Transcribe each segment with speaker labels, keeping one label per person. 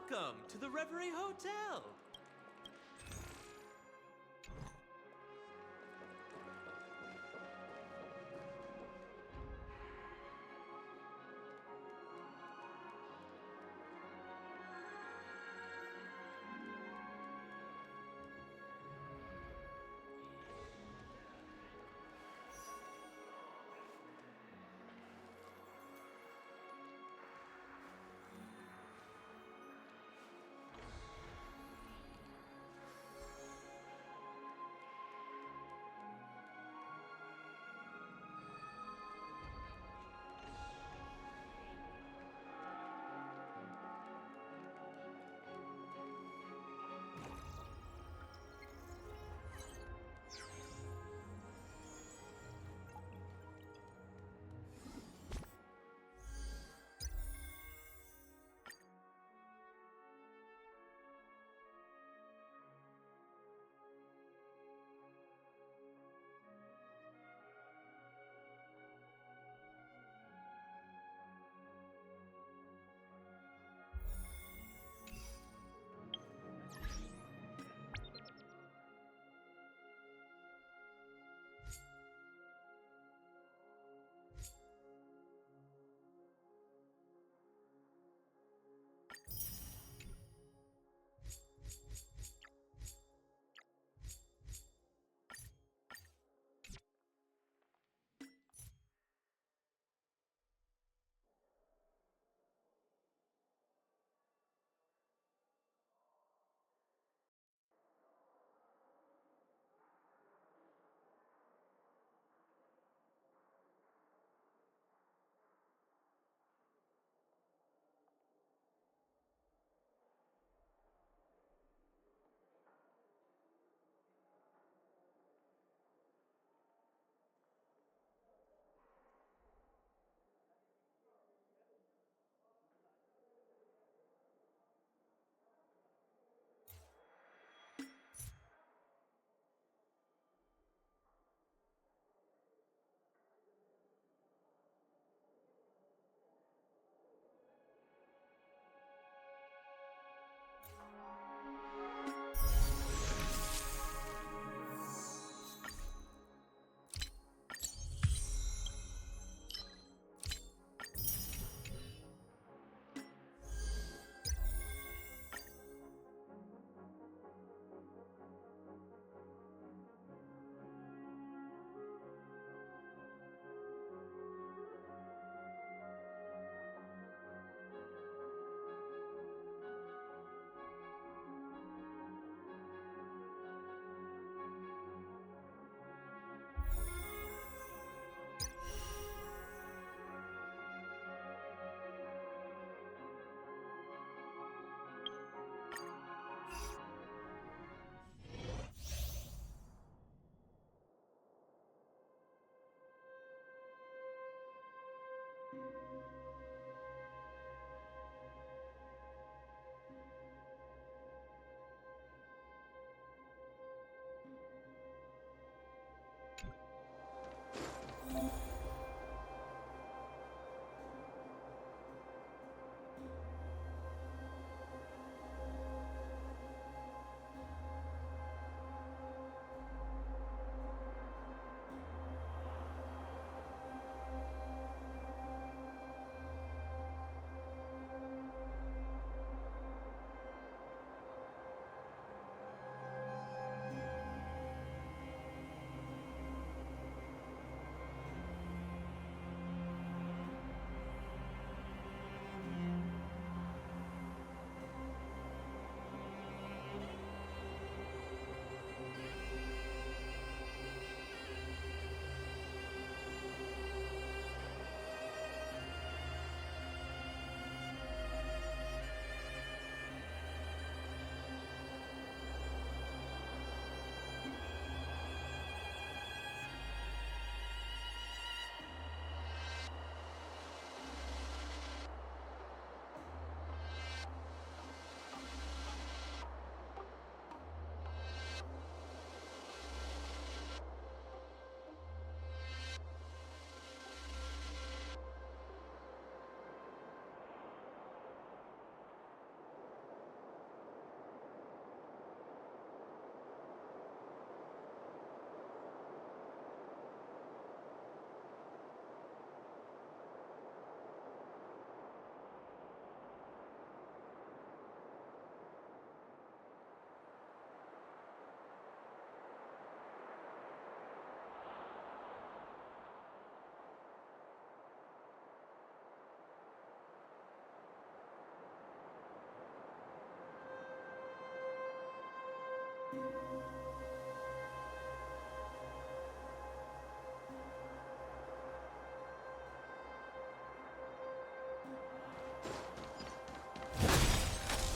Speaker 1: Welcome to the Reverie Hotel.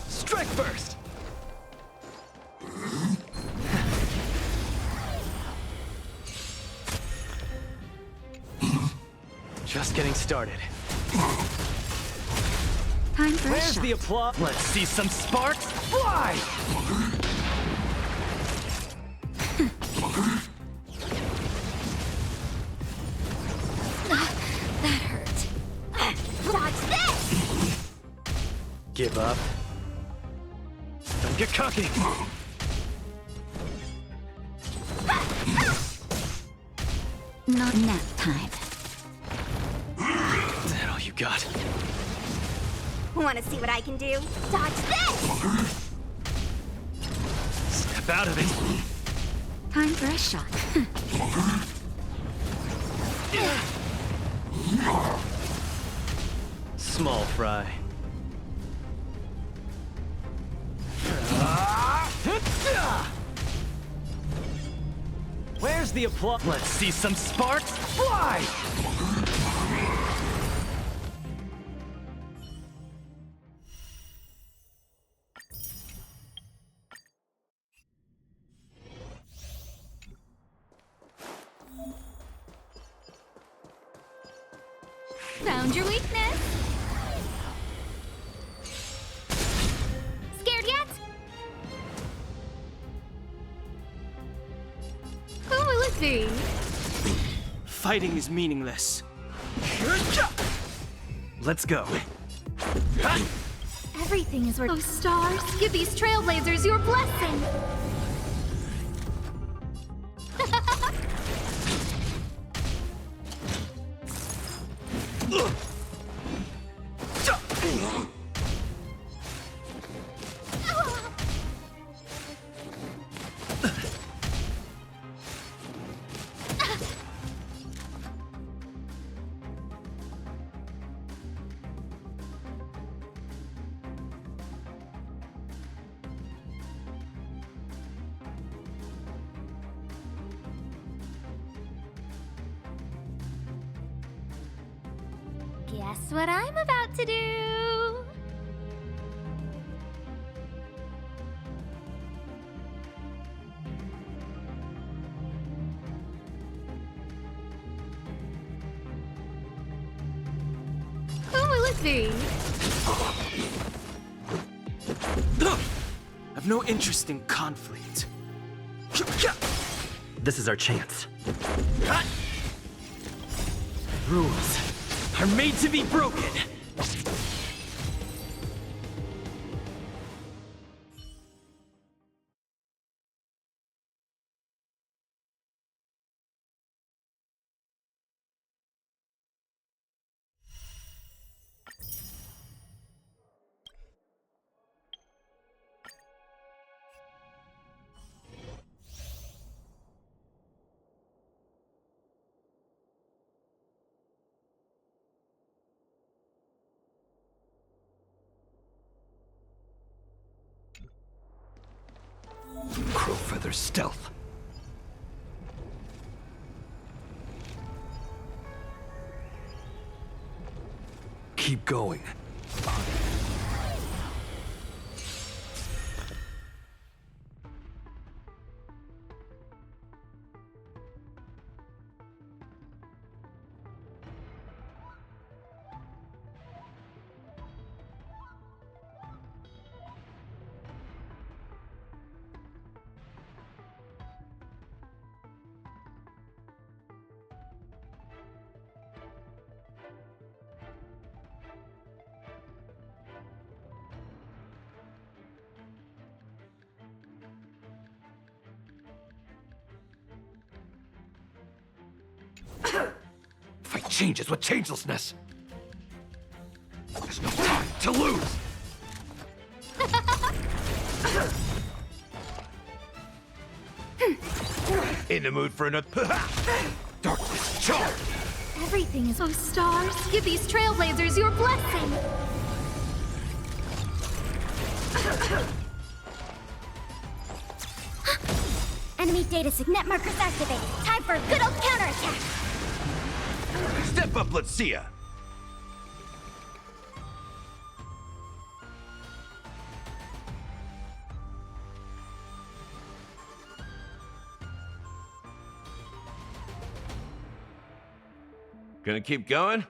Speaker 2: Strike first! Just getting started.
Speaker 3: Time for a
Speaker 2: Where's
Speaker 3: shot.
Speaker 2: the applause? Let's see some sparks fly!
Speaker 3: That hurt. Dodge this!
Speaker 2: Give up. Don't get cocky.
Speaker 3: Not nap time.
Speaker 2: Is that all you got?
Speaker 4: Want to see what I can do? Dodge this!
Speaker 2: Step out of it.
Speaker 3: Time for a shot.
Speaker 2: Small fry. Where's the applause? Let's see some sparks fly!
Speaker 3: Found your weakness. Scared yet? Who will it be?
Speaker 1: Fighting is meaningless.
Speaker 2: Let's go.
Speaker 3: Everything is worth. Oh, stars, give these trailblazers your blessing. Guess what I'm about to do? Who will it be?
Speaker 1: I've no interest in conflict.
Speaker 2: This is our chance. Rules are made to be broken. Crowfeather stealth. Keep going. Fight changes with changelessness. There's no time to lose. In the mood for another darkness charge.
Speaker 3: Everything is. Oh, stars, give these trailblazers your blessing.
Speaker 4: Enemy data signet markers activated. Time for a good old counterattack.
Speaker 2: Step up, let's see ya. Gonna keep going?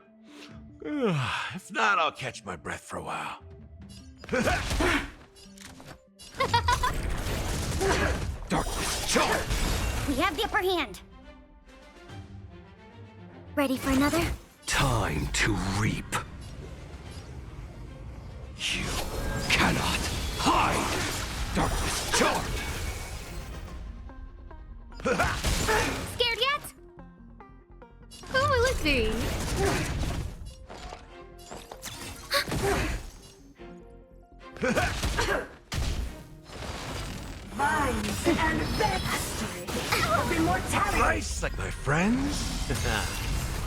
Speaker 2: If not, I'll catch my breath for a while. Darkness, charge!
Speaker 4: We have the upper hand. Ready for another?
Speaker 2: Time to reap. You cannot hide! Darkness, charge!
Speaker 4: Scared yet?
Speaker 3: Who will it be?
Speaker 5: Minds and mastery of immortality.
Speaker 2: Nice, like my friends?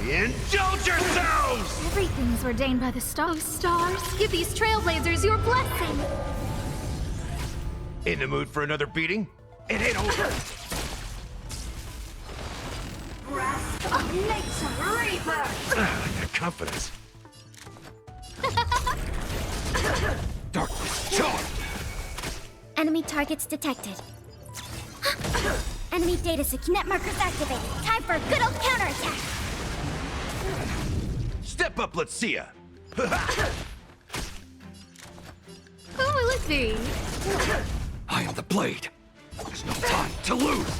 Speaker 2: Indulge yourselves!
Speaker 3: Everything is ordained by the stars. Give these trailblazers your blessing.
Speaker 2: In the mood for another beating? It ain't over!
Speaker 5: Breath of nature, Reaper.
Speaker 2: I like that confidence. Darkness, charge!
Speaker 4: Enemy targets detected. Enemy data signet markers activated. Time for a good old counterattack.
Speaker 2: Step up, let's see ya!
Speaker 3: Who will it be?
Speaker 2: I am the blade. There's no time to lose.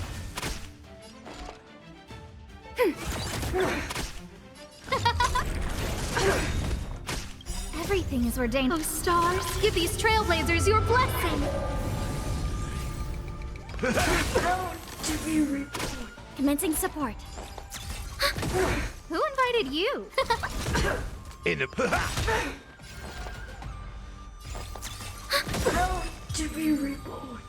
Speaker 3: Everything is ordained. Stars, give these trailblazers your blessing.
Speaker 5: To be reborn.
Speaker 4: Commencing support.
Speaker 3: Who invited you?
Speaker 2: In the
Speaker 5: To be reborn.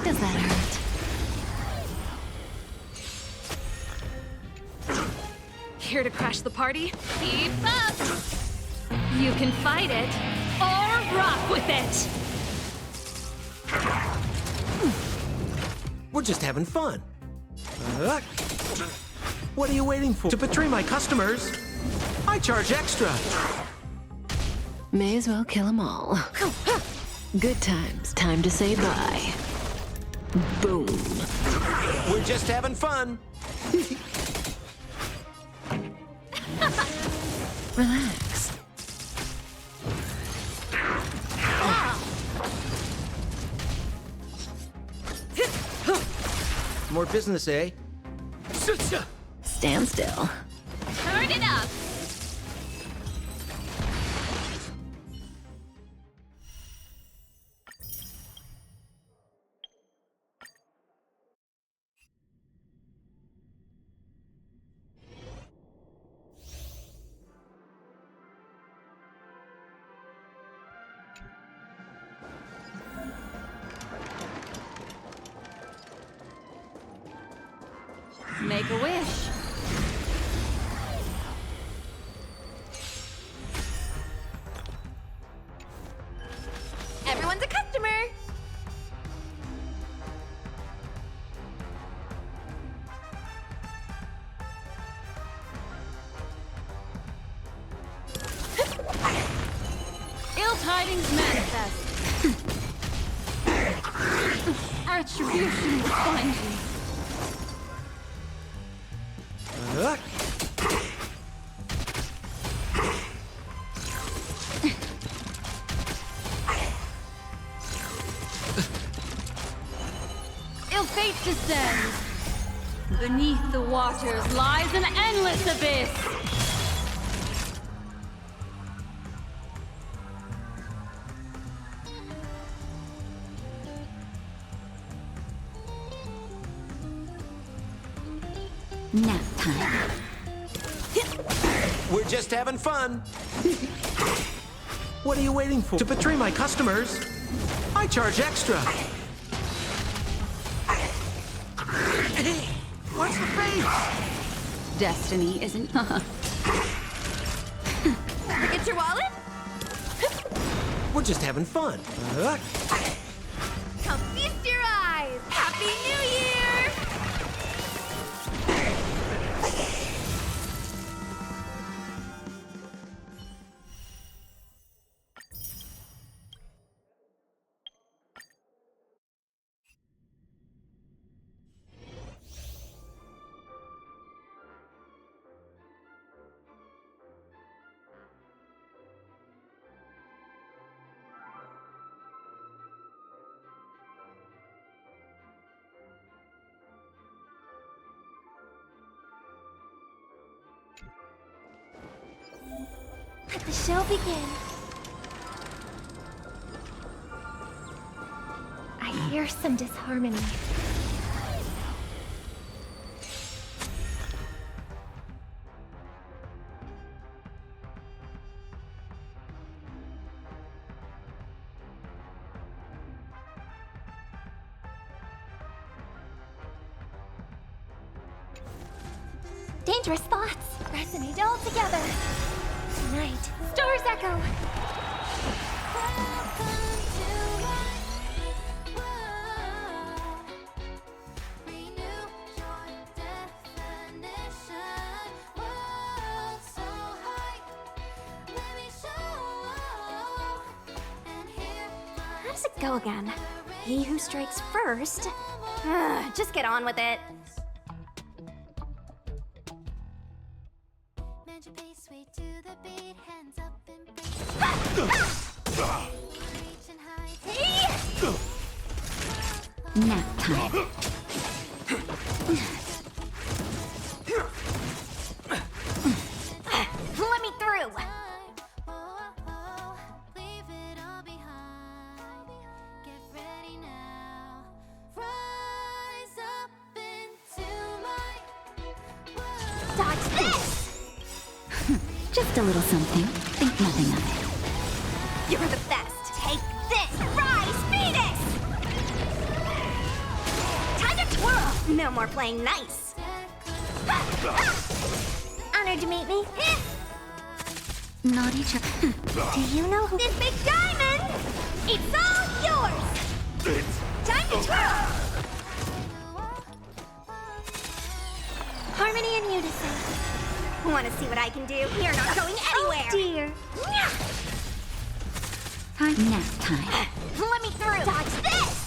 Speaker 3: Does that hurt? Here to crash the party? Keep up! You can fight it, or rock with it!
Speaker 1: We're just having fun. What are you waiting for? To betray my customers? I charge extra.
Speaker 6: May as well kill them all. Good times, time to say bye. Boom.
Speaker 1: We're just having fun.
Speaker 6: Relax.
Speaker 1: More business, eh?
Speaker 6: Stand still.
Speaker 3: Turn it up! Make a wish. tidings manifest. Attribution will find you. Ill fate descends. Beneath the waters lies an endless abyss.
Speaker 7: Nap time.
Speaker 1: We're just having fun. What are you waiting for? To betray my customers? I charge extra. Hey, what's the face?
Speaker 7: Destiny isn't.
Speaker 4: Forget your wallet?
Speaker 1: We're just having fun.
Speaker 4: Come feast your eyes! Happy New Year! Let the show begin. I hear some disharmony. Dangerous thoughts resonate all together. Tonight, stars echo. How does it go again? He who strikes first. Just get on with it.
Speaker 7: Nap time.
Speaker 4: Let me through. Dodge this!
Speaker 7: Just a little something. Think nothing of it.
Speaker 4: You're the best. Take this! Rise, Venus! Time to twirl! No more playing nice. Honored to meet me.
Speaker 7: Not each other.
Speaker 4: Do you know who this big diamond? It's all yours! Time to twirl! Harmony and unison. Want to see what I can do? You're not going anywhere! Oh dear!
Speaker 7: Nap time.
Speaker 4: Let me through! Dodge this!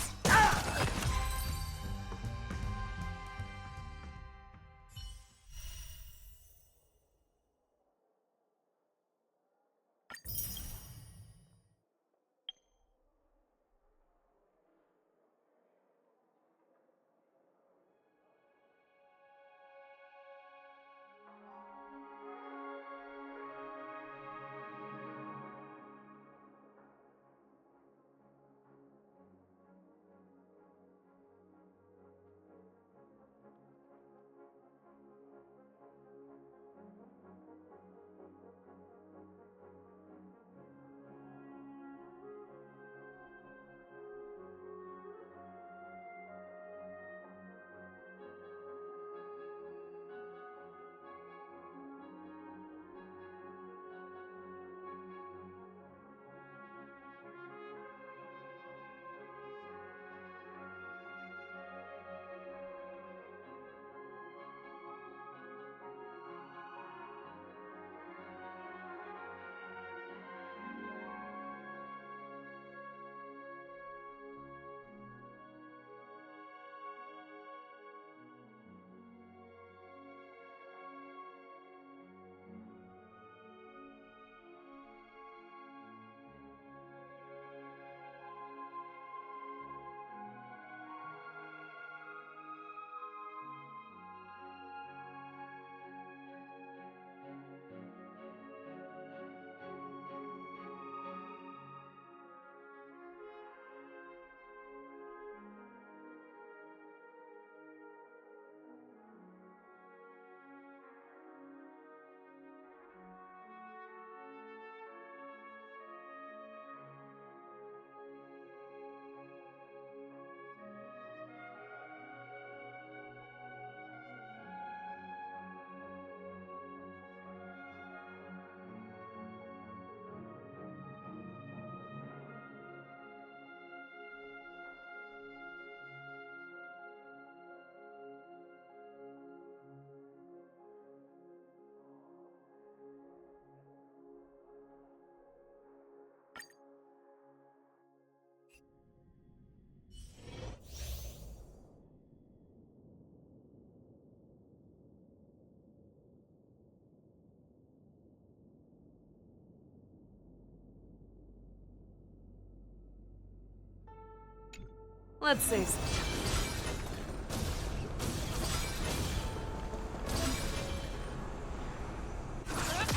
Speaker 3: Let's say so.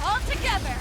Speaker 3: All together!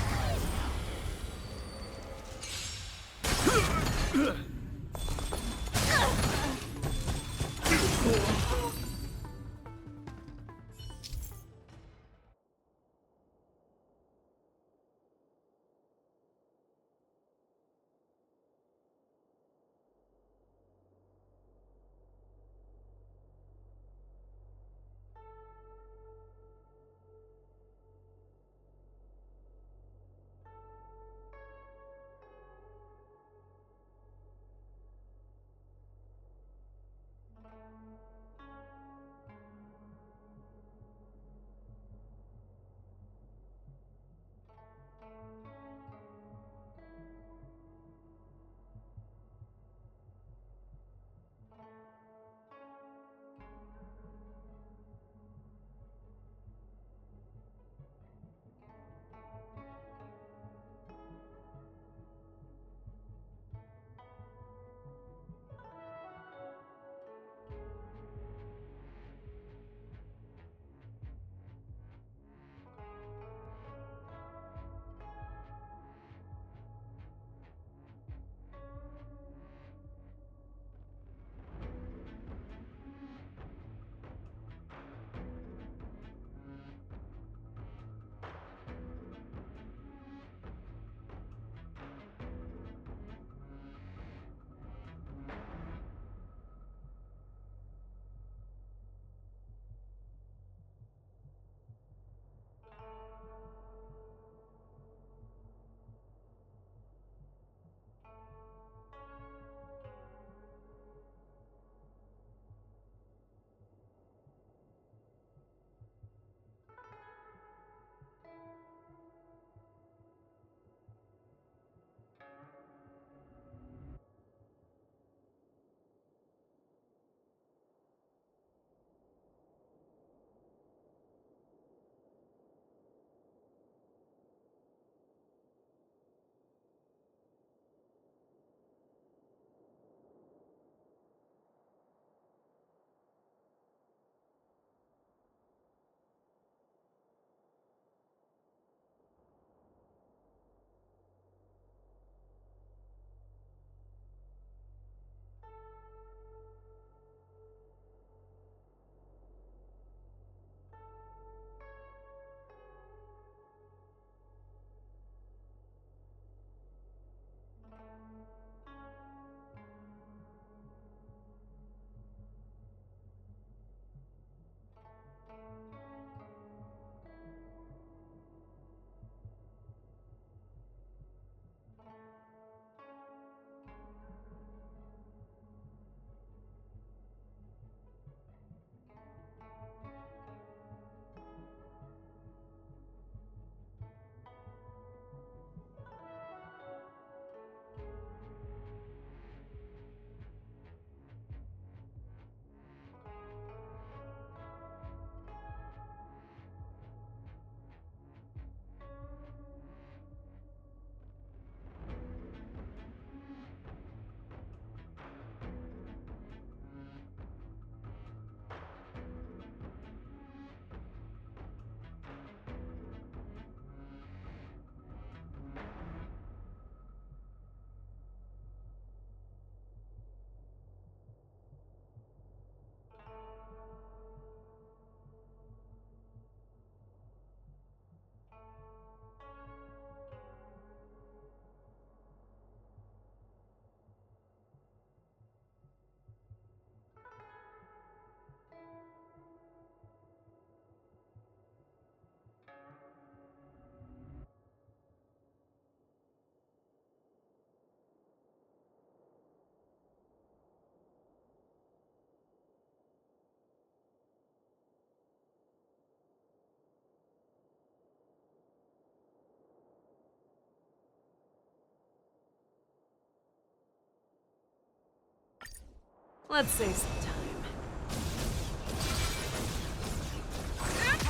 Speaker 3: Let's save some time.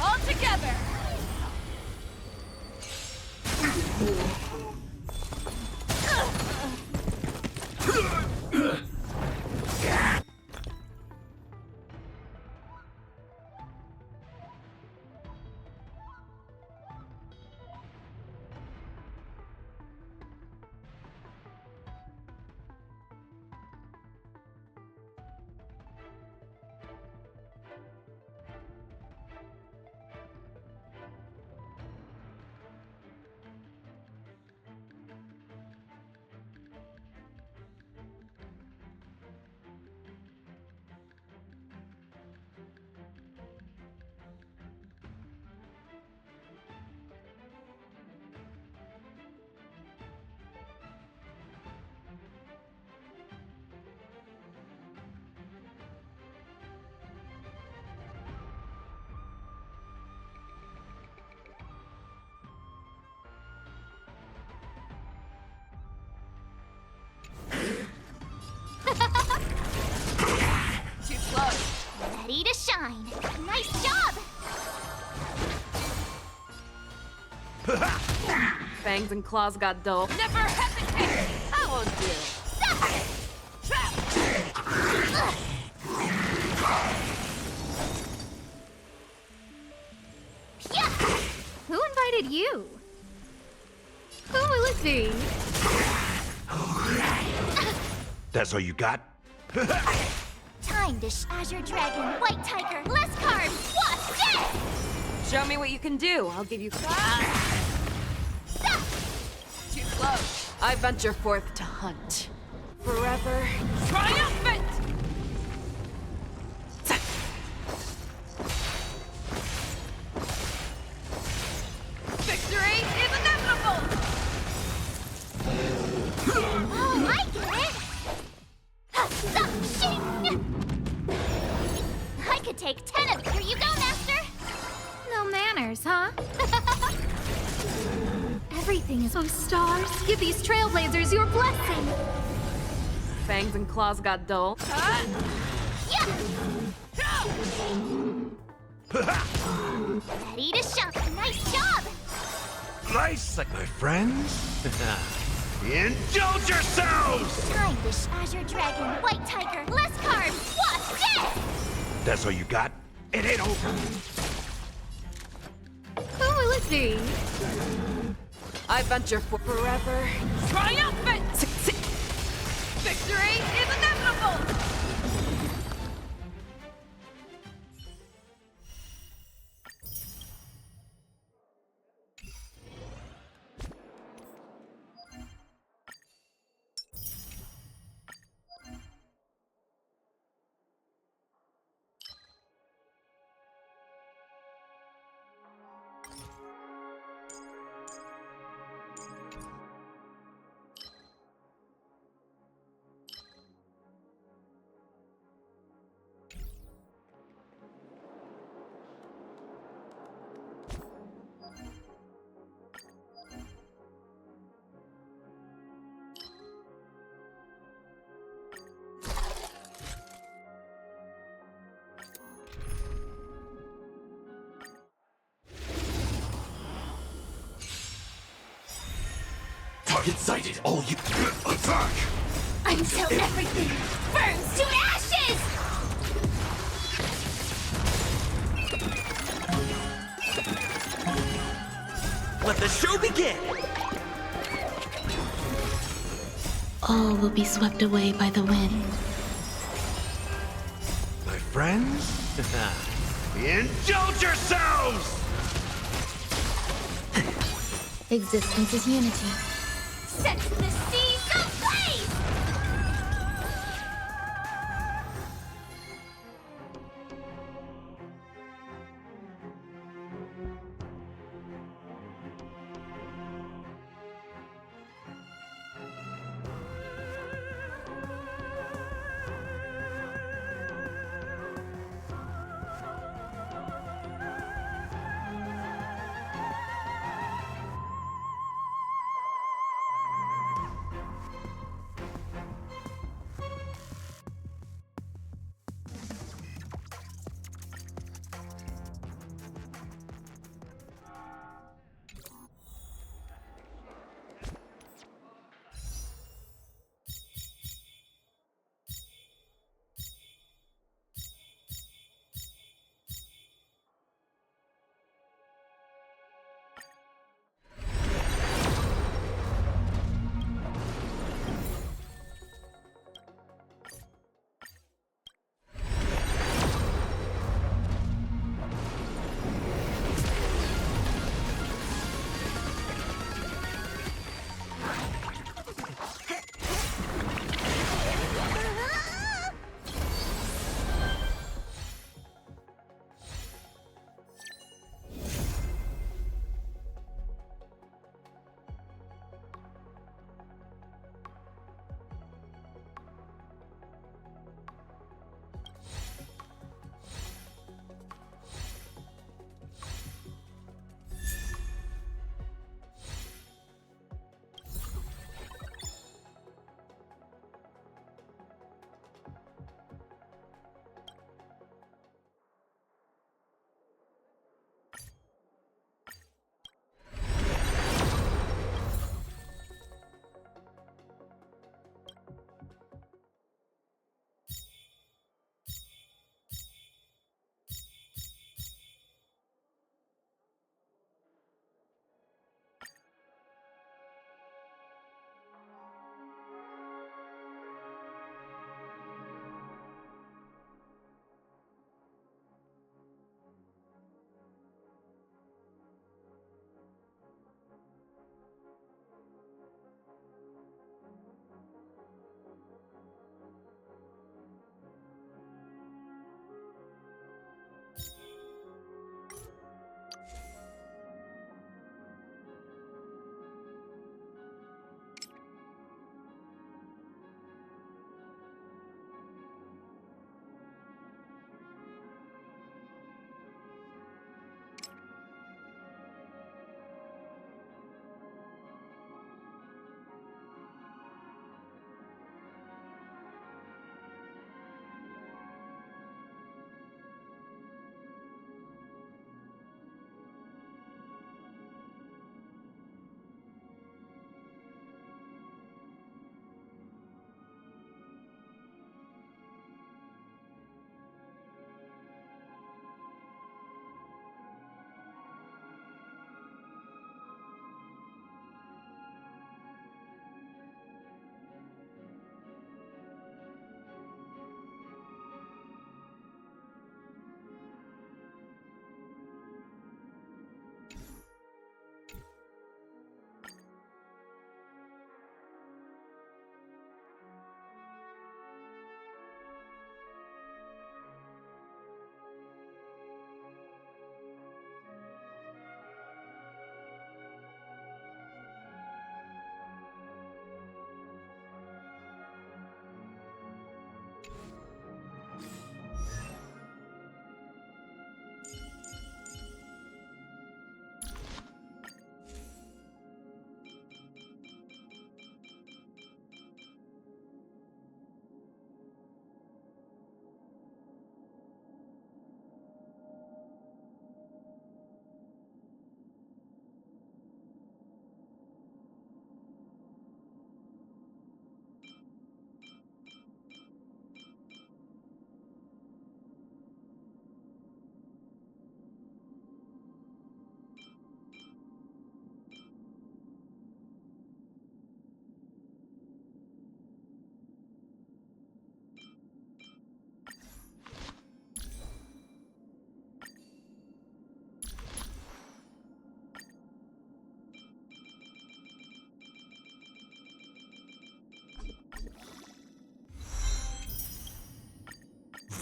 Speaker 3: All together!
Speaker 4: Ready to shine. Nice job!
Speaker 6: Fangs and claws got dull. Never hesitate! I will do.
Speaker 4: Yeah.
Speaker 3: Who invited you? Who will it be?
Speaker 2: That's all you got?
Speaker 4: Time to Azure Dragon, White Tiger, less carbs, what's this?
Speaker 6: Show me what you can do. I'll give you. Too close. I venture forth to hunt. Forever triumphant! Victory is inevitable!
Speaker 4: Oh, I get it! Shing! I could take 10 of them. Here you go, Master!
Speaker 3: No manners, huh? Everything is. Oh, stars, give these trailblazers your blessing.
Speaker 6: Fangs and claws got dull.
Speaker 4: Yeah! Ready to shine. Nice job!
Speaker 2: Nice, like my friends. Indulge yourselves!
Speaker 4: Time to Azure Dragon, White Tiger, less carbs, what's this?
Speaker 2: That's all you got? It ain't over.
Speaker 3: Who will it be?
Speaker 6: I venture for forever triumphant! Victory is inevitable!
Speaker 2: Target sighted, all you... Attack!
Speaker 4: Until everything burns to ashes!
Speaker 1: Let the show begin!
Speaker 7: All will be swept away by the wind.
Speaker 2: My friends? Indulge yourselves!
Speaker 7: Existence is unity.
Speaker 4: Set the seas ablaze!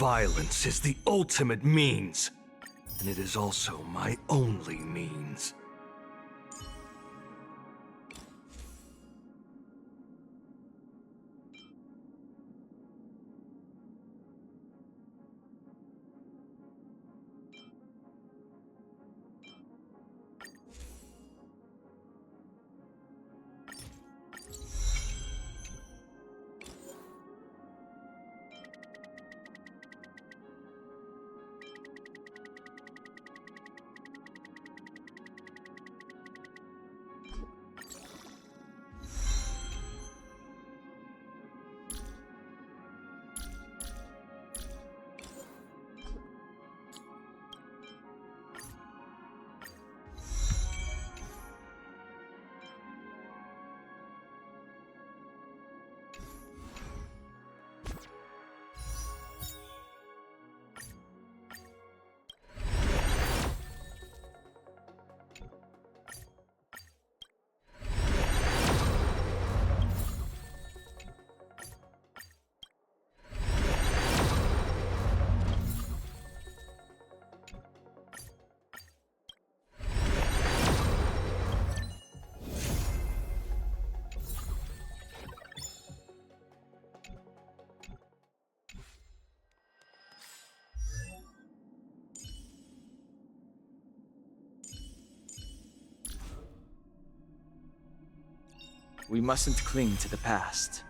Speaker 8: Violence is the ultimate means, and it is also my only means.
Speaker 9: We mustn't cling to the past.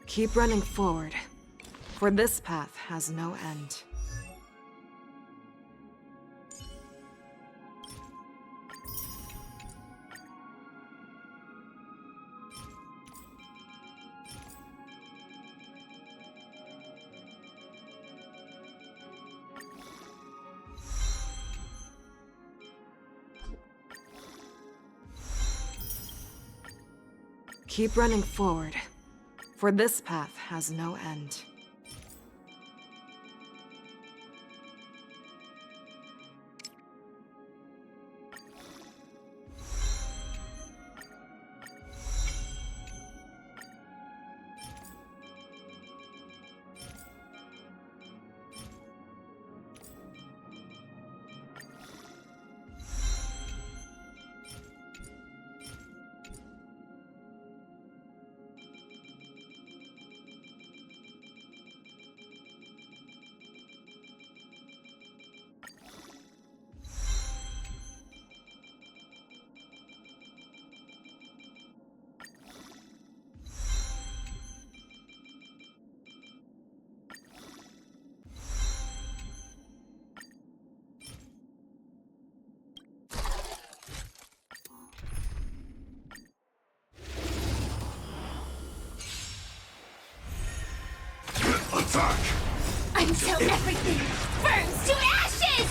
Speaker 10: Keep running forward, for this path has no end. Keep running forward, for this path has no end.
Speaker 2: Attack!
Speaker 4: Until everything burns to ashes!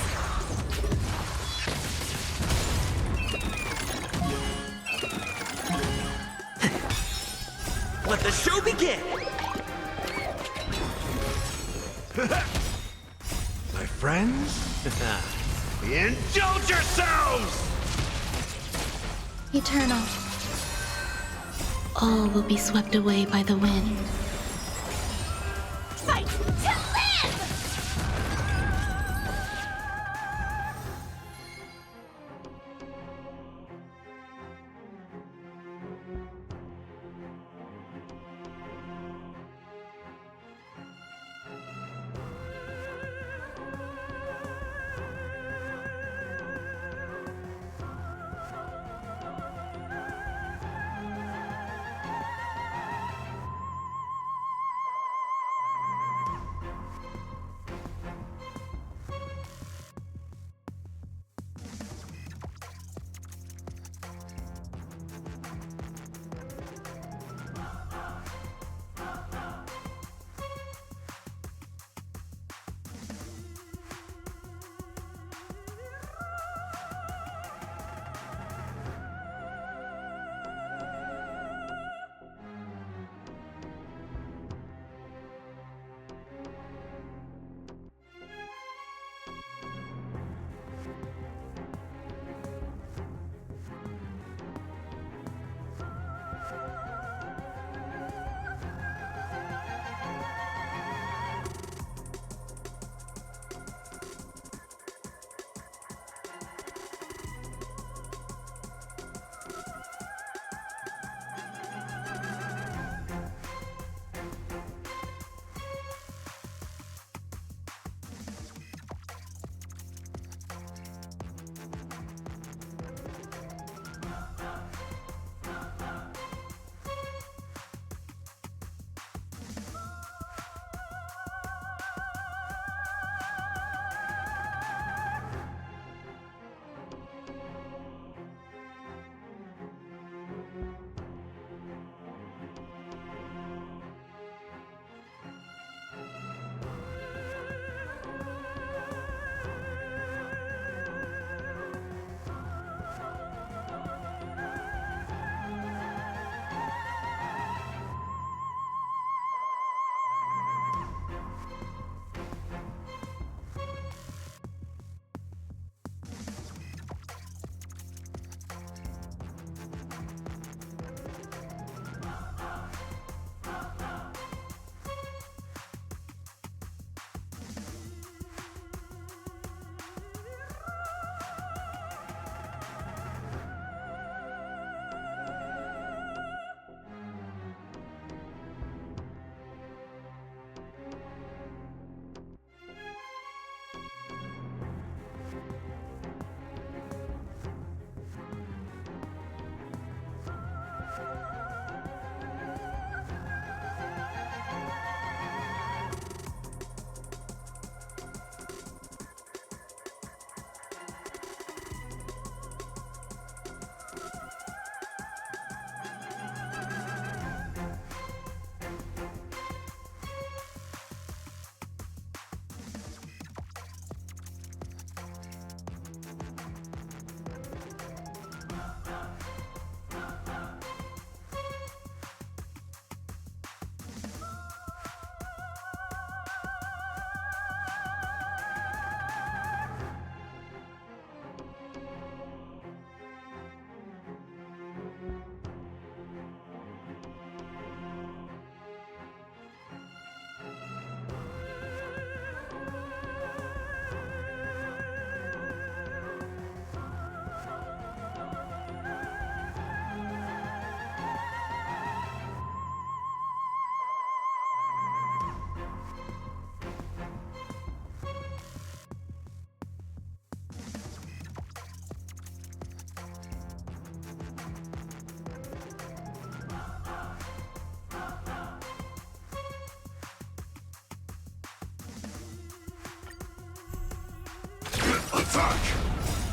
Speaker 1: Let the show begin!
Speaker 2: My friends, indulge yourselves!
Speaker 7: Eternal. All will be swept away by the wind.
Speaker 4: Fight to live!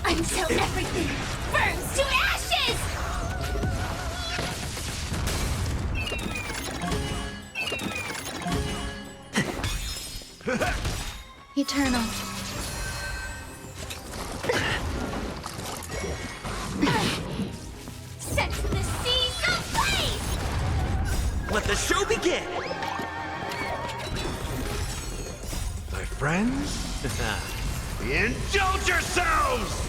Speaker 4: Until everything burns to ashes! Eternal. Set the seas ablaze!
Speaker 1: Let the show begin!
Speaker 2: My friends, indulge yourselves!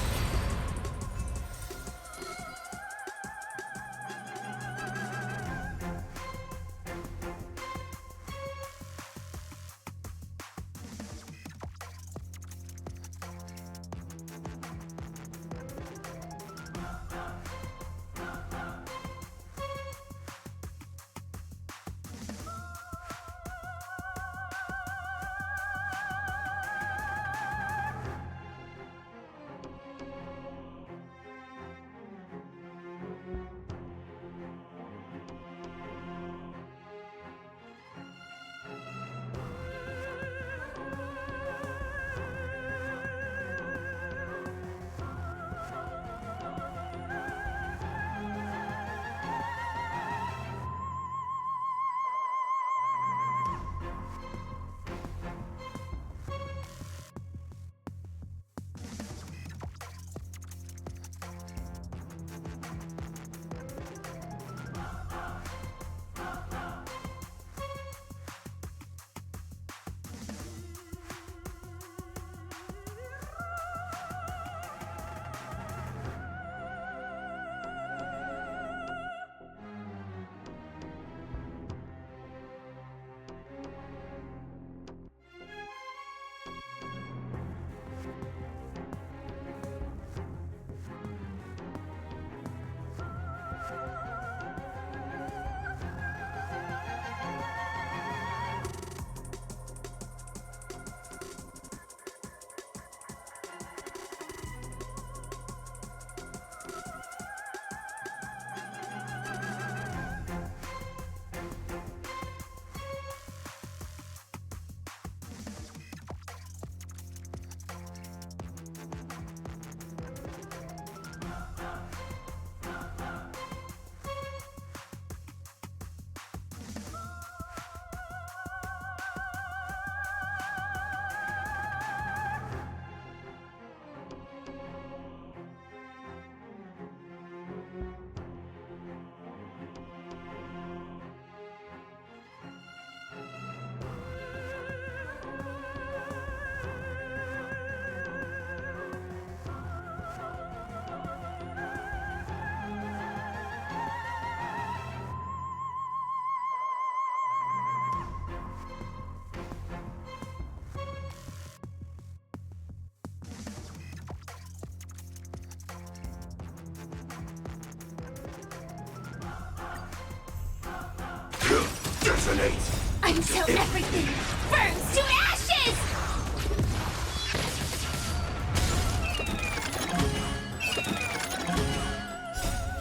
Speaker 4: Detonate! Until everything burns to ashes!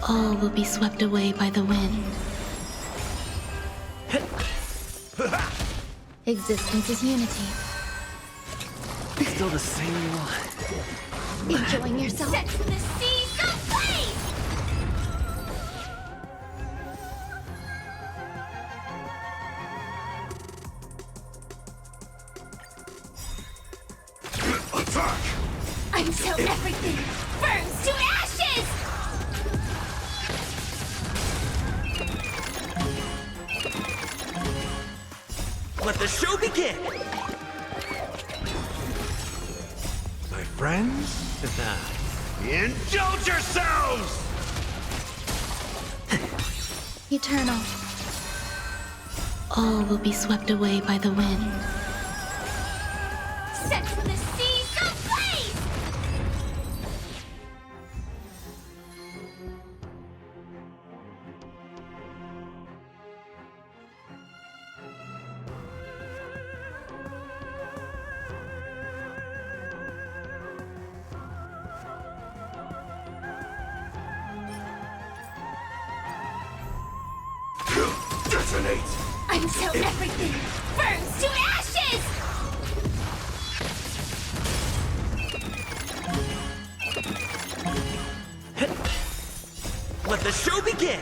Speaker 6: All will be swept away by the wind.
Speaker 4: Existence is unity.
Speaker 9: Still the same.
Speaker 4: Enjoying yourself? Set the seas ablaze!
Speaker 2: Attack!
Speaker 4: Until everything burns to ashes!
Speaker 1: Let the show begin!
Speaker 2: My friends, indulge yourselves!
Speaker 4: Eternal.
Speaker 6: All will be swept away by the wind.
Speaker 4: Set the seas ablaze!
Speaker 2: Detonate!
Speaker 4: Until everything burns to ashes!
Speaker 1: Let the show begin!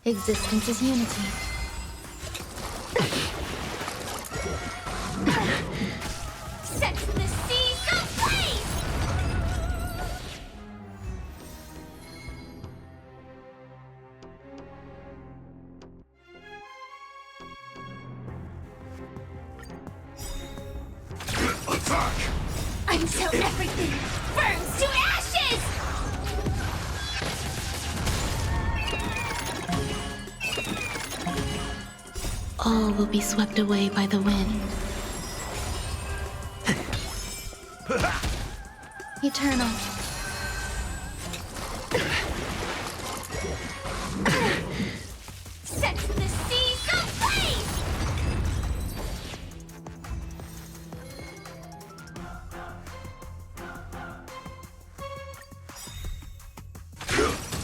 Speaker 7: Existence is unity.
Speaker 4: Set the seas ablaze!
Speaker 2: Attack!
Speaker 4: Until everything burns to ashes!
Speaker 6: All will be swept away by the wind.
Speaker 7: Eternal.
Speaker 4: Set the seas ablaze!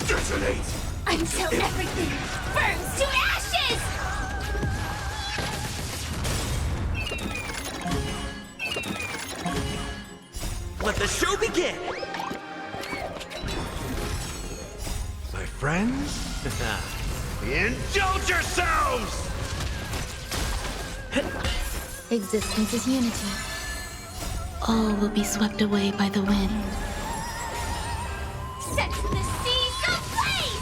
Speaker 2: Detonate!
Speaker 4: Until everything burns to ashes!
Speaker 1: Let the show begin!
Speaker 2: My friends? Indulge yourselves!
Speaker 7: Existence is unity.
Speaker 6: All will be swept away by the wind.
Speaker 4: Set the seas ablaze!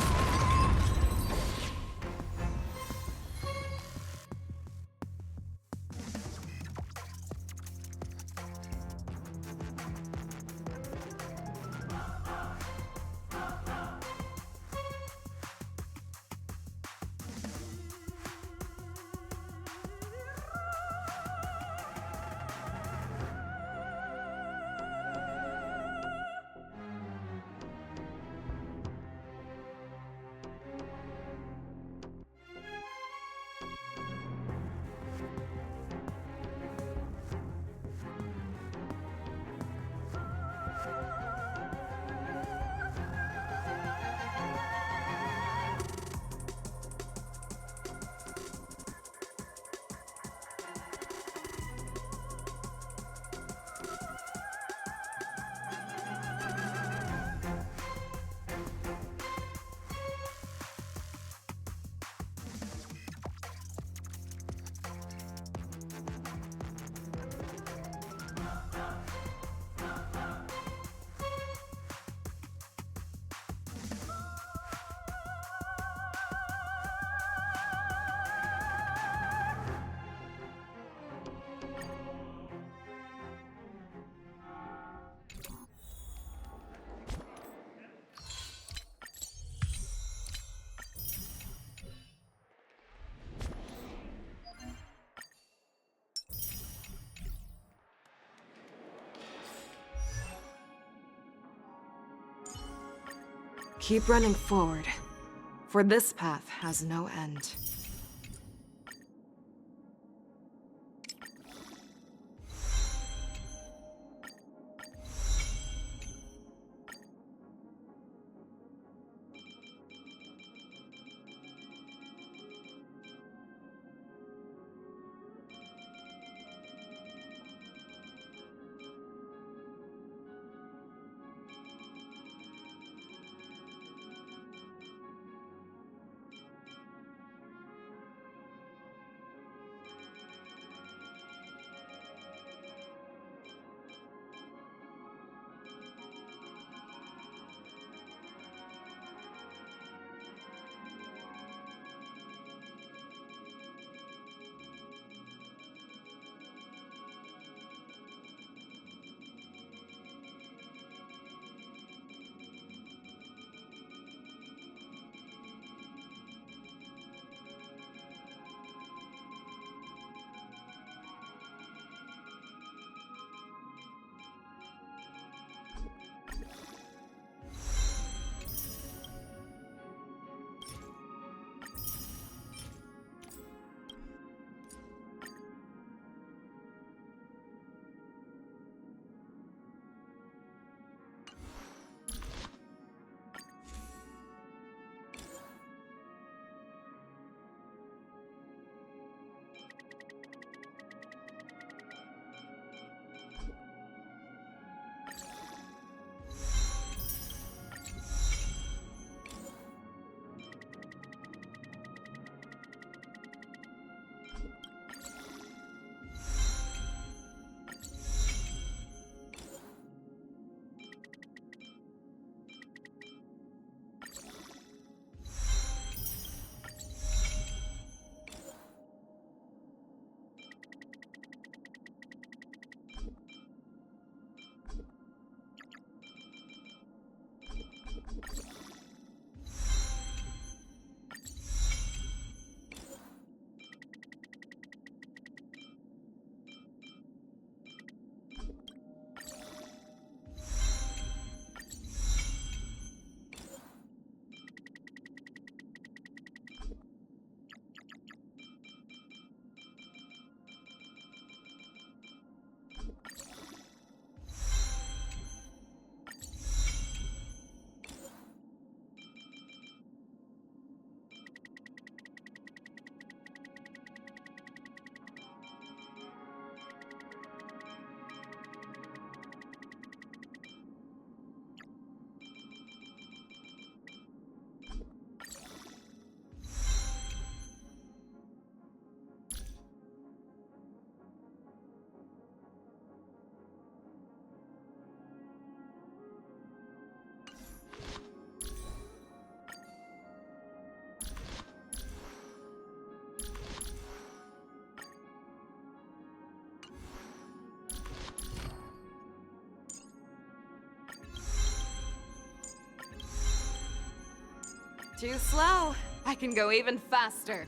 Speaker 10: Keep running forward, for this path has no end. Too slow. I can go even faster.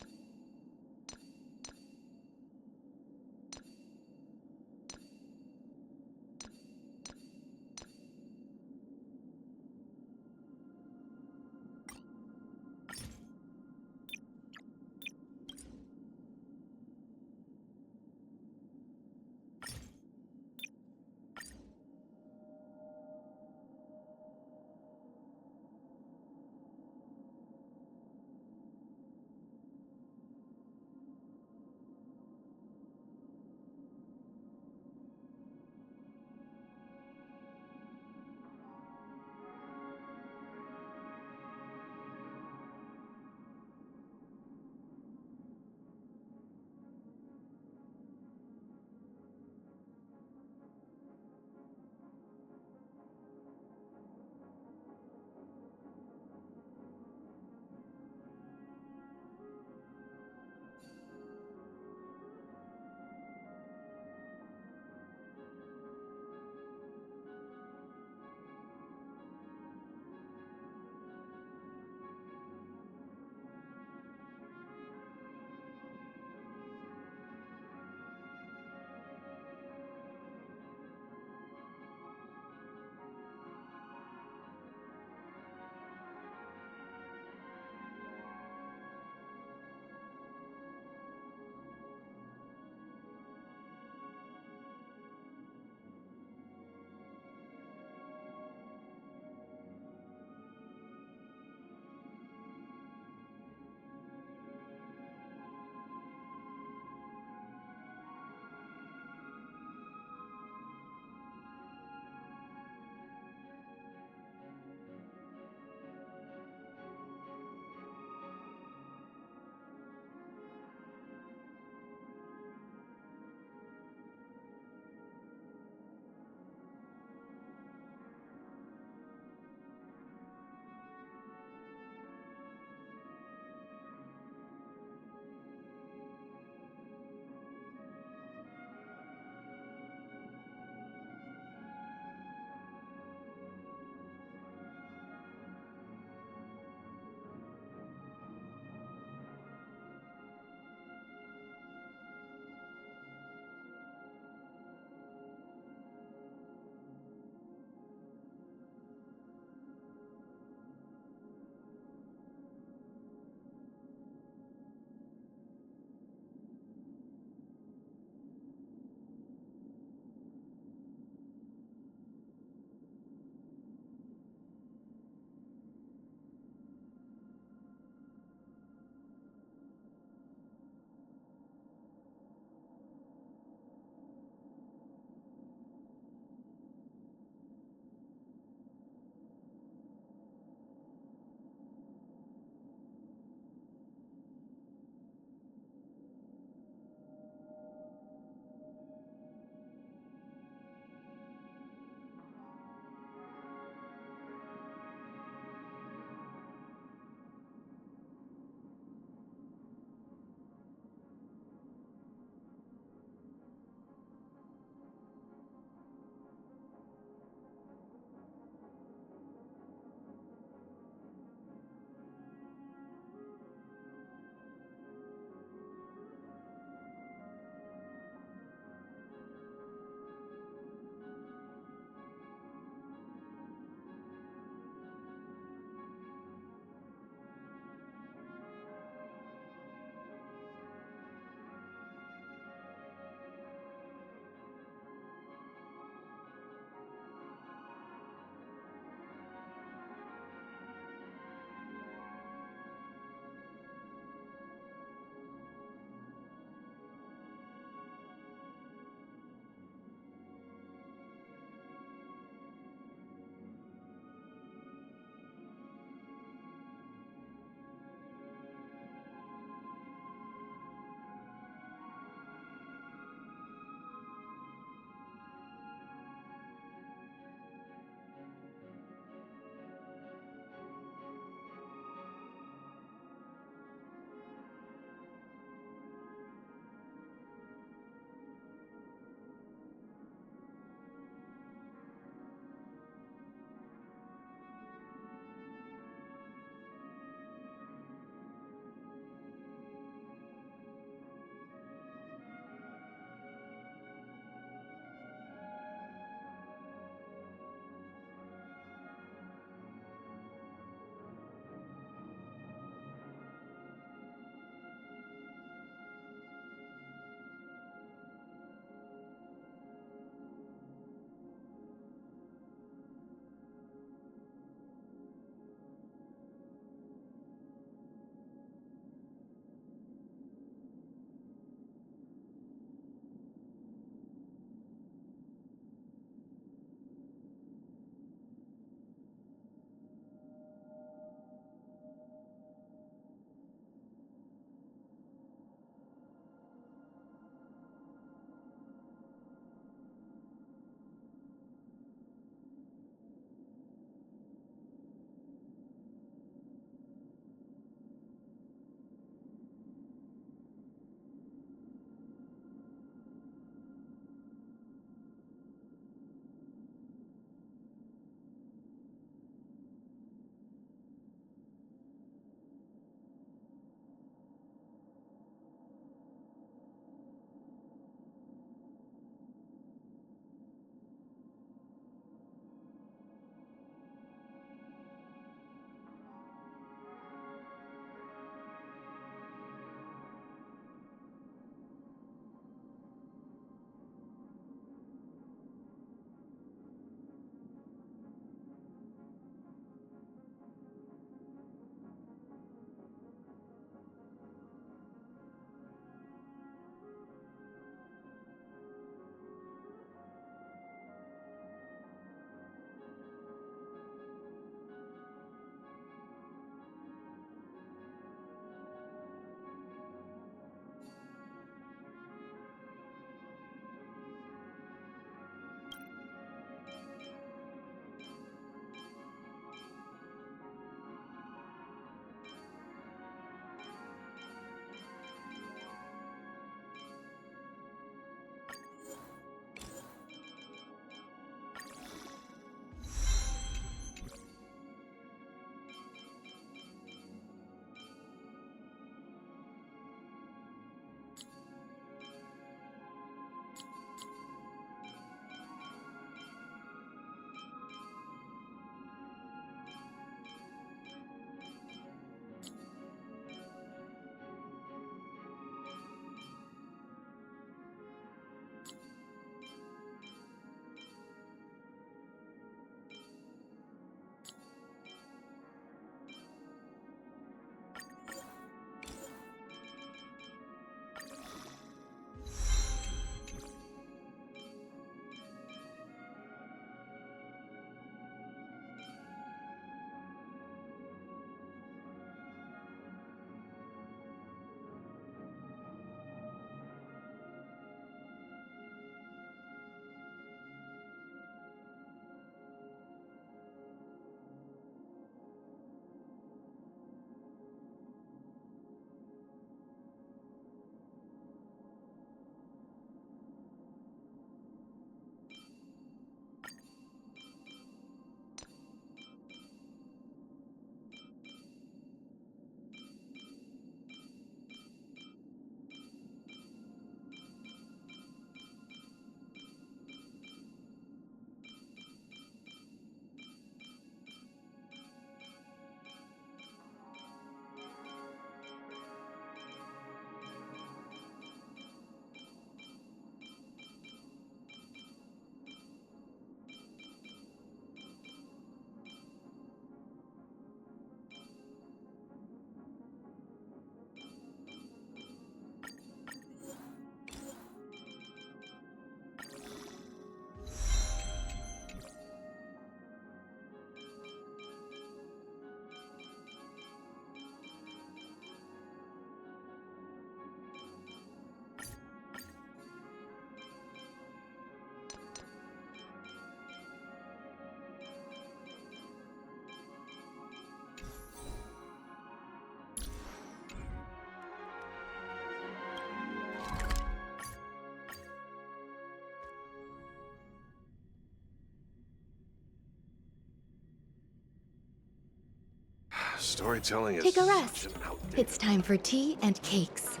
Speaker 2: Storytelling is
Speaker 4: Take a
Speaker 2: such
Speaker 4: rest.
Speaker 2: an outdated...
Speaker 4: It's time for tea and cakes.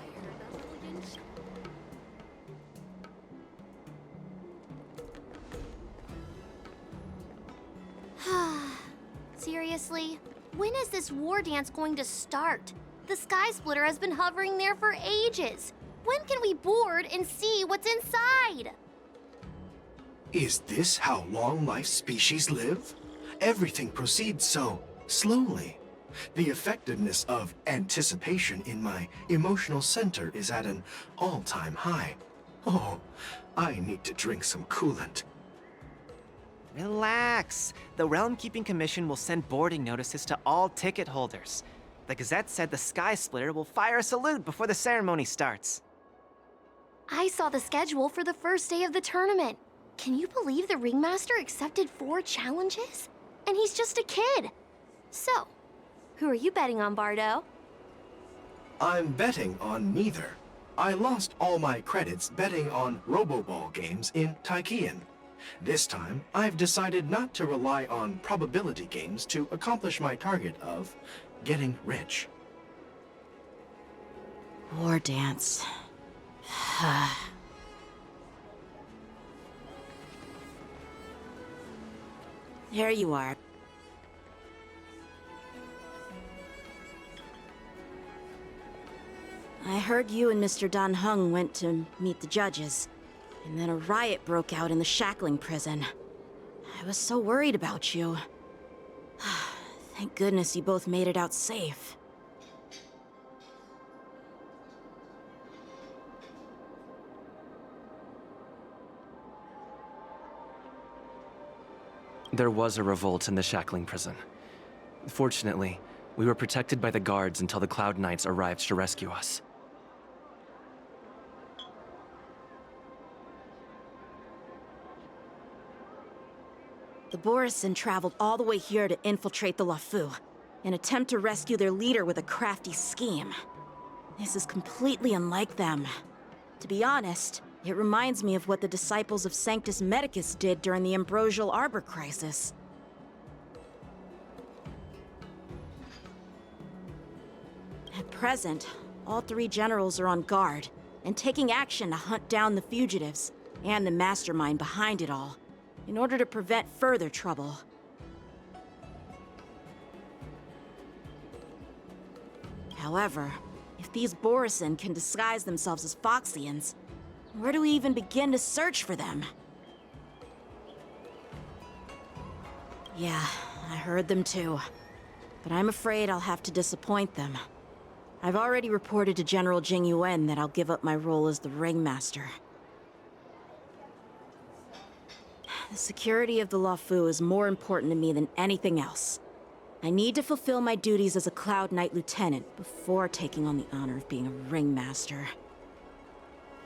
Speaker 11: Seriously? When is this war dance going to start? The Sky Splitter has been hovering there for ages. When can we board and see what's inside?
Speaker 12: Is this how long life species live? Everything proceeds so slowly. The effectiveness of anticipation in my emotional center is at an all-time high. Oh, I need to drink some coolant.
Speaker 13: Relax. The Realm Keeping Commission will send boarding notices to all ticket holders. The Gazette said the Sky Splitter will fire a salute before the ceremony starts.
Speaker 11: I saw the schedule for the first day of the tournament. Can you believe the Ringmaster accepted 4 challenges? And he's just a kid. So, who are you betting on, Bardo?
Speaker 12: I'm betting on neither. I lost all my credits betting on Roboball games in Taikian. This time, I've decided not to rely on probability games to accomplish my target of getting rich.
Speaker 7: War dance. There you are. I heard you and Mr. Dan Heng went to meet the judges, and then a riot broke out in the shackling prison. I was so worried about you. Thank goodness you both made it out safe.
Speaker 9: There was a revolt in the shackling prison. Fortunately, we were protected by the guards until the Cloud Knights arrived to rescue us.
Speaker 7: The Borisin traveled all the way here to infiltrate the Lafu, and attempt to rescue their leader with a crafty scheme. This is completely unlike them. To be honest, it reminds me of what the disciples of Sanctus Medicus did during the Ambrosial Arbor crisis. At present, all 3 generals are on guard, and taking action to hunt down the fugitives, and the mastermind behind it all, in order to prevent further trouble. However, if these Borisin can disguise themselves as Foxians, where do we even begin to search for them? Yeah, I heard them too. But I'm afraid I'll have to disappoint them. I've already reported to General Jing Yuan that I'll give up my role as the Ringmaster. The security of the Lafu is more important to me than anything else. I need to fulfill my duties as a Cloud Knight Lieutenant before taking on the honor of being a Ringmaster.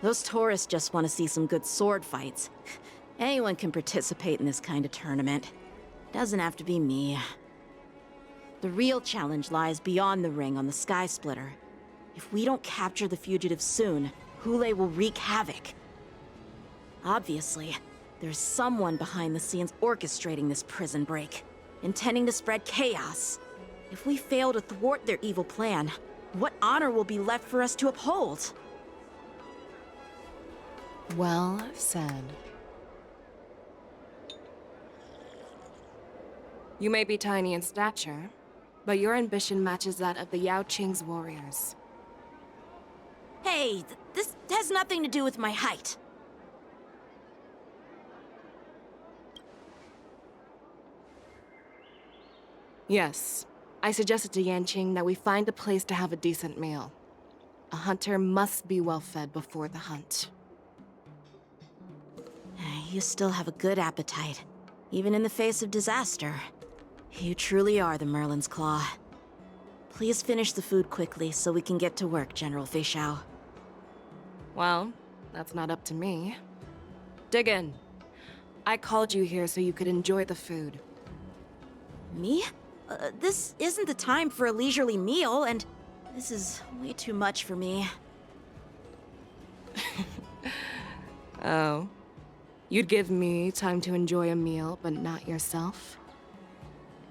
Speaker 7: Those tourists just want to see some good sword fights. Anyone can participate in this kind of tournament. Doesn't have to be me. The real challenge lies beyond the ring on the Sky Splitter. If we don't capture the fugitives soon, Hule will wreak havoc. Obviously, there's someone behind the scenes orchestrating this prison break, intending to spread chaos. If we fail to thwart their evil plan, what honor will be left for us to uphold?
Speaker 10: Well said. You may be tiny in stature, but your ambition matches that of the Yao Qing's warriors.
Speaker 7: Hey, this has nothing to do with my height.
Speaker 10: Yes, I suggested to Yanqing that we find a place to have a decent meal. A hunter must be well fed before the hunt.
Speaker 7: You still have a good appetite, even in the face of disaster. You truly are the Merlin's Claw. Please finish the food quickly so we can get to work, General Feixiao.
Speaker 10: Well, that's not up to me. Dig in. I called you here so you could enjoy the food.
Speaker 7: Me? This isn't the time for a leisurely meal, and this is way too much for me.
Speaker 10: Oh. You'd give me time to enjoy a meal, but not yourself?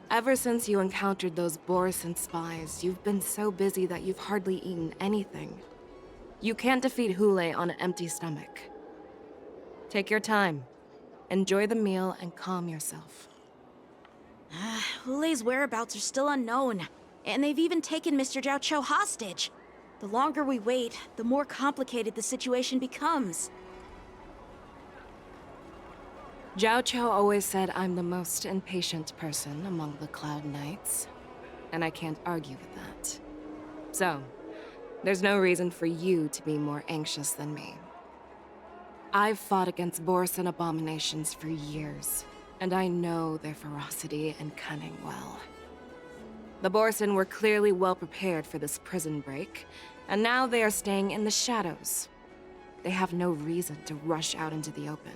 Speaker 10: Ever since you encountered those Borison spies, you've been so busy that you've hardly eaten anything. You can't defeat Hule on an empty stomach. Take your time. Enjoy the meal and calm yourself.
Speaker 7: Hule's whereabouts are still unknown, and they've even taken Mr. Zhao Cho hostage. The longer we wait, the more complicated the situation becomes.
Speaker 10: Zhao Cho always said I'm the most impatient person among the Cloud Knights, and I can't argue with that. So, there's no reason for you to be more anxious than me. I've fought against Borison abominations for years, and I know their ferocity and cunning well. The Borison were clearly well prepared for this prison break, and now they are staying in the shadows. They have no reason to rush out into the open.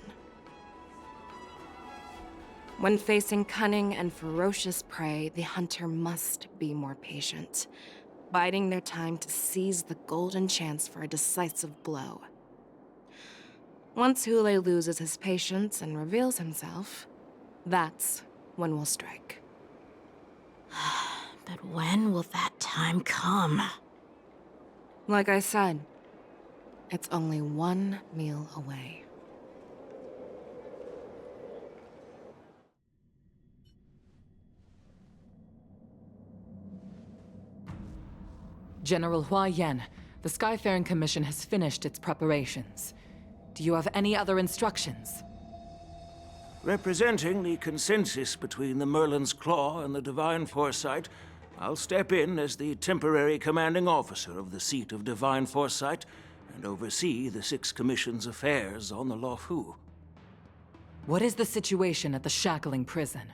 Speaker 10: When facing cunning and ferocious prey, the hunter must be more patient, biding their time to seize the golden chance for a decisive blow. Once Hule loses his patience and reveals himself, that's when we'll strike.
Speaker 7: But when will that time come?
Speaker 10: Like I said, it's only one meal away.
Speaker 14: General Hua Yan, the Skyfaring Commission has finished its preparations. Do you have any other instructions?
Speaker 2: Representing the consensus between the Merlin's Claw and the Divine Foresight, I'll step in as the temporary commanding officer of the seat of Divine Foresight and oversee the 6 Commission's affairs on the Luofu.
Speaker 14: What is the situation at the shackling prison?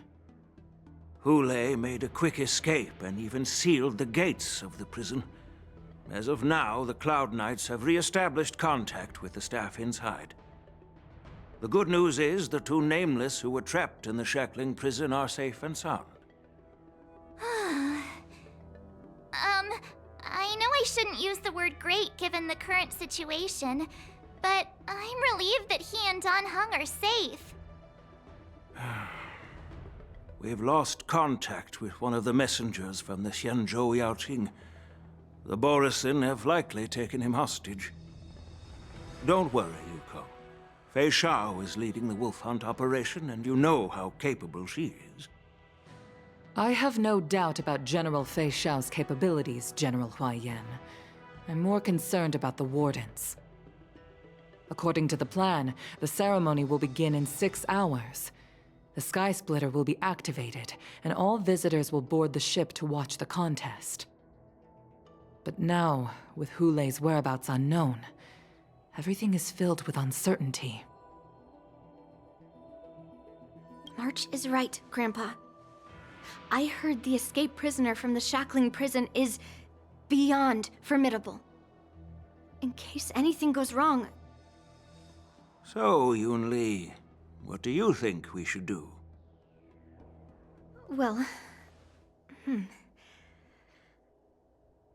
Speaker 2: Hule made a quick escape and even sealed the gates of the prison. As of now, the Cloud Knights have re-established contact with the staff inside. The good news is the 2 Nameless who were trapped in the shackling prison are safe and sound.
Speaker 4: I know I shouldn't use the word great given the current situation, but I'm relieved that he and Dan Heng are safe.
Speaker 2: We've lost contact with one of the messengers from the Xianzhou Yaoqing. The Borison have likely taken him hostage. Don't worry, Yuko. Fei Shao is leading the wolf hunt operation, and you know how capable she is.
Speaker 14: I have no doubt about General Fei Shao's capabilities, General Hua Yan. I'm more concerned about the Wardens. According to the plan, the ceremony will begin in 6 hours. The Sky Splitter will be activated, and all visitors will board the ship to watch the contest. But now, with Hule's whereabouts unknown, everything is filled with uncertainty.
Speaker 11: March is right, Grandpa. I heard the escaped prisoner from the shackling prison is beyond formidable. In case anything goes wrong...
Speaker 2: So, Yun Li, what do you think we should do?
Speaker 11: Well...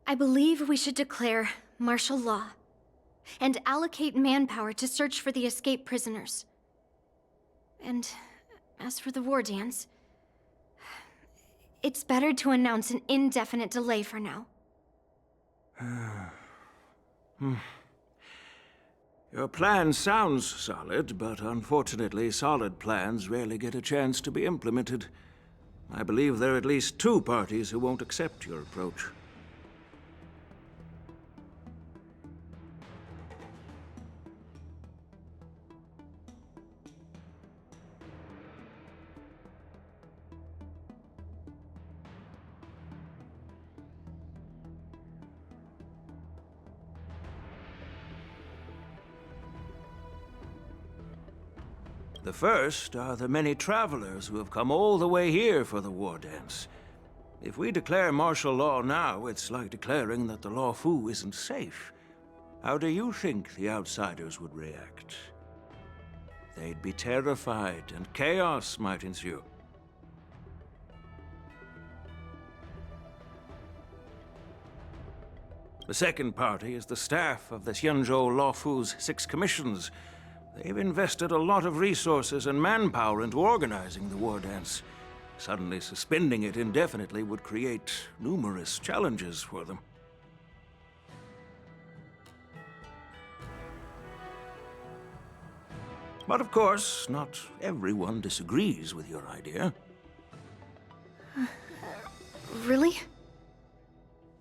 Speaker 11: I believe we should declare martial law and allocate manpower to search for the escaped prisoners. And as for the war dance, it's better to announce an indefinite delay for now.
Speaker 2: Your plan sounds solid, but unfortunately solid plans rarely get a chance to be implemented. I believe there are at least 2 parties who won't accept your approach. The first are the many travelers who have come all the way here for the war dance. If we declare martial law now, it's like declaring that the Luofu isn't safe. How do you think the outsiders would react? They'd be terrified, and chaos might ensue. The second party is the staff of the Xianzhou Luofu's 6 commissions. They've invested a lot of resources and manpower into organizing the war dance. Suddenly suspending it indefinitely would create numerous challenges for them. But of course, not everyone disagrees with your idea.
Speaker 11: Really?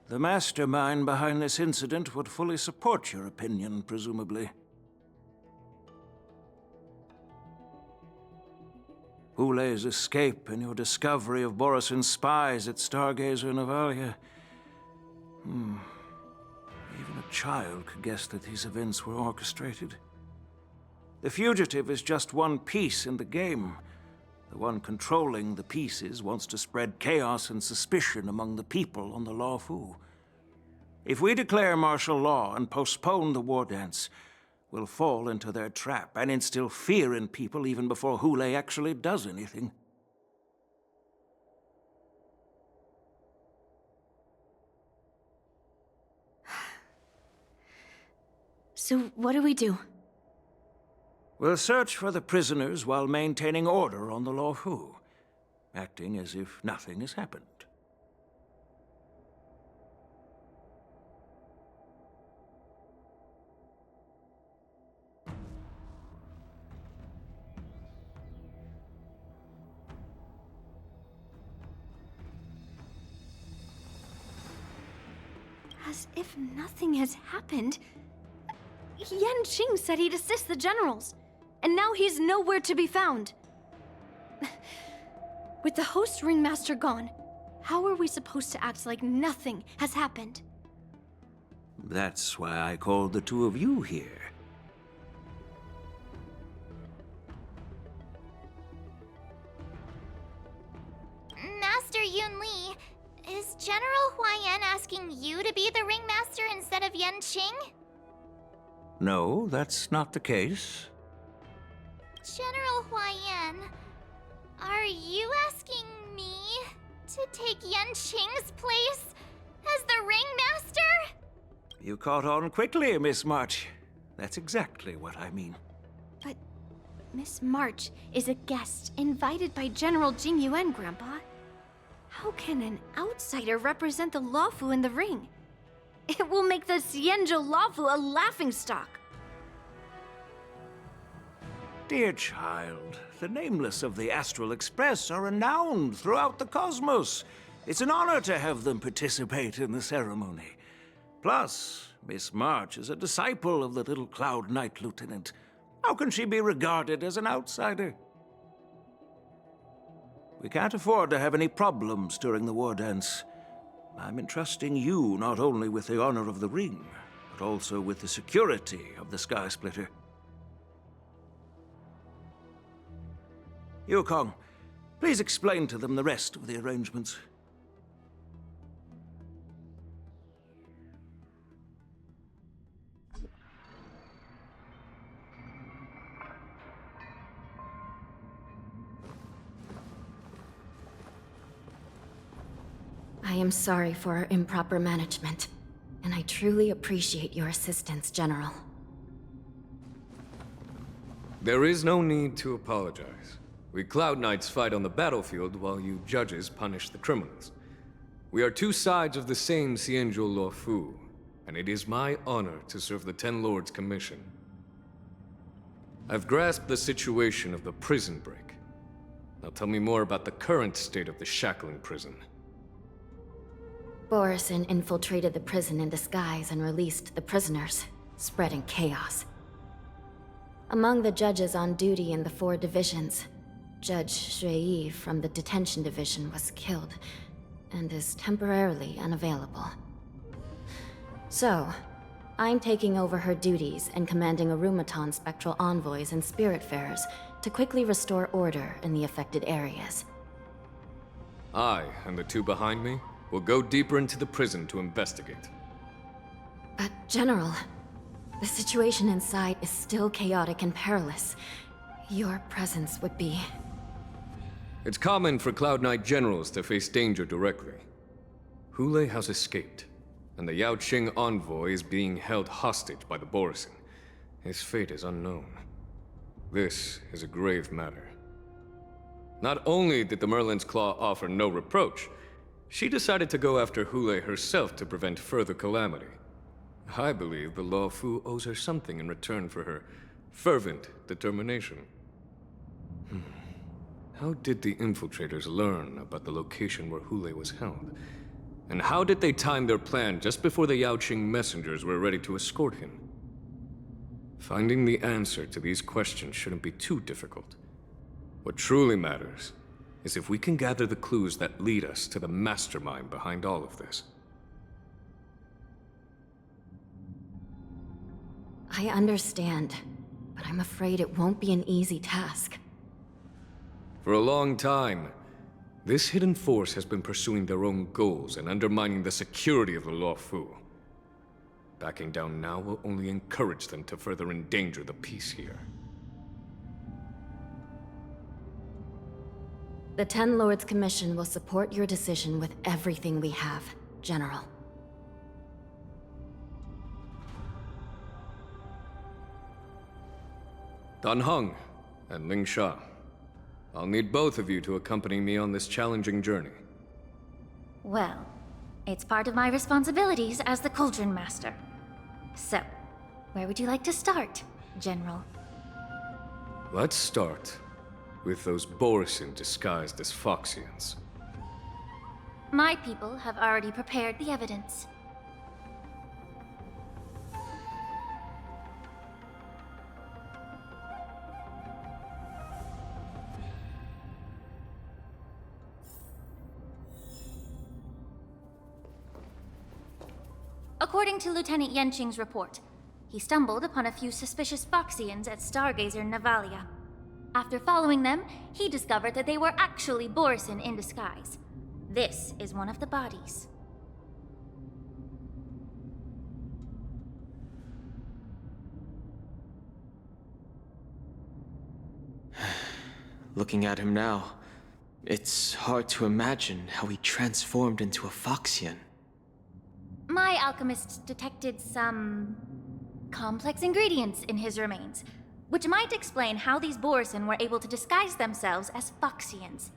Speaker 2: The mastermind behind this incident would fully support your opinion, presumably. Hule's escape and your discovery of Borison's spies at Stargazer Navalia. Even a child could guess that these events were orchestrated. The fugitive is just one piece in the game. The one controlling the pieces wants to spread chaos and suspicion among the people on the Lawfu. If we declare martial law and postpone the war dance, we'll fall into their trap and instill fear in people even before Hule actually does anything.
Speaker 11: So what do we do?
Speaker 2: We'll search for the prisoners while maintaining order on the Lawfu, acting as if nothing has happened.
Speaker 11: As if nothing has happened. Yan Qing said he'd assist the generals, and now he's nowhere to be found. With the host ringmaster gone, how are we supposed to act like nothing has happened?
Speaker 2: That's why I called the two of you here.
Speaker 4: Master Yunli, is General Huaiyan asking you to be the ringmaster instead of Yan Qing?
Speaker 2: No, that's not the case.
Speaker 4: General Huaiyan, are you asking me to take Yan Qing's place as the ringmaster?
Speaker 2: You caught on quickly, Miss March. That's exactly what I mean.
Speaker 11: But Miss March is a guest invited by General Jing Yuan, Grandpa. How can an outsider represent the Lawfu in the ring? It will make the Xianzhou Lawfu a laughingstock.
Speaker 2: Dear child, the nameless of the Astral Express are renowned throughout the cosmos. It's an honor to have them participate in the ceremony. Plus, Miss March is a disciple of the little Cloud Knight Lieutenant. How can she be regarded as an outsider? We can't afford to have any problems during the war dance. I'm entrusting you not only with the honor of the ring, but also with the security of the Sky Splitter. Yukong, please explain to them the rest of the arrangements.
Speaker 11: I am sorry for our improper management, and I truly appreciate your assistance, General.
Speaker 8: There is no need to apologize. We Cloud Knights fight on the battlefield while you judges punish the criminals. We are two sides of the same Xianzhou Luofu, and it is my honor to serve the Ten Lords' commission. I've grasped the situation of the prison break. Now tell me more about the current state of the shackling prison.
Speaker 11: Borison infiltrated the prison in disguise and released the prisoners, spreading chaos. Among the judges on duty in the 4 divisions, Judge Shui from the detention division was killed and is temporarily unavailable. So, I'm taking over her duties and commanding Arumaton spectral envoys and spiritfarers to quickly restore order in the affected areas.
Speaker 8: I, and the two behind me, will go deeper into the prison to investigate.
Speaker 11: But, General, the situation inside is still chaotic and perilous. Your presence would be...
Speaker 8: It's common for Cloud Knight generals to face danger directly. Hule has escaped, and the Yao Qing envoy is being held hostage by the Borison. His fate is unknown. This is a grave matter. Not only did the Merlin's Claw offer no reproach, she decided to go after Hule herself to prevent further calamity. I believe the Law Fu owes her something in return for her fervent determination. How did the infiltrators learn about the location where Hule was held? And how did they time their plan just before the Yaoqing messengers were ready to escort him? Finding the answer to these questions shouldn't be too difficult. What truly matters is if we can gather the clues that lead us to the mastermind behind all of this.
Speaker 11: I understand, but I'm afraid it won't be an easy task.
Speaker 8: For a long time, this hidden force has been pursuing their own goals and undermining the security of the Law Fu. Backing down now will only encourage them to further endanger the peace here.
Speaker 11: The Ten Lords Commission will support your decision with everything we have, General.
Speaker 8: Dan Heng and Ling Sha, I'll need both of you to accompany me on this challenging journey.
Speaker 4: Well, it's part of my responsibilities as the Cauldron Master. So, where would you like to start, General?
Speaker 8: Let's start with those Borisin disguised as Foxians.
Speaker 4: My people have already prepared the evidence. According to Lieutenant Yenqing's report, he stumbled upon a few suspicious Foxians at Stargazer Navalia. After following them, he discovered that they were actually Borisin in disguise. This is one of the bodies.
Speaker 15: Looking at him now, it's hard to imagine how he transformed into a Foxian.
Speaker 4: My alchemists detected some complex ingredients in his remains, which might explain how these Borisin were able to disguise themselves as Foxians.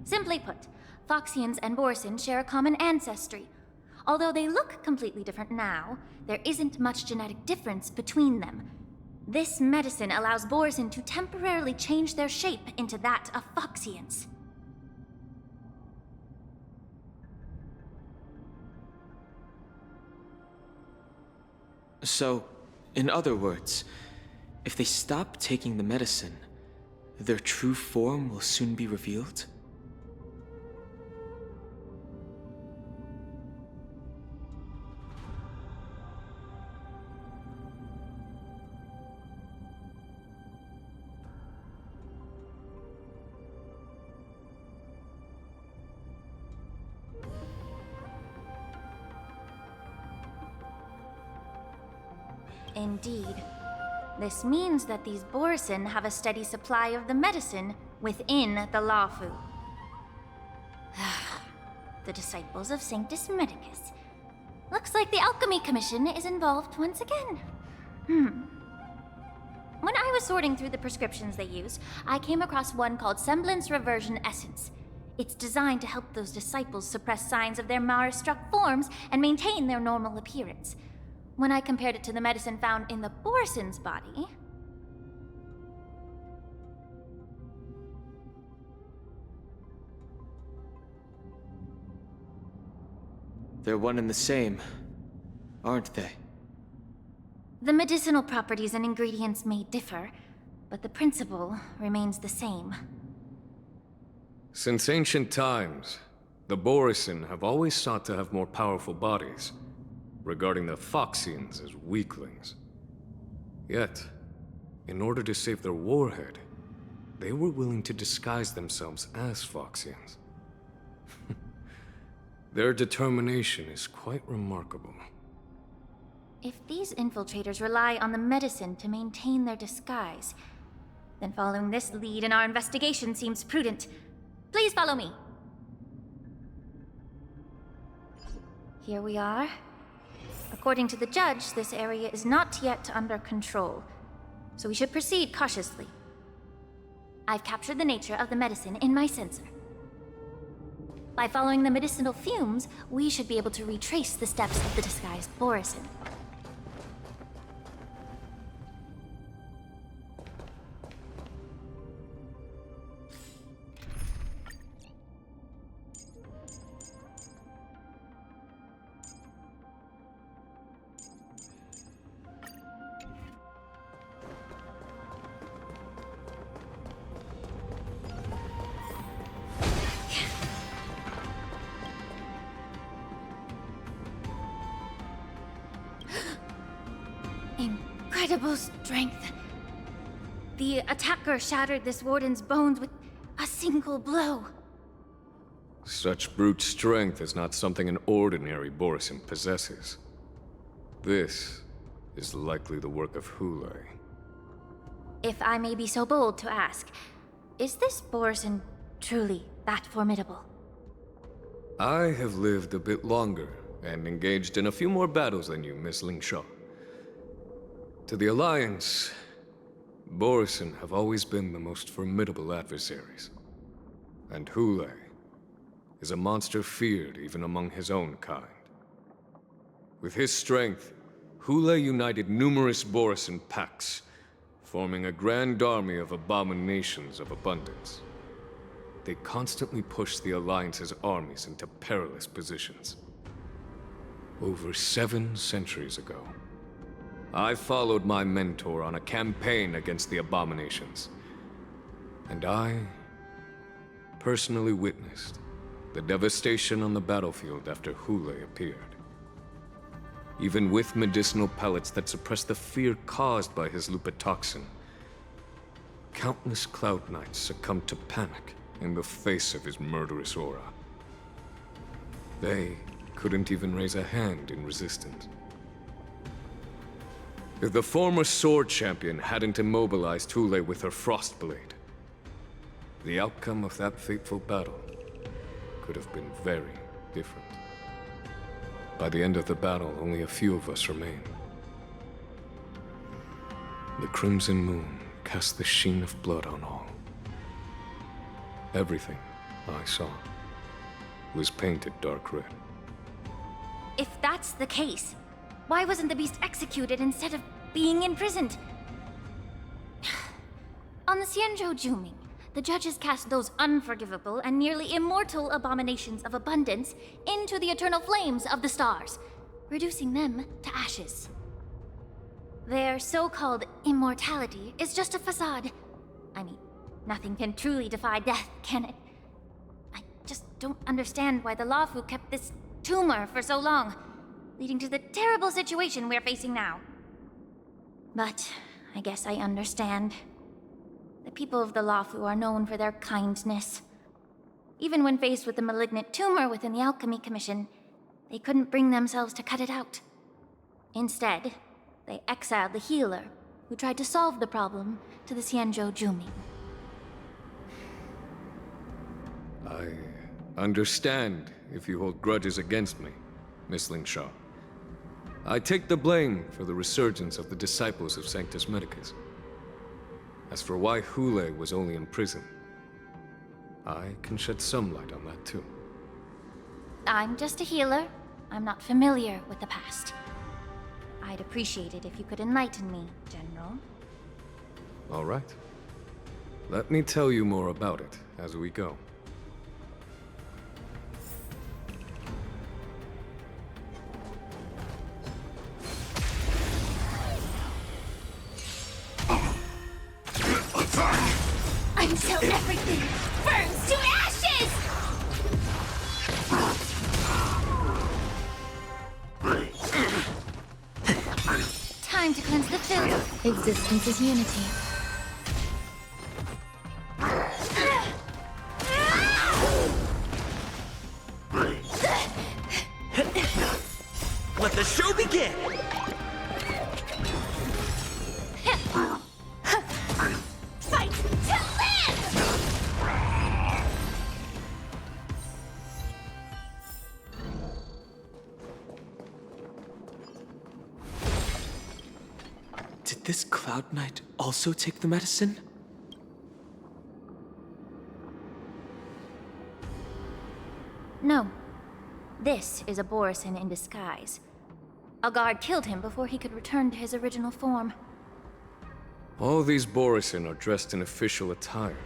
Speaker 4: Simply put, Foxians and Borisin share a common ancestry. Although they look completely different now, there isn't much genetic difference between them. This medicine allows Borisin to temporarily change their shape into that of Foxians.
Speaker 15: So, in other words, if they stop taking the medicine, their true form will soon be revealed?
Speaker 4: Indeed. This means that these Borisin have a steady supply of the medicine within the Law Fu. The disciples of Sanctus Medicus. Looks like the Alchemy Commission is involved once again. When I was sorting through the prescriptions they use, I came across one called Semblance Reversion Essence. It's designed to help those disciples suppress signs of their Mara-struck forms and maintain their normal appearance. When I compared it to the medicine found in the Borisin's body...
Speaker 15: They're one and the same, aren't they?
Speaker 4: The medicinal properties and ingredients may differ, but the principle remains the same.
Speaker 8: Since ancient times, the Borisin have always sought to have more powerful bodies, regarding the Foxians as weaklings. Yet, in order to save their warhead, they were willing to disguise themselves as Foxians. Their determination is quite remarkable.
Speaker 4: If these infiltrators rely on the medicine to maintain their disguise, then following this lead in our investigation seems prudent. Please follow me. Here we are. According to the judge, this area is not yet under control, so we should proceed cautiously. I've captured the nature of the medicine in my sensor. By following the medicinal fumes, we should be able to retrace the steps of the disguised Borisin. Incredible strength. The attacker shattered this warden's bones with a single blow.
Speaker 8: Such brute strength is not something an ordinary Borisin possesses. This is likely the work of Hule.
Speaker 4: If I may be so bold to ask, is this Borisin truly that formidable?
Speaker 8: I have lived a bit longer and engaged in a few more battles than you, Miss Lingshaw. To the Alliance, Borisin have always been the most formidable adversaries. And Hule is a monster feared even among his own kind. With his strength, Hule united numerous Borisin packs, forming a grand army of abominations of abundance. They constantly push the Alliance's armies into perilous positions. Over 7 centuries ago, I followed my mentor on a campaign against the abominations. And I personally witnessed the devastation on the battlefield after Hule appeared. Even with medicinal pellets that suppressed the fear caused by his lupitoxin, countless Cloud Knights succumbed to panic in the face of his murderous aura. They couldn't even raise a hand in resistance. If the former Sword Champion hadn't immobilized Hule with her Frostblade, the outcome of that fateful battle could have been very different. By the end of the battle, only a few of us remained. The Crimson Moon cast the sheen of blood on all. Everything I saw was painted dark red.
Speaker 4: If that's the case, why wasn't the beast executed instead of being imprisoned? On the Xianzhou Juming, the judges cast those unforgivable and nearly immortal abominations of abundance into the eternal flames of the stars, reducing them to ashes. Their so-called immortality is just a facade. I mean, nothing can truly defy death, can it? I just don't understand why the Luofu kept this tumor for so long, leading to the terrible situation we're facing now. But I guess I understand. The people of the Luofu are known for their kindness. Even when faced with the malignant tumor within the Alchemy Commission, they couldn't bring themselves to cut it out. Instead, they exiled the healer, who tried to solve the problem, to the Xianzhou Juming.
Speaker 8: I understand if you hold grudges against me, Miss Lingshaw. I take the blame for the resurgence of the disciples of Sanctus Medicus. As for why Hule was only in prison, I can shed some light on that too.
Speaker 4: I'm just a healer. I'm not familiar with the past. I'd appreciate it if you could enlighten me, General.
Speaker 8: All right. Let me tell you more about it as we go.
Speaker 5: Until everything burns to ashes!
Speaker 4: Time to cleanse the filth.
Speaker 6: Existence is unity.
Speaker 1: Let the show begin!
Speaker 5: Fight to live!
Speaker 15: Did this Cloud Knight also take the medicine?
Speaker 4: This is a Borisin in disguise. A guard killed him before he could return to his original form.
Speaker 8: All these Borisin are dressed in official attire.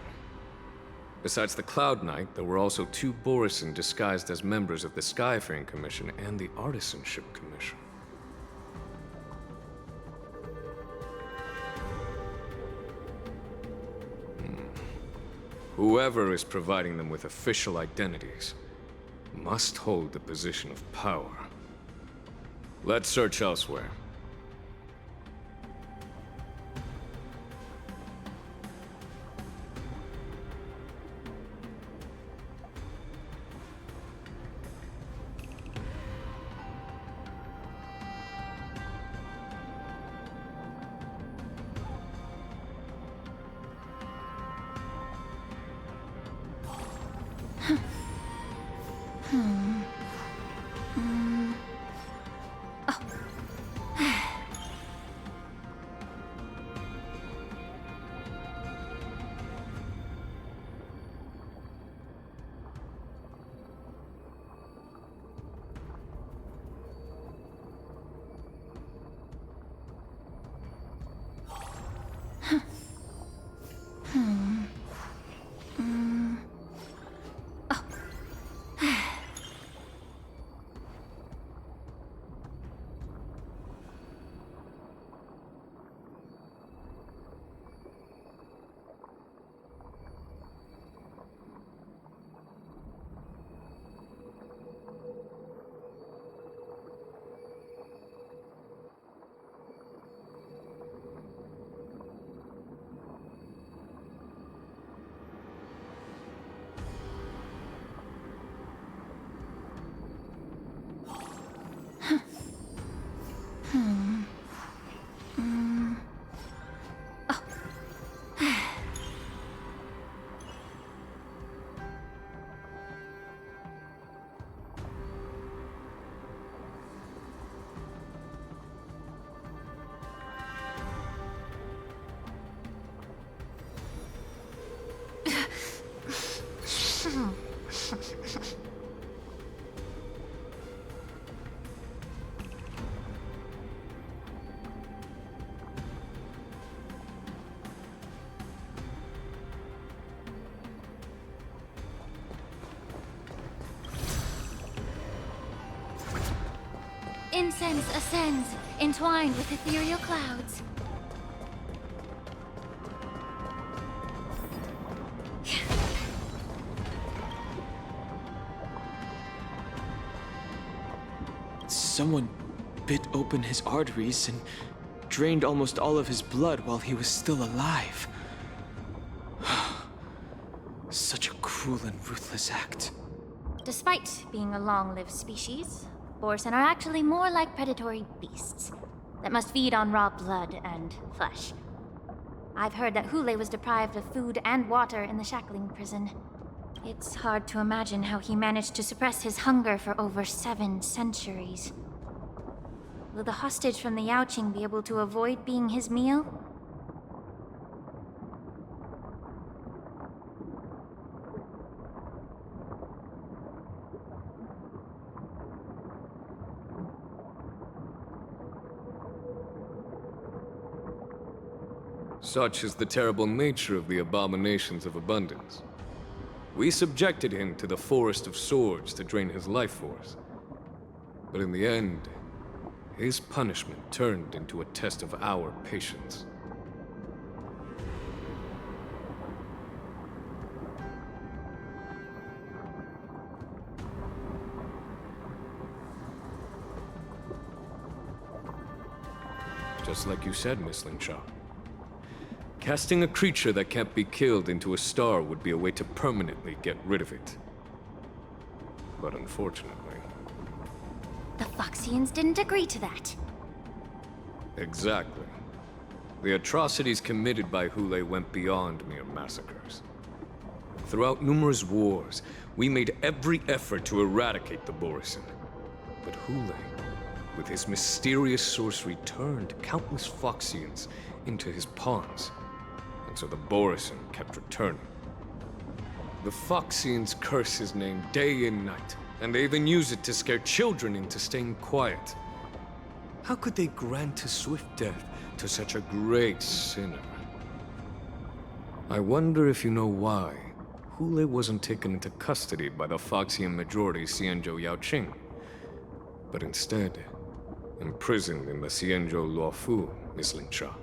Speaker 8: Besides the Cloud Knight, there were also 2 Borisin disguised as members of the Skyfaring Commission and the Artisanship Commission. Whoever is providing them with official identities must hold the position of power. Let's search elsewhere.
Speaker 4: Incense ascends, entwined with ethereal clouds.
Speaker 15: Someone bit open his arteries and drained almost all of his blood while he was still alive. Such a cruel and ruthless act.
Speaker 4: Despite being a long-lived species, Borisin are actually more like predatory beasts that must feed on raw blood and flesh. I've heard that Hule was deprived of food and water in the shackling prison. It's hard to imagine how he managed to suppress his hunger for over 7 centuries. Will the hostage from the Yaoqing be able to avoid being his meal?
Speaker 8: Such is the terrible nature of the abominations of abundance. We subjected him to the Forest of Swords to drain his life force. But in the end, his punishment turned into a test of our patience. Just like you said, Miss Lingshaw. Casting a creature that can't be killed into a star would be a way to permanently get rid of it. But unfortunately...
Speaker 4: The Foxians didn't agree to that.
Speaker 8: Exactly. The atrocities committed by Hule went beyond mere massacres. Throughout numerous wars, we made every effort to eradicate the Borisin. But Hule, with his mysterious sorcery, turned countless Foxians into his pawns. And so the Borisin kept returning. The Foxians curse his name day and night, And they even use it to scare children into staying quiet. How could they grant a swift death to such a great sinner? I wonder if you know why Hule wasn't taken into custody by the Foxian majority Xianzhou Yaoqing, but instead imprisoned in the Xianzhou Luofu, Miss Lingsha.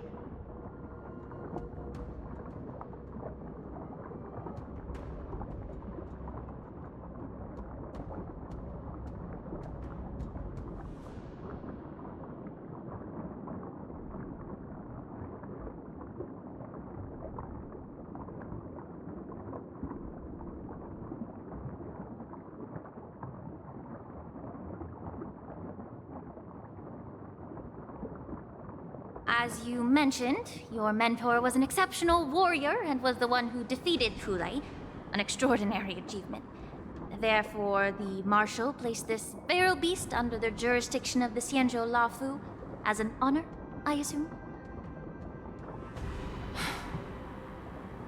Speaker 4: As you mentioned, your mentor was an exceptional warrior and was the one who defeated Hule, an extraordinary achievement. Therefore, the Marshal placed this feral beast under the jurisdiction of the Xianzhou Luofu as an honor, I assume?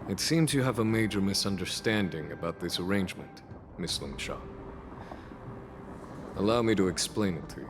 Speaker 8: It seems you have a major misunderstanding about this arrangement, Miss Lingsha. Allow me to explain it to you.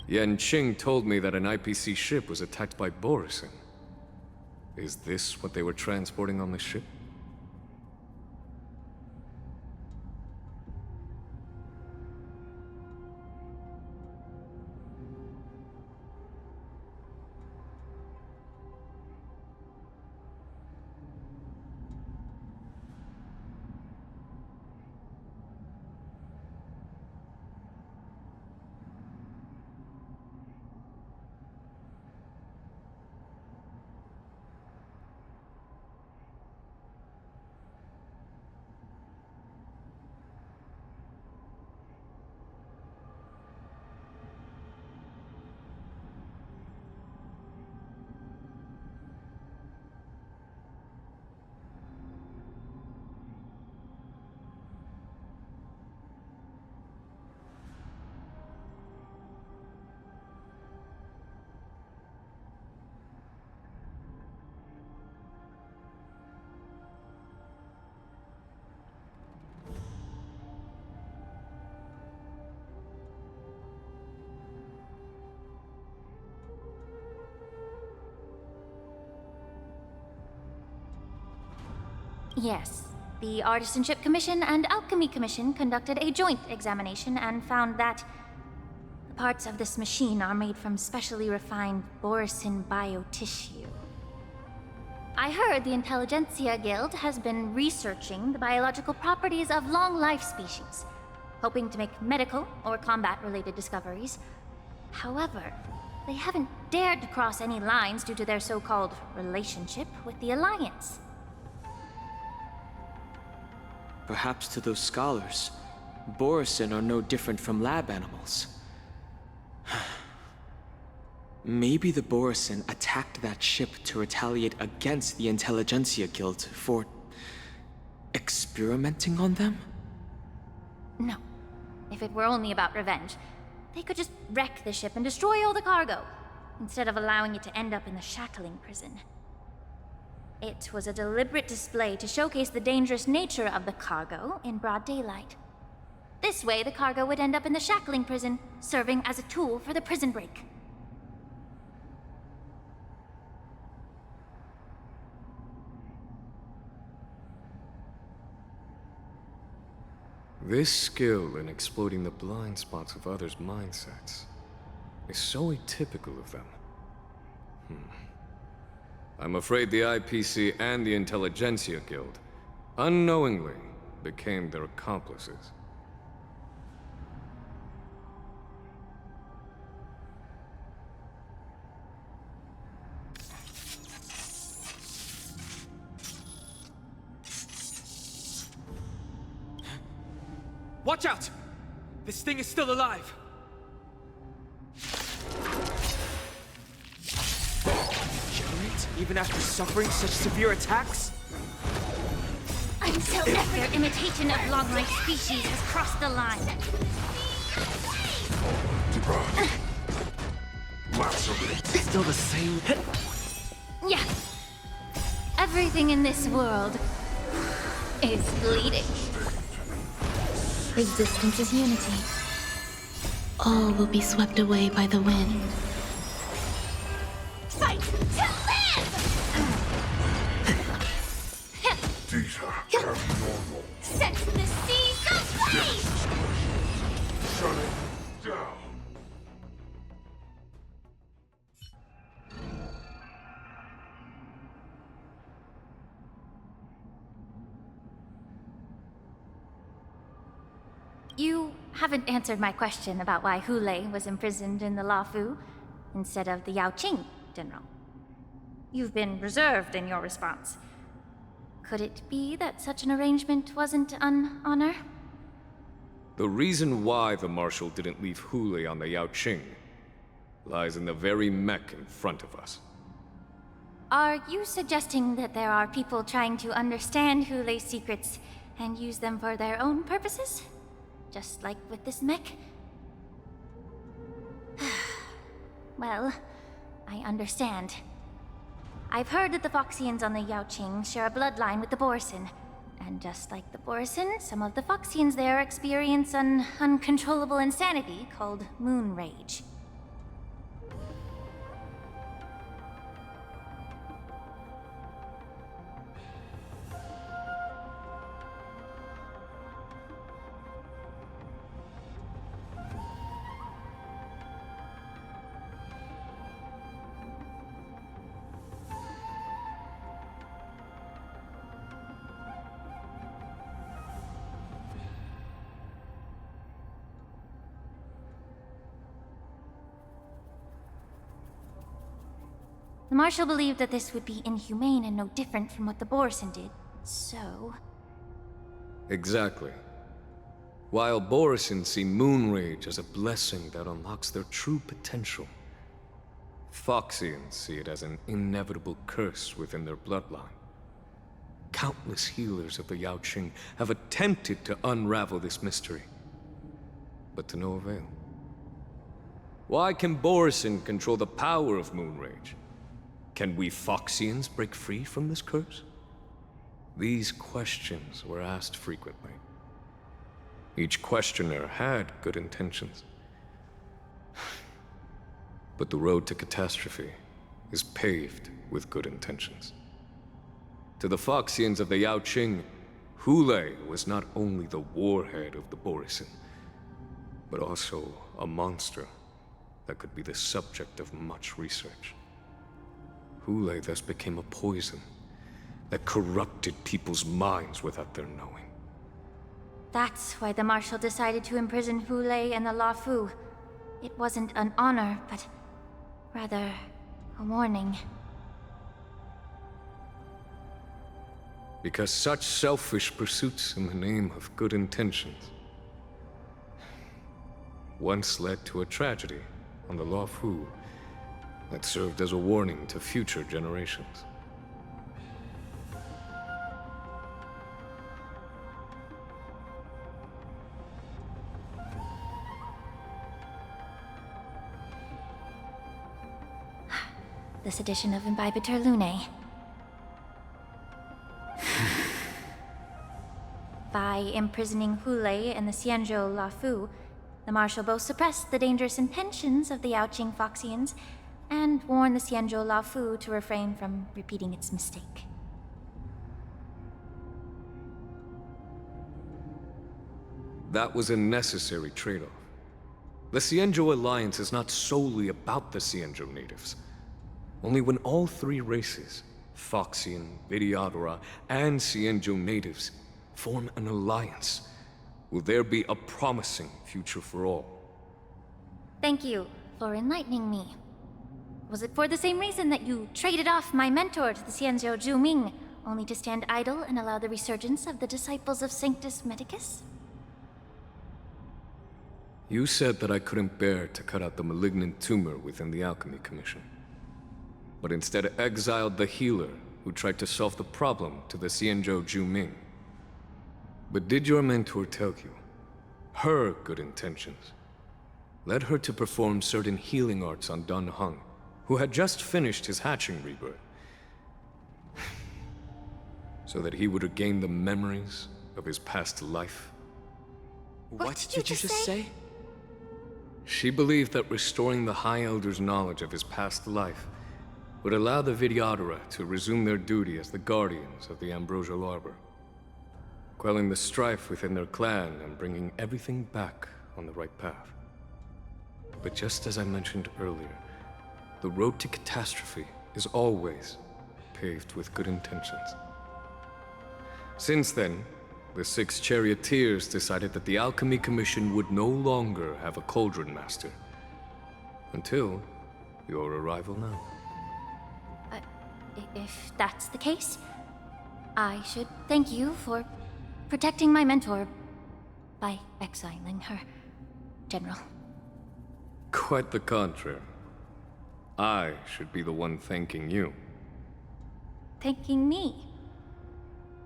Speaker 8: Yanqing told me that an IPC ship was attacked by Borisin. Is this what they were transporting on the ship?
Speaker 4: Yes. The Artisanship Commission and Alchemy Commission conducted a joint examination and found that the parts of this machine are made from specially refined Borisin biotissue. I heard the Intelligentsia Guild has been researching the biological properties of long-life species, hoping to make medical or combat-related discoveries. However, they haven't dared to cross any lines due to their so-called relationship with the Alliance.
Speaker 15: Perhaps to those scholars, Borisin are no different from lab animals. Maybe the Borisin attacked that ship to retaliate against the Intelligentsia Guild for experimenting on them?
Speaker 4: No. If it were only about revenge, they could just wreck the ship and destroy all the cargo, instead of allowing it to end up in the shackling prison. It was a deliberate display to showcase the dangerous nature of the cargo in broad daylight. This way, the cargo would end up in the shackling prison, serving as a tool for the prison break.
Speaker 8: This skill in exploiting the blind spots of others' mindsets is so atypical of them. I'm afraid the IPC and the Intelligentsia Guild unknowingly became their accomplices.
Speaker 15: Watch out! This thing is still alive! Regenerate, even after suffering such severe attacks?
Speaker 4: I'm so Their imitation of long-life species has crossed the line.
Speaker 1: Still the same.
Speaker 4: Yeah. Everything in this world is bleeding.
Speaker 6: Resistance is unity. All will be swept away by the wind.
Speaker 5: Fight to live!
Speaker 16: These are abnormal.
Speaker 5: Set the seas ablaze!
Speaker 16: Shut it down.
Speaker 4: You haven't answered my question about why Hule was imprisoned in the Luofu instead of the Yaoqing, General. You've been reserved in your response. Could it be that such an arrangement wasn't an honor?
Speaker 8: The reason why the Marshal didn't leave Hule on the Yaoqing lies in the very mech in front of us.
Speaker 4: Are you suggesting that there are people trying to understand Hule's secrets and use them for their own purposes? Just like with this mech? Well, I understand. I've heard that the Foxians on the Yaoqing share a bloodline with the Borisin. And just like the Borisin, some of the Foxians there experience an uncontrollable insanity called moon rage. The Marshal believed that this would be inhumane and no different from what the Borisin did, so...
Speaker 8: Exactly. While Borisin see moon rage as a blessing that unlocks their true potential, Foxians see it as an inevitable curse within their bloodline. Countless healers of the Yaoqing have attempted to unravel this mystery, but to no avail. Why can Borisin control the power of moon rage? Can we Foxians break free from this curse? These questions were asked frequently. Each questioner had good intentions. But the road to catastrophe is paved with good intentions. To the Foxians of the Yaoqing, Hule was not only the warhead of the Borisin, but also a monster that could be the subject of much research. Hule thus became a poison that corrupted people's minds without their knowing.
Speaker 4: That's why the Marshal decided to imprison Hule and the Luofu. It wasn't an honor, but rather a warning.
Speaker 8: Because such selfish pursuits in the name of good intentions once led to a tragedy on the Luofu that served as a warning to future generations.
Speaker 4: This edition of Imbibitor Lunae. By imprisoning Hule and the Xianzhou Luofu, the Marshal both suppressed the dangerous intentions of the Yaoqing Foxians and warned the Xianzhou Luofu to refrain from repeating its mistake.
Speaker 8: That was a necessary trade-off. The Xianzhou Alliance is not solely about the Xianzhou natives. Only when all three races Foxian, Videodora, and Cienjo natives form an alliance, will there be a promising future for all.
Speaker 4: Thank you for enlightening me. Was it for the same reason that you traded off my mentor to the Xianzhou Zhuming, only to stand idle and allow the resurgence of the disciples of Sanctus Medicus?
Speaker 8: You said that I couldn't bear to cut out the malignant tumor within the Alchemy Commission, but instead exiled the healer who tried to solve the problem to the Xianzhou Zhuming. But did your mentor tell you her good intentions led her to perform certain healing arts on Dun Hung, who had just finished his hatching rebirth, so that he would regain the memories of his past life?
Speaker 15: What did you just say?
Speaker 8: She believed that restoring the High Elder's knowledge of his past life would allow the Videodora to resume their duty as the guardians of the Ambrosial Arbor, quelling the strife within their clan and bringing everything back on the right path. But just as I mentioned earlier, the road to catastrophe is always paved with good intentions. Since then, the 6 charioteers decided that the Alchemy Commission would no longer have a cauldron master. Until your arrival now.
Speaker 4: If that's the case, I should thank you for protecting my mentor by exiling her, General.
Speaker 8: Quite the contrary. I should be the one thanking you.
Speaker 4: Thanking me?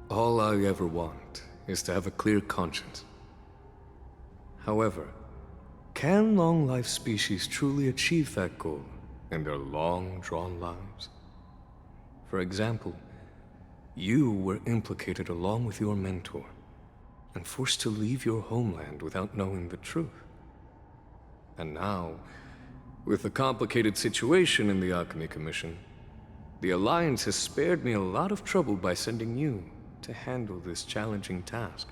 Speaker 8: All I ever want is to have a clear conscience. However, can long-life species truly achieve that goal in their long-drawn lives? For example, you were implicated along with your mentor, and forced to leave your homeland without knowing the truth. And now, with the complicated situation in the Alchemy Commission, the Alliance has spared me a lot of trouble by sending you to handle this challenging task.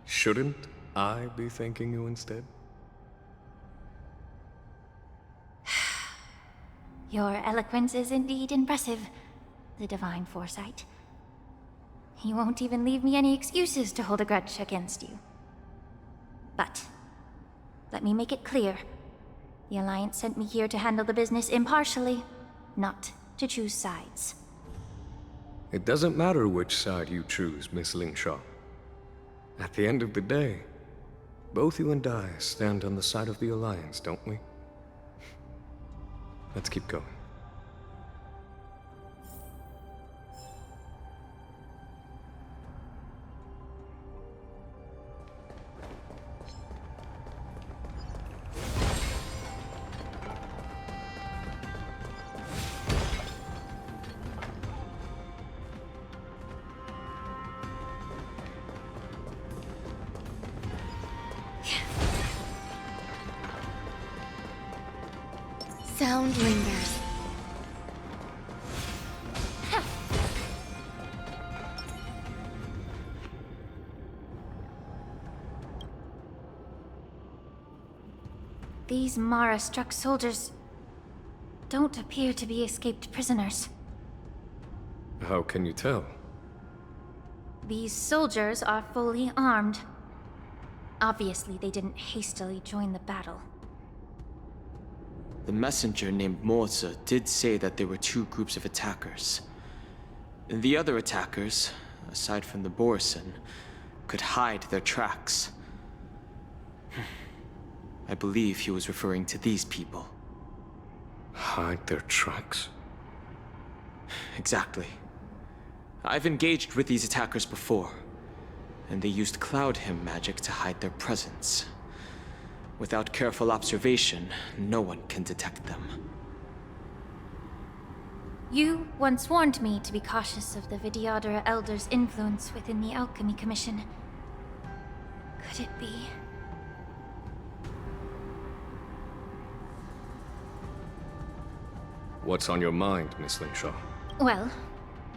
Speaker 8: Shouldn't I be thanking you instead?
Speaker 4: Your eloquence is indeed impressive, the divine foresight. You won't even leave me any excuses to hold a grudge against you. But, let me make it clear. The Alliance sent me here to handle the business impartially, not to choose sides.
Speaker 8: It doesn't matter which side you choose, Miss Lingshaw. At the end of the day, both you and I stand on the side of the Alliance, don't we? Let's keep going.
Speaker 11: Sound lingers.
Speaker 4: These Mara-struck soldiers don't appear to be escaped prisoners.
Speaker 8: How can you tell?
Speaker 4: These soldiers are fully armed. Obviously, they didn't hastily join the battle.
Speaker 15: The messenger named Moza did say that there were 2 groups of attackers. The other attackers, aside from the Borison, could hide their tracks. I believe he was referring to these people.
Speaker 8: Hide their tracks?
Speaker 15: Exactly. I've engaged with these attackers before, and they used Cloud Hymn magic to hide their presence. Without careful observation, no one can detect them.
Speaker 4: You once warned me to be cautious of the Videodora Elder's influence within the Alchemy Commission. Could it be?
Speaker 8: What's on your mind, Miss Lingshaw?
Speaker 4: Well,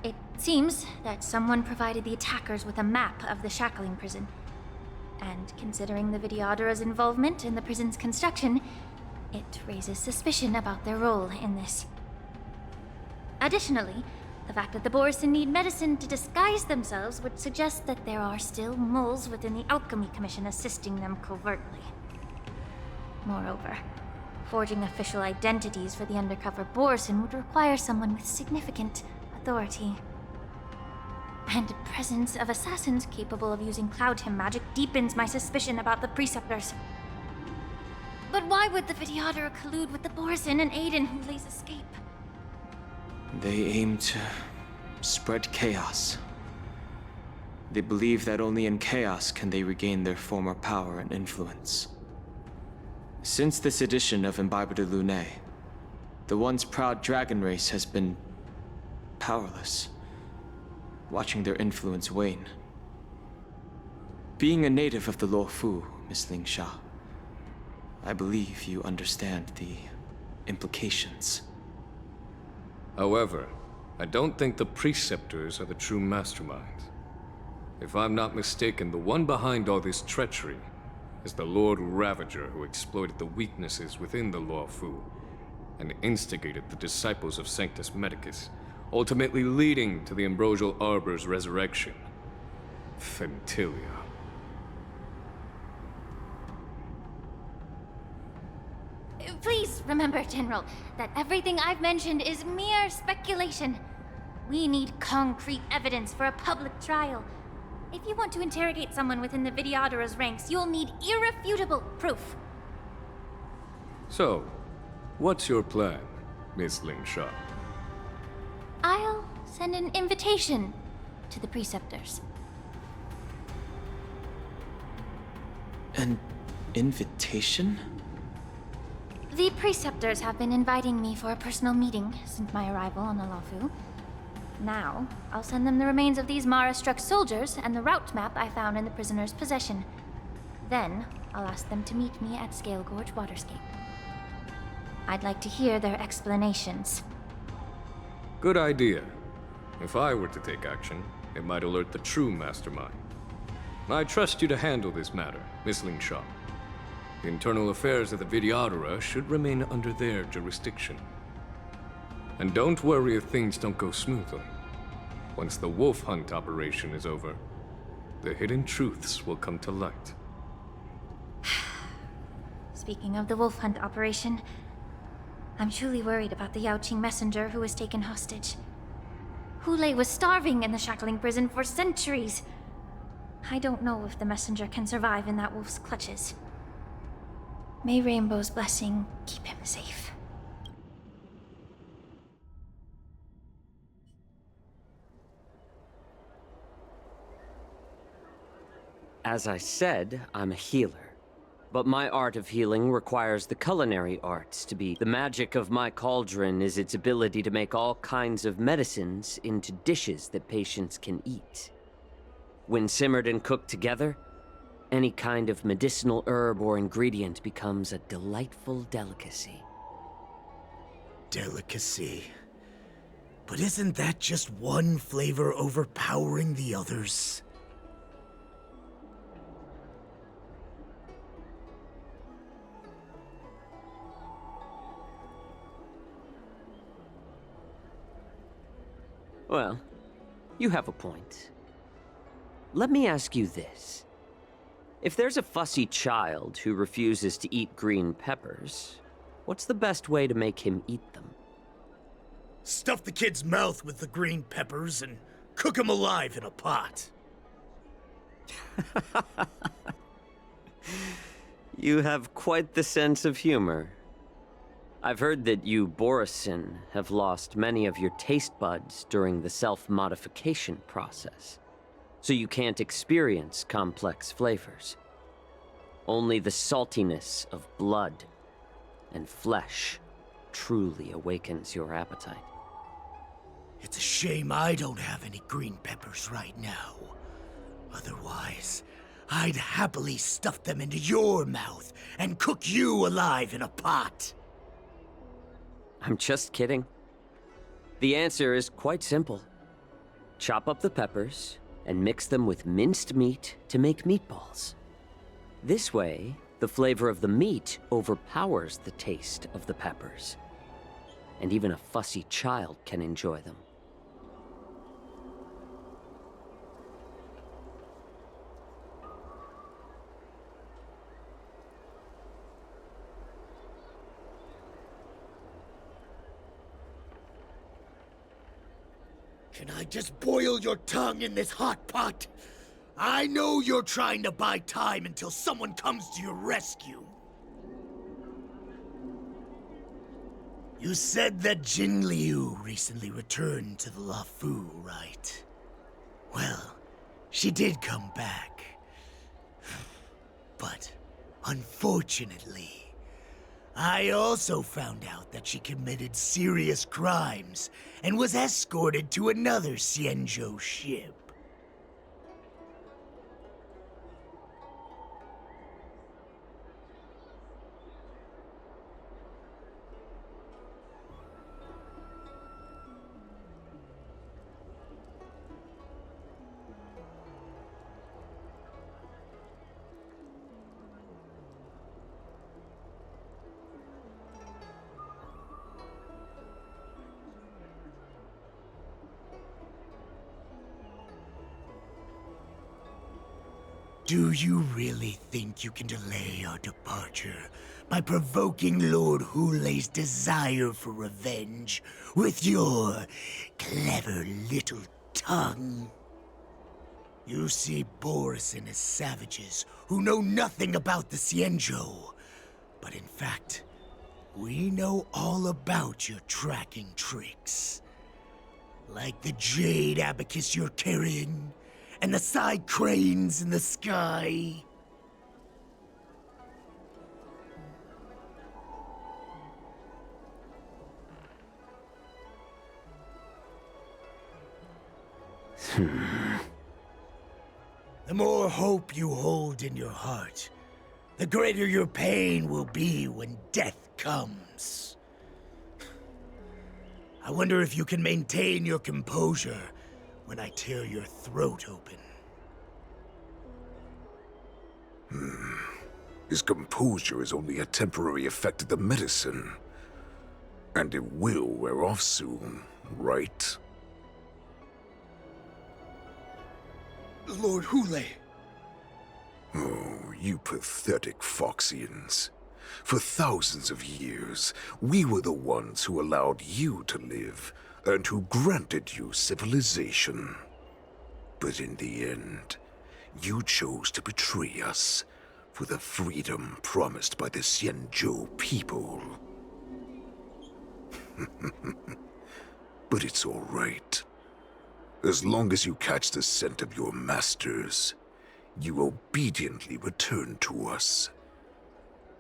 Speaker 4: it seems that someone provided the attackers with a map of the shackling prison. And considering the Videodora's involvement in the prison's construction, it raises suspicion about their role in this. Additionally, The fact that the Borison need medicine to disguise themselves would suggest that there are still moles within the Alchemy Commission assisting them covertly. Moreover, forging official identities for the undercover Borison would require someone with significant authority. And the presence of assassins capable of using Cloud Hymn magic deepens my suspicion about the Preceptors. But why would the Videodora collude with the Borison and aid in Hulei's escape?
Speaker 15: They aim to spread chaos. They believe that only in chaos can they regain their former power and influence. Since this edition of Imbibe de Lune, the once proud dragon race has been powerless, watching their influence wane. Being a native of the Luofu, Miss Ling Sha, I believe you understand the implications.
Speaker 8: However, I don't think the Preceptors are the true masterminds. If I'm not mistaken, the one behind all this treachery is the Lord Ravager who exploited the weaknesses within the Luofu and instigated the disciples of Sanctus Medicus, ultimately leading to the Ambrosial Arbor's resurrection. Fentilia.
Speaker 4: Please remember, General, that everything I've mentioned is mere speculation. We need concrete evidence for a public trial. If you want to interrogate someone within the Videodora's ranks, you'll need irrefutable proof.
Speaker 8: So, what's your plan, Miss Ling Sha?
Speaker 4: I'll send an invitation to the Preceptors.
Speaker 15: An invitation?
Speaker 4: The Preceptors have been inviting me for a personal meeting since my arrival on the Luofu. Now, I'll send them the remains of these Mara-struck soldiers and the route map I found in the prisoner's possession. Then, I'll ask them to meet me at Scale Gorge Waterscape. I'd like to hear their explanations.
Speaker 8: Good idea. If I were to take action, it might alert the true mastermind. I trust you to handle this matter, Miss Ling Sha. The internal affairs of the Videodora should remain under their jurisdiction. And don't worry if things don't go smoothly. Once the wolf hunt operation is over, the hidden truths will come to light.
Speaker 4: Speaking of the wolf hunt operation, I'm truly worried about the Yaoqing messenger who was taken hostage. Hulei was starving in the shackling prison for centuries. I don't know if the messenger can survive in that wolf's clutches. May Rainbow's blessing keep him safe.
Speaker 17: As I said, I'm a healer. But my art of healing requires the culinary arts to be. The magic of my cauldron is its ability to make all kinds of medicines into dishes that patients can eat. When simmered and cooked together, any kind of medicinal herb or ingredient becomes a delightful delicacy.
Speaker 18: Delicacy. But isn't that just one flavor overpowering the others?
Speaker 17: Well, you have a point. Let me ask you this. If there's a fussy child who refuses to eat green peppers, what's the best way to make him eat them?
Speaker 18: Stuff the kid's mouth with the green peppers and cook him alive in a pot.
Speaker 17: You have quite the sense of humor. I've heard that you, Borison, have lost many of your taste buds during the self-modification process, so you can't experience complex flavors. Only the saltiness of blood and flesh truly awakens your appetite.
Speaker 18: It's a shame I don't have any green peppers right now. Otherwise, I'd happily stuff them into your mouth and cook you alive in a pot.
Speaker 17: I'm just kidding. The answer is quite simple. Chop up the peppers and mix them with minced meat to make meatballs. This way, the flavor of the meat overpowers the taste of the peppers. And even a fussy child can enjoy them.
Speaker 18: Can I just boil your tongue in this hot pot? I know you're trying to buy time until someone comes to your rescue. You said that Jin Liu recently returned to the Luofu, right? Well, she did come back. But, unfortunately, I also found out that she committed serious crimes and was escorted to another Xianzhou ship. Do you really think you can delay our departure by provoking Lord Hulei's desire for revenge with your clever little tongue? You see Borison as savages who know nothing about the Xianzhou, but in fact, we know all about your tracking tricks. Like the jade abacus you're carrying, and the side cranes in the sky. The more hope you hold in your heart, the greater your pain will be when death comes. I wonder if you can maintain your composure when I tear your throat open.
Speaker 16: His composure is only a temporary effect of the medicine. And it will wear off soon, right?
Speaker 18: Lord Hulei.
Speaker 16: Oh, you pathetic Foxians. For thousands of years, we were the ones who allowed you to live, and who granted you civilization. But in the end, you chose to betray us for the freedom promised by the Xianzhou people. But it's all right. As long as you catch the scent of your masters, you obediently return to us,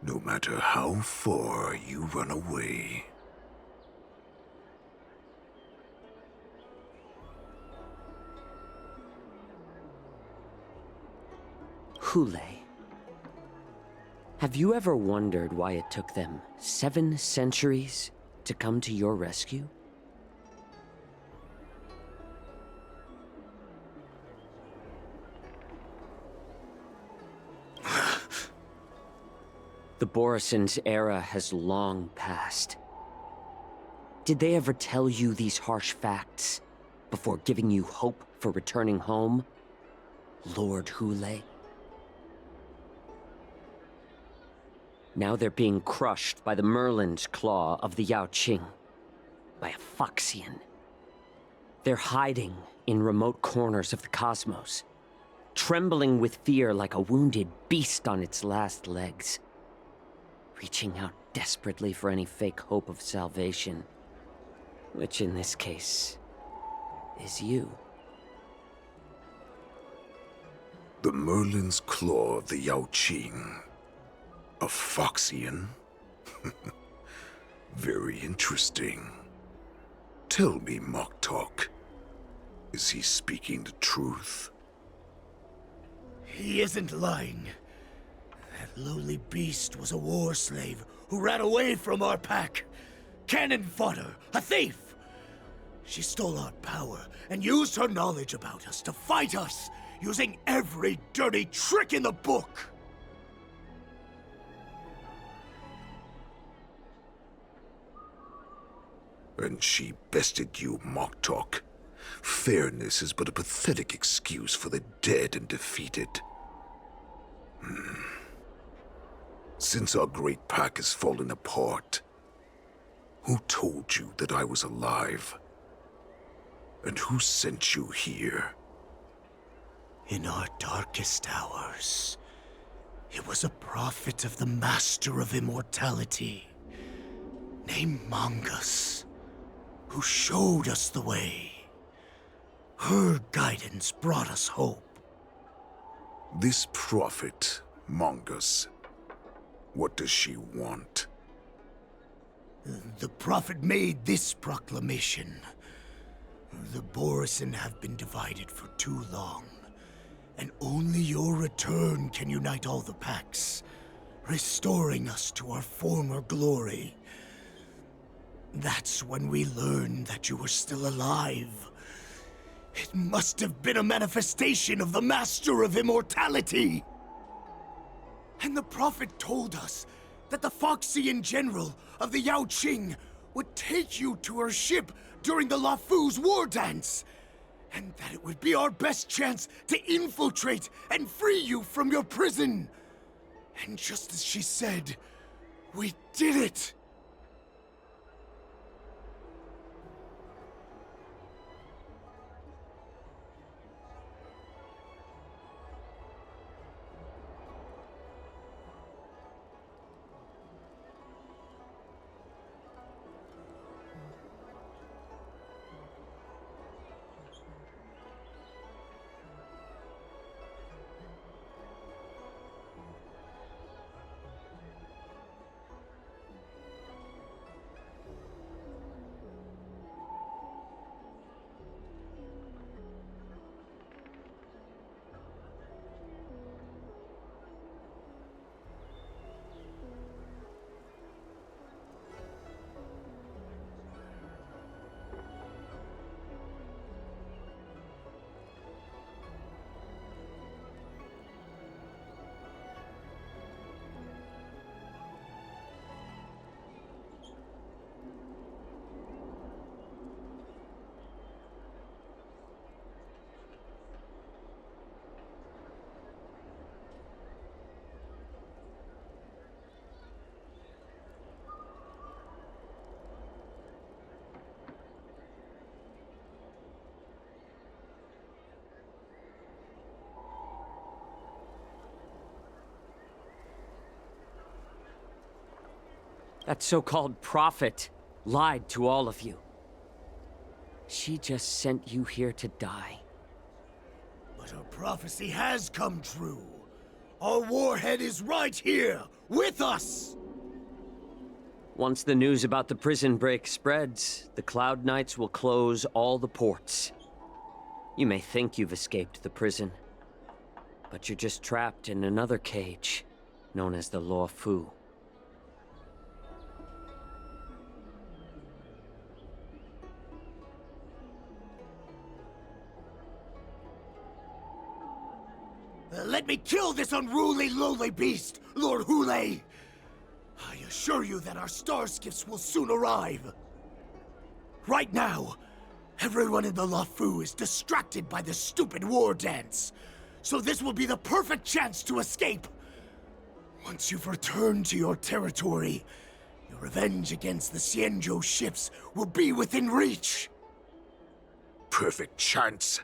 Speaker 16: no matter how far you run away.
Speaker 17: Hulei, have you ever wondered why it took them 7 centuries to come to your rescue? The Borison's era has long passed. Did they ever tell you these harsh facts before giving you hope for returning home, Lord Hulei? Now they're being crushed by the Merlin's claw of the Yaoqing, by a Foxian. They're hiding in remote corners of the cosmos, trembling with fear like a wounded beast on its last legs, reaching out desperately for any fake hope of salvation, which in this case is you.
Speaker 16: The Merlin's claw of the Yaoqing. A Foxian? Very interesting. Tell me, Mock Talk, is he speaking the truth?
Speaker 18: He isn't lying. That lowly beast was a war slave who ran away from our pack. Cannon fodder, a thief! She stole our power and used her knowledge about us to fight us, using every dirty trick in the book!
Speaker 16: And she bested you, Mock Talk. Fairness is but a pathetic excuse for the dead and defeated. Since our great pack has fallen apart, who told you that I was alive? And who sent you here?
Speaker 18: In our darkest hours, it was a prophet of the Master of Immortality, named Mongus, who showed us the way. Her guidance brought us hope.
Speaker 16: This prophet, Mongus, what does she want?
Speaker 18: The prophet made this proclamation. The Borisin have been divided for too long, and only your return can unite all the packs, restoring us to our former glory. That's when we learned that you were still alive. It must have been a manifestation of the Master of Immortality! And the prophet told us that the Foxian general of the Yao Qing would take you to her ship during the Lafu's war dance, and that it would be our best chance to infiltrate and free you from your prison. And just as she said, we did it!
Speaker 17: That so-called prophet lied to all of you. She just sent you here to die.
Speaker 18: But her prophecy has come true. Our warhead is right here, with us!
Speaker 17: Once the news about the prison break spreads, the Cloud Knights will close all the ports. You may think you've escaped the prison, but you're just trapped in another cage, known as the Law Fu.
Speaker 18: Let me kill this unruly, lowly beast, Lord Hule! I assure you that our star skiffs will soon arrive. Right now, everyone in the Lafu is distracted by this stupid war dance, so this will be the perfect chance to escape. Once you've returned to your territory, your revenge against the Xianzhou ships will be within reach.
Speaker 16: Perfect chance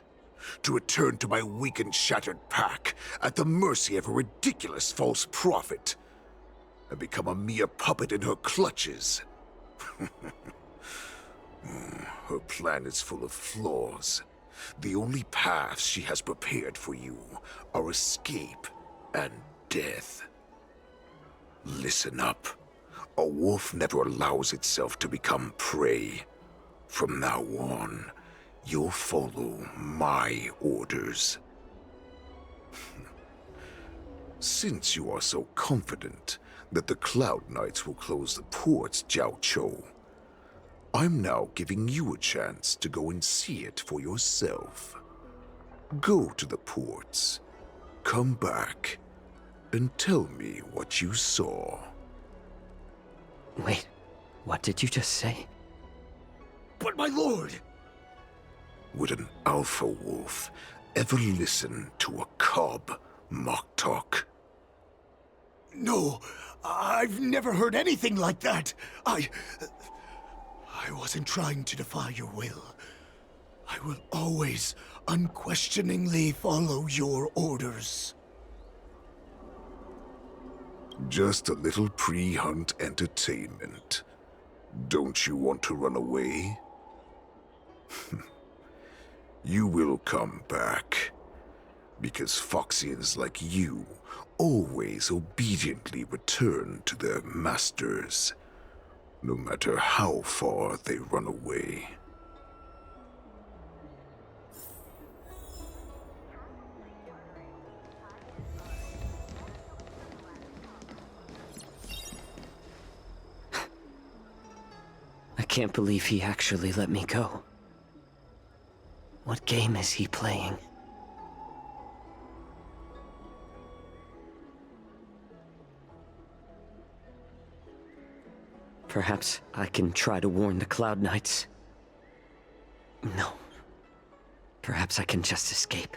Speaker 16: to return to my weak and shattered pack at the mercy of a ridiculous false prophet and become a mere puppet in her clutches. Her plan is full of flaws. The only paths she has prepared for you are escape and death. Listen up. A wolf never allows itself to become prey. From now on, you'll follow my orders. Since you are so confident that the Cloud Knights will close the ports, Jiao Chou, I'm now giving you a chance to go and see it for yourself. Go to the ports, come back, and tell me what you saw.
Speaker 17: Wait, what did you just say?
Speaker 18: But my lord!
Speaker 16: Would an alpha wolf ever listen to a cub mock talk?
Speaker 18: No, I've never heard anything like that. I wasn't trying to defy your will. I will always unquestioningly follow your orders.
Speaker 16: Just a little pre-hunt entertainment. Don't you want to run away? You will come back. Because Foxians like you always obediently return to their masters, no matter how far they run away.
Speaker 17: I can't believe he actually let me go. What game is he playing? Perhaps I can try to warn the Cloud Knights. No. Perhaps I can just escape.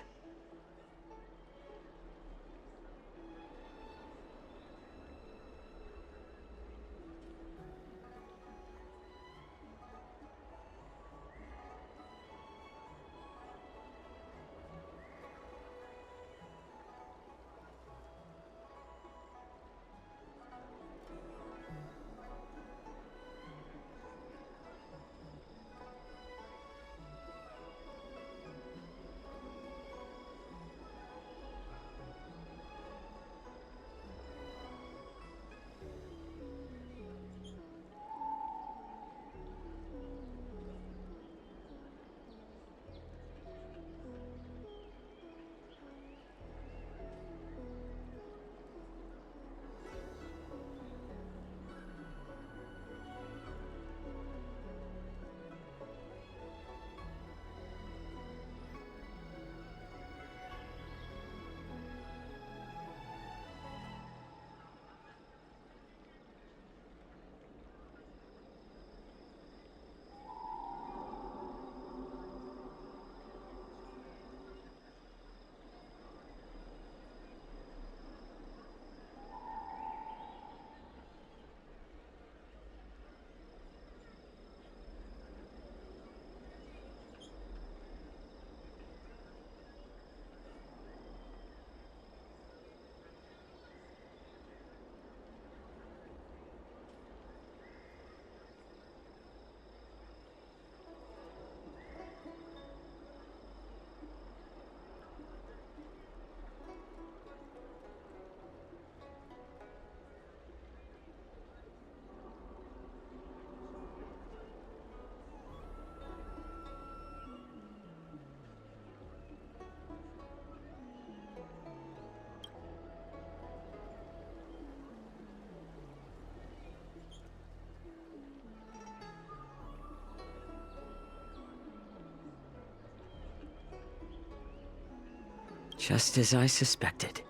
Speaker 17: Just as I suspected.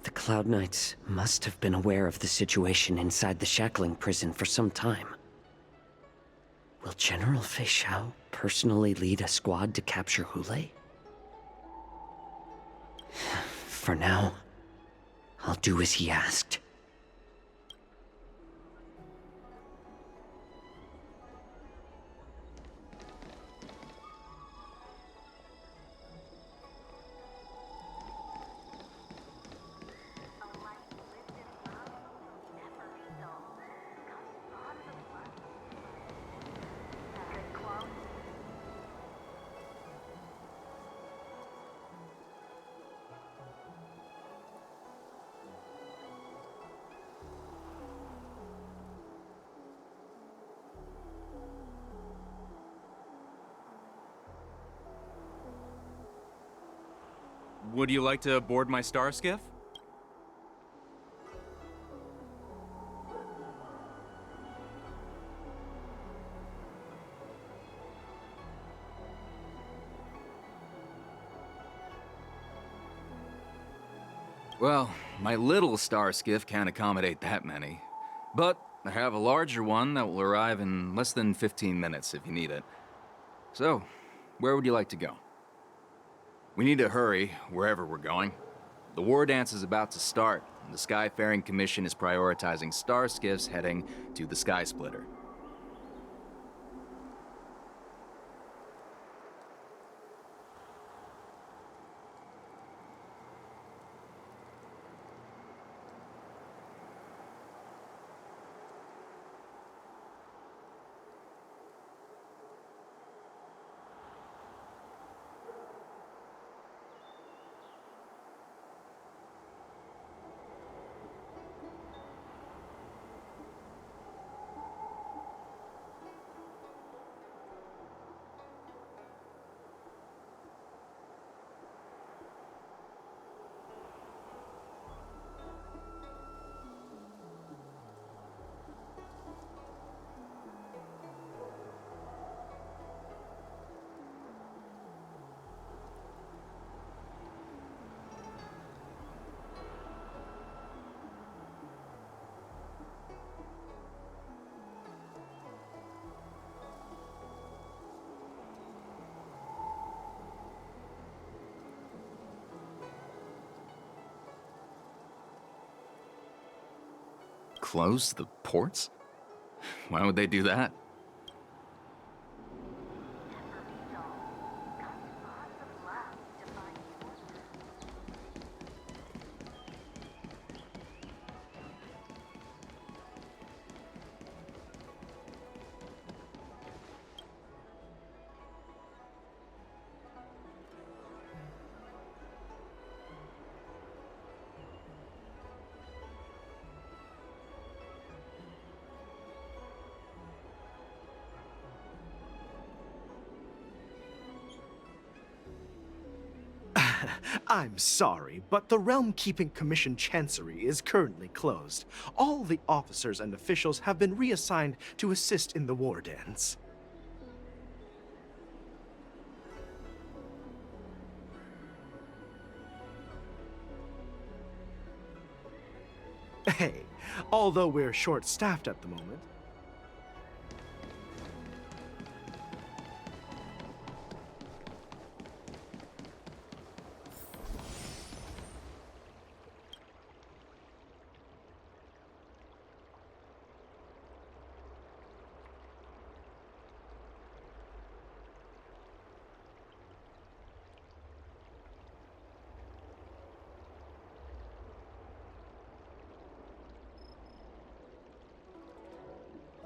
Speaker 17: The Cloud Knights must have been aware of the situation inside the shackling prison for some time. Will General Fei Xiao personally lead a squad to capture Hule? For now, I'll do as he asked.
Speaker 19: Would you like to board my star skiff? Well, my little star skiff can't accommodate that many. But I have a larger one that will arrive in less than 15 minutes if you need it. So, where would you like to go? We need to hurry, wherever we're going. The war dance is about to start, and the Skyfaring Commission is prioritizing star skiffs heading to the Sky Splitter. close the ports? Why would they do that?
Speaker 12: I'm sorry, but the Realm Keeping Commission Chancery is currently closed. All the officers and officials have been reassigned to assist in the war dance. Hey, although we're short-staffed at the moment,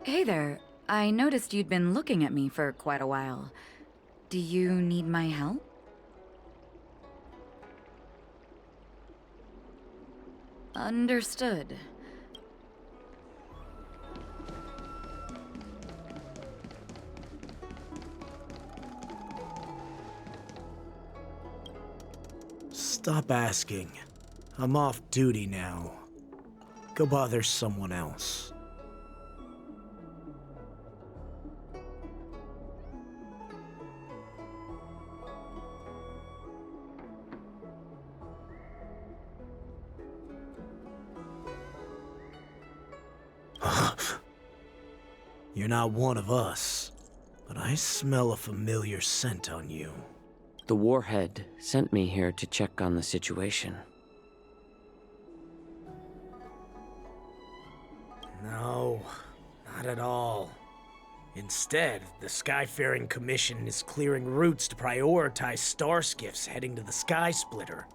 Speaker 20: Hey there. I noticed you'd been looking at me for quite a while. Do you need my help? Understood.
Speaker 18: Stop asking. I'm off duty now. Go bother someone else. You're not one of us, but I smell a familiar scent on you.
Speaker 17: The Warhead sent me here to check on the situation.
Speaker 18: No, not at all. Instead, the Skyfaring Commission is clearing routes to prioritize star skiffs heading to the Sky Splitter.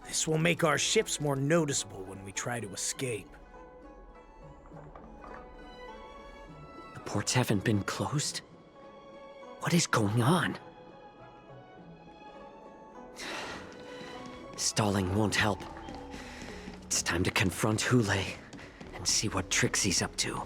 Speaker 18: This will make our ships more noticeable when we try to escape.
Speaker 17: The ports haven't been closed? What is going on? Stalling won't help. It's time to confront Hule and see what tricks he's up to.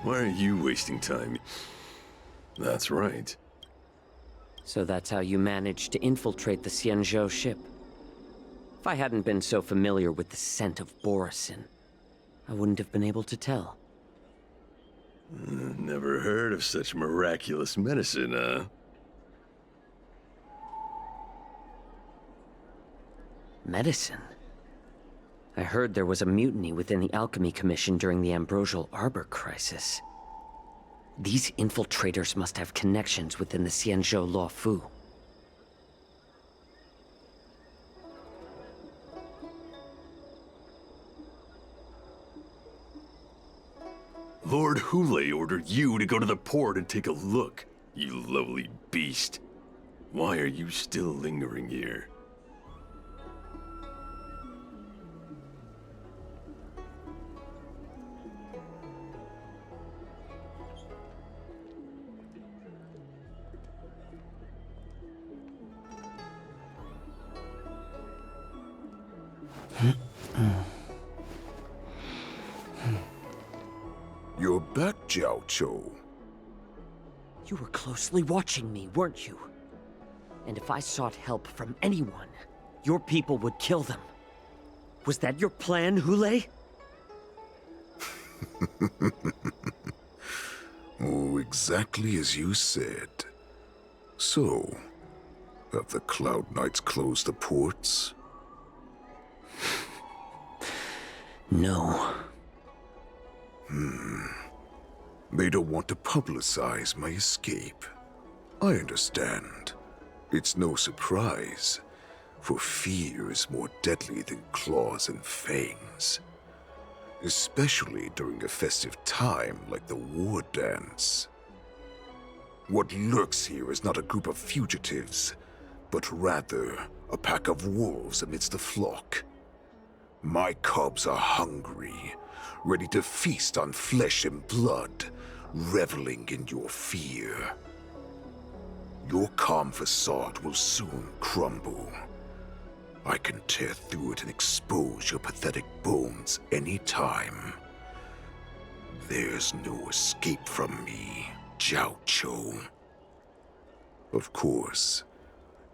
Speaker 21: Why are you wasting time? That's right.
Speaker 17: So that's how you managed to infiltrate the Xianzhou ship. If I hadn't been so familiar with the scent of Borisin, I wouldn't have been able to tell.
Speaker 21: Never heard of such miraculous medicine, huh?
Speaker 17: Medicine? I heard there was a mutiny within the Alchemy Commission during the Ambrosial Arbor crisis. These infiltrators must have connections within the Xianzhou Law Fu.
Speaker 21: Lord Hule ordered you to go to the port and take a look, you lowly beast. Why are you still lingering here?
Speaker 16: You're back, Jiaoqiu.
Speaker 17: You were closely watching me, weren't you? And if I sought help from anyone, your people would kill them. Was that your plan, Hule?
Speaker 16: Oh, exactly as you said. So, Have the Cloud Knights closed the ports?
Speaker 18: No.
Speaker 16: They don't want to publicize my escape. I understand. It's no surprise, for fear is more deadly than claws and fangs. Especially during a festive time like the war dance. What lurks here is not a group of fugitives, but rather a pack of wolves amidst the flock. My cubs are hungry, ready to feast on flesh and blood, reveling in your fear. Your calm facade will soon crumble. I can tear through it and expose your pathetic bones any time. There's no escape from me, Jiao. Of course,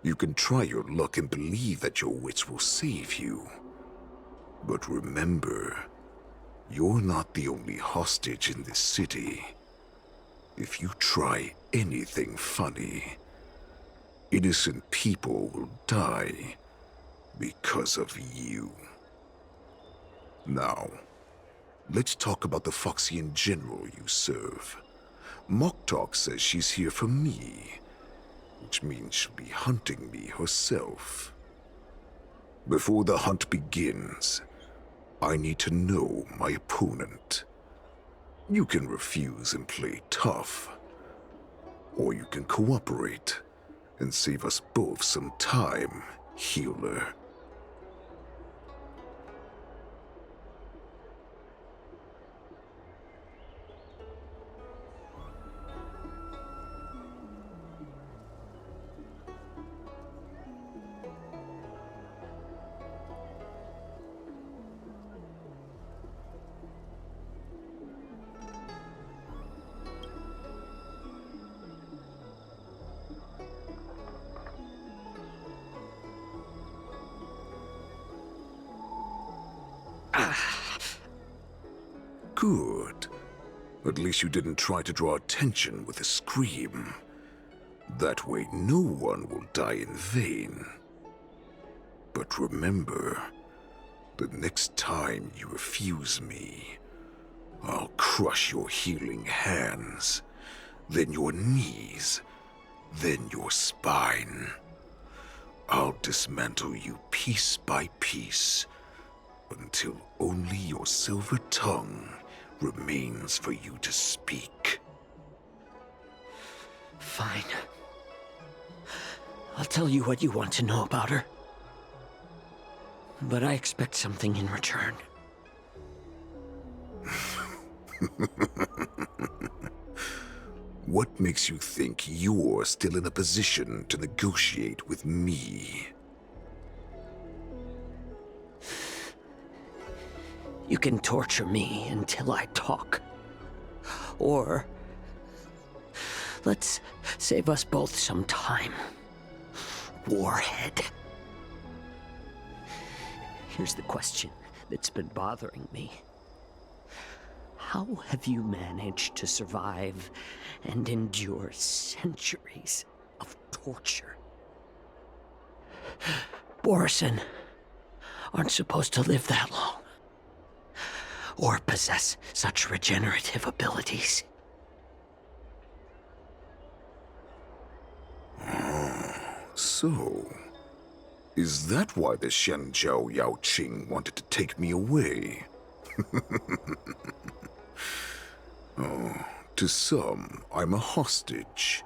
Speaker 16: you can try your luck and believe that your wits will save you. But remember, you're not the only hostage in this city. If you try anything funny, innocent people will die because of you. Now, let's talk about the Foxian general you serve. Moktok says she's here for me, which means she'll be hunting me herself. Before the hunt begins, I need to know my opponent. You can refuse and play tough, or you can cooperate and save us both some time, healer. Good. At least you didn't try to draw attention with a scream. That way no one will die in vain. But remember, the next time you refuse me, I'll crush your healing hands, then your knees, then your spine. I'll dismantle you piece by piece, until only your silver tongue remains for you to speak.
Speaker 18: Fine. I'll tell you what you want to know about her. But I expect something in return.
Speaker 16: What makes you think you're still in a position to negotiate with me?
Speaker 18: You can torture me until I talk. Or let's save us both some time. Warhead. Here's the question that's been bothering me. How have you managed to survive and endure centuries of torture? Borison aren't supposed to live that long, or possess such regenerative abilities.
Speaker 16: So, is that why the Shenjiao Yaoqing wanted to take me away? Oh, to some, I'm a hostage,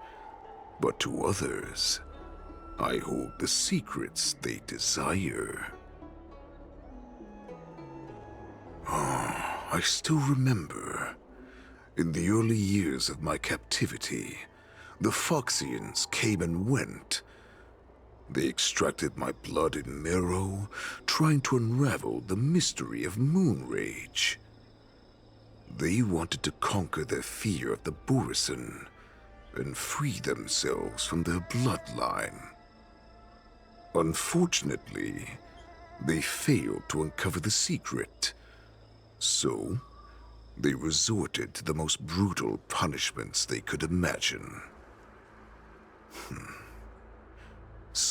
Speaker 16: but to others, I hold the secrets they desire. I still remember, in the early years of my captivity, the Foxians came and went. They extracted my blood and marrow, trying to unravel the mystery of moon rage. They wanted to conquer their fear of the Borison and free themselves from their bloodline. Unfortunately, they failed to uncover the secret. So, they resorted to the most brutal punishments they could imagine.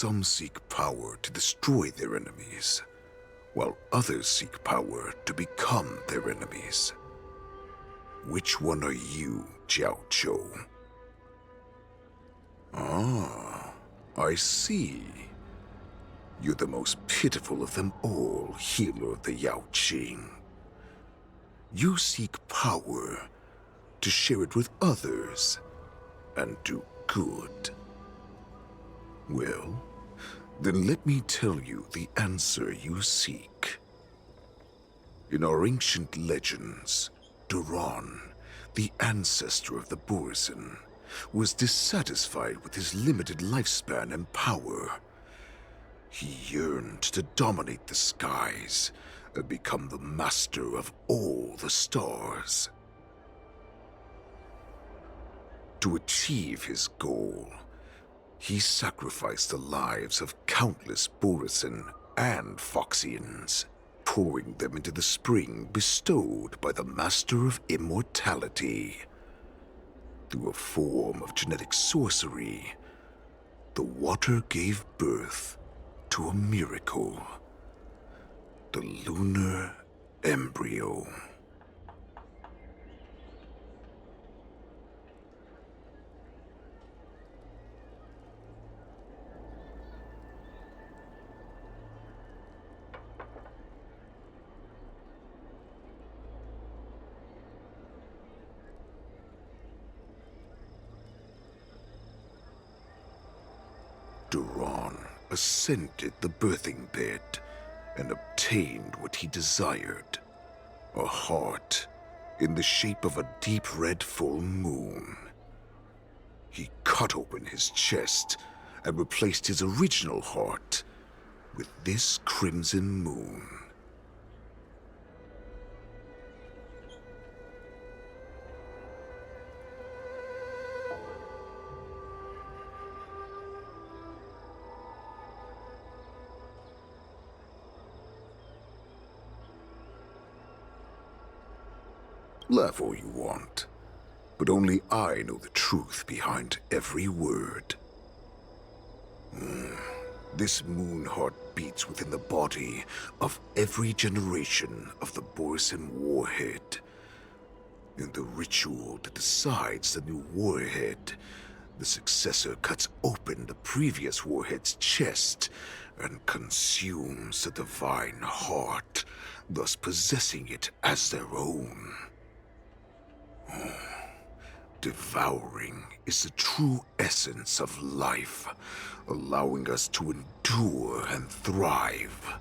Speaker 16: Some seek power to destroy their enemies, while others seek power to become their enemies. Which one are you, Jiao Chou? Ah, I see. You're the most pitiful of them all, healer of the Yao Qing. You seek power to share it with others and do good. Well, then let me tell you the answer you seek. In our ancient legends, Duran, the ancestor of the Borisin, was dissatisfied with his limited lifespan and power. He yearned to dominate the skies and become the master of all the stars. To achieve his goal, he sacrificed the lives of countless Borisin and Foxians, pouring them into the spring bestowed by the Master of Immortality. Through a form of genetic sorcery, the water gave birth to a miracle. The lunar embryo. Duran ascended the birthing bed and obtained what he desired. A heart in the shape of a deep red full moon. He cut open his chest and replaced his original heart with this crimson moon. Laugh all you want, but only I know the truth behind every word. This moon heart beats within the body of every generation of the Borisin warhead. In the ritual that decides the new warhead, the successor cuts open the previous warhead's chest and consumes the divine heart, thus possessing it as their own. Devouring is the true essence of life, allowing us to endure and thrive.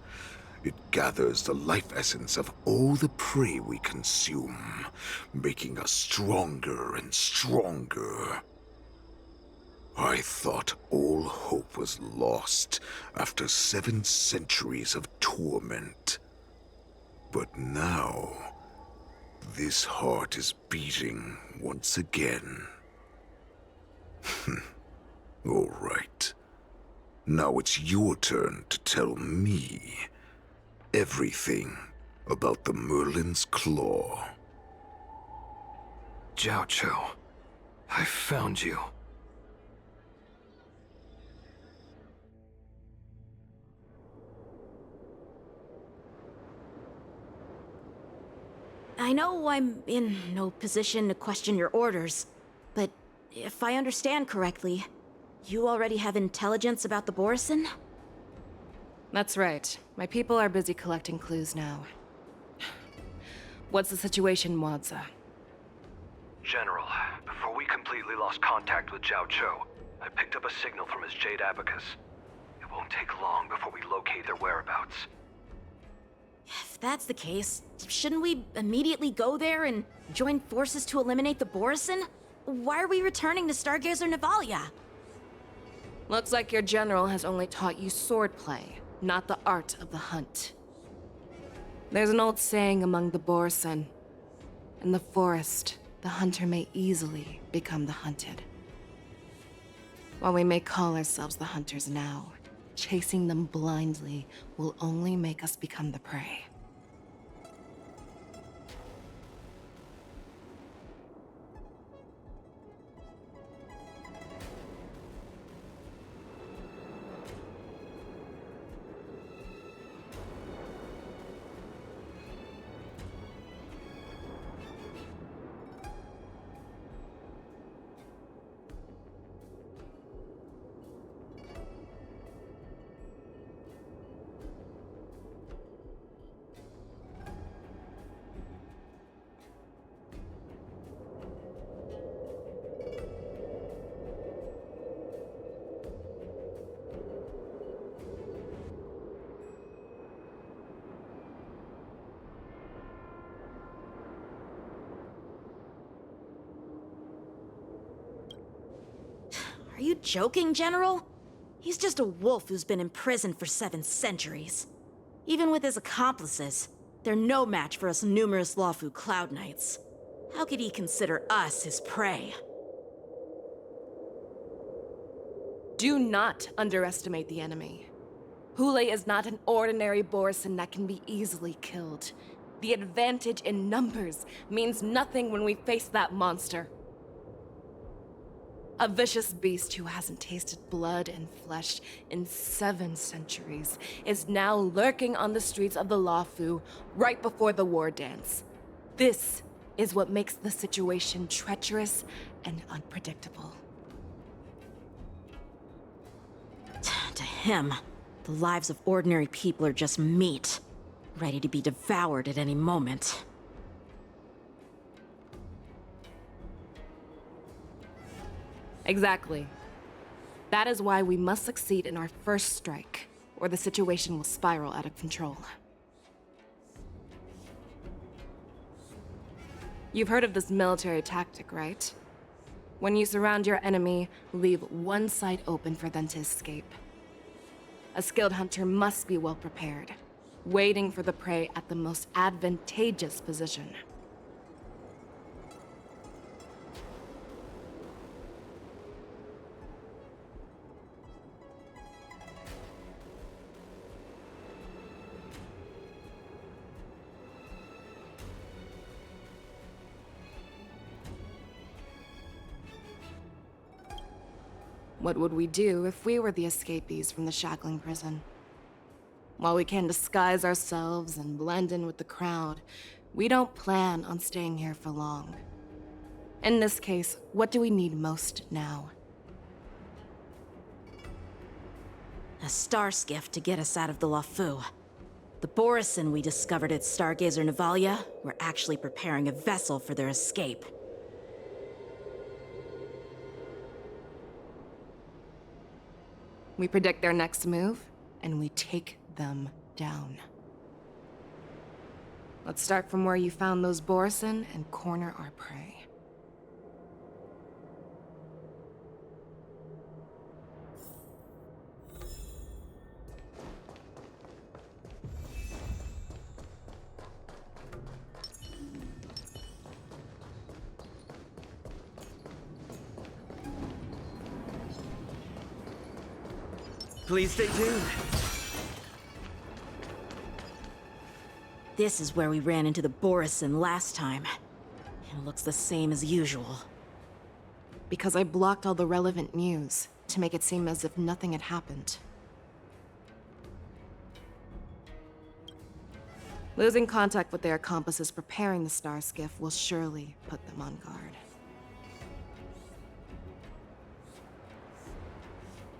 Speaker 16: It gathers the life essence of all the prey we consume, making us stronger and stronger. I thought all hope was lost after 7 centuries of torment. But now, this heart is beating once again. All right. Now it's your turn to tell me everything about the Merlin's Claw.
Speaker 8: Jiao Chou, I found you.
Speaker 7: I know I'm in no position to question your orders, but if I understand correctly, you already have intelligence about the Borisin?
Speaker 10: That's right. My people are busy collecting clues now. What's the situation, Wadza?
Speaker 3: General, before we completely lost contact with Jiao Chou, I picked up a signal from his Jade Abacus. It won't take long before we locate their whereabouts.
Speaker 7: If that's the case, shouldn't we immediately go there and join forces to eliminate the Borisin? Why are we returning to Stargazer Navalia?
Speaker 10: Looks like your general has only taught you swordplay, not the art of the hunt. There's an old saying among the Borisin. In the forest, the hunter may easily become the hunted. While we may call ourselves the hunters now, chasing them blindly will only make us become the prey.
Speaker 7: Are you joking, General? He's just a wolf who's been imprisoned for 7 centuries. Even with his accomplices, they're no match for us numerous Lawfu Cloud Knights. How could he consider us his prey?
Speaker 10: Do not underestimate the enemy. Hule is not an ordinary Borisin that can be easily killed. The advantage in numbers means nothing when we face that monster. A vicious beast who hasn't tasted blood and flesh in 7 centuries is now lurking on the streets of the Lawfu right before the war dance. This is what makes the situation treacherous and unpredictable.
Speaker 7: To him, the lives of ordinary people are just meat, ready to be devoured at any moment.
Speaker 10: Exactly. That is why we must succeed in our first strike, or the situation will spiral out of control. You've heard of this military tactic, right? When you surround your enemy, leave one side open for them to escape. A skilled hunter must be well prepared, waiting for the prey at the most advantageous position. What would we do if we were the escapees from the shackling prison? While we can disguise ourselves and blend in with the crowd, we don't plan on staying here for long. In this case, what do we need most now?
Speaker 7: A star skiff to get us out of the Lawfu. The Borisin we discovered at Stargazer Navalia were actually preparing a vessel for their escape.
Speaker 10: We predict their next move, and we take them down. Let's start from where you found those Borisin and corner our prey.
Speaker 1: Please stay tuned.
Speaker 7: This is where we ran into the Borisin last time. It looks the same as usual.
Speaker 10: Because I blocked all the relevant news to make it seem as if nothing had happened. Losing contact with their accomplices preparing the star skiff will surely put them on guard.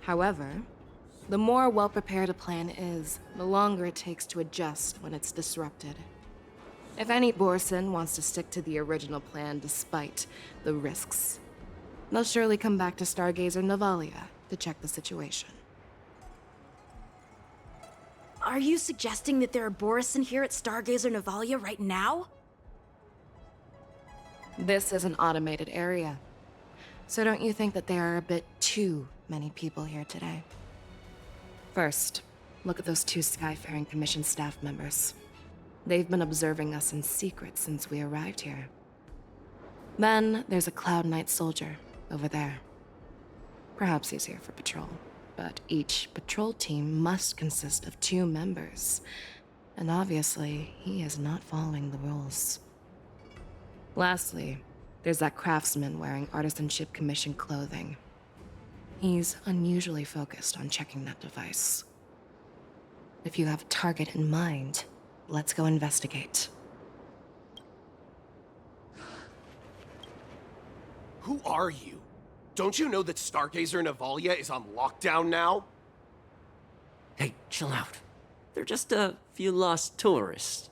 Speaker 10: However, the more well-prepared a plan is, the longer it takes to adjust when it's disrupted. If any Borisin wants to stick to the original plan despite the risks, they'll surely come back to Stargazer Navalia to check the situation.
Speaker 7: Are you suggesting that there are Borisin here at Stargazer Navalia right now?
Speaker 10: This is an automated area. So don't you think that there are a bit too many people here today? First, look at those 2 Skyfaring Commission staff members. They've been observing us in secret since we arrived here. Then there's a Cloud Knight soldier over there. Perhaps he's here for patrol, but each patrol team must consist of 2 members. And obviously, he is not following the rules. Lastly, there's that craftsman wearing Artisanship Commission clothing. He's unusually focused on checking that device. If you have a target in mind, let's go investigate.
Speaker 13: Who are you? Don't you know that Stargazer Navalia is on lockdown now?
Speaker 22: Hey, chill out. They're just a few lost tourists.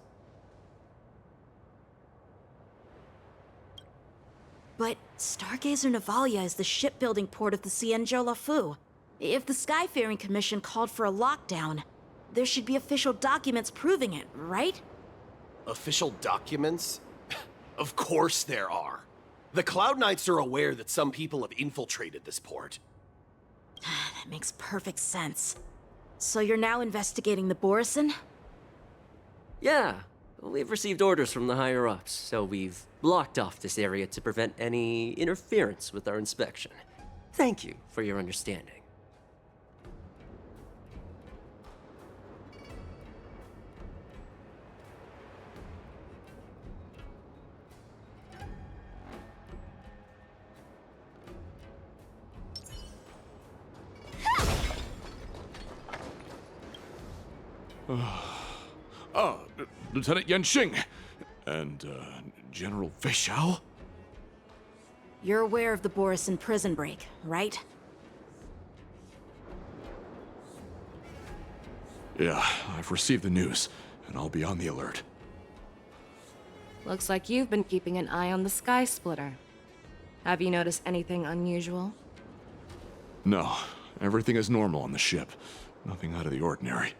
Speaker 7: But Stargazer Navalia is the shipbuilding port of the Xianzhou Lawfu. If the Skyfaring Commission called for a lockdown, there should be official documents proving it, right?
Speaker 13: Official documents? Of course there are. The Cloud Knights are aware that some people have infiltrated this port.
Speaker 7: That makes perfect sense. So you're now investigating the Borison?
Speaker 22: Yeah, we've received orders from the higher-ups, so we've blocked off this area to prevent any interference with our inspection. Thank you for your understanding.
Speaker 9: Lieutenant Yenshing and General Feishao?
Speaker 7: You're aware of the Borison prison break, right?
Speaker 9: Yeah, I've received the news, and I'll be on the alert.
Speaker 10: Looks like you've been keeping an eye on the Sky Splitter. Have you noticed anything unusual?
Speaker 9: No, everything is normal on the ship. Nothing out of the ordinary.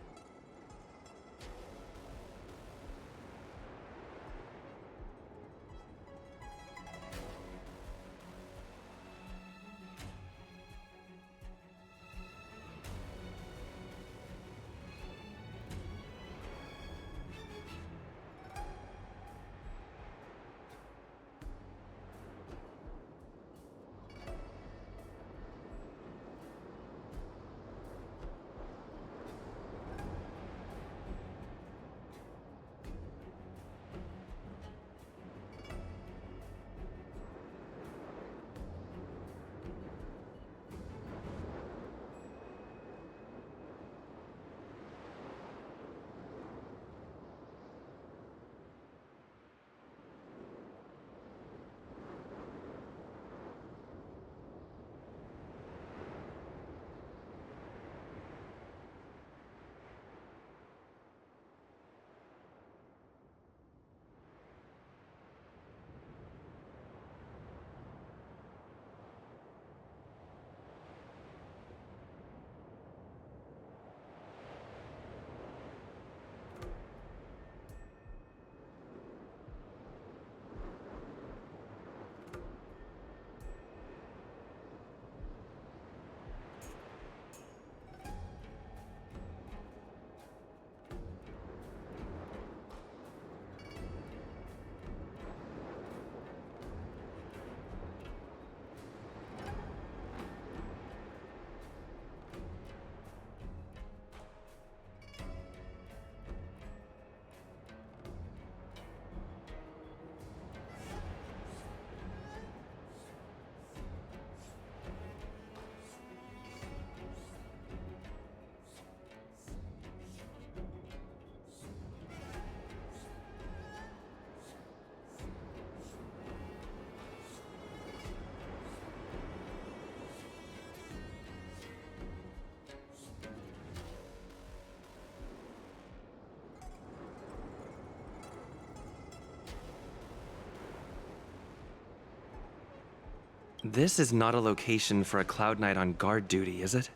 Speaker 14: This is not a location for a Cloud Knight on guard duty, is it?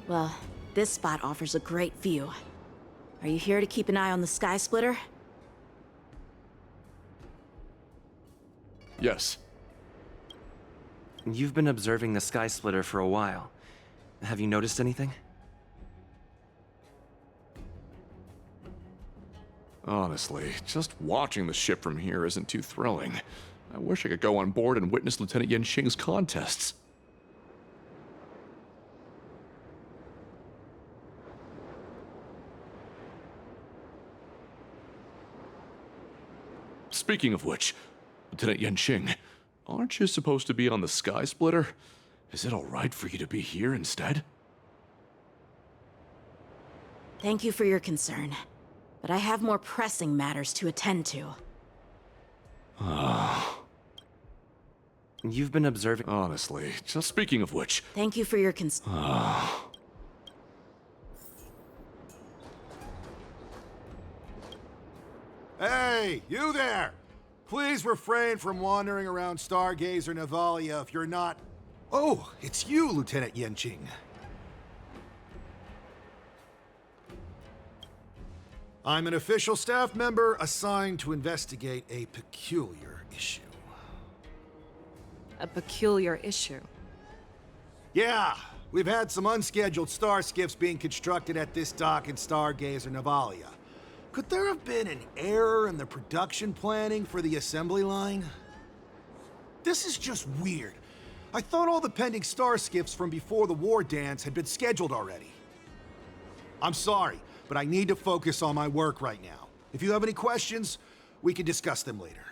Speaker 7: Well, this spot offers a great view. Are you here to keep an eye on the Sky Splitter?
Speaker 9: Yes.
Speaker 14: You've been observing the Sky Splitter for a while. Have you noticed anything?
Speaker 9: Honestly, just watching the ship from here isn't too thrilling. I wish I could go on board and witness Lieutenant Yenshing's contests. Speaking of which, Lieutenant Yenshing, aren't you supposed to be on the Sky Splitter? Is it alright for you to be here instead?
Speaker 7: Thank you for your concern, but I have more pressing matters to attend to.
Speaker 14: You've been observing...
Speaker 9: Honestly, just speaking of which...
Speaker 7: Thank you for your concern.
Speaker 23: Hey, you there! Please refrain from wandering around Stargazer Navalia if you're not... Oh, it's you, Lieutenant Yenshing. I'm an official staff member assigned to investigate a peculiar
Speaker 19: issue.
Speaker 10: A peculiar issue.
Speaker 23: Yeah, we've had some unscheduled star skiffs being constructed at this dock in Stargazer Navalia. Could there have been an error in the production planning for the assembly line? This is just weird. I thought all the pending star skiffs from before the war dance had been scheduled already. I'm sorry, but I need to focus on my work right now. If you have any questions, we can discuss them later.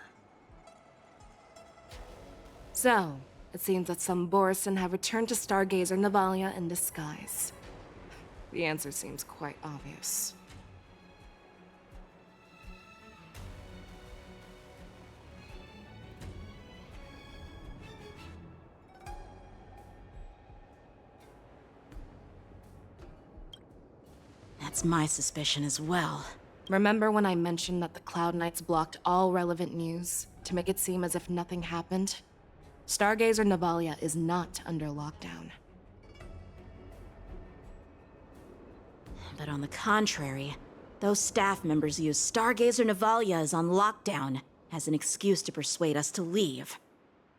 Speaker 10: So, it seems that some Borison have returned to Stargazer Navalia in disguise. The answer seems quite obvious.
Speaker 7: That's my suspicion as well.
Speaker 10: Remember when I mentioned that the Cloud Knights blocked all relevant news to make it seem as if nothing happened? Stargazer Navalia is not under lockdown.
Speaker 7: But on the contrary, those staff members use Stargazer Navalia is on lockdown as an excuse to persuade us to leave.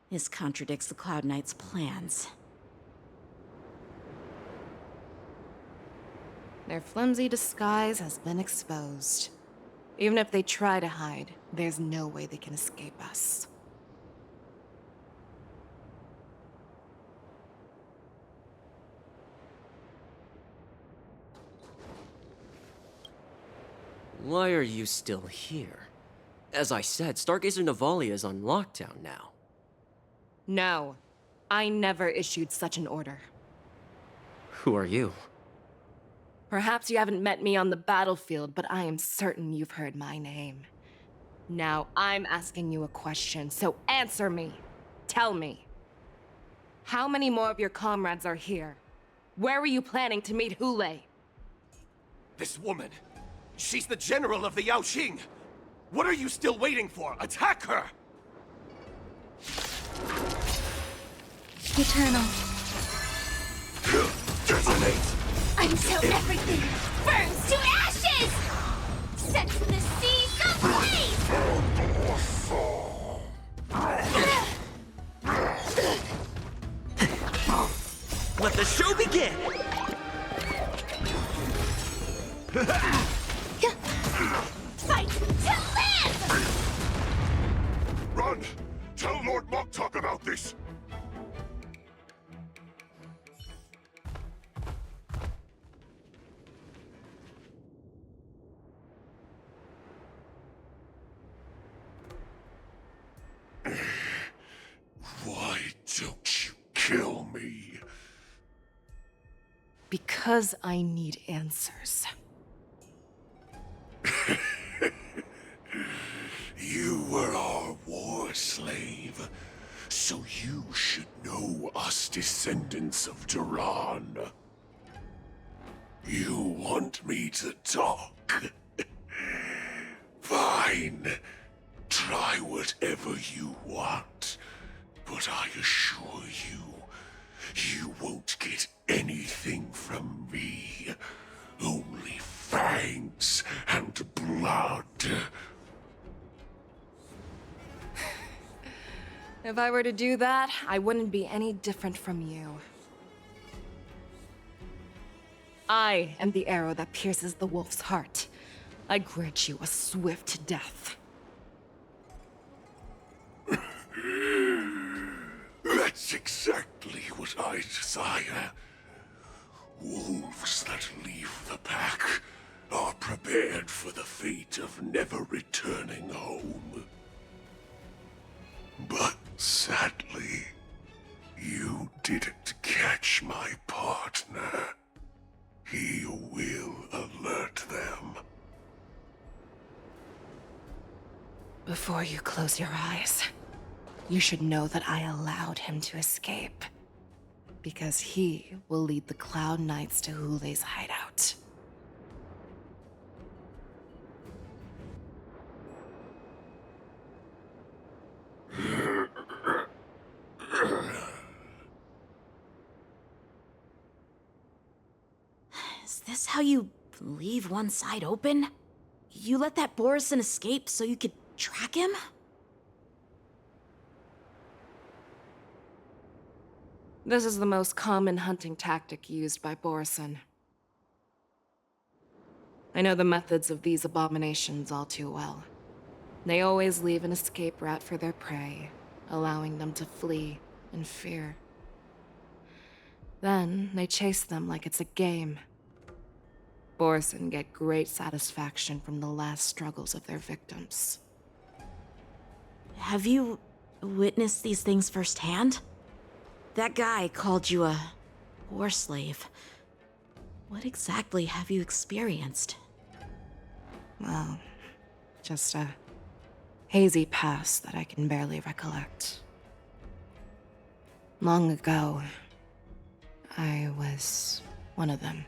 Speaker 7: This contradicts the Cloud Knights' plans.
Speaker 10: Their flimsy disguise has been exposed. Even if they try to hide, there's no way they can escape us.
Speaker 22: Why are you still here? As I said, Stargazer Navalia is on lockdown now.
Speaker 10: No, I never issued such an order.
Speaker 22: Who are you?
Speaker 10: Perhaps you haven't met me on the battlefield, but I am certain you've heard my name. Now, I'm asking you a question, so answer me. Tell me. How many more of your comrades are here? Where were you planning to meet Hule?
Speaker 13: This woman, she's the general of the Yaoxing. What are you still waiting for? Attack her!
Speaker 4: Eternal.
Speaker 13: Detonate!
Speaker 4: Until everything burns to ashes! Set the seas ablaze!
Speaker 22: Let the show begin!
Speaker 4: Fight to live!
Speaker 16: Run! Tell Lord Moktok about this! Why don't you kill me?
Speaker 10: Because I need answers.
Speaker 16: You were our war slave, so you should know us descendants of Duran. You want me to talk? Fine. Try whatever you want, but I assure you, you won't get anything from me. Only fangs and blood.
Speaker 10: If I were to do that, I wouldn't be any different from you. I am the arrow that pierces the wolf's heart. I grant you a swift death.
Speaker 16: That's exactly what I desire. Wolves that leave the pack are prepared for the fate of never returning home. But sadly, you didn't catch my partner. He will alert them.
Speaker 10: Before you close your eyes, you should know that I allowed him to escape. Because he will lead the Cloud Knights to Hule's hideout.
Speaker 7: Is this how you leave one side open? You let that Borison escape so you could track him?
Speaker 10: This is the most common hunting tactic used by Borison. I know the methods of these abominations all too well. They always leave an escape route for their prey, allowing them to flee in fear. Then, they chase them like it's a game. Borison get great satisfaction from the last struggles of their victims.
Speaker 7: Have you witnessed these things firsthand? That guy called you a war slave. What exactly have you experienced?
Speaker 10: Well, just a hazy past that I can barely recollect. Long ago, I was one of them.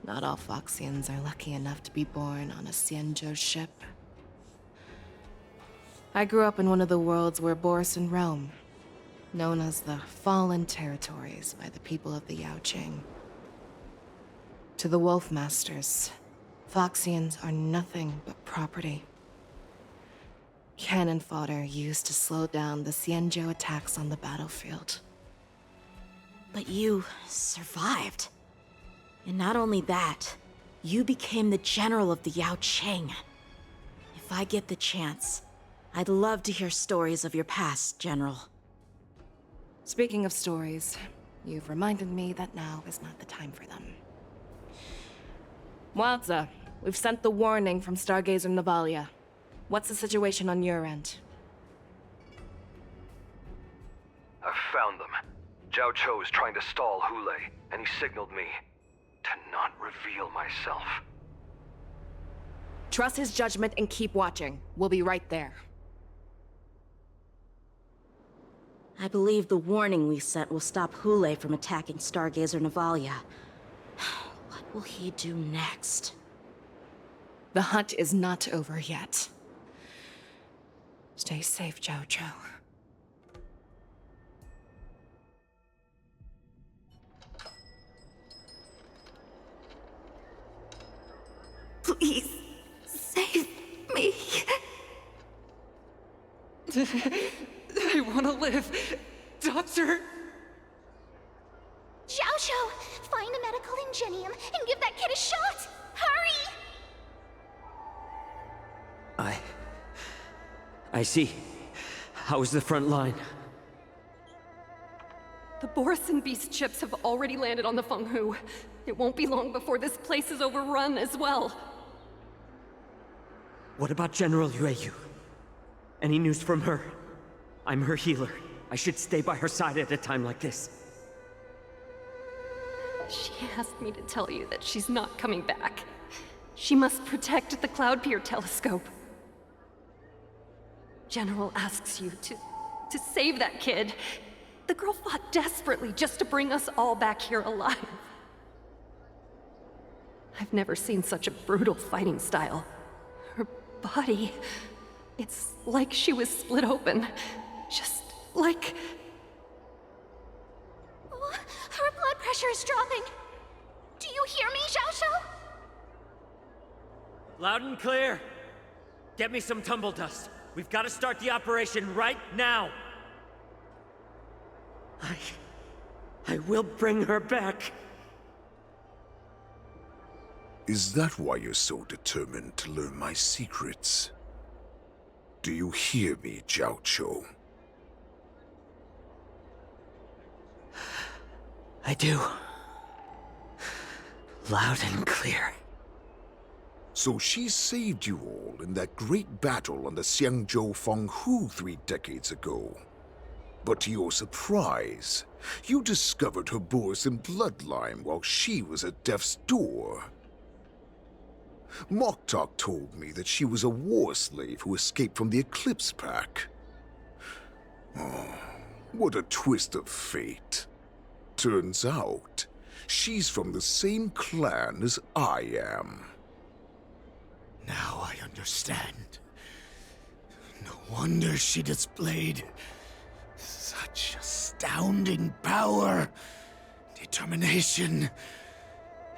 Speaker 10: Not all Foxians are lucky enough to be born on a Xianzhou ship. I grew up in one of the worlds where Borison roam, known as the Fallen Territories by the people of the Yaoqing. To the Wolf Masters, Foxians are nothing but property. Cannon fodder used to slow down the Xianzhou attacks on the battlefield.
Speaker 7: But you survived. And not only that, you became the general of the Yaoqing. If I get the chance, I'd love to hear stories of your past, General.
Speaker 10: Speaking of stories, you've reminded me that now is not the time for them. Wadza, we've sent the warning from Stargazer Navalia. What's the situation on your end?
Speaker 3: I've found them. Zhao Cho is trying to stall Hule, and he signaled me to not reveal myself.
Speaker 10: Trust his judgment and keep watching. We'll be right there.
Speaker 7: I believe the warning we sent will stop Hule from attacking Stargazer Navalia. What will he do next?
Speaker 10: The hunt is not over yet. Stay safe, Zhao Cho.
Speaker 20: Please, save me. I want to live. Doctor!
Speaker 11: Zhao Cho, find a medical ingenium and give that kid a shot! Hurry!
Speaker 17: I see. How's the front line?
Speaker 2: The Borison Beast ships have already landed on the Fenghu. It won't be long before this place is overrun as well.
Speaker 17: What about General Yueyu? Any news from her? I'm her healer. I should stay by her side at a time like this.
Speaker 2: She asked me to tell you that she's not coming back. She must protect the Cloud Pier telescope. General asks you to save that kid. The girl fought desperately just to bring us all back here alive. I've never seen such a brutal fighting style. Her body, it's like she was split open. Just like...
Speaker 11: Oh, her blood pressure is dropping. Do you hear me, Zhao Cho?
Speaker 17: Loud and clear. Get me some tumble dust. We've got to start the operation right now. I will bring her back.
Speaker 16: Is that why you're so determined to learn my secrets? Do you hear me, Zhao Cho?
Speaker 17: I do. Loud and clear.
Speaker 16: So she saved you all in that great battle on the Xianzhou Fenghu 3 decades ago. But to your surprise, you discovered her Borison bloodline while she was at death's door. Moktok told me that she was a war slave who escaped from the Eclipse Pack. Oh, what a twist of fate. Turns out, she's from the same clan as I am.
Speaker 18: Now I understand. No wonder she displayed such astounding power, determination,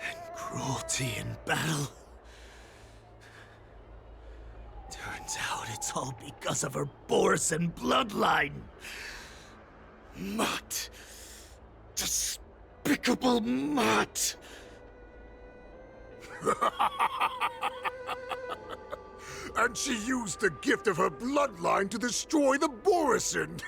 Speaker 18: and cruelty in battle. It's all because of her Borison bloodline. Mutt. Despicable mutt.
Speaker 16: And she used the gift of her bloodline to destroy the Borison.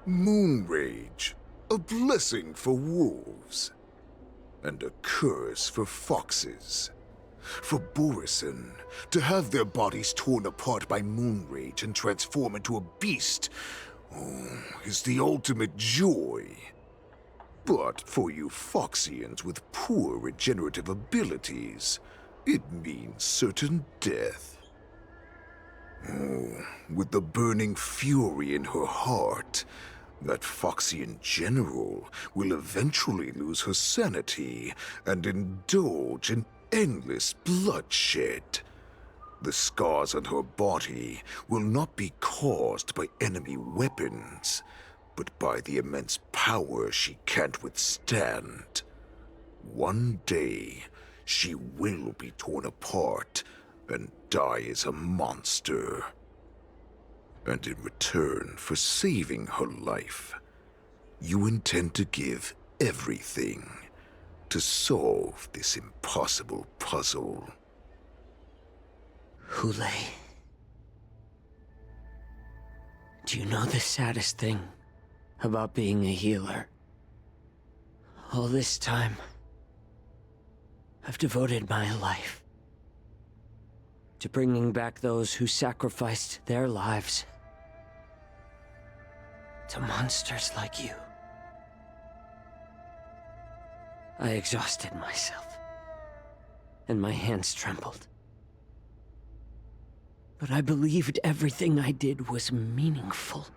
Speaker 16: Moon Rage, a blessing for wolves, and a curse for foxes. For Borison, to have their bodies torn apart by Moon Rage and transform into a beast, is the ultimate joy. But for you Foxians with poor regenerative abilities, it means certain death. With the burning fury in her heart, that Foxian general will eventually lose her sanity and indulge in endless bloodshed. The scars on her body will not be caused by enemy weapons, but by the immense power she can't withstand. One day, she will be torn apart and die as a monster. And in return for saving her life, you intend to give everything to solve this impossible puzzle.
Speaker 17: Hule, do you know the saddest thing about being a healer? All this time, I've devoted my life to bringing back those who sacrificed their lives to monsters like you. I exhausted myself, and my hands trembled. But I believed everything I did was meaningful.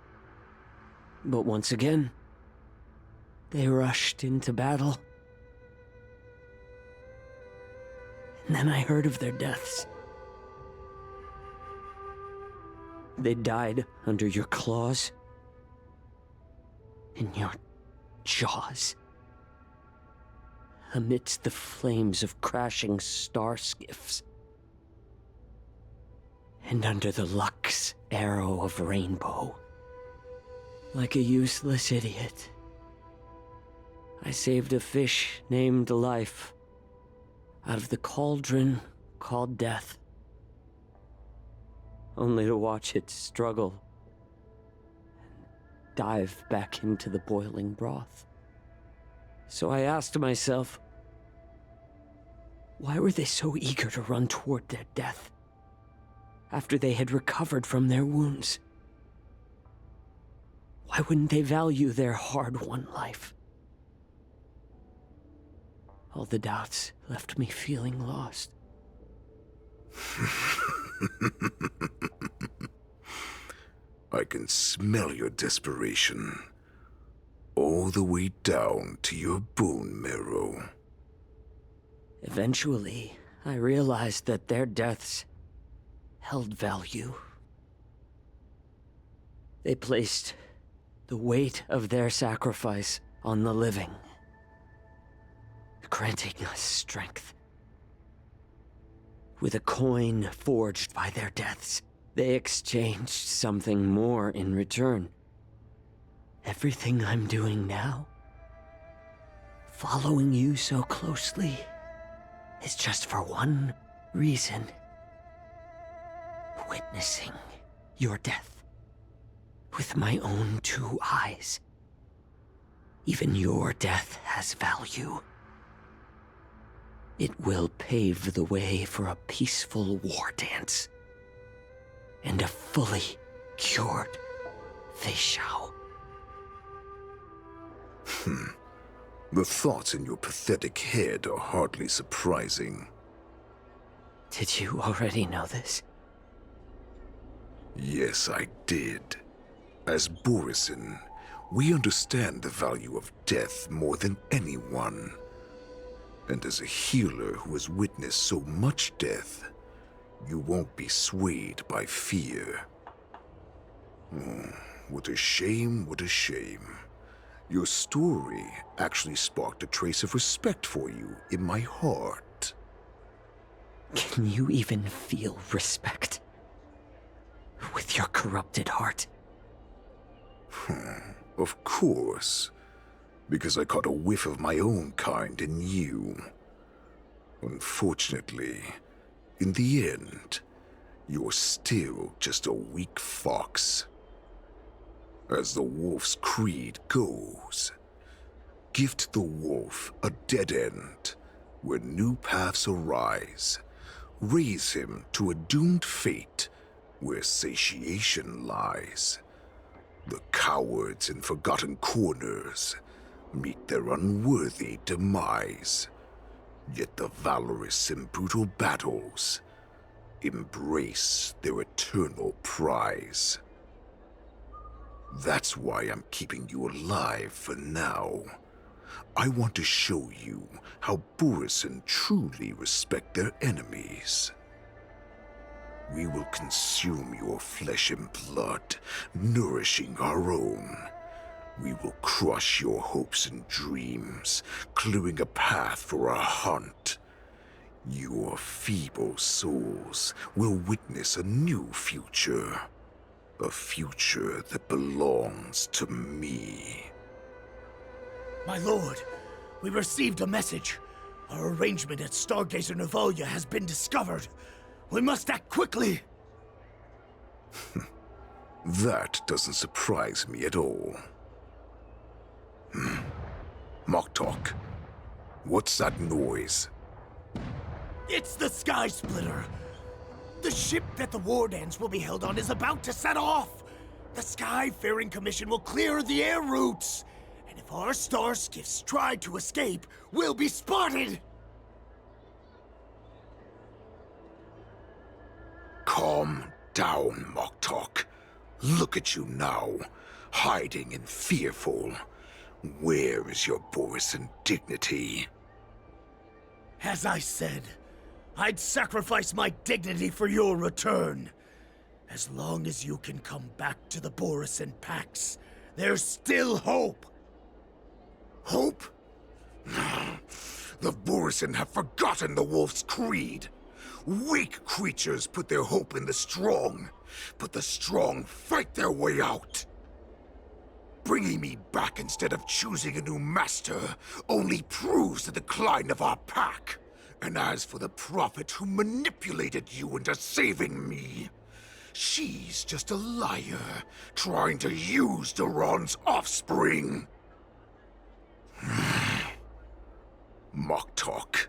Speaker 17: But once again, they rushed into battle. And then I heard of their deaths. They died under your claws, in your jaws, amidst the flames of crashing star skiffs, and under the luck's arrow of rainbow. Like a useless idiot, I saved a fish named Life out of the cauldron called Death, only to watch it struggle and dive back into the boiling broth. So I asked myself, why were they so eager to run toward their death after they had recovered from their wounds? Why wouldn't they value their hard-won life? All the doubts left me feeling lost.
Speaker 16: I can smell your desperation, all the way down to your bone marrow.
Speaker 17: Eventually, I realized that their deaths held value. They placed the weight of their sacrifice on the living, granting us strength. With a coin forged by their deaths, they exchanged something more in return. Everything I'm doing now, following you so closely, is just for one reason: witnessing your death with my own 2 eyes. Even your death has value. It will pave the way for a peaceful war dance and a fully cured Feishao.
Speaker 16: The thoughts in your pathetic head are hardly surprising.
Speaker 17: Did you already know this?
Speaker 16: Yes, I did. As Borison, we understand the value of death more than anyone. And as a healer who has witnessed so much death, you won't be swayed by fear. What a shame, what a shame. Your story actually sparked a trace of respect for you in my heart.
Speaker 17: Can you even feel respect? With your corrupted heart?
Speaker 16: Of course. Because I caught a whiff of my own kind in you. Unfortunately, in the end, you're still just a weak fox. As the wolf's creed goes, gift the wolf a dead end where new paths arise. Raise him to a doomed fate where satiation lies. The cowards in forgotten corners meet their unworthy demise. Yet the valorous in brutal battles embrace their eternal prize. That's why I'm keeping you alive for now. I want to show you how Borisin truly respect their enemies. We will consume your flesh and blood, nourishing our own. We will crush your hopes and dreams, clearing a path for our hunt. Your feeble souls will witness a new future. A future that belongs to me.
Speaker 18: My lord, we received a message. Our arrangement at Stargazer Navalia has been discovered. We must act quickly.
Speaker 16: That doesn't surprise me at all. Moktok, what's that noise?
Speaker 18: It's the Sky Splitter. The ship that the Wardens will be held on is about to set off. The Skyfaring Commission will clear the air routes. And if our star skiffs try to escape, we'll be spotted.
Speaker 16: Calm down, Moktok. Look at you now, hiding and fearful. Where is your Borisin dignity?
Speaker 18: As I said, I'd sacrifice my dignity for your return. As long as you can come back to the Borisin Pax, there's still hope.
Speaker 16: Hope? The Borisin have forgotten the wolf's creed. Weak creatures put their hope in the strong, but the strong fight their way out. Bringing me back instead of choosing a new master only proves the decline of our pack. And as for the prophet who manipulated you into saving me, she's just a liar trying to use Duran's offspring. Moktok,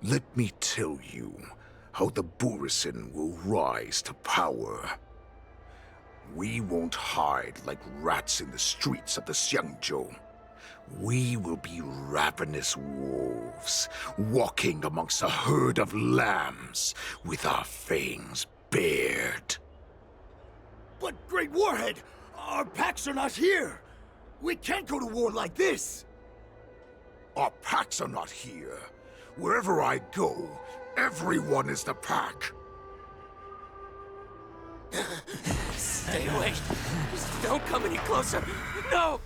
Speaker 16: let me tell you how the Borisin will rise to power. We won't hide like rats in the streets of the Xiangzhou. We will be ravenous wolves, walking amongst a herd of lambs with our fangs bared.
Speaker 18: But, Great Warhead, our packs are not here. We can't go to war like this.
Speaker 16: Our packs are not here. Wherever I go, everyone is the pack.
Speaker 22: Stay away. Just don't come any closer. No!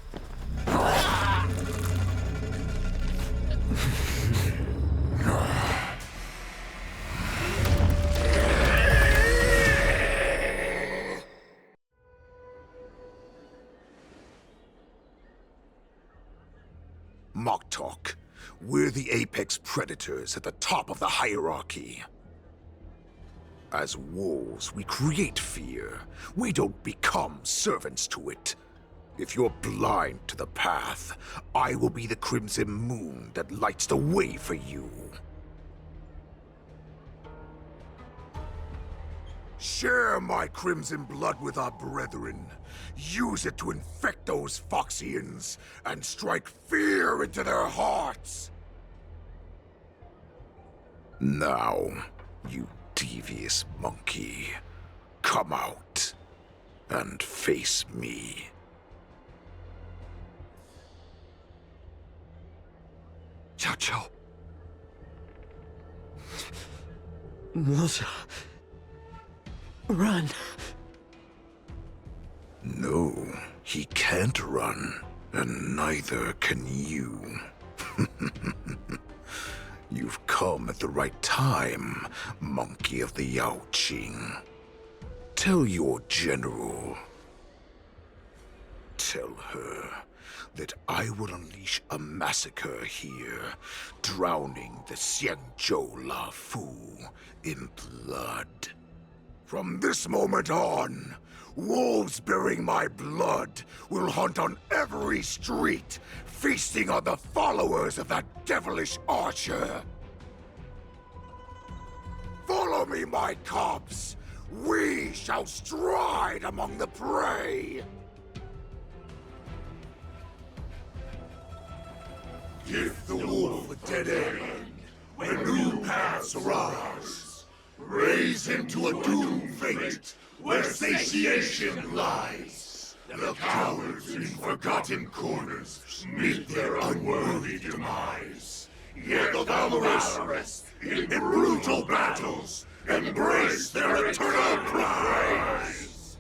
Speaker 16: Moktok, we're the apex predators at the top of the hierarchy. As wolves, we create fear. We don't become servants to it. If you're blind to the path, I will be the crimson moon that lights the way for you. Share my crimson blood with our brethren. Use it to infect those Foxians and strike fear into their hearts. Now, you devious monkey, come out and face me.
Speaker 17: Zhao. Moza. Run.
Speaker 16: No, he can't run, and neither can you. You've come at the right time, Monkey of the Yaoqing. Tell your general. Tell her that I will unleash a massacre here, drowning the Xiangzhou Lafu in blood. From this moment on, wolves bearing my blood will hunt on every street, feasting on the followers of that devilish archer. Follow me, my cubs! We shall stride among the prey! Give the wolf a dead end when new paths arise. Raise him to a doomed fate where satiation lies. The cowards in forgotten corners meet their unworthy demise. Yet the valorous in brutal battles embrace their eternal prize.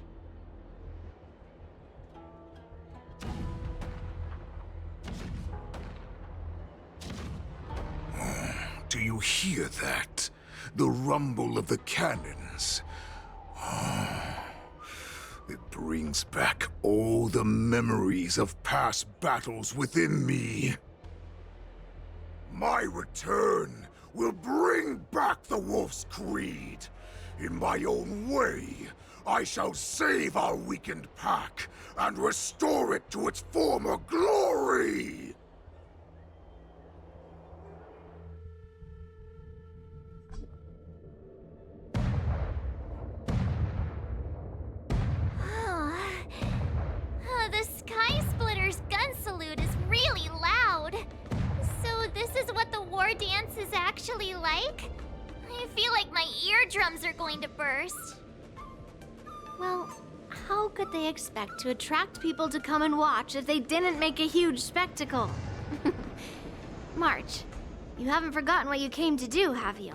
Speaker 16: Do you hear that? The rumble of the cannons. It brings back all the memories of past battles within me. My return will bring back the Wolf's Creed. In my own way, I shall save our weakened pack and restore it to its former glory!
Speaker 11: The Sky Splitter's gun salute is really loud. So this is what the war dance is actually like? I feel like my eardrums are going to burst. Well, how could they expect to attract people to come and watch if they didn't make a huge spectacle? March, you haven't forgotten what you came to do, have you?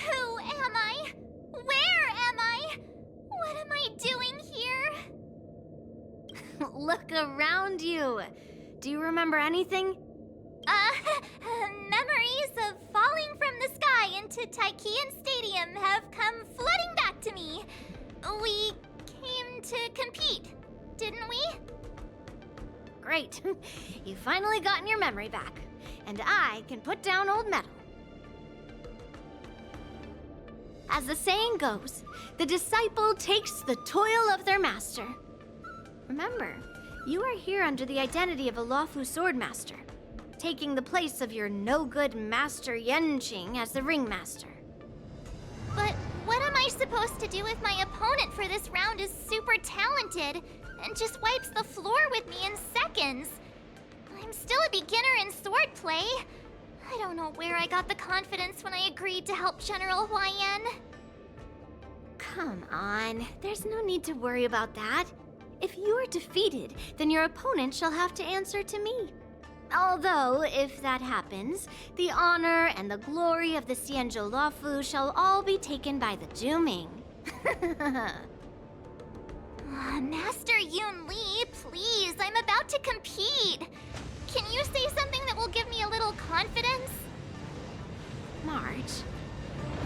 Speaker 11: Who am I? Where am I? What am I doing here? Look around you. Do you remember anything? Memories of falling from the sky into Taikian Stadium have come flooding back to me. We came to compete, didn't we? Great. You've finally gotten your memory back, and I can put down old metal. As the saying goes, the disciple takes the toil of their master. Remember, you are here under the identity of a Luofu swordmaster, taking the place of your no-good master Yenqing as the ringmaster. But what am I supposed to do if my opponent for this round is super talented and just wipes the floor with me in seconds? I'm still a beginner in swordplay. I don't know where I got the confidence when I agreed to help General Huaiyan. Come on, there's no need to worry about that. If you are defeated, then your opponent shall have to answer to me. Although, if that happens, the honor and the glory of the Xianzhou Luofu shall all be taken by the Zhuming.
Speaker 4: Master Yun Li, please, I'm about to compete. Can you say something that will give me a little confidence?
Speaker 11: March,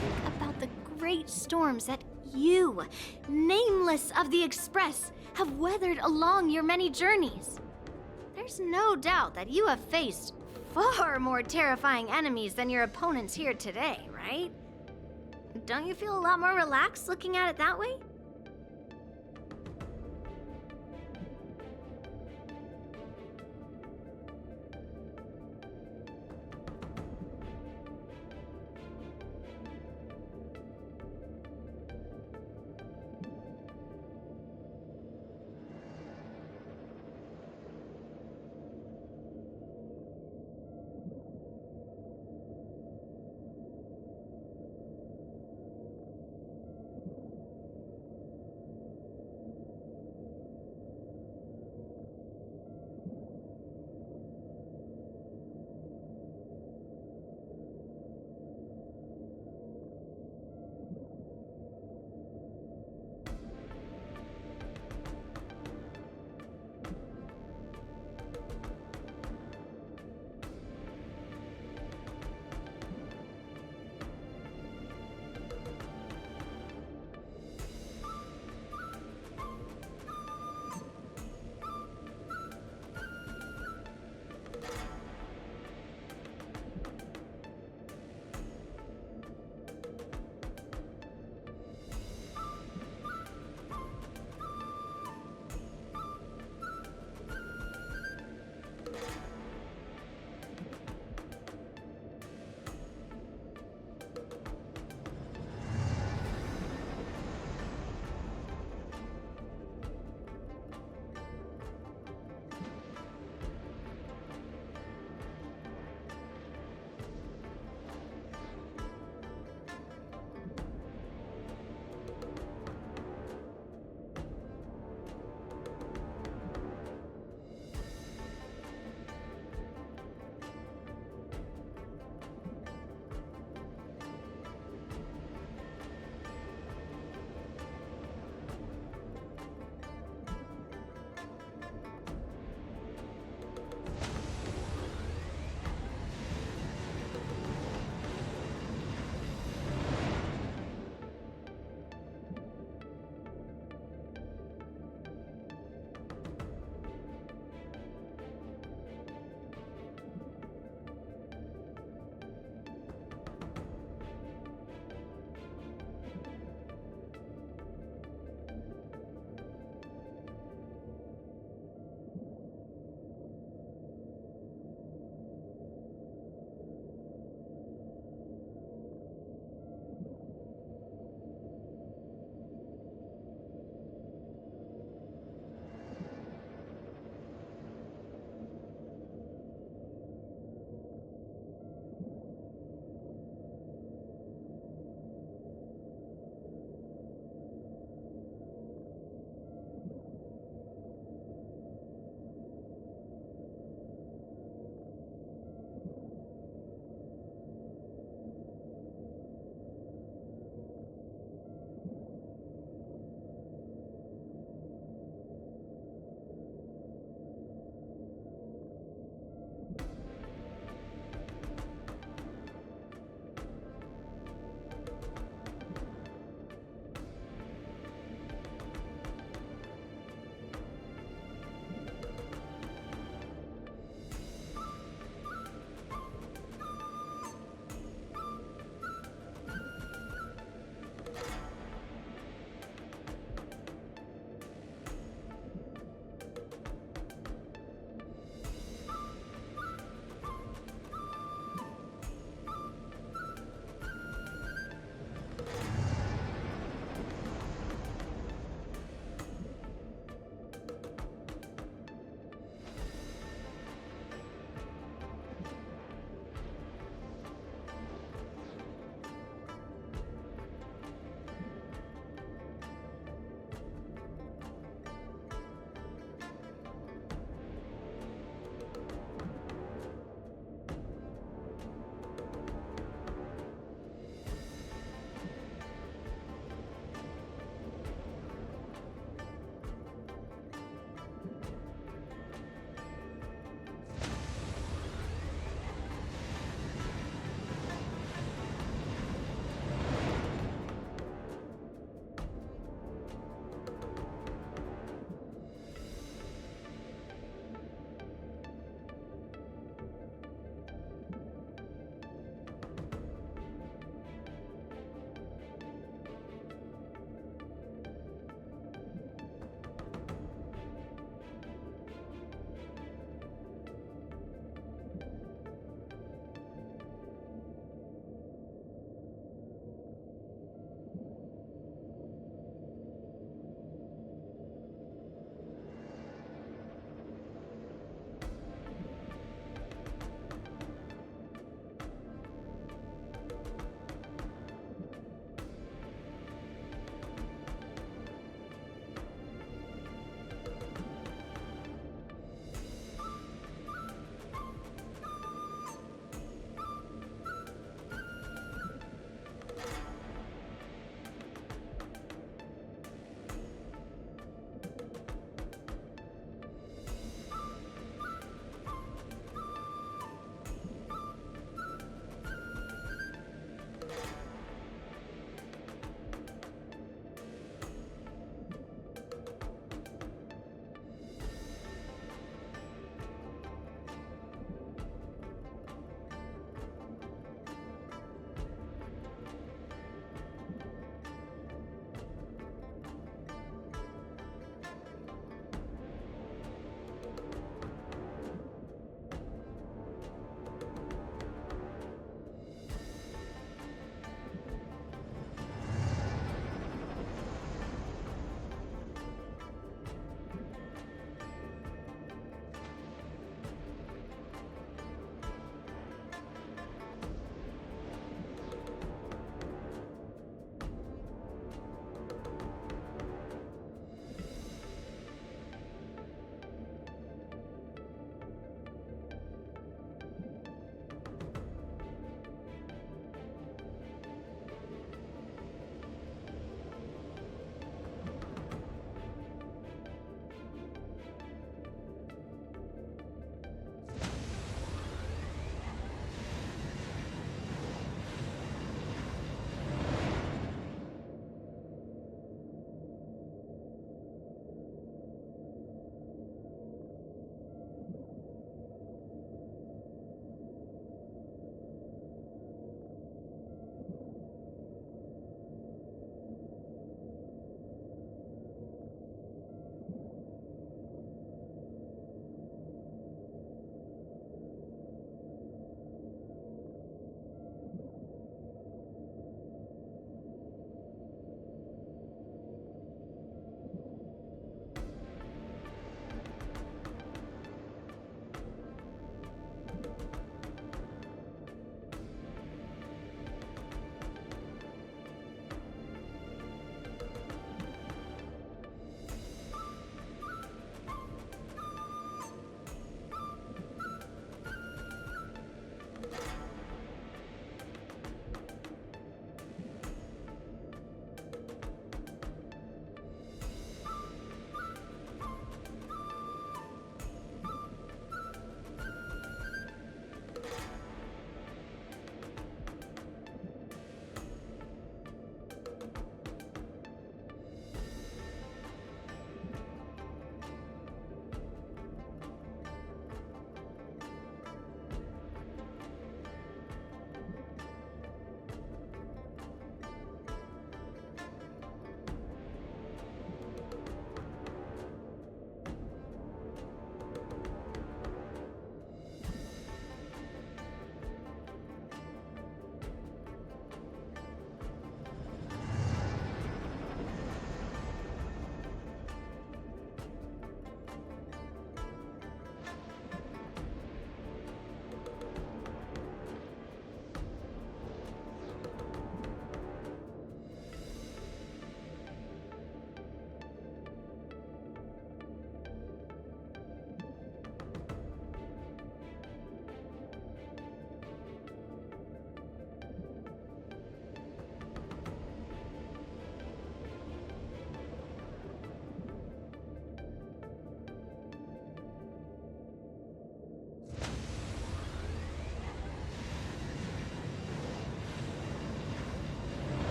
Speaker 11: think about the great storms that you, nameless of the Express, have weathered along your many journeys. There's no doubt that you have faced far more terrifying enemies than your opponents here today, right? Don't you feel a lot more relaxed looking at it that way?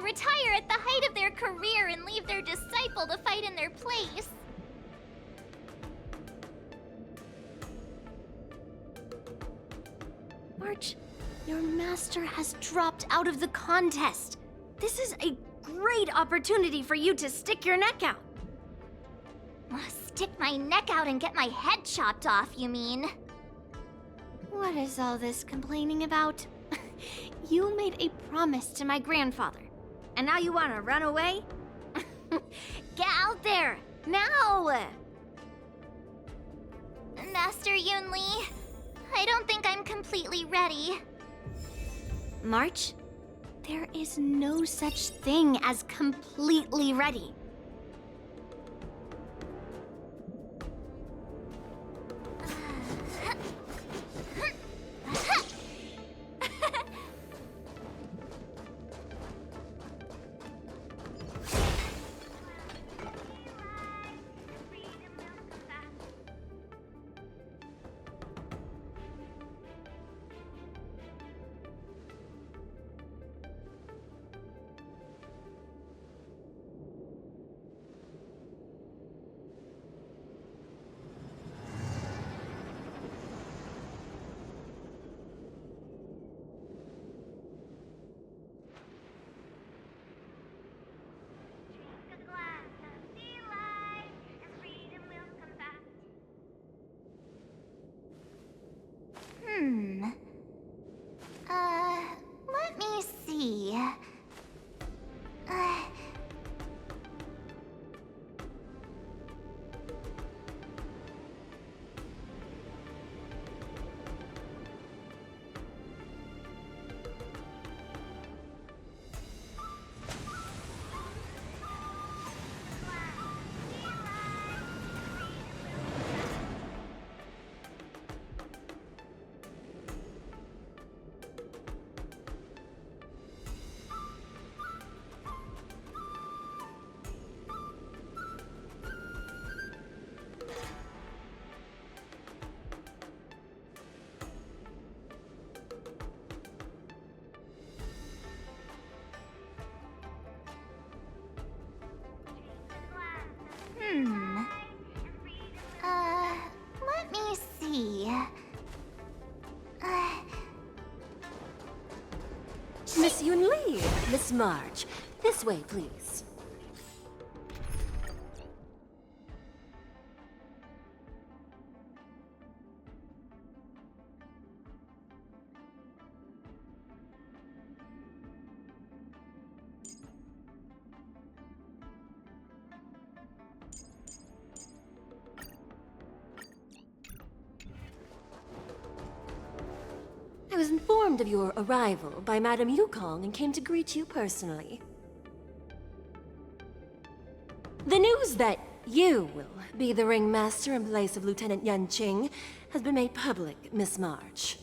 Speaker 4: retire at the height of their career and leave their disciple to fight in their place. March, your master has dropped out of the contest. This is a great opportunity for you to stick your neck out. Stick my neck out and get my head chopped off, you mean? What is all this complaining about? You made a promise to my grandfather, and now you want to run away? Get out there, now! Master Yunli, I don't think I'm completely ready. March, there is no such thing as completely ready. Let me see. Let me see.
Speaker 2: Miss Yunli, Miss March, this way, please. I was informed of your arrival by Madame Yukong and came to greet you personally. The news that you will be the ringmaster in place of Lieutenant Yanqing has been made public, Miss March.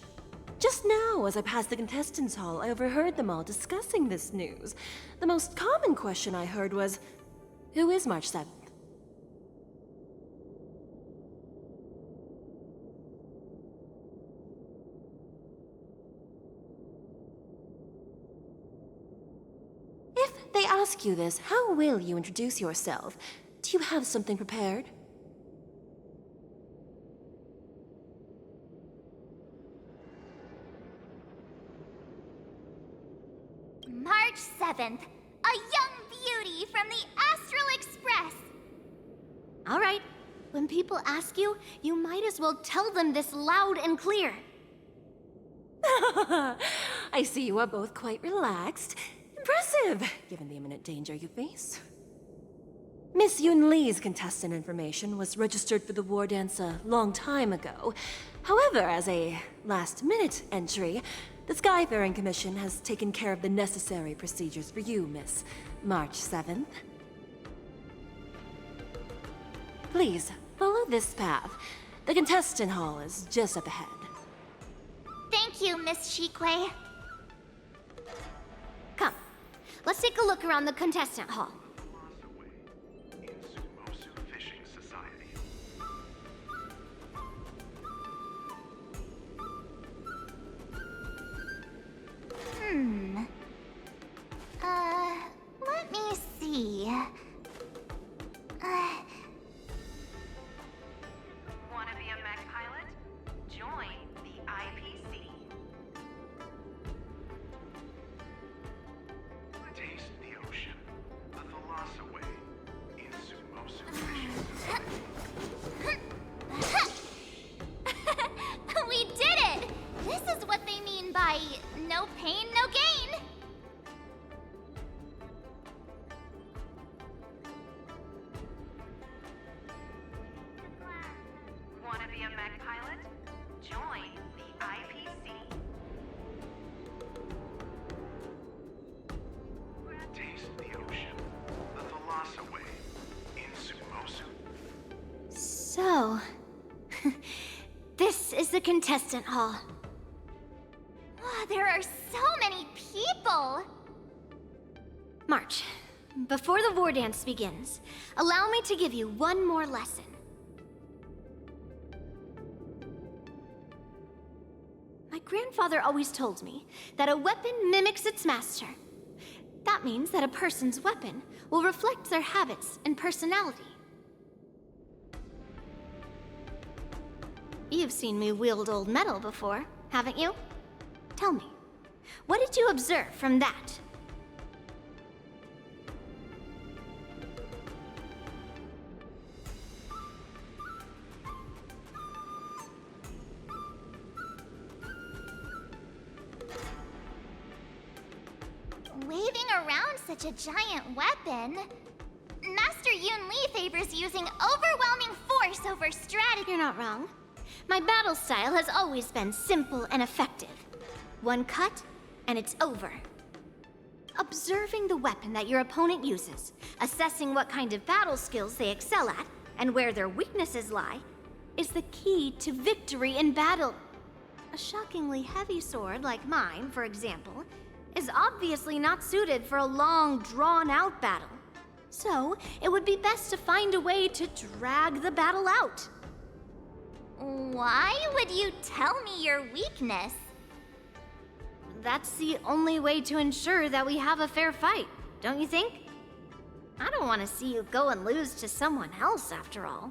Speaker 2: Just now, as I passed the contestants' hall, I overheard them all discussing this news. The most common question I heard was, who is March 7th? If they ask you this, how will you introduce yourself? Do you have something prepared?
Speaker 4: March 7th, a young beauty from the Astral Express. All right, when people ask you, you might as well tell them this loud and clear.
Speaker 2: I see you are both quite relaxed. Impressive, given the imminent danger you face. Miss Yunli's contestant information was registered for the war dance a long time ago. However, as a last-minute entry, the Skyfaring Commission has taken care of the necessary procedures for you, Miss March 7th. Please, follow this path. The contestant hall is just up ahead.
Speaker 4: Thank you, Miss Shikwe. Come, let's take a look around the contestant hall.
Speaker 11: the contestant hall.
Speaker 5: There are so many people!
Speaker 11: March, before the war dance begins, allow me to give you one more lesson. My grandfather always told me that a weapon mimics its master. That means that a person's weapon will reflect their habits and personality. You've seen me wield old metal before, haven't you? Tell me, what did you observe from that?
Speaker 5: Waving around such a giant weapon, Master Yun Li favors using overwhelming force over strategy.
Speaker 11: You're not wrong. My battle style has always been simple and effective. One cut, and it's over. Observing the weapon that your opponent uses, assessing what kind of battle skills they excel at, and where their weaknesses lie, is the key to victory in battle. A shockingly heavy sword like mine, for example, is obviously not suited for a long, drawn-out battle. So, it would be best to find a way to drag the battle out.
Speaker 5: Why would you tell me your weakness?
Speaker 11: That's the only way to ensure that we have a fair fight, don't you think? I don't want to see you go and lose to someone else, after all.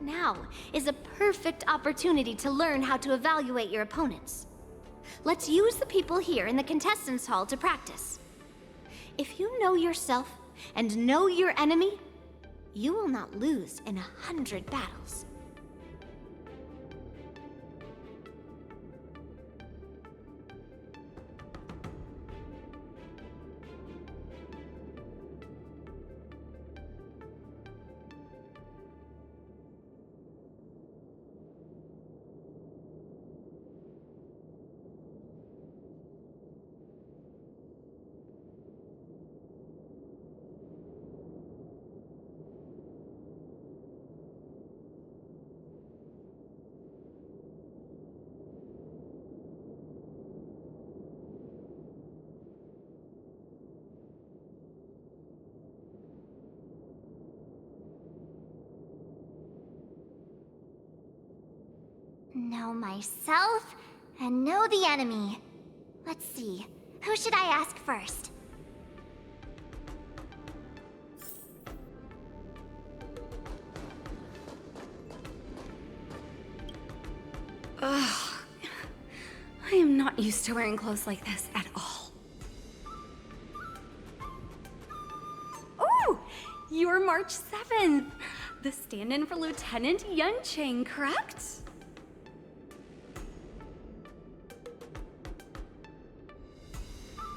Speaker 11: Now is a perfect opportunity to learn how to evaluate your opponents. Let's use the people here in the contestants hall to practice. If you know yourself and know your enemy, you will not lose in 100 battles.
Speaker 5: Know myself and know the enemy. Let's see, who should I ask first?
Speaker 20: Ugh. I am not used to wearing clothes like this at all. Oh! You're March 7th! The stand-in for Lieutenant Yunqing, correct?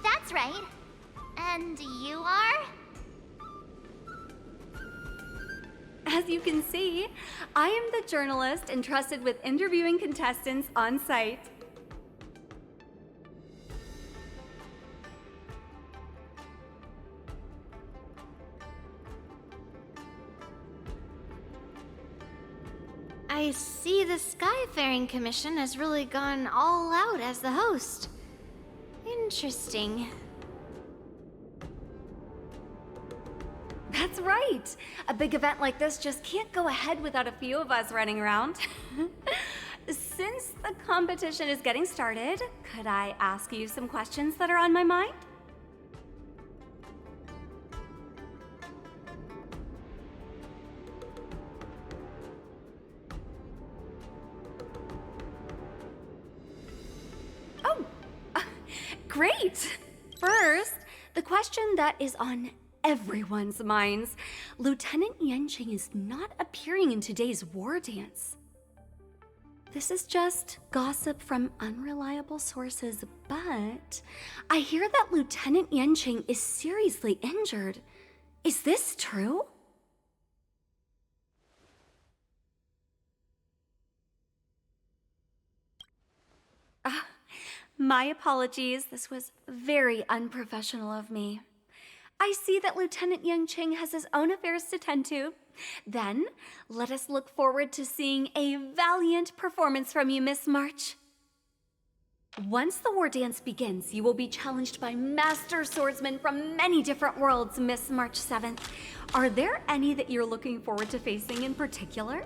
Speaker 5: That's right. And you are?
Speaker 20: As you can see, I am the journalist entrusted with interviewing contestants on site.
Speaker 11: I see the Skyfaring Commission has really gone all out as the host. Interesting.
Speaker 20: That's right! A big event like this just can't go ahead without a few of us running around. Since the competition is getting started, could I ask you some questions that are on my mind? Oh, great! First, the question that is on everyone's minds. Lieutenant Yunqing is not appearing in today's war dance. This is just gossip from unreliable sources, but I hear that Lieutenant Yunqing is seriously injured. Is this true? My apologies. This was very unprofessional of me. I see that Lieutenant Yanqing has his own affairs to tend to. Then, let us look forward to seeing a valiant performance from you, Miss March. Once the war dance begins, you will be challenged by master swordsmen from many different worlds, Miss March 7th. Are there any that you're looking forward to facing in particular?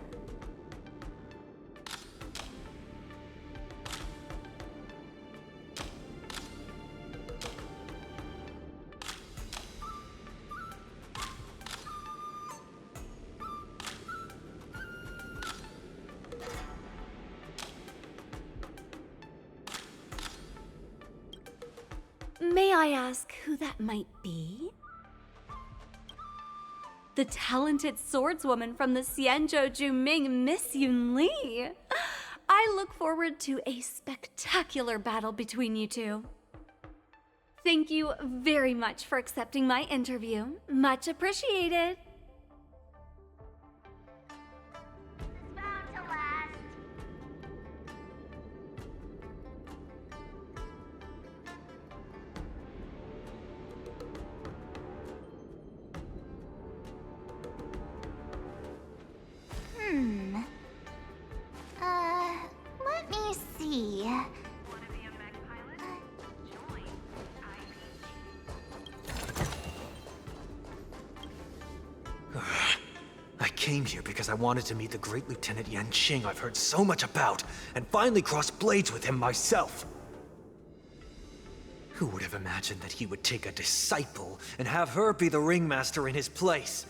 Speaker 20: May I ask who that might be? The talented swordswoman from the Xianzhou Juming, Miss Yunli. I look forward to a spectacular battle between you two. Thank you very much for accepting my interview. Much appreciated.
Speaker 5: Let me see.
Speaker 1: I came here because I wanted to meet the great Lieutenant Yanqing I've heard so much about, and finally cross blades with him myself. Who would have imagined that he would take a disciple and have her be the ringmaster in his place?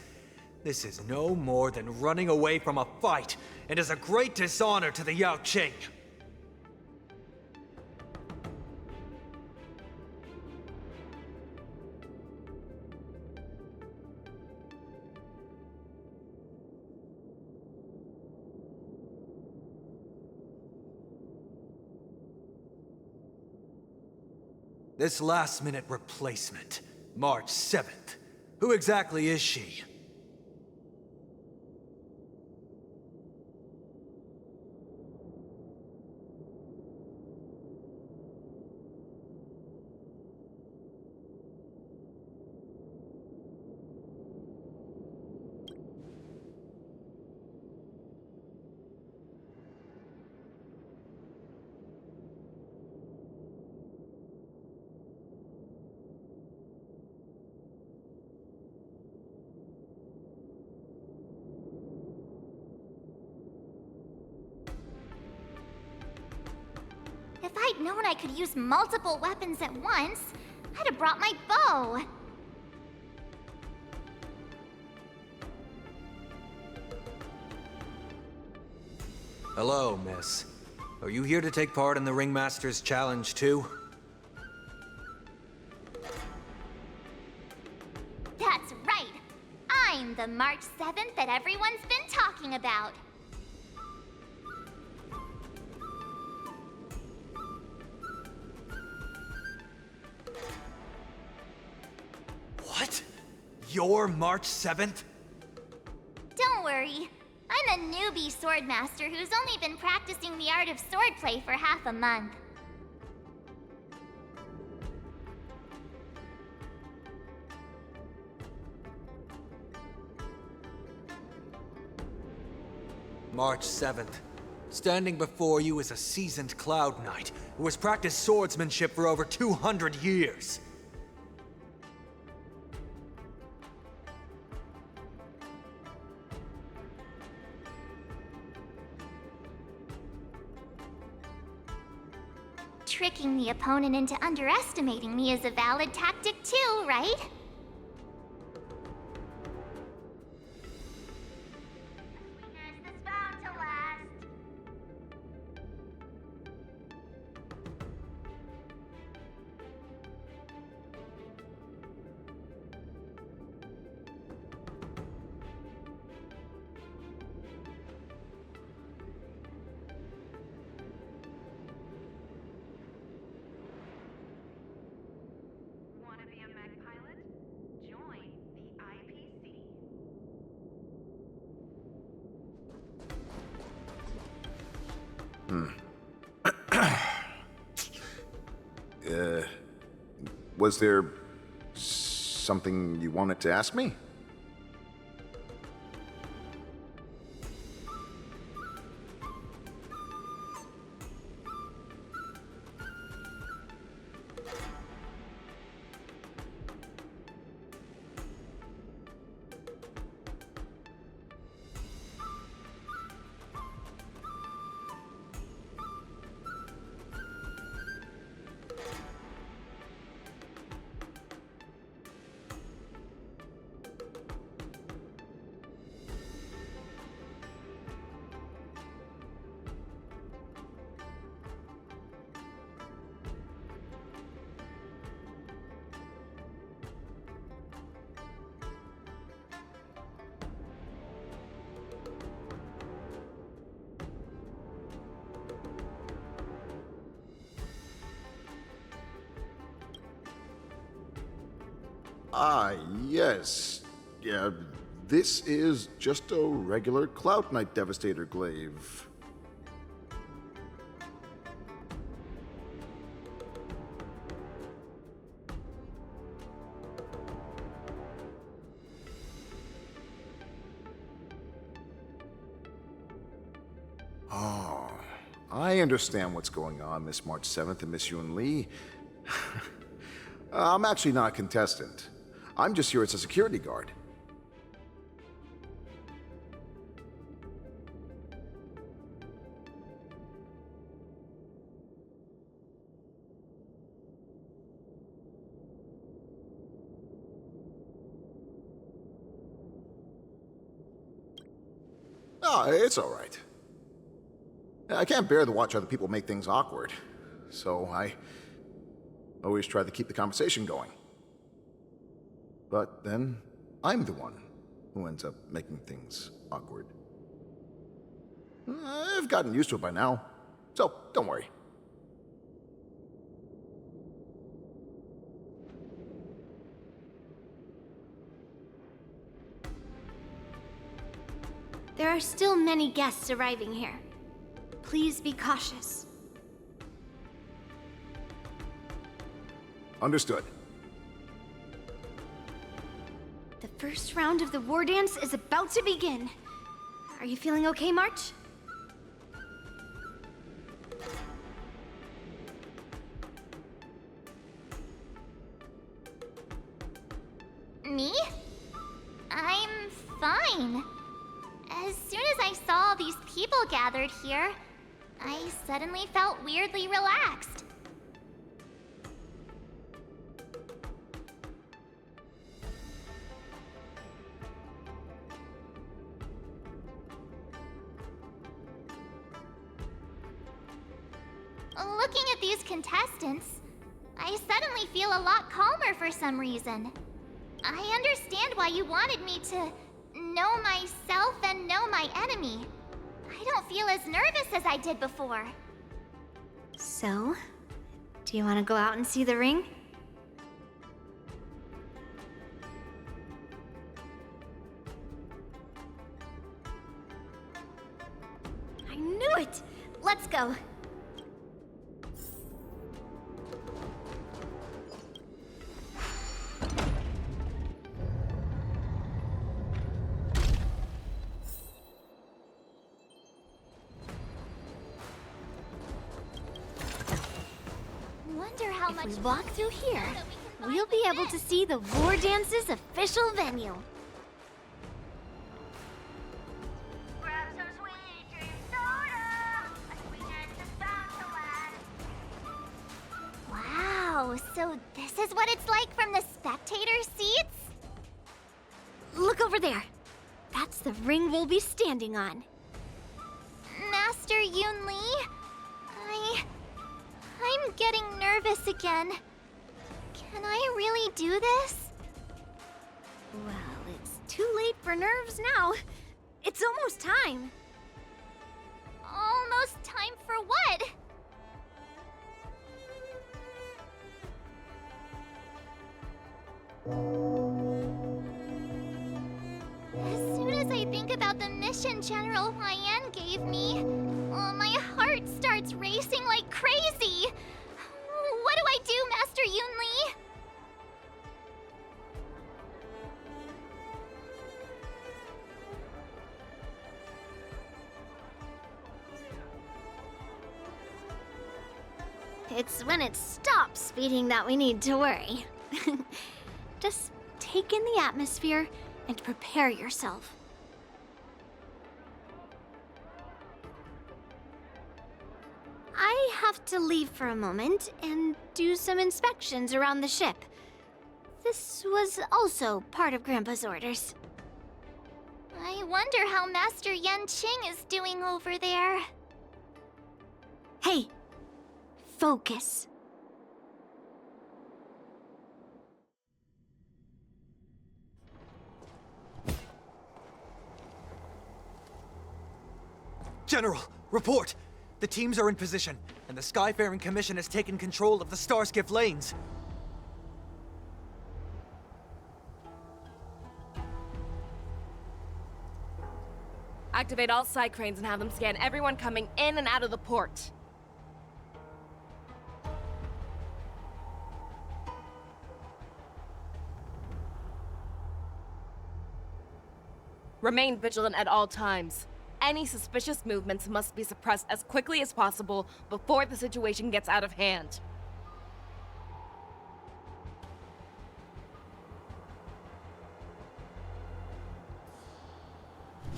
Speaker 1: This is no more than running away from a fight, and is a great dishonor to the Yaoqing. This last-minute replacement, March 7th. Who exactly is she?
Speaker 5: If I'd known I could use multiple weapons at once, I'd have brought my bow.
Speaker 1: Hello, miss. Are you here to take part in the Ringmaster's Challenge too?
Speaker 5: That's right! I'm the March 7th that everyone's been talking about.
Speaker 1: What? You're March 7th?
Speaker 5: Don't worry. I'm a newbie swordmaster who's only been practicing the art of swordplay for half a month.
Speaker 1: March 7th. Standing before you is a seasoned Cloud Knight who has practiced swordsmanship for over 200 years.
Speaker 5: Tricking the opponent into underestimating me is a valid tactic too, right?
Speaker 16: Was there
Speaker 6: something you wanted to ask me? Yes. Yeah, this is just a regular Cloud Knight Devastator glaive. Oh, I understand what's going on, Miss March 7th and Miss Yun Li. I'm actually not a contestant. I'm just here as a security guard. Oh, it's all right. I can't bear to watch other people make things awkward, so I always try to keep the conversation going. But then, I'm the one who ends up making things awkward. I've gotten used to it by now, so don't worry.
Speaker 5: There are still many guests arriving here. Please be cautious.
Speaker 6: Understood.
Speaker 5: The first round of the war dance is about to begin. Are you feeling okay, March? Me? I'm fine. As soon as I saw all these people gathered here, I suddenly felt weirdly relaxed. Looking at these contestants, I suddenly feel a lot calmer for some reason. I understand why you wanted me to know myself and know my enemy. I don't feel as nervous as I did before. So, do you want to go out and see the ring? I knew it! Let's go. If we walk through here, we'll be able to see the War Dance's official venue. Wow, so this is what it's like from the spectator seats? Look over there. That's the ring we'll be standing on. Master Yun Li? I'm getting nervous again. Can I really do this? Well, it's too late for nerves now. It's almost time. Almost time for what? As soon as I think about the mission General Hyen gave me, my heart starts racing like crazy. What do I do, Master Yun Li? it's when it stops speeding that we need to worry. Just take in the atmosphere and prepare yourself. I have to leave for a moment and do some inspections around the ship. This was also part of Grandpa's orders. I wonder how Master Yanqing is doing over there. Hey, focus.
Speaker 1: General, report! The teams are in position, and the Skyfaring Commission has taken control of the Starskiff lanes.
Speaker 10: Activate all side cranes and have them scan everyone coming in and out of the port. Remain vigilant at all times. Any suspicious movements must be suppressed as quickly as possible before the situation gets out of hand.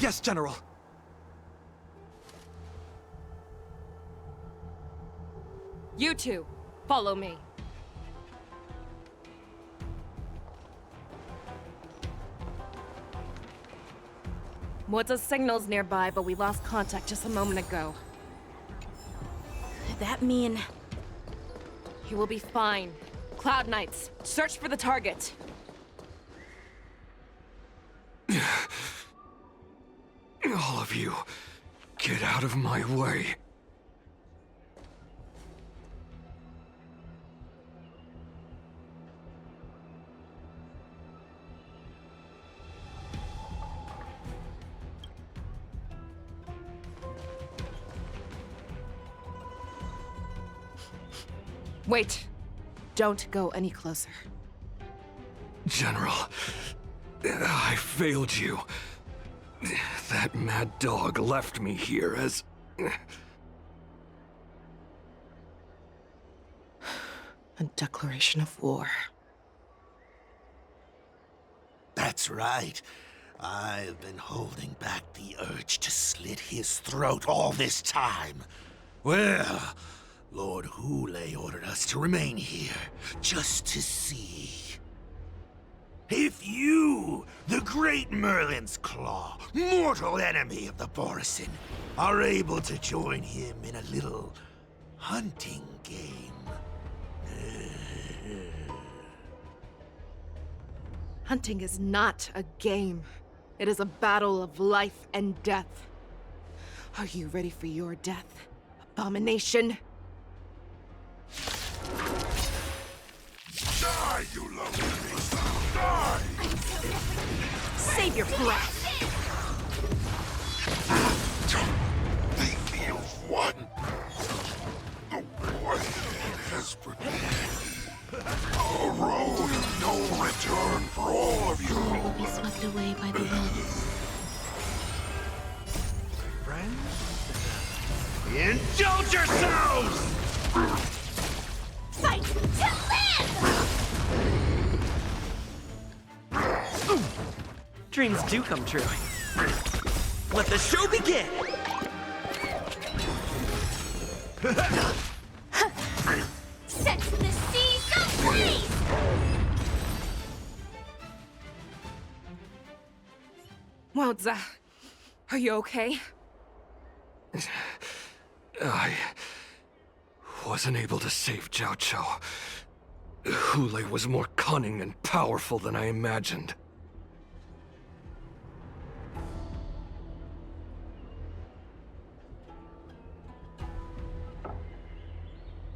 Speaker 1: Yes, General!
Speaker 10: You two, follow me. Woods' signal's nearby, but we lost contact just a moment ago.
Speaker 7: Could that mean...
Speaker 10: He will be fine. Cloud Knights, search for the target.
Speaker 8: All of you, get out of my way.
Speaker 10: Wait. Don't go any closer.
Speaker 8: General, I failed you. That mad dog left me here as...
Speaker 10: A declaration of war.
Speaker 18: That's right. I've been holding back the urge to slit his throat all this time. Well, Lord Hule ordered us to remain here, just to see. If you, the great Merlin's Claw, mortal enemy of the Borisin, are able to join him in a little hunting game.
Speaker 10: Hunting is not a game. It is a battle of life and death. Are you ready for your death, abomination?
Speaker 18: Die, you lonely beast! Die!
Speaker 7: Save your breath!
Speaker 16: The evil one. The way has prepared. A road of no return for all of you.
Speaker 2: Will be swept away by the wind.
Speaker 1: Friends?
Speaker 18: Indulge yourselves!
Speaker 5: Fight to live!
Speaker 14: Dreams do come true. Let the show begin!
Speaker 5: Set the seas ablaze!
Speaker 10: Wodza, are you okay?
Speaker 8: I wasn't able to save Jiao Chou. Hule was more cunning and powerful than I imagined.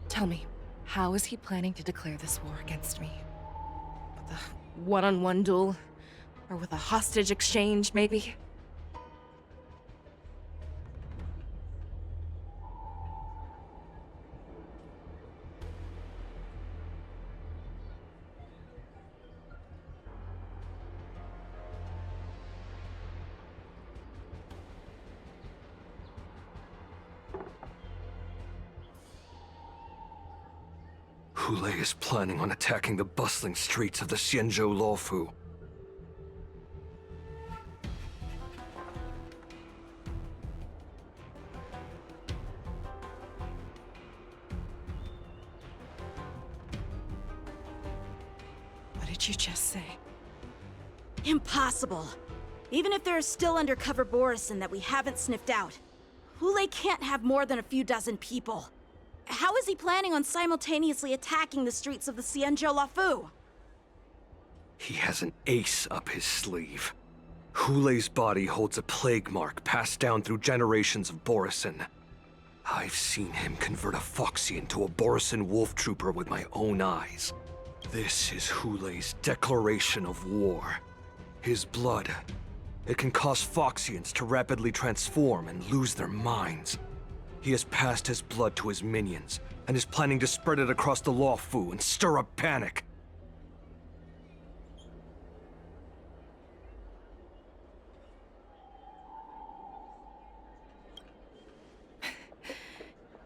Speaker 10: Tell me, how is he planning to declare this war against me? With a one-on-one duel? Or with a hostage exchange, maybe?
Speaker 3: Hulei is planning on attacking the bustling streets of the Xianzhou Luofu.
Speaker 10: What did you just say?
Speaker 7: Impossible. Even if there are still undercover Borisin that we haven't sniffed out, Hulei can't have more than a few dozen people. How is he planning on simultaneously attacking the streets of the Xianzhou Luofu?
Speaker 3: He has an ace up his sleeve. Hulei's body holds a plague mark passed down through generations of Borisin. I've seen him convert a Foxian to a Borisin wolf trooper with my own eyes. This is Hulei's declaration of war. His blood, it can cause Foxians to rapidly transform and lose their minds. He has passed his blood to his minions, and is planning to spread it across the Luofu and stir up panic.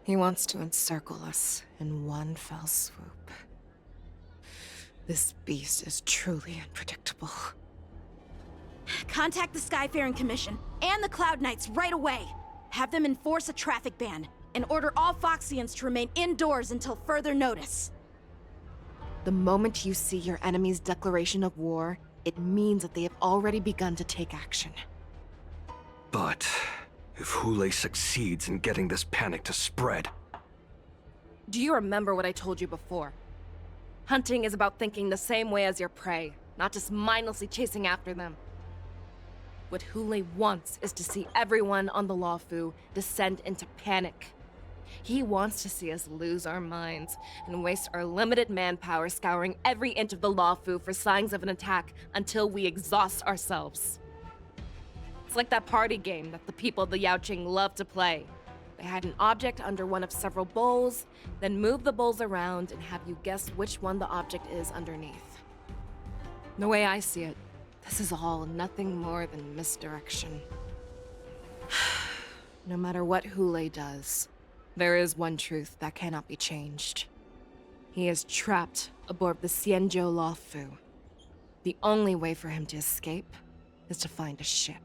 Speaker 10: He wants to encircle us in one fell swoop. This beast is truly unpredictable.
Speaker 7: Contact the Skyfaring Commission and the Cloud Knights right away. Have them enforce a traffic ban and order all Foxians to remain indoors until further notice.
Speaker 10: The moment you see your enemy's declaration of war, it means that they have already begun to take action.
Speaker 3: But if Hulei succeeds in getting this panic to spread...
Speaker 10: Do you remember what I told you before? Hunting is about thinking the same way as your prey, not just mindlessly chasing after them. What Hulei wants is to see everyone on the Luofu descend into panic. He wants to see us lose our minds and waste our limited manpower scouring every inch of the Luofu for signs of an attack until we exhaust ourselves. It's like that party game that the people of the Yaoqing love to play. They hide an object under one of several bowls, then move the bowls around and have you guess which one the object is underneath. The way I see it, this is all nothing more than misdirection. No matter what Hulei does, there is one truth that cannot be changed. He is trapped aboard the Xianzhou Luofu. The only way for him to escape is to find a ship.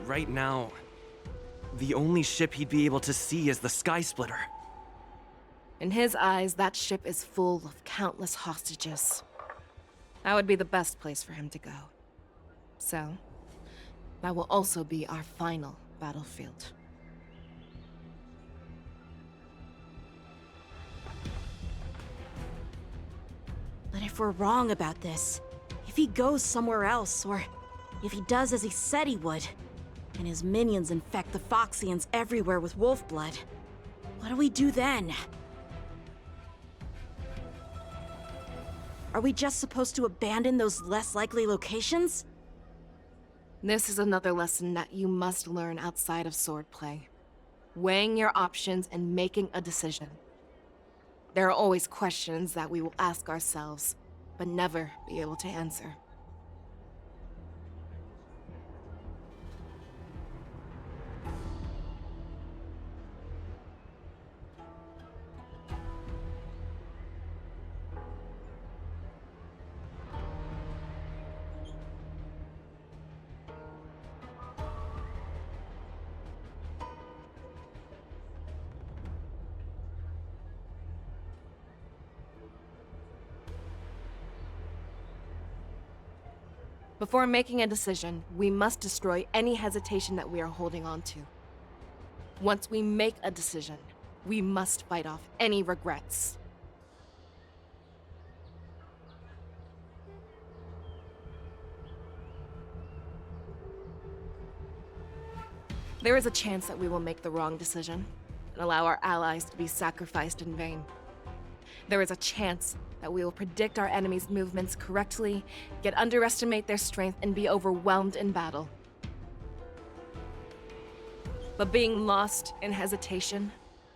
Speaker 14: Right now, the only ship he'd be able to see is the Sky Splitter.
Speaker 10: In his eyes, that ship is full of countless hostages. That would be the best place for him to go. So, that will also be our final battlefield.
Speaker 7: But if we're wrong about this, if he goes somewhere else, or if he does as he said he would, and his minions infect the Foxians everywhere with wolf blood, what do we do then? Are we just supposed to abandon those less likely locations?
Speaker 10: This is another lesson that you must learn outside of swordplay. Weighing your options and making a decision. There are always questions that we will ask ourselves, but never be able to answer. Before making a decision, we must destroy any hesitation that we are holding on to. Once we make a decision, we must fight off any regrets. There is a chance that we will make the wrong decision and allow our allies to be sacrificed in vain. There is a chance that we will predict our enemies' movements correctly, yet underestimate their strength and be overwhelmed in battle. But being lost in hesitation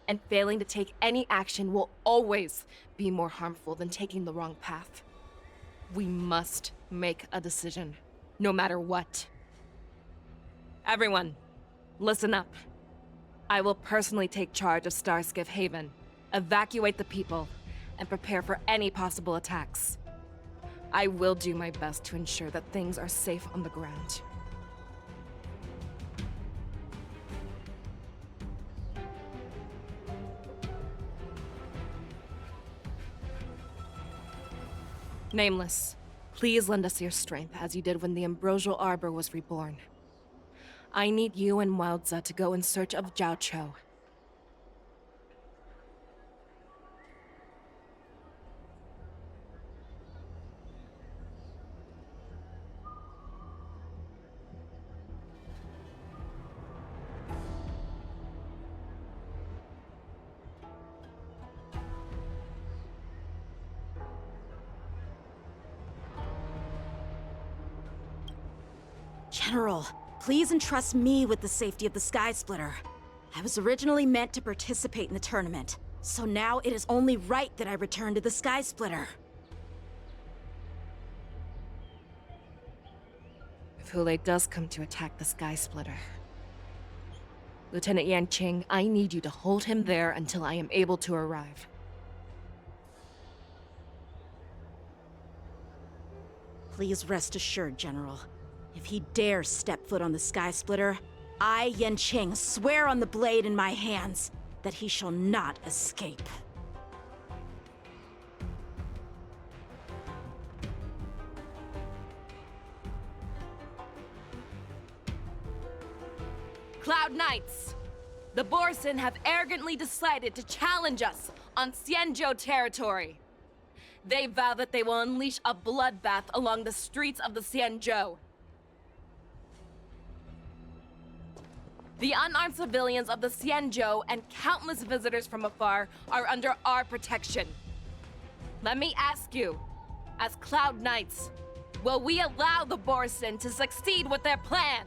Speaker 10: and failing to take any action will always be more harmful than taking the wrong path. We must make a decision, no matter what. Everyone, listen up. I will personally take charge of Starskiff Haven, evacuate the people, and prepare for any possible attacks. I will do my best to ensure that things are safe on the ground. Nameless, please lend us your strength as you did when the Ambrosial Arbor was reborn. I need you and Wildza to go in search of Zhao Cho.
Speaker 7: General, please entrust me with the safety of the Sky Splitter. I was originally meant to participate in the tournament, so now it is only right that I return to the Sky Splitter.
Speaker 10: If Hulei does come to attack the Sky Splitter, Lieutenant Yanqing, I need you to hold him there until I am able to arrive.
Speaker 7: Please rest assured, General. If he dares step foot on the Sky Splitter, I, Yanqing, swear on the blade in my hands that he shall not escape.
Speaker 10: Cloud Knights! The Borson have arrogantly decided to challenge us on Xianzhou territory. They vow that they will unleash a bloodbath along the streets of the Xianzhou. The unarmed civilians of the Xianzhou and countless visitors from afar are under our protection. Let me ask you, as Cloud Knights, will we allow the Borson to succeed with their plan?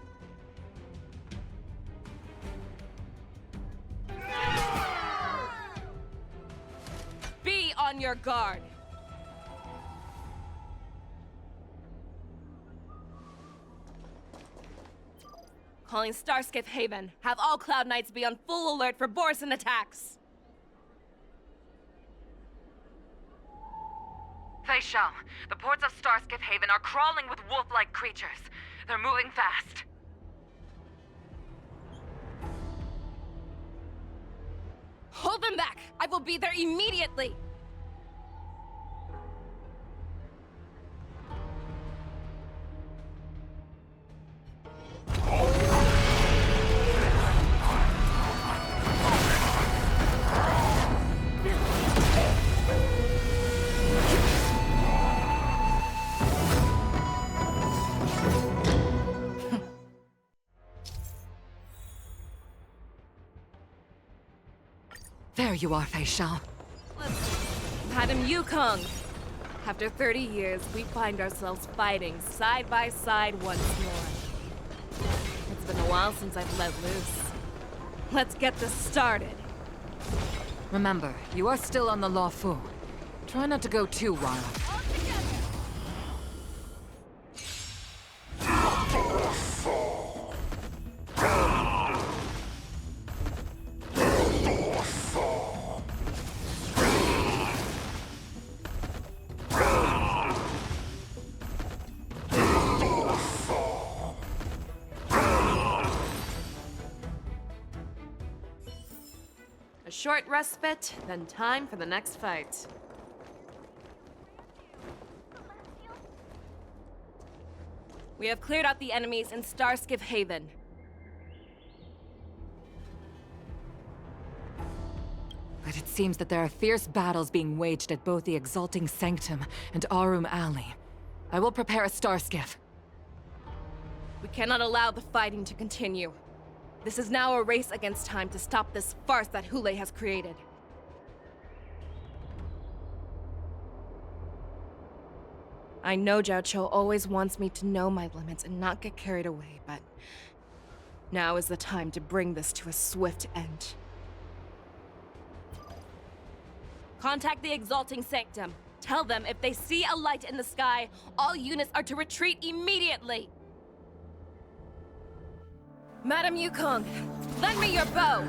Speaker 10: Be on your guard. Calling Starskiff Haven. Have all Cloud Knights be on full alert for Borson attacks.
Speaker 12: Fei Shao, the ports of Starskiff Haven are crawling with wolf-like creatures. They're moving fast.
Speaker 10: Hold them back! I will be there immediately!
Speaker 12: There you are, Fei Shao.
Speaker 10: Madam Yukong, After 30 years, we find ourselves fighting side by side once more. It's been a while since I've let loose. Let's get this started.
Speaker 12: Remember, you are still on the Lawfu. Try not to go too wild.
Speaker 10: A short respite, then time for the next fight. We have cleared out the enemies in Starskiff Haven.
Speaker 12: But it seems that there are fierce battles being waged at both the Exalting Sanctum and Arum Alley. I will prepare a Starskiff.
Speaker 10: We cannot allow the fighting to continue. This is now a race against time to stop this farce that Hule has created. I know Zhao Cho always wants me to know my limits and not get carried away, but now is the time to bring this to a swift end. Contact the Exalting Sanctum. Tell them if they see a light in the sky, all units are to retreat immediately. Madam Yukong, lend me your bow!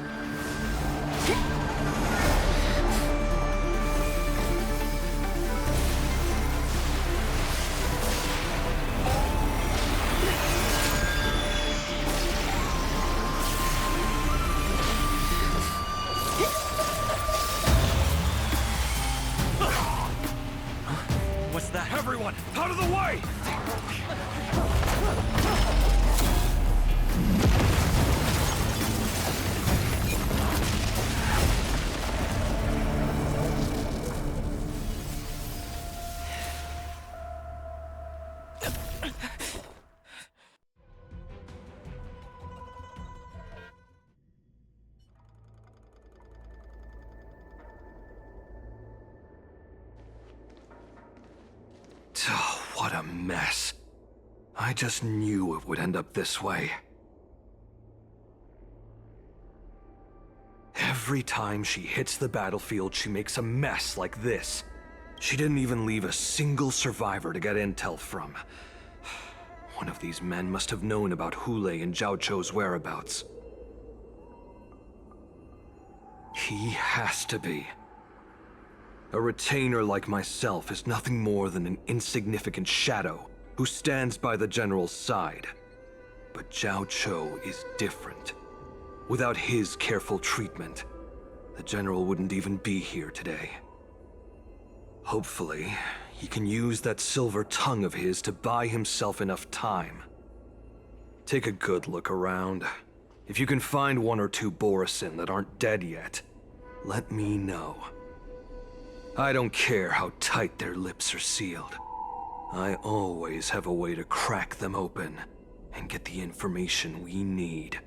Speaker 3: What's that? Everyone, out of the way! What a mess. I just knew it would end up this way. Every time she hits the battlefield, she makes a mess like this. She didn't even leave a single survivor to get intel from. One of these men must have known about Hule and Zhao Cho's whereabouts. He has to be. A retainer like myself is nothing more than an insignificant shadow who stands by the general's side. But Zhao Cho is different. Without his careful treatment, the general wouldn't even be here today. Hopefully, he can use that silver tongue of his to buy himself enough time. Take a good look around. If you can find one or two Borisin that aren't dead yet, let me know. I don't care how tight their lips are sealed. I always have a way to crack them open and get the information we need.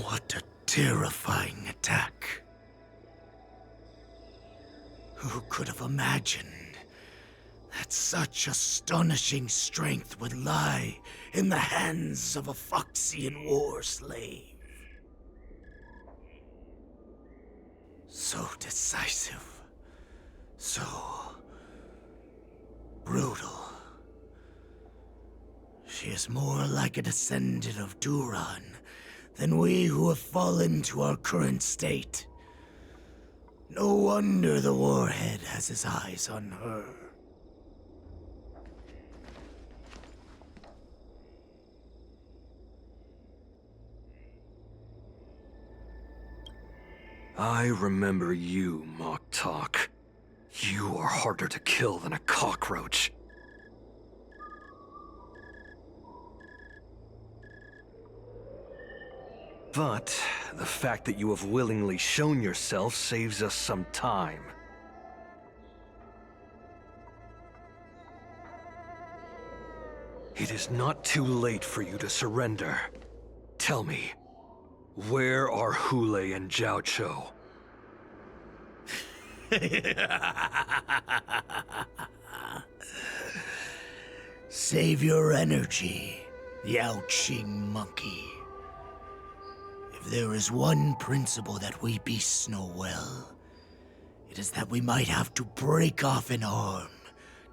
Speaker 18: What a terrifying attack. Who could have imagined that such astonishing strength would lie in the hands of a Foxian war slave? So decisive, so brutal. She is more like a descendant of Duran than we who have fallen to our current state. No wonder the Warhead has his eyes on her.
Speaker 3: I remember you, Moktok. You are harder to kill than a cockroach. But the fact that you have willingly shown yourself saves us some time. It is not too late for you to surrender. Tell me, where are Hule and Jiao Cho?
Speaker 18: Save your energy, Yao Qing monkey. If there is one principle that we beasts know well, it is that we might have to break off an arm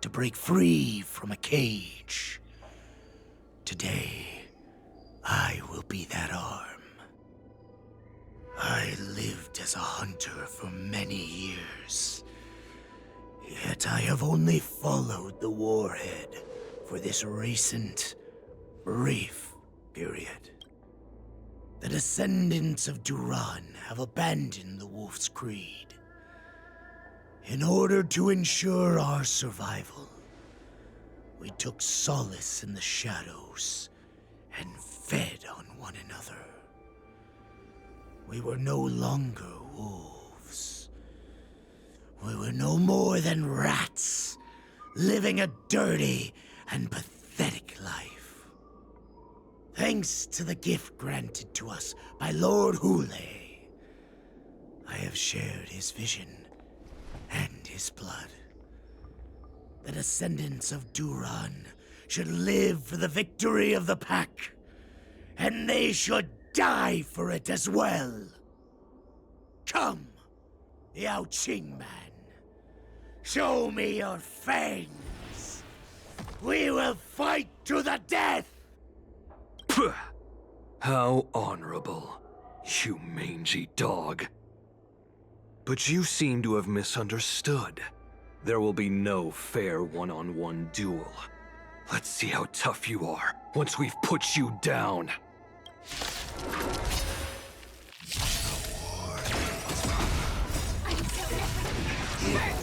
Speaker 18: to break free from a cage. Today, I will be that arm. I lived as a hunter for many years, yet I have only followed the Warhead for this recent, brief period. The descendants of Duran have abandoned the Wolf's Creed. In order to ensure our survival, we took solace in the shadows and fed on one another. We were no longer wolves. We were no more than rats, living a dirty and pathetic life. Thanks to the gift granted to us by Lord Hule, I have shared his vision and his blood. The descendants of Duran should live for the victory of the Pack, and they should die for it as well. Come, Yao Qing man. Show me your fangs. We will fight to the death!
Speaker 3: Puh! How honorable, you mangy dog. But you seem to have misunderstood. There will be no fair one-on-one duel. Let's see how tough you are once we've put you down.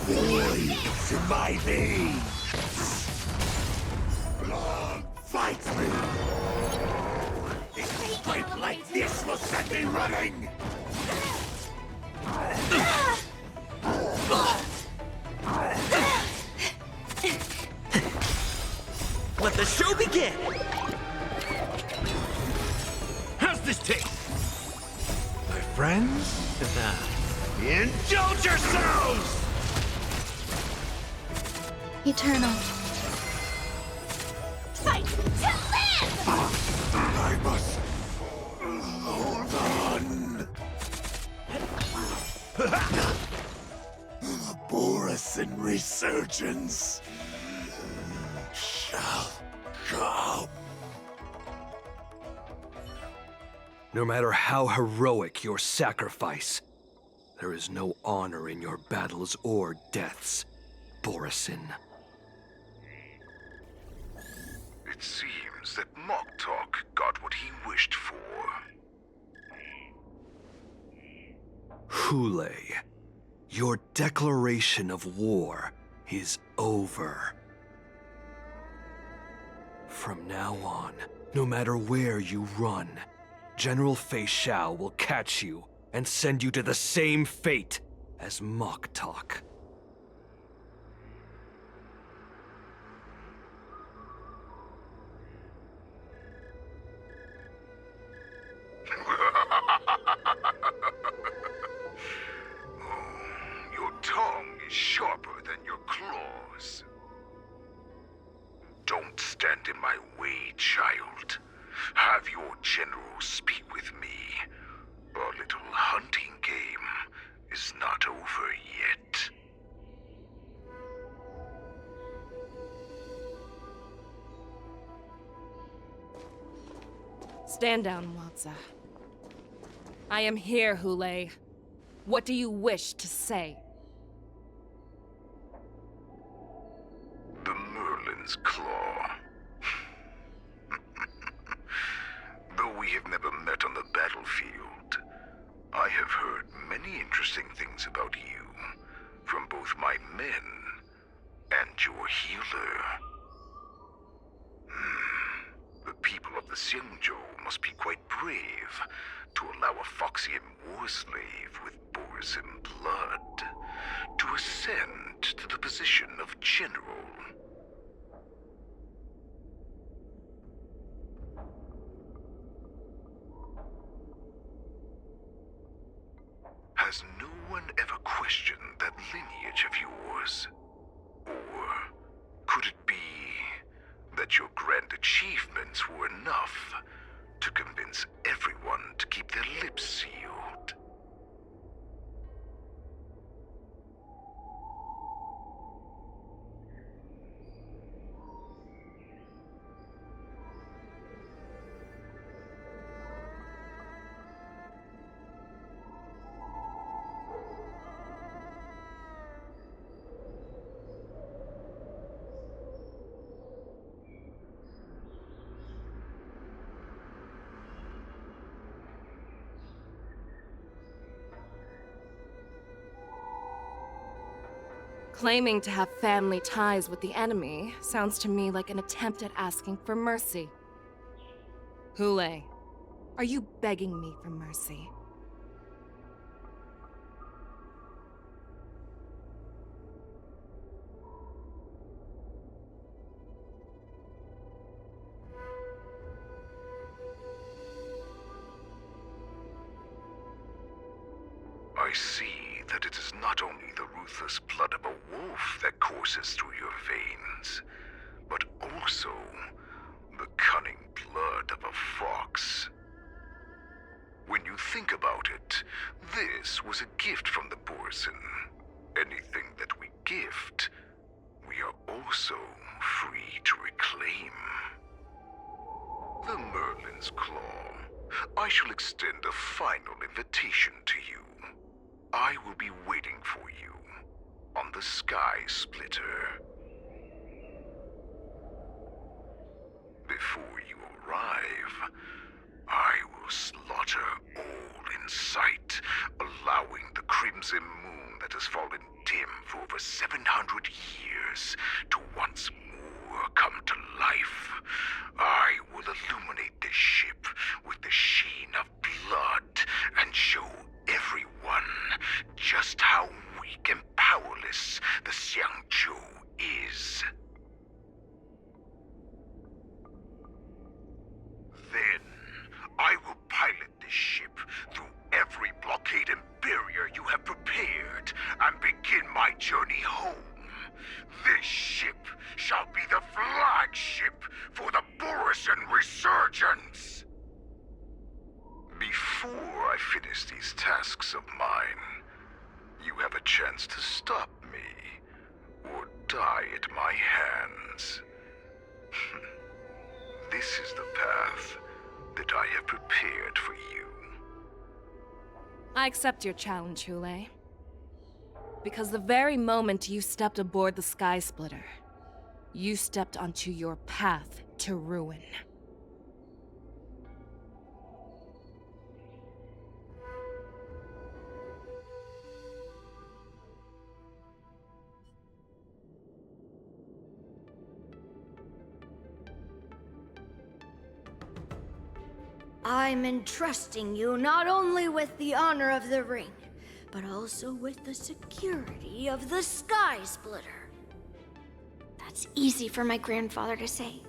Speaker 18: Boys in my veins! Blood fights me! A fight like this will set me running!
Speaker 1: Let the show begin!
Speaker 18: How's this taste?
Speaker 1: My friends?
Speaker 18: Indulge yourselves!
Speaker 5: Eternal. Fight to live!
Speaker 18: I must hold on. The Borisin resurgence shall come.
Speaker 3: No matter how heroic your sacrifice, there is no honor in your battles or deaths, Borisin.
Speaker 16: It seems that Moktok got what he wished for.
Speaker 3: Hule, your declaration of war is over. From now on, no matter where you run, General Fei Xiao will catch you and send you to the same fate as Moktok.
Speaker 16: sharper than your claws. Don't stand in my way, child. Have your general speak with me. Our little hunting game is not over yet.
Speaker 10: Stand down, Watsa. I am here, Hule. What do you wish to say?
Speaker 16: The Merlin's Claw. Though we have never met on the battlefield, I have heard many interesting things about you from both my men and your healer. The people of the Xianzhou must be quite brave to allow a Foxian war slave with Borisin blood to ascend to the position of general. Has no one ever questioned that lineage of yours? Or could it be that your grand achievements were enough to convince everyone to keep their lips sealed?
Speaker 10: Claiming to have family ties with the enemy sounds to me like an attempt at asking for mercy. Hule, are you begging me for mercy?
Speaker 16: I see that it is not only the ruthless blood of a wolf that courses through your veins, but also the cunning blood of a fox. When you think about it, this was a gift from the Borisin. Anything that we gift, we are also free to reclaim. The Merlin's Claw. I shall extend a final invitation to you. I will be waiting for you on the Sky Splitter. Before you arrive, I will slaughter all in sight, allowing the crimson moon that has fallen dim for over 700 years to once more come to life. I will illuminate this ship with the sheen of blood and show everyone just how weak and powerless the Xianzhou is. Then, I will pilot this ship through every blockade and barrier you have prepared and begin my journey home. This ship shall be the flagship for the Borisin Resurgence. Before I finish these tasks of mine, you have a chance to stop me, or die at my hands. This is the path that I have prepared for you.
Speaker 10: I accept your challenge, Hule. Because the very moment you stepped aboard the Sky Splitter, you stepped onto your path to ruin.
Speaker 9: I'm entrusting you not only with the honor of the ring, but also with the security of the Sky Splitter.
Speaker 11: That's easy for my grandfather to say.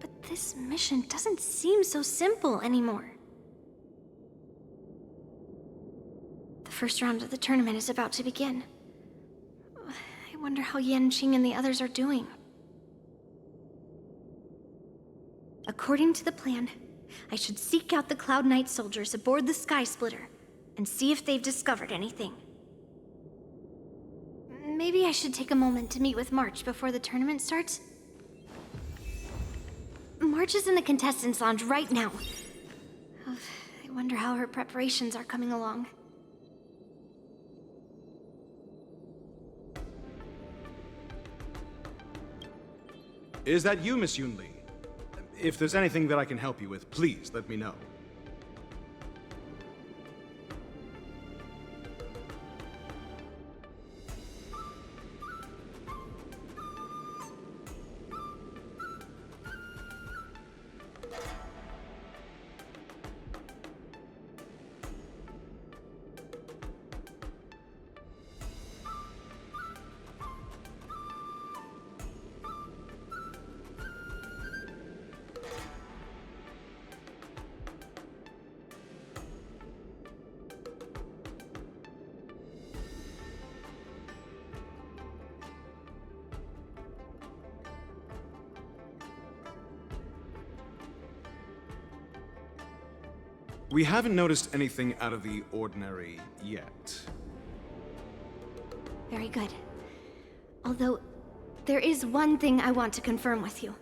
Speaker 11: But this mission doesn't seem so simple anymore. The first round of the tournament is about to begin. wonder how Yanqing and the others are doing. According to the plan, I should seek out the Cloud Knight soldiers aboard the Sky Splitter and see if they've discovered anything. Maybe I should take a moment to meet with March before the tournament starts. March is in the contestants' lounge right now. I wonder how her preparations are coming along.
Speaker 15: Is that you, Miss Yunli? If there's anything that I can help you with, please let me know. We haven't noticed anything out of the ordinary yet.
Speaker 11: Very good. Although, there is one thing I want to confirm with you.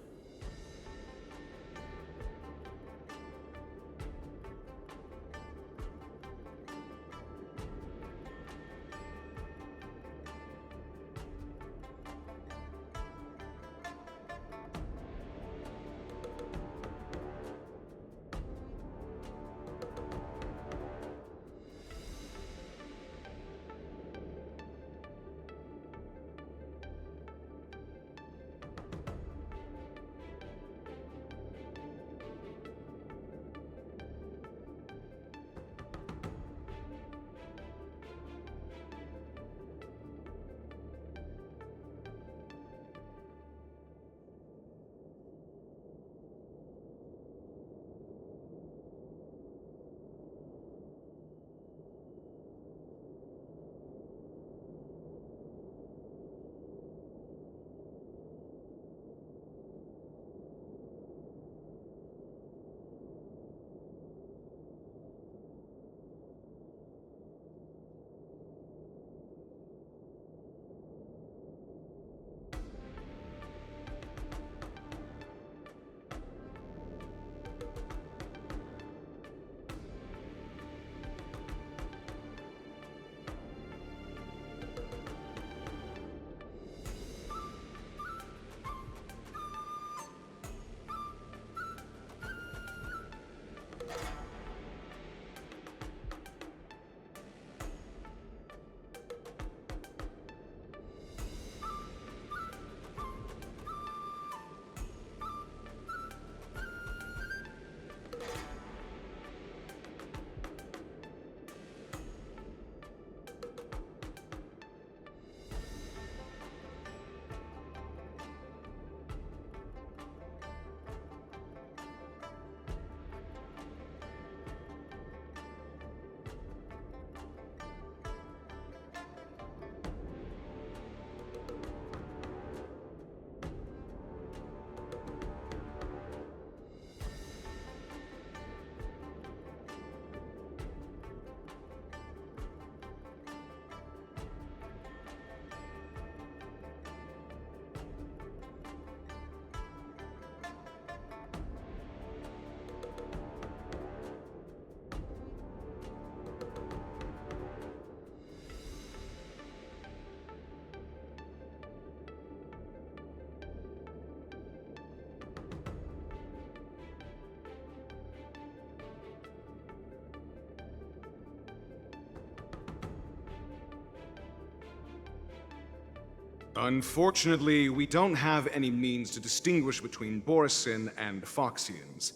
Speaker 15: Unfortunately, we don't have any means to distinguish between Borisin and Foxians.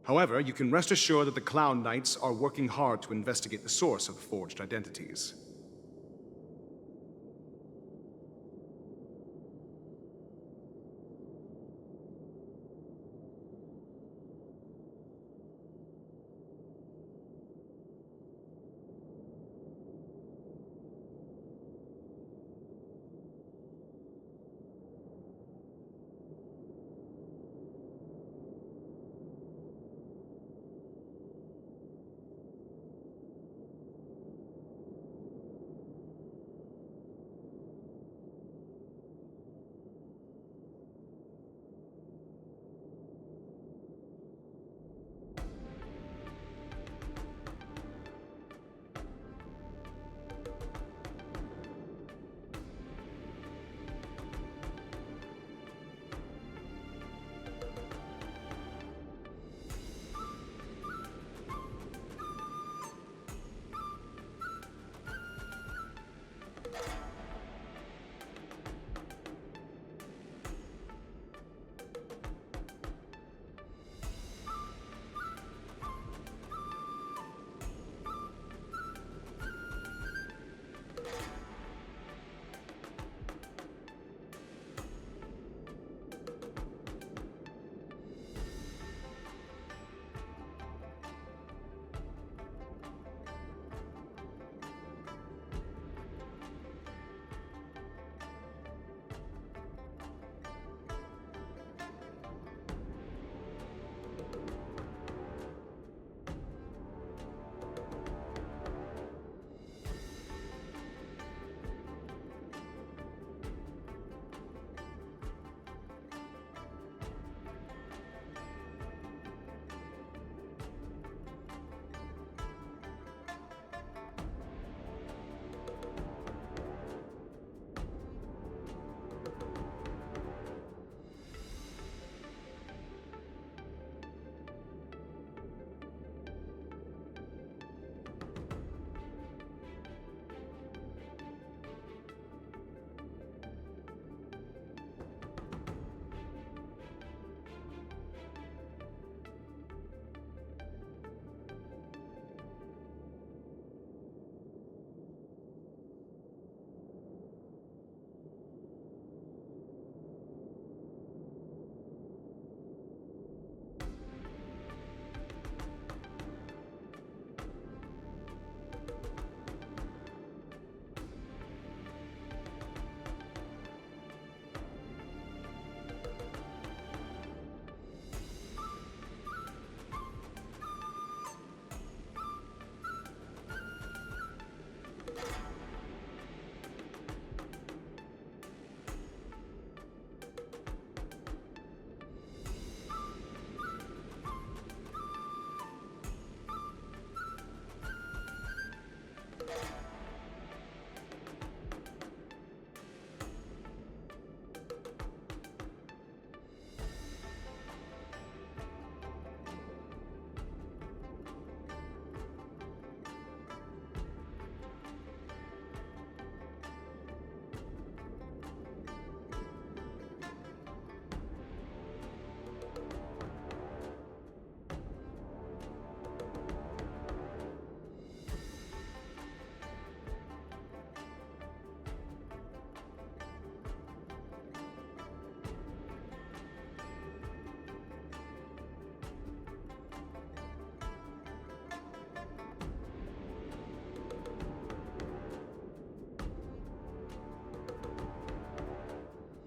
Speaker 15: However, you can rest assured that the Cloud Knights are working hard to investigate the source of the forged identities.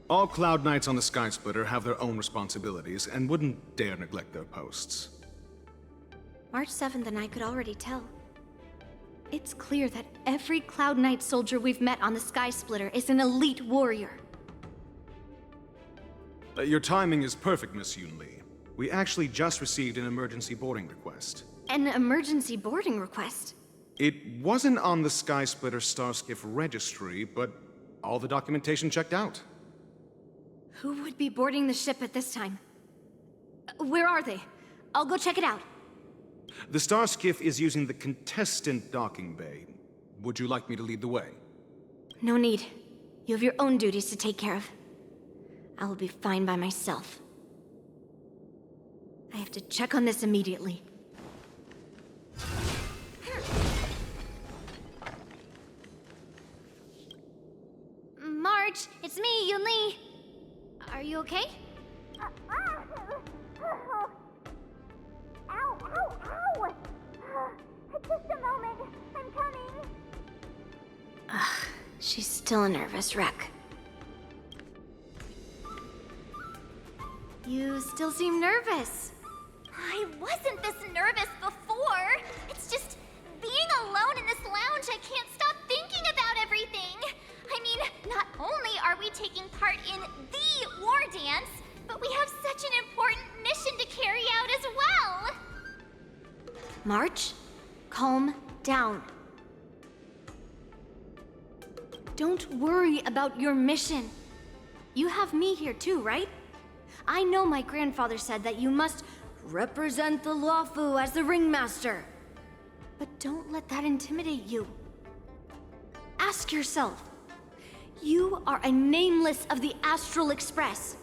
Speaker 15: All Cloud Knights on the Sky Splitter have their own responsibilities and wouldn't dare neglect their posts.
Speaker 9: March 7th and I could already tell. It's clear that every Cloud Knight soldier we've met on the Sky Splitter is an elite warrior.
Speaker 15: Your timing is perfect, Miss Yunli. We actually just received an emergency boarding request.
Speaker 9: An emergency boarding request?
Speaker 15: It wasn't on the Sky Splitter Starskiff registry, but all the documentation checked out.
Speaker 9: Who would be boarding the ship at this time? Where are they? I'll go check it out.
Speaker 15: The Starskiff is using the contestant docking bay. Would you like me to lead the way?
Speaker 9: No need. You have your own duties to take care of. I will be fine by myself. I have to check on this immediately.
Speaker 5: March, it's me, Yunli. Are you okay? Ow, ow, ow! Just a moment, I'm coming.
Speaker 9: Ugh, she's still a nervous wreck. You still seem nervous.
Speaker 5: I wasn't this nervous before. It's just being alone in this lounge, I can't stop thinking about everything. I mean, not only are we taking part in the war dance, but we have such an important mission to carry out as well.
Speaker 9: March, calm down. Don't worry about your mission. You have me here too, right? I know my grandfather said that you must represent the Luofu as the ringmaster. But don't let that intimidate you. Ask yourself, you are a nameless of the Astral Express.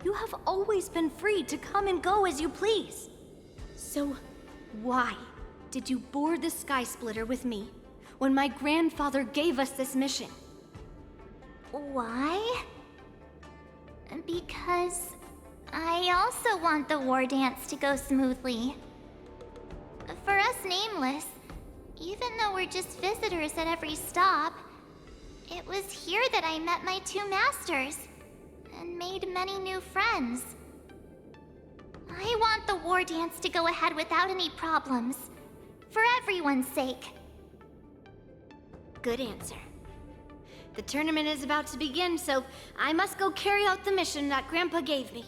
Speaker 9: You have always been free to come and go as you please. So why did you board the Sky Splitter with me when my grandfather gave us this mission?
Speaker 5: Why? Because I also want the war dance to go smoothly. For us Nameless, even though we're just visitors at every stop, it was here that I met my two masters and made many new friends. I want the war dance to go ahead without any problems, for everyone's sake.
Speaker 9: Good answer. The tournament is about to begin, so I must go carry out the mission that Grandpa gave me.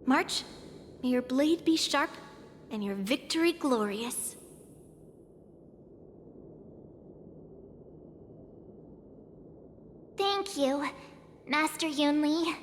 Speaker 9: March, may your blade be sharp and your victory glorious.
Speaker 5: Thank you, Master Yunli.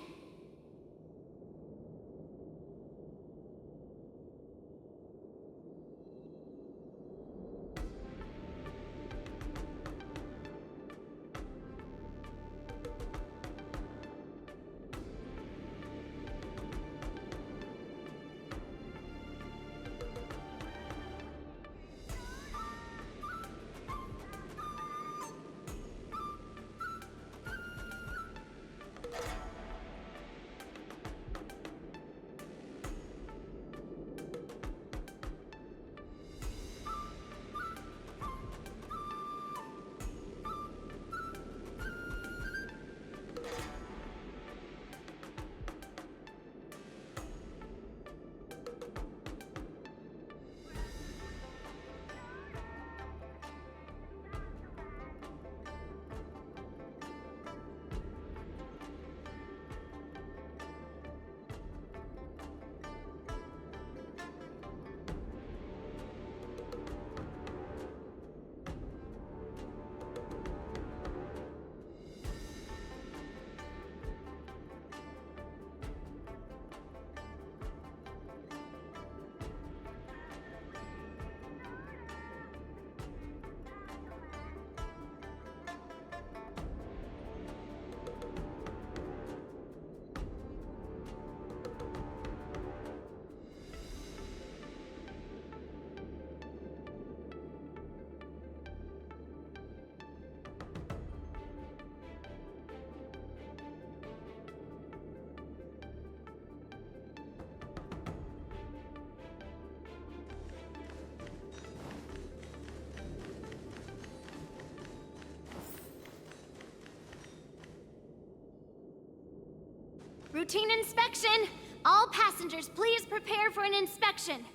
Speaker 5: Routine inspection! All passengers, please prepare for an inspection.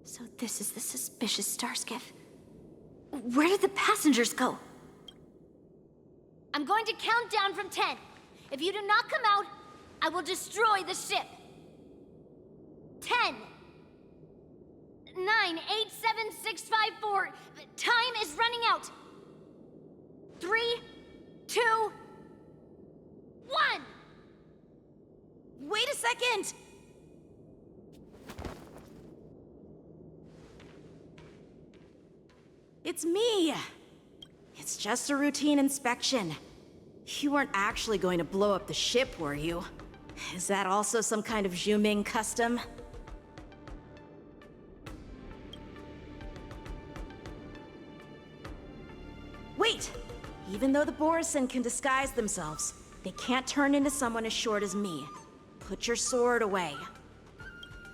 Speaker 11: So this is the suspicious star skiff. Where did the passengers go?
Speaker 5: I'm going to count down from 10. If you do not come out, I will destroy the ship. 10, 9, 8, 7, 6, 5, 4. Time is running out. 3, 2, 1.
Speaker 7: Wait a second! It's me! It's just a routine inspection. You weren't actually going to blow up the ship, were you? Is that also some kind of Zhuming custom? Wait! Even though the Borison can disguise themselves, they can't turn into someone as short as me. Put your sword away.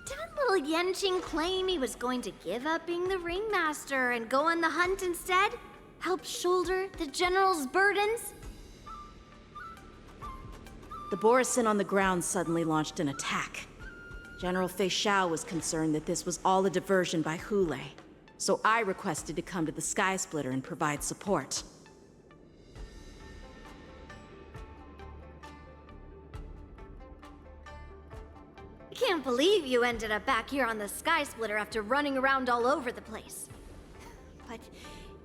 Speaker 5: Didn't little Genshin claim he was going to give up being the ringmaster and go on the hunt instead? Help shoulder the general's burdens?
Speaker 7: The Borison on the ground suddenly launched an attack. General Fei Xiao was concerned that this was all a diversion by Hulei, so I requested to come to the Sky Splitter and provide support.
Speaker 5: I can't believe you ended up back here on the Sky Splitter after running around all over the place. But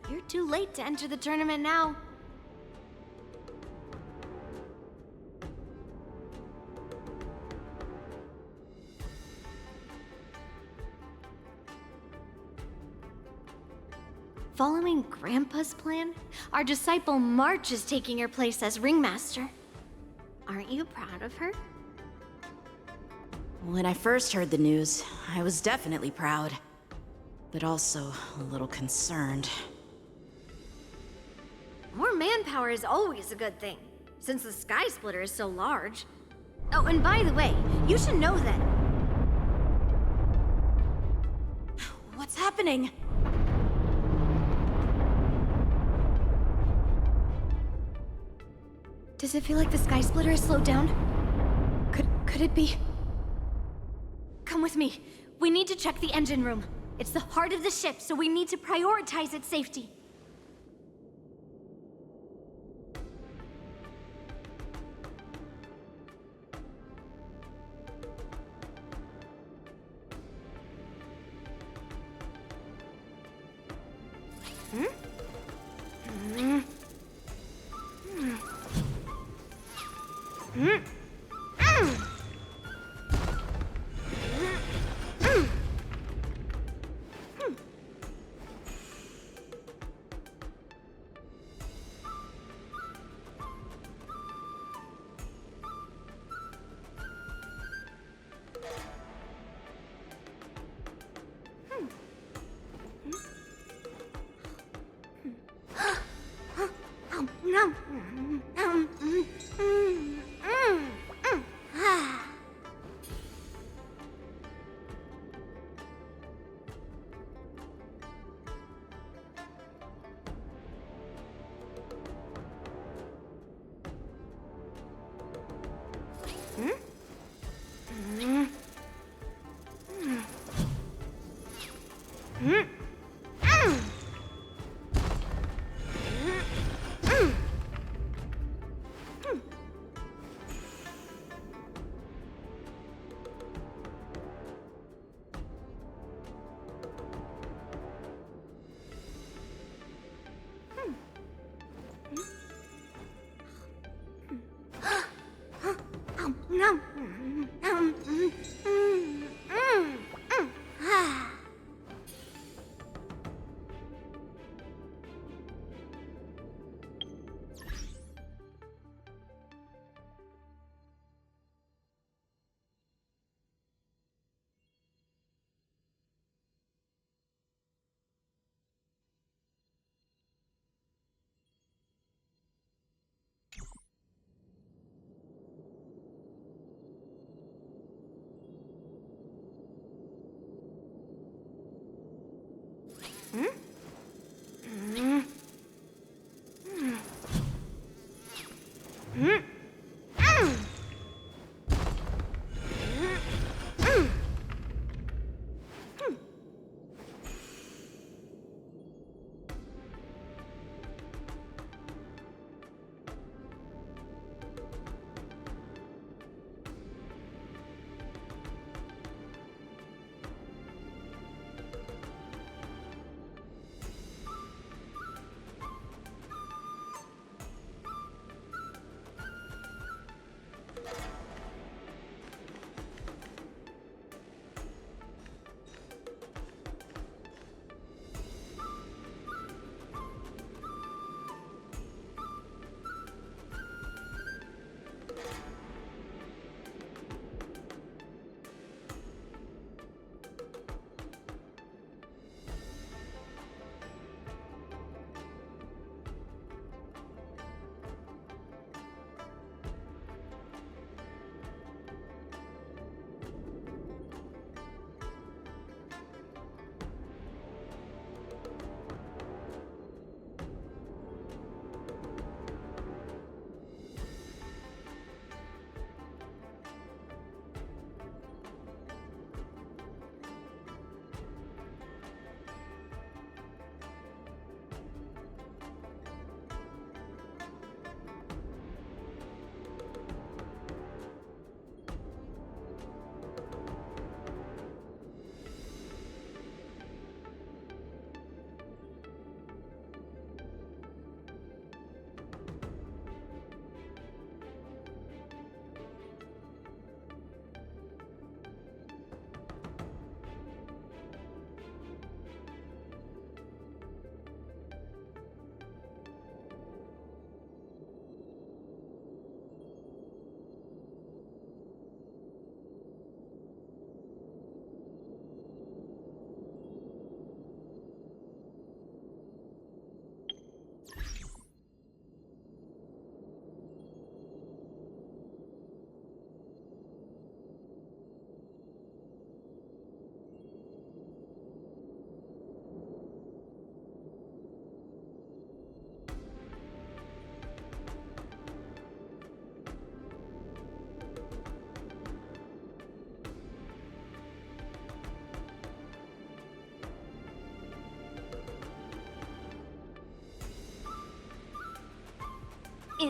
Speaker 5: you're too late to enter the tournament now. Following Grandpa's plan, our disciple March is taking your place as ringmaster. Aren't you proud of her?
Speaker 7: When I first heard the news, I was definitely proud, but also a little concerned.
Speaker 5: More manpower is always a good thing, since the Sky Splitter is so large. Oh, and by the way, you should know that...
Speaker 7: What's happening?
Speaker 5: Does it feel like the Sky Splitter has slowed down? Could it be... Come with me. We need to check the engine room. It's the heart of the ship, so we need to prioritize its safety.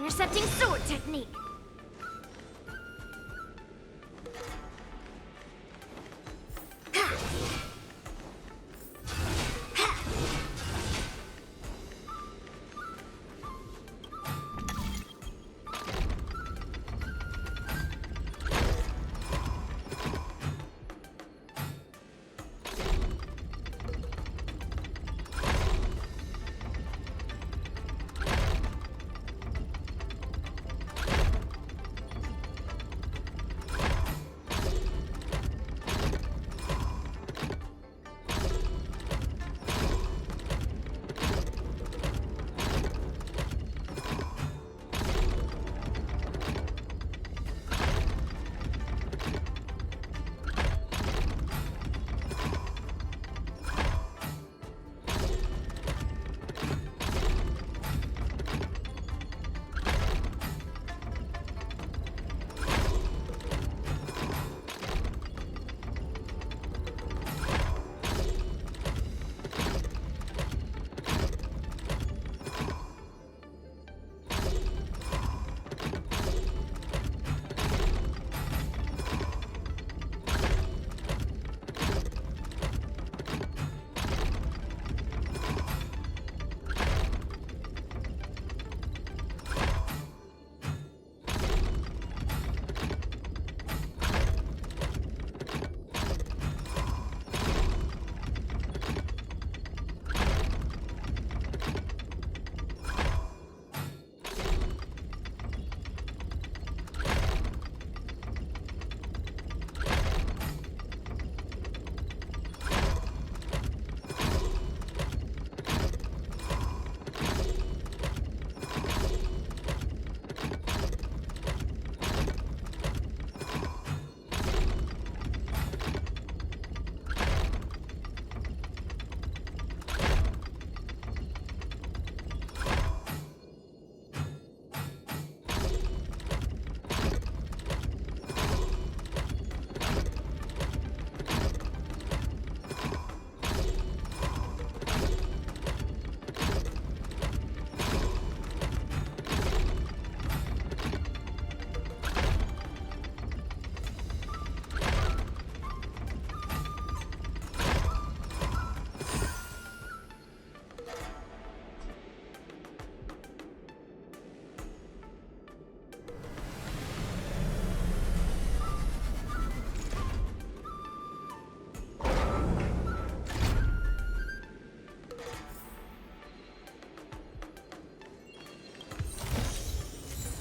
Speaker 5: intercepting sword technique.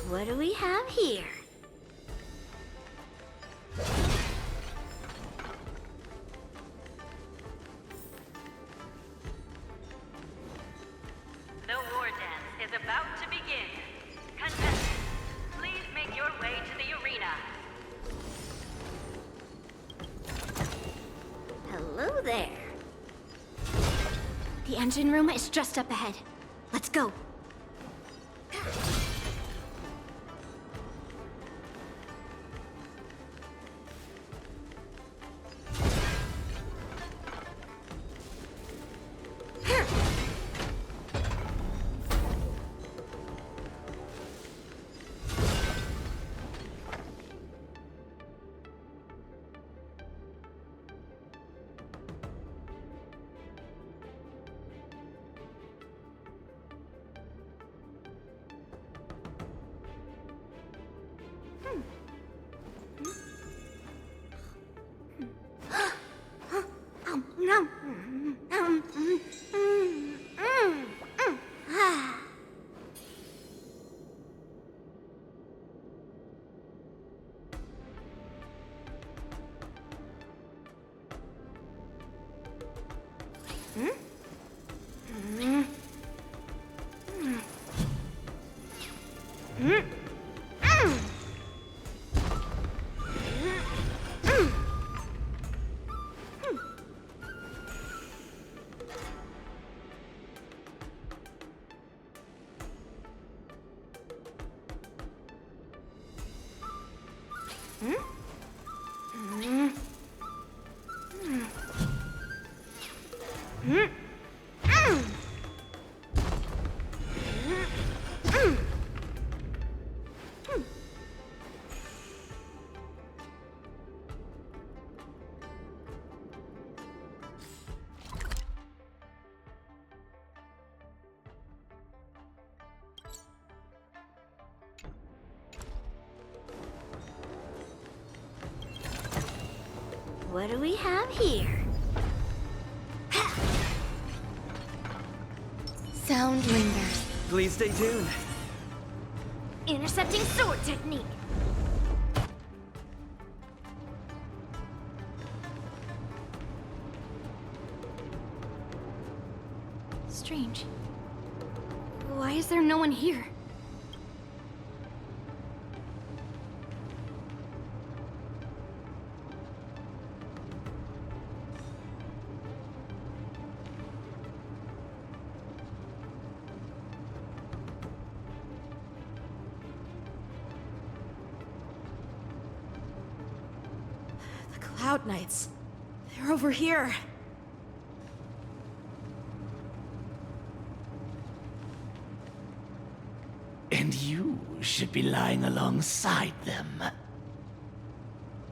Speaker 5: What do we have here?
Speaker 19: The war dance is about to begin. Contestants, please make your way to the arena.
Speaker 5: Hello there. The engine room is just up ahead. Let's go.
Speaker 11: What do we have here? Sound lingers.
Speaker 14: Please stay tuned.
Speaker 11: Intercepting sword technique.
Speaker 20: Strange. Why is there no one here?
Speaker 7: The Cloud Knights. They're over here.
Speaker 18: And you should be lying alongside them.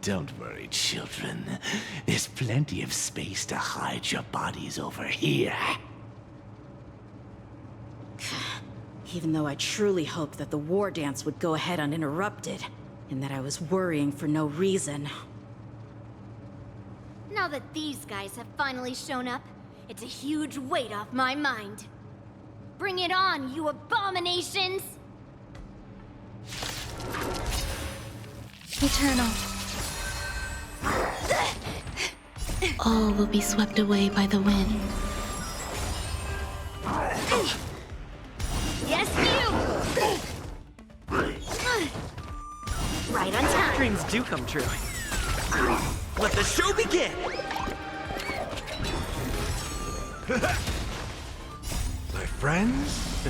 Speaker 18: Don't worry, children. There's plenty of space to hide your bodies over here.
Speaker 7: Even though I truly hoped that the war dance would go ahead uninterrupted, and that I was worrying for no reason.
Speaker 11: Now that these guys have finally shown up, it's a huge weight off my mind. Bring it on, you abominations!
Speaker 13: Eternal. All will be swept away by the wind.
Speaker 11: Yes, you! Right on time.
Speaker 14: Dreams do come true. Let the show begin!
Speaker 16: My friends,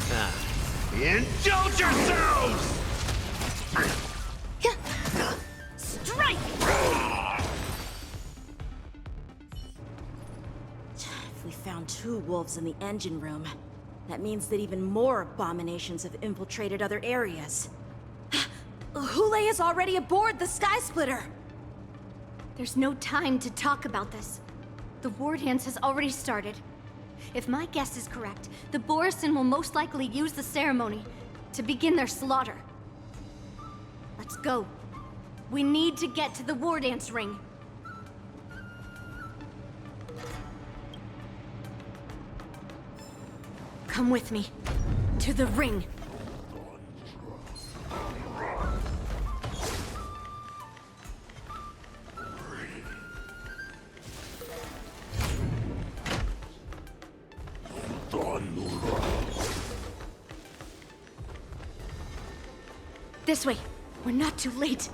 Speaker 16: indulge yourselves!
Speaker 11: Strike!
Speaker 7: If we found 2 wolves in the engine room, that means that even more abominations have infiltrated other areas. Hule is already aboard the Sky Splitter!
Speaker 20: There's no time to talk about this. The war dance has already started. If my guess is correct, the Borisin will most likely use the ceremony to begin their slaughter. Let's go. We need to get to the war dance ring. Come with me. To the ring. This way. We're not too late.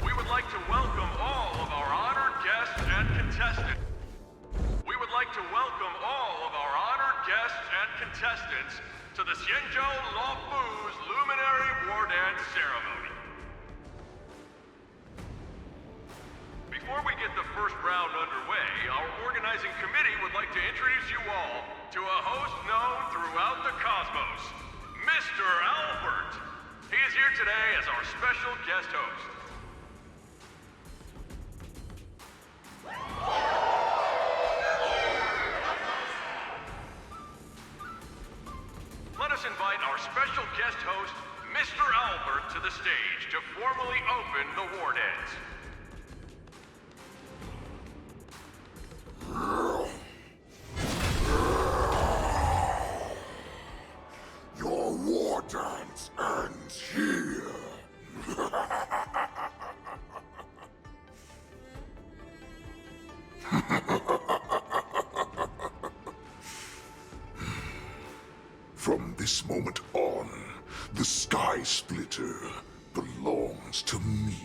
Speaker 21: We would like to welcome all of our honored guests and contestants. We would like to welcome all of our honored guests and contestants to the Xianzhou Luofu's Luminary War Dance Ceremony. Before we get the first round underway, our organizing committee would like to introduce you all to a host known throughout the cosmos, Mr. Albert. He is here today as our special guest host. Let us invite our special guest host, Mr. Albert, to the stage to formally open the war dance.
Speaker 16: Your war dance ends here. From this moment on, the Sky Splitter belongs to me.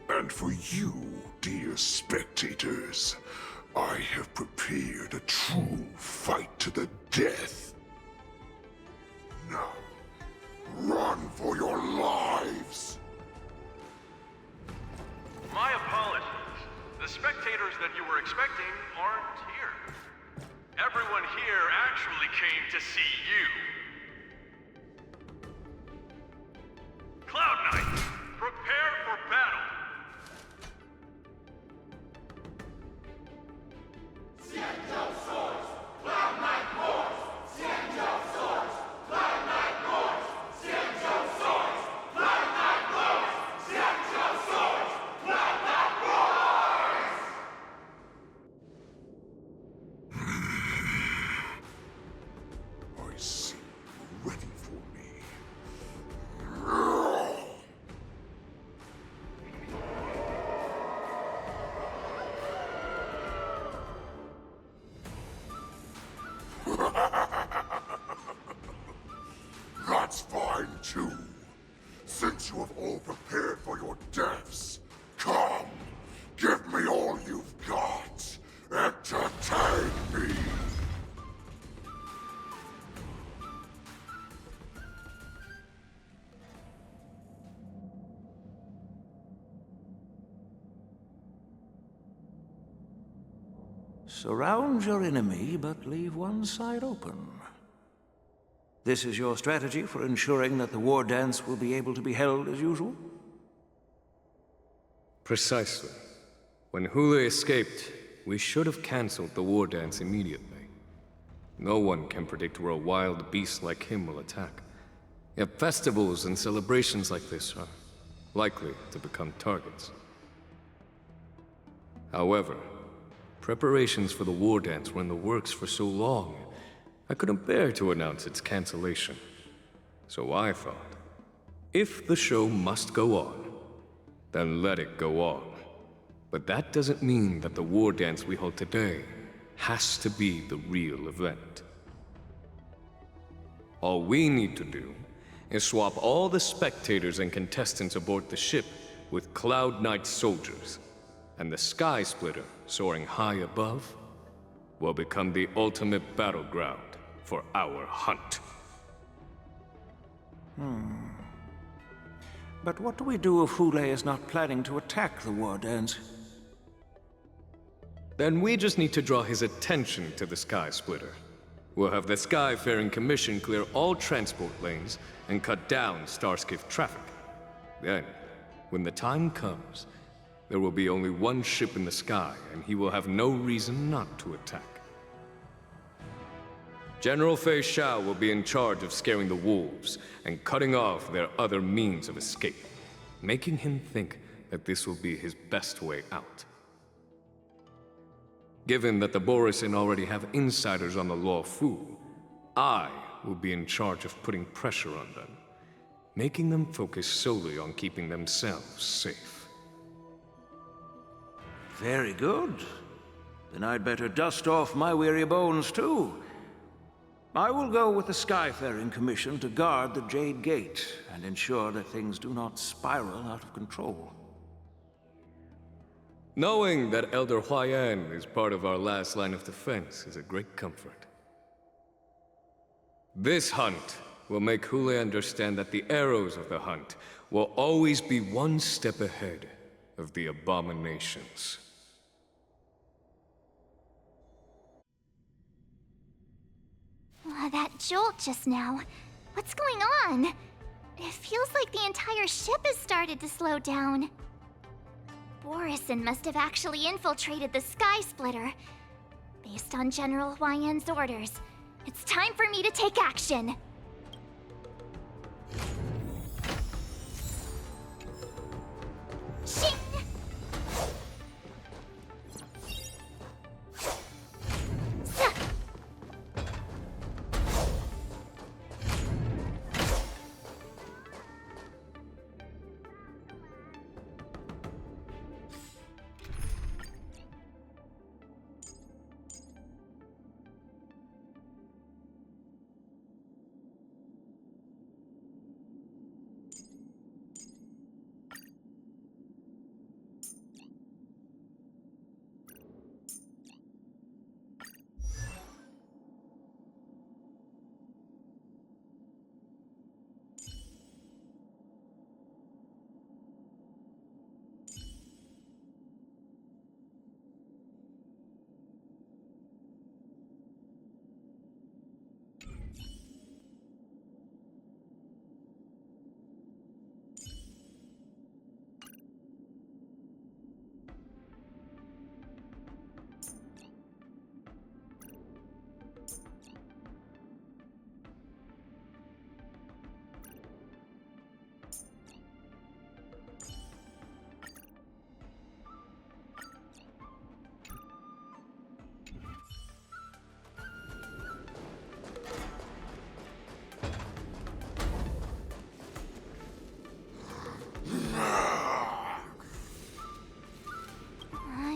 Speaker 16: And for you, dear spectators, I have prepared a true fight to the death. Now, run for your lives!
Speaker 21: My apologies. The spectators that you were expecting aren't here. Everyone here actually came to see you. Cloud Knights, prepare for battle!
Speaker 16: Xianzhou swords,
Speaker 17: Surround your enemy, but leave one side open. This is your strategy for ensuring that the war dance will be able to be held as usual?
Speaker 8: Precisely. When Hule escaped, we should have cancelled the war dance immediately. No one can predict where a wild beast like him will attack. Yet festivals and celebrations like this are likely to become targets. However, preparations for the war dance were in the works for so long, I couldn't bear to announce its cancellation. So I thought, if the show must go on, then let it go on. But that doesn't mean that the war dance we hold today has to be the real event. All we need to do is swap all the spectators and contestants aboard the ship with Cloud Knight soldiers, and the Sky Splitter, soaring high above, will become the ultimate battleground for our hunt.
Speaker 17: But what do we do if Hule is not planning to attack the war dance?
Speaker 8: Then we just need to draw his attention to the Sky Splitter. We'll have the Skyfaring Commission clear all transport lanes and cut down Starskiff traffic. Then, when the time comes, there will be only one ship in the sky, and he will have no reason not to attack. General Fei Shao will be in charge of scaring the wolves and cutting off their other means of escape, making him think that this will be his best way out. Given that the Borisin already have insiders on the Law Fu, I will be in charge of putting pressure on them, making them focus solely on keeping themselves safe.
Speaker 17: Very good. Then I'd better dust off my weary bones too. I will go with the Skyfaring Commission to guard the Jade Gate and ensure that things do not spiral out of control.
Speaker 8: Knowing that Elder Huayan is part of our last line of defense is a great comfort. This hunt will make Hule understand that the arrows of the hunt will always be one step ahead of the abominations.
Speaker 5: That jolt just now. What's going on? It feels like the entire ship has started to slow down. Borisin must have actually infiltrated the Sky Splitter. Based on General Huayan's orders, it's time for me to take action. Shing!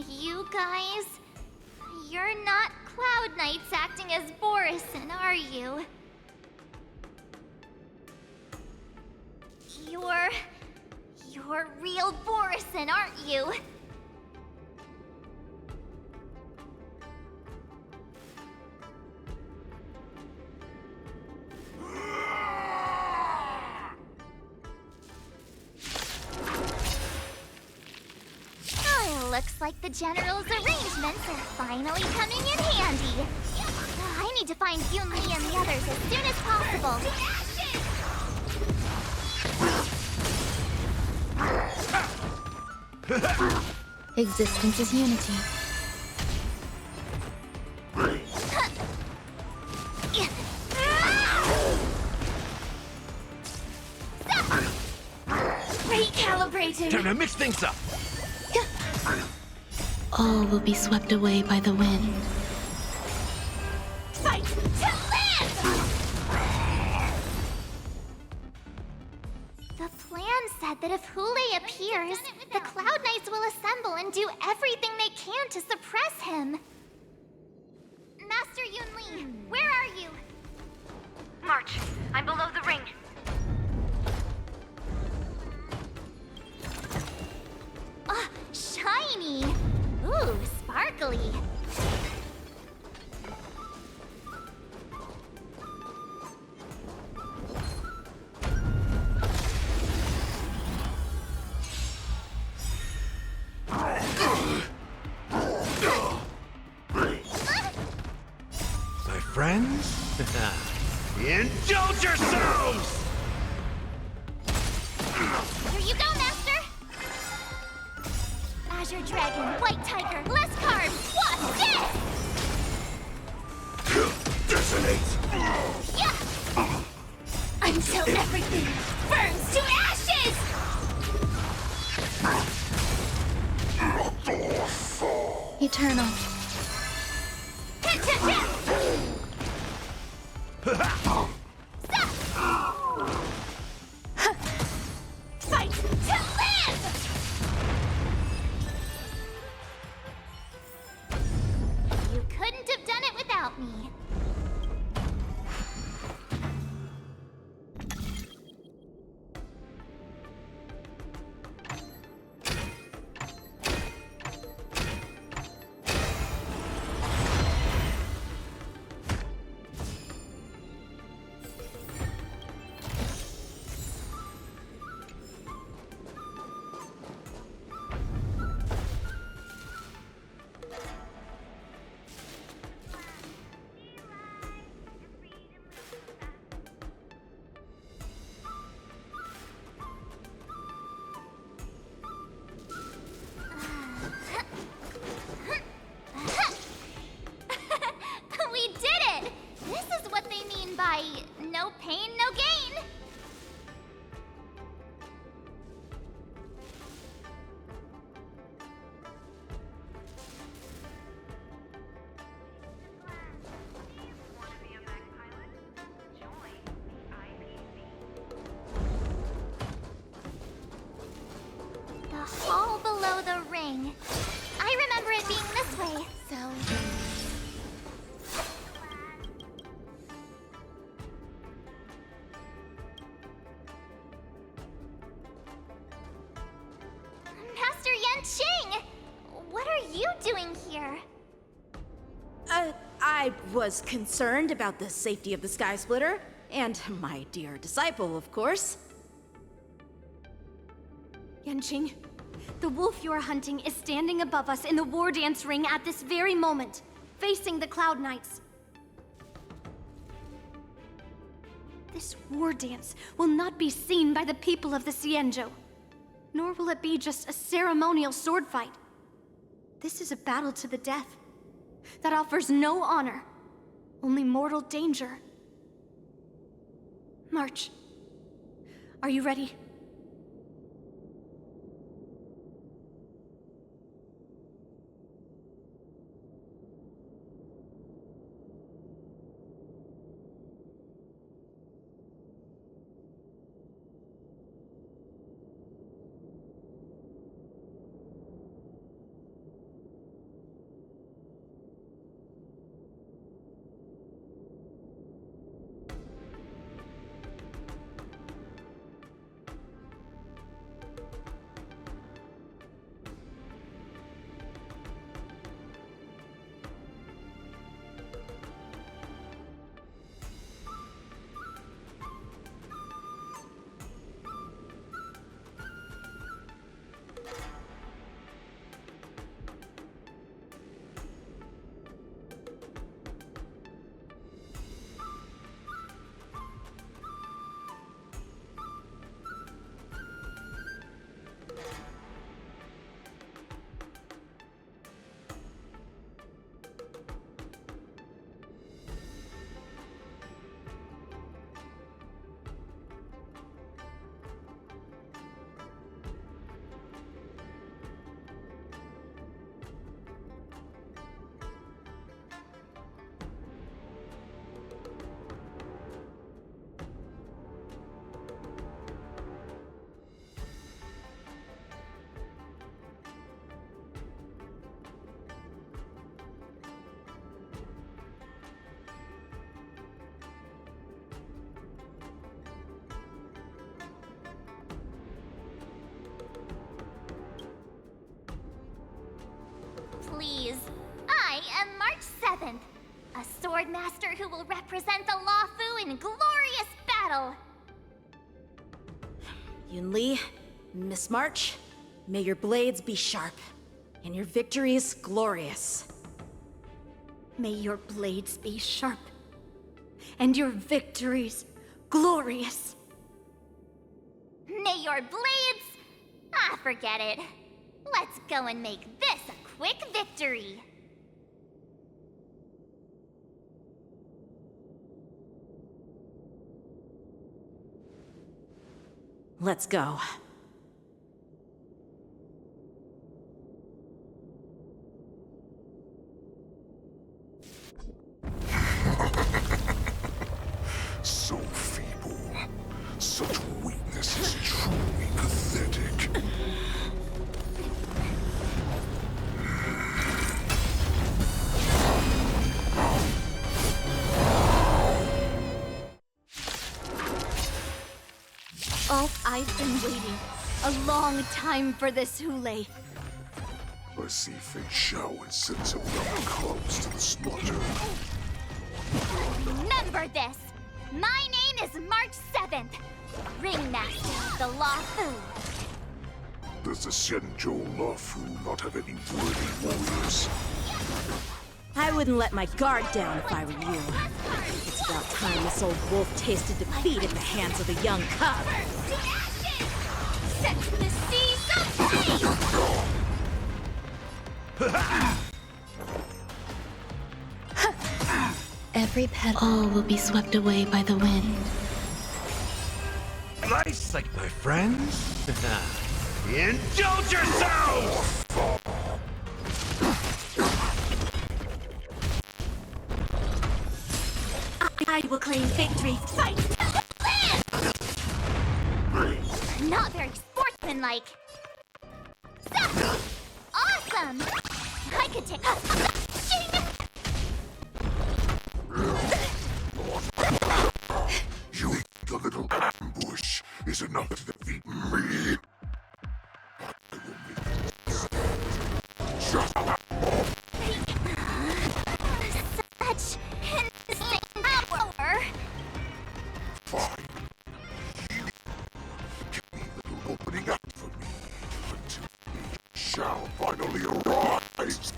Speaker 5: You guys, you're not Cloud Knights acting as Borisin, are you? You're real Borisin, aren't you? Looks like the General's arrangements are finally coming in handy. I need to find Yun Li and the others as soon as possible.
Speaker 13: Existence is unity.
Speaker 5: Recalibrating.
Speaker 3: Time to mix things up.
Speaker 13: All will be swept away by the wind.
Speaker 5: Fight to live! The plan said that if Hule appears, the Cloud Knights will assemble and do everything they can to suppress him. Master Yun Li, where are you?
Speaker 19: March, I'm below the ring.
Speaker 5: Ah, shiny! Ooh, sparkly.
Speaker 3: My friends? Indulge yourselves!
Speaker 5: Here you go, Master! Azure Dragon, White Tiger, less carbs! What's this?
Speaker 16: Dissonate!
Speaker 5: Yeah! Until everything burns to ashes!
Speaker 13: Eternal.
Speaker 5: Hit, hit, hit! Fight to live! You couldn't have done it without me. We did it! This is what they mean by no pain, no gain. The hall below the ring. I remember it being this way. Master Yanqing! What are you doing here?
Speaker 7: I was concerned about the safety of the Sky Splitter, and my dear disciple, of course.
Speaker 20: Yanqing, the wolf you're hunting is standing above us in the war dance ring at this very moment, facing the Cloud Knights. This war dance will not be seen by the people of the Xianzhou, nor will it be just a ceremonial sword fight. This is a battle to the death that offers no honor, only mortal danger. March, are you ready?
Speaker 5: please. I am March 7th, a sword master who will represent the Luofu in glorious battle.
Speaker 7: Yunli, Miss March, may your blades be sharp, and your victories glorious.
Speaker 20: May your blades be sharp, and your victories glorious.
Speaker 5: May your blades... forget it. Let's go and make this a quick victory.
Speaker 7: Let's go.
Speaker 16: So feeble. Such weakness is truly pathetic.
Speaker 20: Oh, I've been waiting a long time for this, Hule.
Speaker 16: I see Fei Xiao and send some young cubs to the slaughter.
Speaker 5: Remember this! My name is March 7th, Ringmaster of the Luofu.
Speaker 16: Does the Xianzhou Luofu not have any worthy warriors?
Speaker 7: I wouldn't let my guard down if I were you. It's about time this old wolf tasted defeat at the hands of a young cub.
Speaker 5: Set to the seas of flame!
Speaker 13: Every petal all will be swept away by the wind.
Speaker 3: Nice, like my friends. Indulge yourselves!
Speaker 20: I will claim victory. Fight!
Speaker 5: Not very sportsmanlike. Awesome! I could take...
Speaker 16: You think a little ambush is enough to defeat me? Shut up!
Speaker 5: Such insane power!
Speaker 16: Fine. Give me a little opening up for me until it shall finally arise.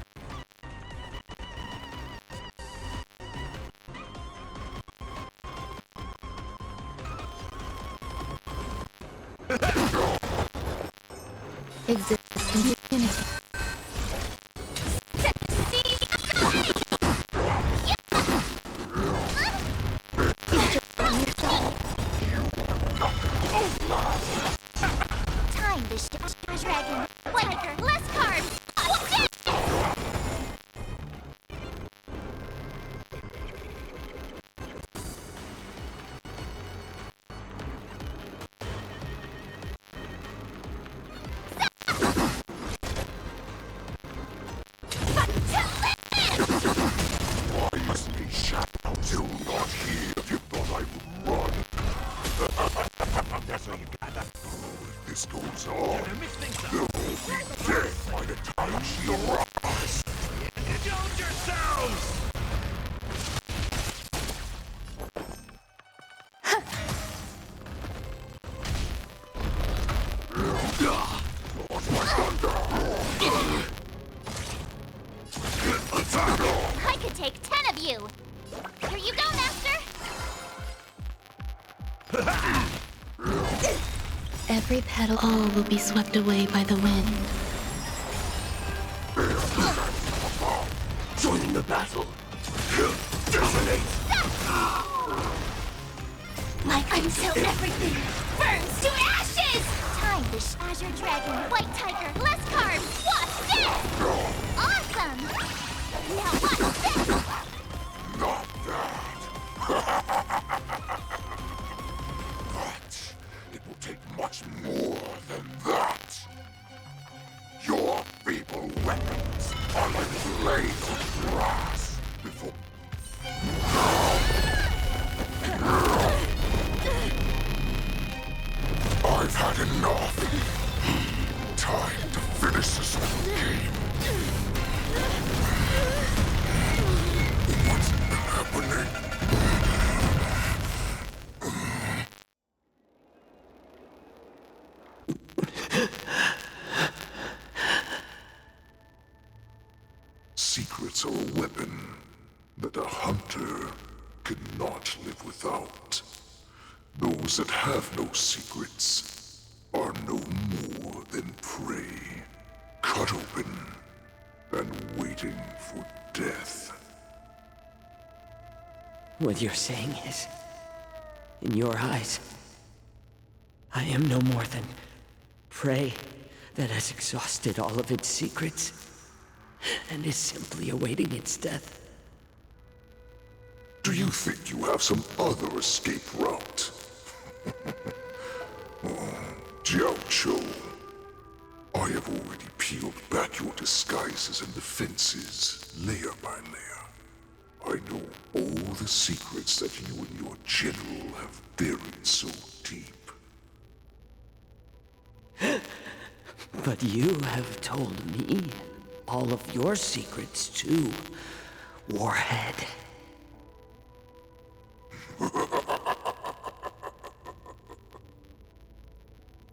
Speaker 13: Existence unity.
Speaker 5: Time to shit dragon. Whitaker, less carbs!
Speaker 16: Why must we shout? Do not hear if you thought I would run. That's how you got that. If this goes on, there will be death by the time she arrives.
Speaker 3: Indulge yourselves!
Speaker 5: I could take 10 of you! Here you go, Master!
Speaker 13: Every petal all will be swept away by the wind.
Speaker 16: Join the battle. Dominate.
Speaker 5: Like until everything burns to ashes! Time to Azure Dragon, White Tiger, less carbs, watch this! Awesome! Now watch this!
Speaker 16: Not that. But it will take much more than that. Your feeble weapons are like blades of grass before... I've had enough. Time to finish this game. a weapon that a hunter cannot live without. Those that have no secrets are no more than prey, cut open and waiting for death.
Speaker 4: What you're saying is, in your eyes, I am no more than prey that has exhausted all of its secrets and is simply awaiting its death.
Speaker 16: Do you think you have some other escape route? Jiaoqiu, I have already peeled back your disguises and defenses, layer by layer. I know all the secrets that you and your general have buried so deep.
Speaker 4: But you have told me all of your secrets too, Warhead.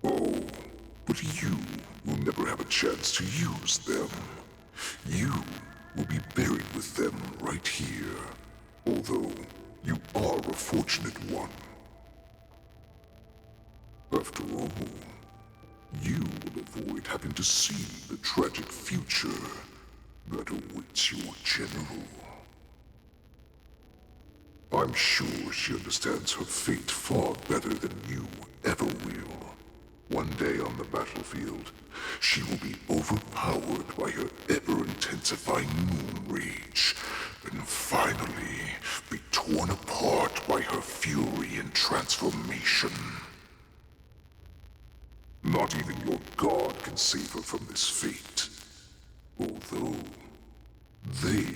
Speaker 16: Oh, but you will never have a chance to use them. You will be buried with them right here, although you are a fortunate one. After all, you will avoid having to see the tragic future that awaits your general. I'm sure she understands her fate far better than you ever will. One day on the battlefield, she will be overpowered by her ever-intensifying moon rage, and finally be torn apart by her fury and transformation. Not even your god can save her from this fate, although they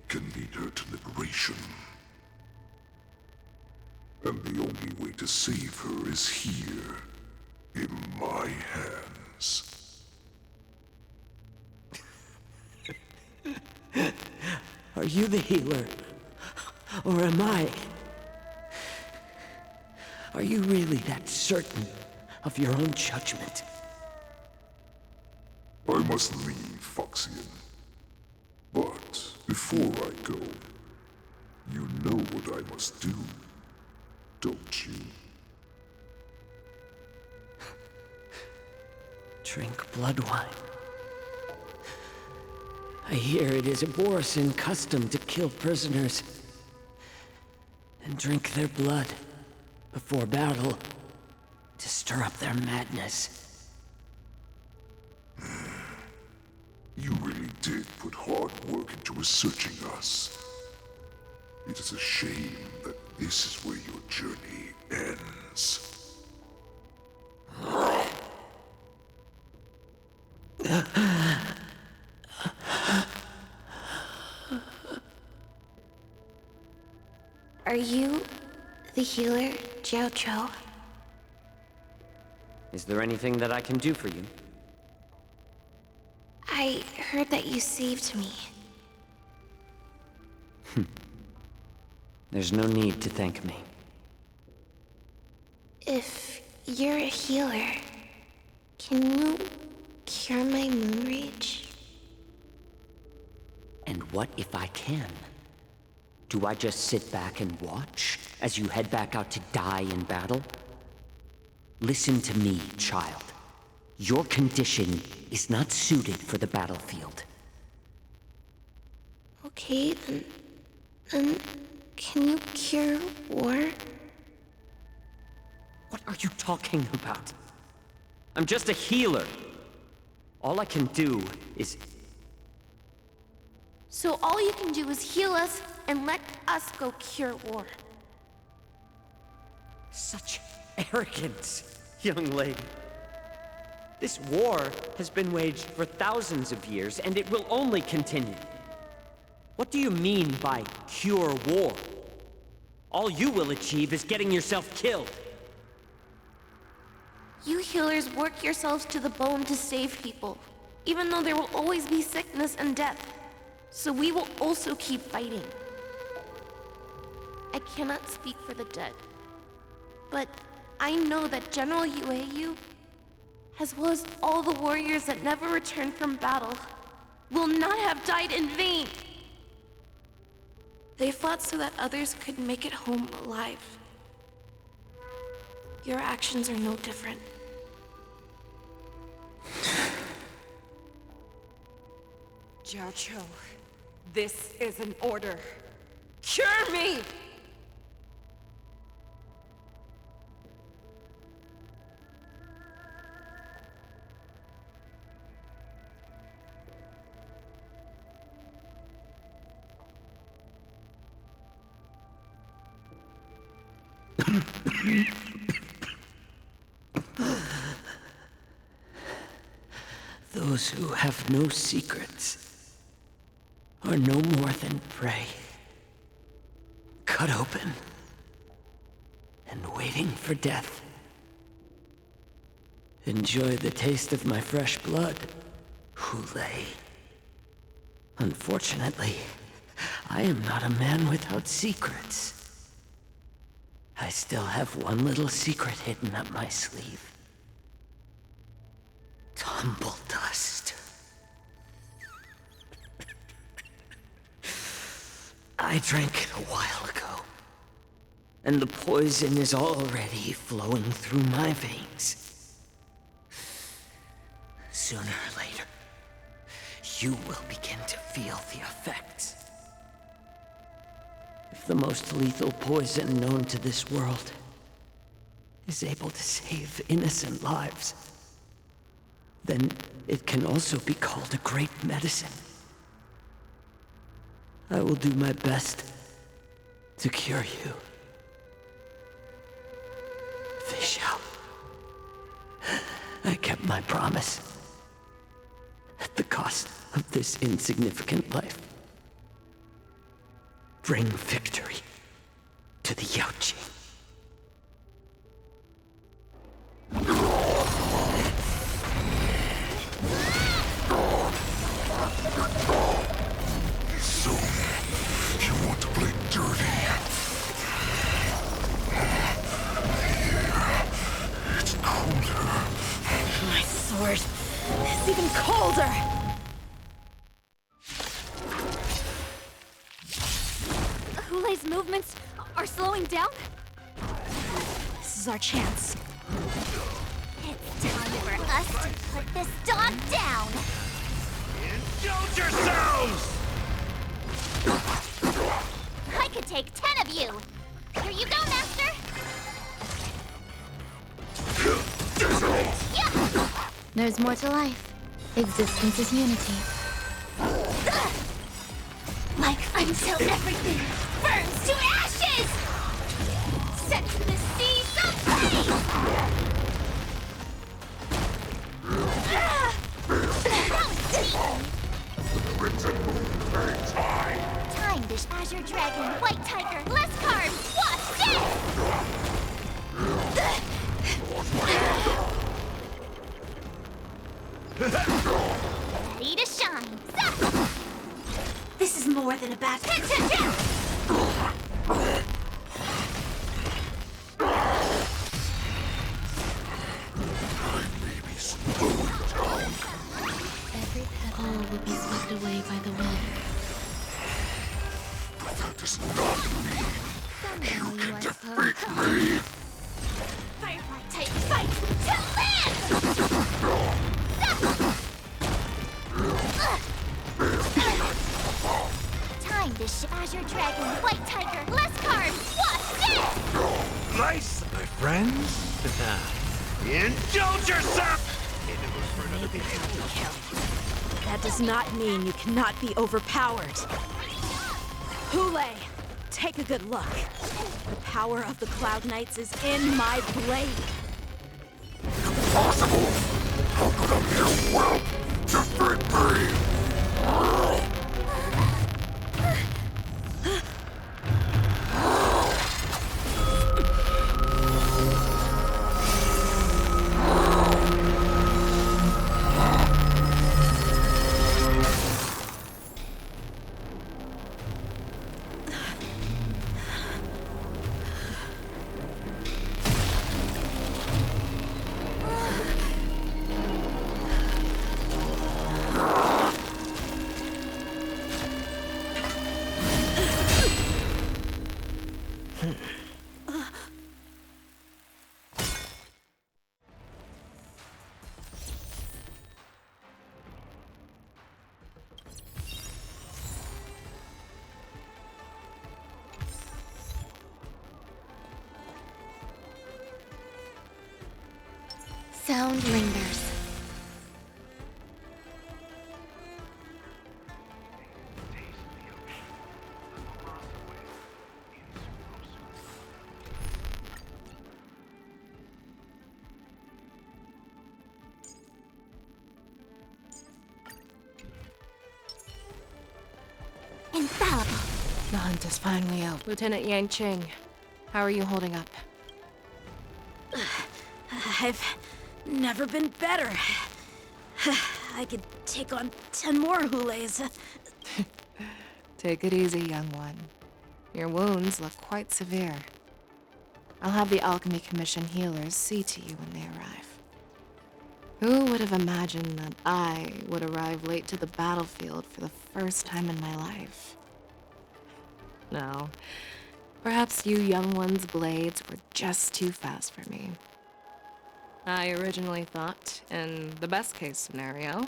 Speaker 16: can lead her to liberation. And the only way to save her is here, in my hands.
Speaker 4: Are you the healer? Or am I? Are you really that certain of your own judgment?
Speaker 16: I must leave, Foxian. But before I go, you know what I must do, don't you?
Speaker 4: Drink blood wine. I hear it is a Borisin custom to kill prisoners and drink their blood before battle to stir up their madness.
Speaker 16: You really did put hard work into researching us. It is a shame that this is where your journey ends.
Speaker 11: Are you the healer, Jiaoqiu?
Speaker 4: Is there anything that I can do for you?
Speaker 11: I heard that you saved me.
Speaker 4: There's no need to thank me.
Speaker 11: If you're a healer, can you cure my moon rage?
Speaker 4: And what if I can? Do I just sit back and watch as you head back out to die in battle? Listen to me, child. Your condition is not suited for the battlefield.
Speaker 11: Okay, then can you cure war?
Speaker 4: What are you talking about? I'm just a healer. All I can do is...
Speaker 11: So all you can do is heal us and let us go cure war.
Speaker 4: Such arrogance, young lady. This war has been waged for thousands of years, and it will only continue. What do you mean by cure war? All you will achieve is getting yourself killed.
Speaker 11: You healers work yourselves to the bone to save people, even though there will always be sickness and death. So we will also keep fighting. I cannot speak for the dead, but I know that General Yueyu, as well as all the warriors that never returned from battle, will not have died in vain.
Speaker 13: They fought so that others could make it home alive. Your actions are no different.
Speaker 12: Jiaoqiu, this is an order. Cure me!
Speaker 18: Those who have no secrets are no more than prey. Cut open and waiting for death. Enjoy the taste of my fresh blood, Hulei. Unfortunately, I am not a man without secrets. I still have one little secret hidden up my sleeve. Tumble dust. I drank it a while ago, and the poison is already flowing through my veins. Sooner or later, you will begin to feel the effects. If the most lethal poison known to this world is able to save innocent lives, then it can also be called a great medicine. I will do my best to cure you. Fish out. I kept my promise. At the cost of this insignificant life. Bring victory to the Yaoqing.
Speaker 16: So, you want to play dirty? Yeah, it's colder.
Speaker 7: My sword is even colder!
Speaker 11: Hulei's movements are slowing down?
Speaker 7: This is our chance.
Speaker 5: It's time for us to put this dog down!
Speaker 21: Indulge yourselves!
Speaker 5: I could take 10 of you! Here you go, Master!
Speaker 11: There's more to life. Existence is unity.
Speaker 5: Like until everything burns to ashes! Set the sea someplace! Time to Azure Dragon, White Tiger, less carbs, watch this! Ready to shine!
Speaker 7: This is more than a battle.
Speaker 13: All will be swept away by the wind.
Speaker 16: But that does not mean you can defeat me.
Speaker 5: Firefly type fight to live! Time to Azure Dragon, White Tiger, less carbs, watch this!
Speaker 21: Nice, my friends. Indulge yourself!
Speaker 7: That does not mean you cannot be overpowered. Hulei, take a good look. The power of the Cloud Knights is in my blade.
Speaker 16: Impossible! How could a mere whelp defeat me?
Speaker 11: Sound lingers.
Speaker 2: Infallible.
Speaker 12: The hunt is finally out. Lieutenant Yanqing, how are you holding up?
Speaker 7: I've never been better. I could take on 10 more Hulays.
Speaker 12: Take it easy, young one. Your wounds look quite severe. I'll have the Alchemy Commission healers see to you when they arrive. Who would have imagined that I would arrive late to the battlefield for the first time in my life? No, perhaps you young one's blades were just too fast for me. I originally thought, in the best-case scenario,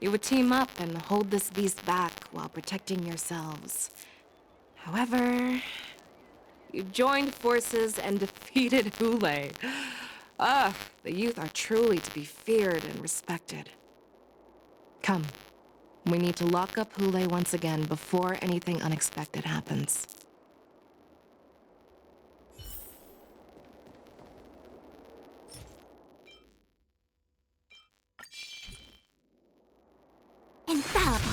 Speaker 12: you would team up and hold this beast back while protecting yourselves. However, you joined forces and defeated Hulay. The youth are truly to be feared and respected. Come, we need to lock up Hulay once again before anything unexpected happens.
Speaker 2: Infallible.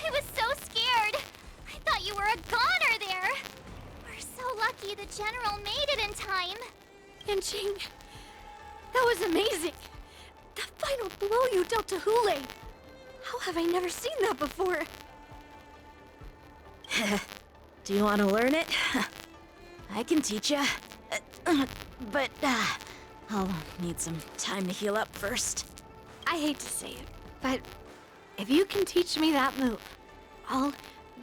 Speaker 5: I was so scared. I thought you were a goner there. We're so lucky the General made it in time.
Speaker 20: Yanqing, that was amazing. The final
Speaker 9: blow you dealt to Hule. How have I never seen that before?
Speaker 7: Do you want to learn it? I can teach ya. But, I'll need some time to heal up first.
Speaker 9: I hate to say it, but if you can teach me that move, I'll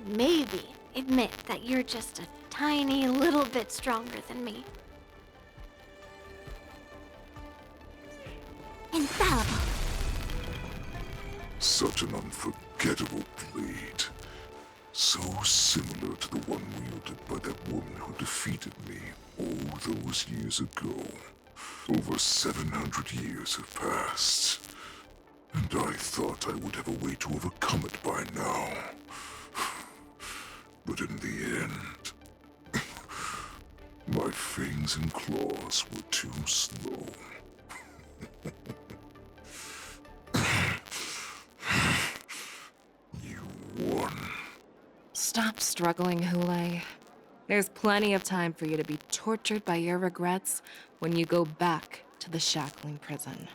Speaker 9: maybe admit that you're just a tiny little bit stronger than me.
Speaker 5: Infallible.
Speaker 16: Such an unforgettable blade. So similar to the one wielded by that woman who defeated me all those years ago. Over 700 years have passed, and I thought I would have a way to overcome it by now. But in the end, my fangs and claws were too slow. You won.
Speaker 10: Stop struggling, Hule. There's plenty of time for you to be tortured by your regrets when you go back to the shackling prison.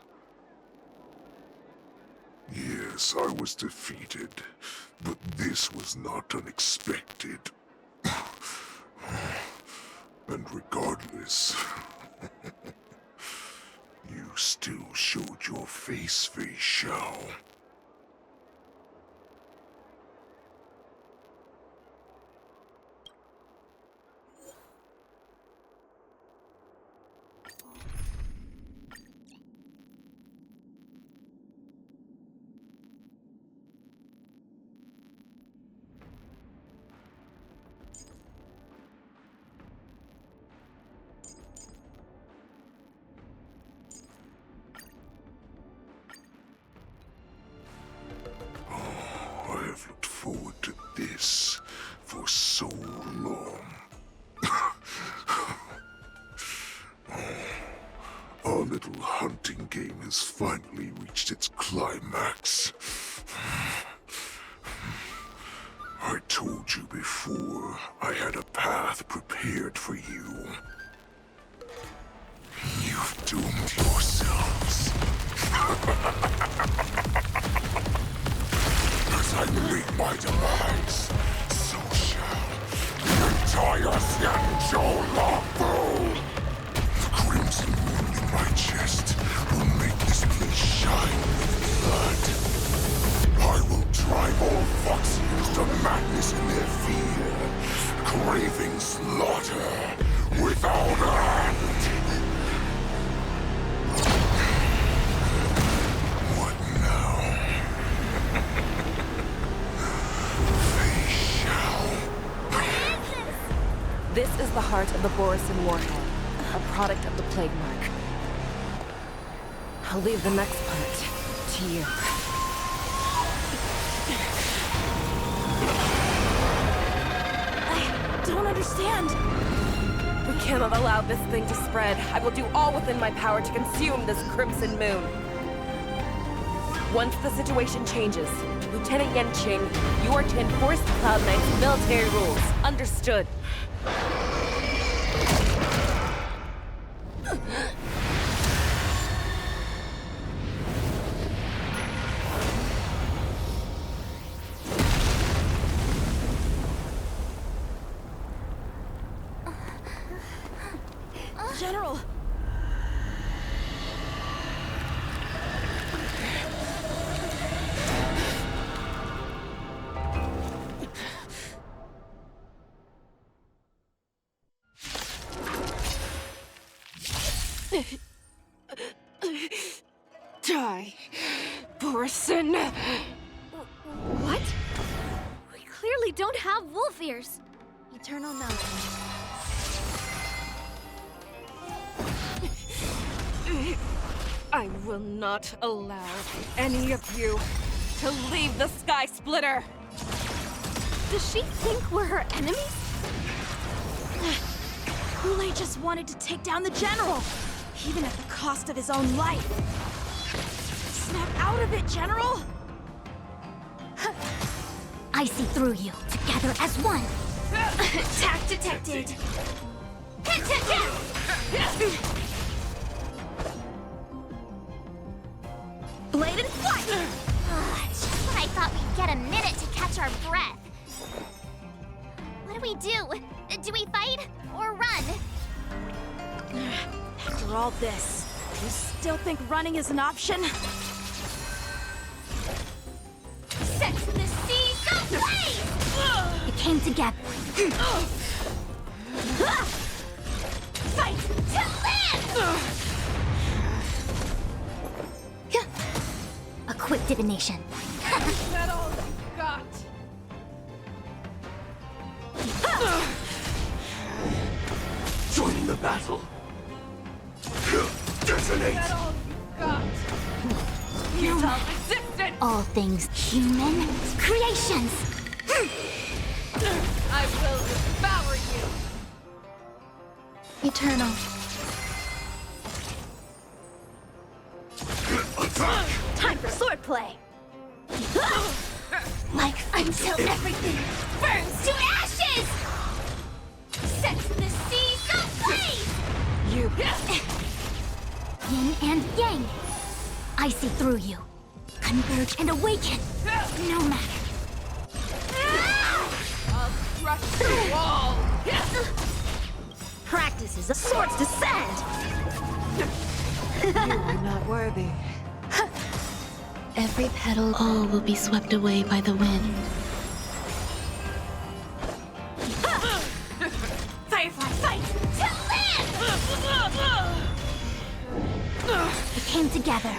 Speaker 16: Yes, I was defeated, but this was not unexpected. And regardless, you still showed your face, Fei Xiao. I have looked forward to this for so long. Our little hunting game has finally reached its climax. I told you before, I had a path prepared for you. You've doomed yourselves. As I meet my demise, so shall the entire Xianzhou Lafu. The crimson moon in my chest will make this place shine with blood. I will drive all Foxians to madness in their fear, craving slaughter without end. What now?
Speaker 10: This is the heart of the Borisin warhead, a product of the Plague Mark. I'll leave the next part to you.
Speaker 7: I don't understand.
Speaker 10: We cannot allow this thing to spread. I will do all within my power to consume this crimson moon. Once the situation changes, Lieutenant Yanqing, you are to enforce the Cloud Knight's military rules. Understood.
Speaker 7: General!
Speaker 10: Die, Borisin!
Speaker 9: What? We clearly don't have wolf ears. Eternal knowledge.
Speaker 10: I will not allow any of you to leave the Sky Splitter!
Speaker 9: Does she think we're her enemies?
Speaker 7: Hule just wanted to take down the General, even at the cost of his own life. Snap out of it, General!
Speaker 5: I see through you, together as one.
Speaker 9: Tact detected.
Speaker 5: Blade and flight! Just when I thought we'd get a minute to catch our breath. What do we do? Do we fight or run?
Speaker 7: After all this, you still think running is an option?
Speaker 5: Set the seas ablaze! It came together. Fight to live! A quick divination.
Speaker 19: Is that all you got?
Speaker 16: Join the battle. Detonate!
Speaker 19: Is that all you got? Futile resistance!
Speaker 5: All things human creations!
Speaker 19: I will devour you!
Speaker 11: Eternal.
Speaker 7: Time for swordplay!
Speaker 5: Life until everything burns to ashes! Set the seas ablaze!
Speaker 7: You...
Speaker 5: Yin and yang. I see through you. Converge and awaken. No matter.
Speaker 19: I'll crush you all!
Speaker 7: Practice is a sword's descent!
Speaker 10: You are not worthy.
Speaker 13: Every petal, all will be swept away by the wind.
Speaker 5: Firefly, fight to live! It came together.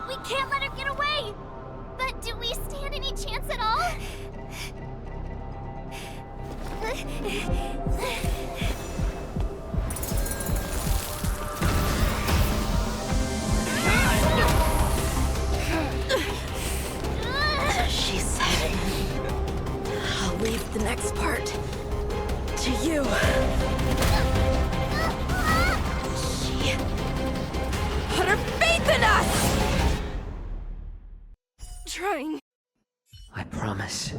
Speaker 5: We can't let her get away! But do we stand any chance at all?
Speaker 7: She said, I'll leave the next part to you. She put her faith in us!
Speaker 2: Trying.
Speaker 4: I promise.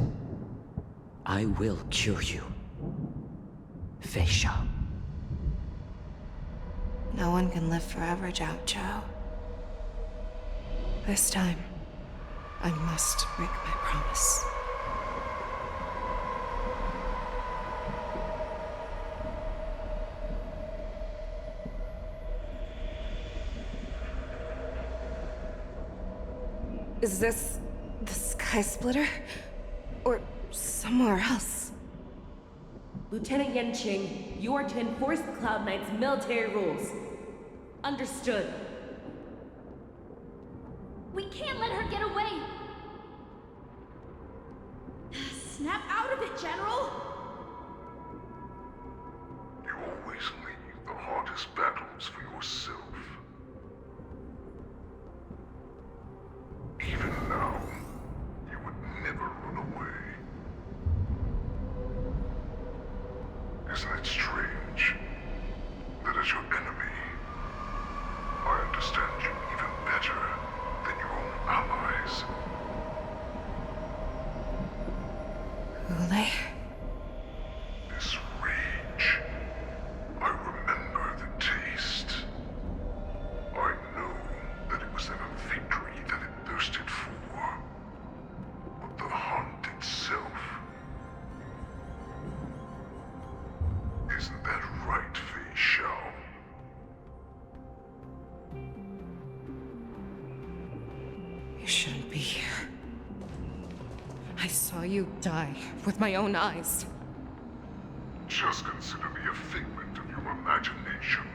Speaker 4: I will cure you. Fei Shao.
Speaker 10: No one can live forever, Zhao Zhao. This time, I must break my promise. Is this the Sky Splitter? Or somewhere else?
Speaker 6: Lieutenant Yenqing, you are to enforce the Cloud Knight's military rules. Understood.
Speaker 20: We can't let her get away! Snap out of it, General!
Speaker 16: You always leave the hardest battles for yourself. Even now, you would never run away. Isn't it strange that as your enemy, I understand you even better than your own allies?
Speaker 10: Wule?
Speaker 16: This rage, I remember the taste. I know that it was never victory that it thirsted for, but the hunt itself. Isn't that right, Fei Shao?
Speaker 10: You shouldn't be here. I saw you die with my own eyes.
Speaker 16: Just consider me a figment of your imagination.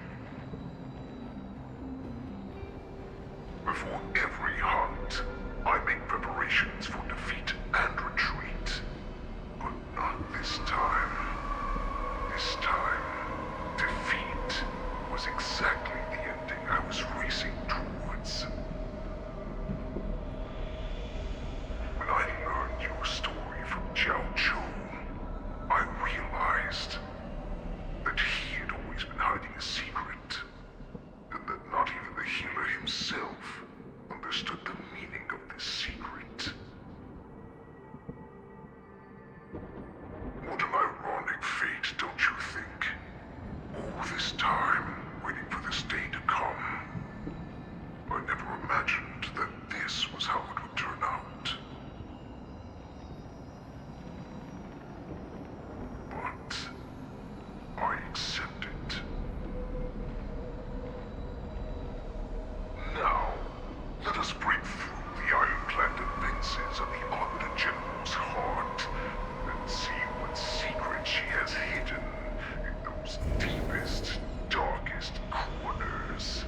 Speaker 16: Before every hunt, I make preparations for defeat and retreat. But not this time. This time, defeat was exactly the ending I was racing towards. When I learned your story from Zhao Zhou, I realized that he had always been hiding a secret, and that not even the healer himself understood the meaning of this secret. on the general's heart and see what secret she has hidden in those deepest, darkest corners.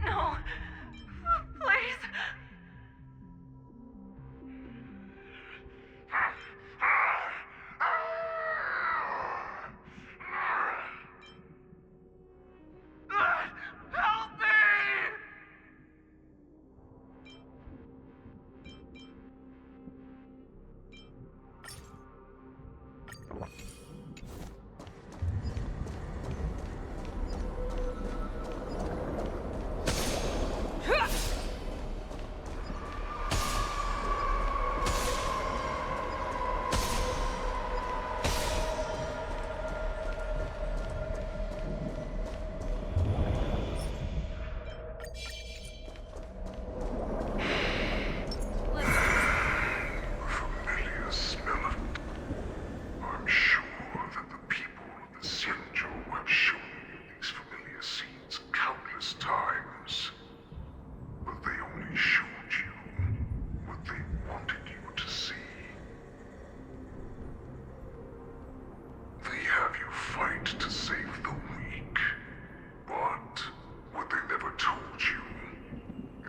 Speaker 19: No. Please. Help me!
Speaker 16: Familiar smell of it. I'm sure that the people of the Zenjo have shown you these familiar scenes countless times. But they only showed you what they wanted you to see. They have you fight to save the weak. But what they never told you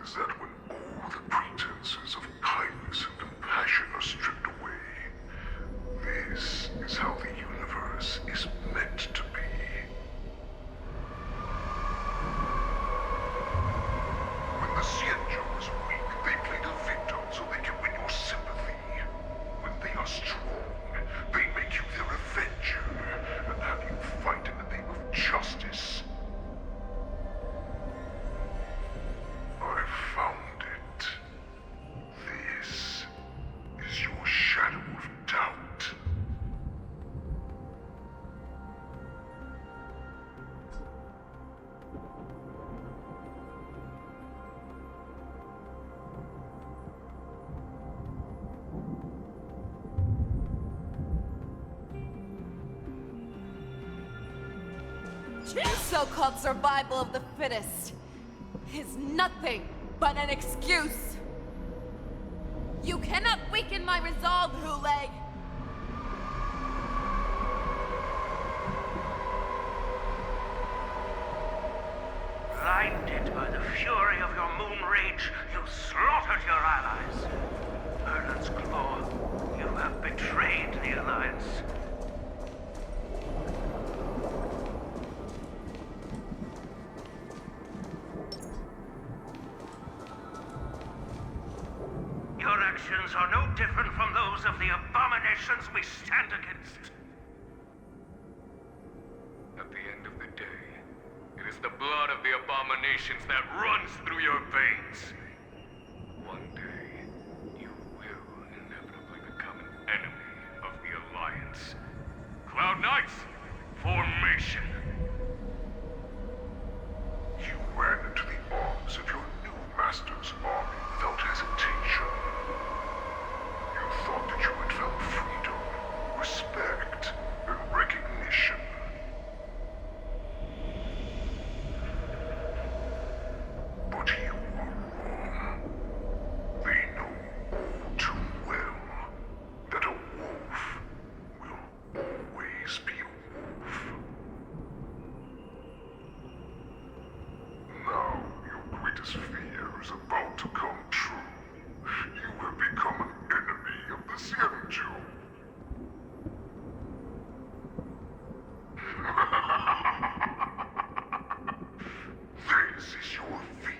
Speaker 16: is that when all the pretenses of kindness and compassion are stripped away, this is how the universe is meant to be. When the Zenjo is weak, they play the victim so they can win your sympathy. When they are strong, they make you their avenger and have you fight in the name of justice. I found it. This is your shadow of doubt.
Speaker 1: So-called survival of the fittest is nothing but an excuse. You cannot weaken my resolve, Hule.
Speaker 17: Blinded by the fury of your moon rage, you slaughtered your allies. Erland's Claw, you have betrayed the Alliance. Your actions are no different from those of the abominations we stand against.
Speaker 8: At the end of the day, it is the blood of the abominations that runs through your veins. One day, you will inevitably become an enemy of the Alliance. Cloud Knights, formation!
Speaker 16: You ran into the arms of your new master's army without hesitation. You thought that you had found freedom, respect, and recognition. But you are wrong. They know all too well that a wolf will always be a wolf. is about to come true. You have become an enemy of the Zenju. This is your fear.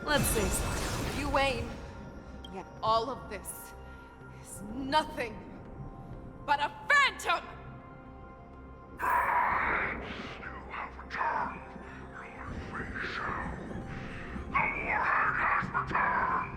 Speaker 1: Let's see. You Wayne. Yet all of this is nothing but a phantom!
Speaker 16: You have returned, Lord Facial. The warhead has returned.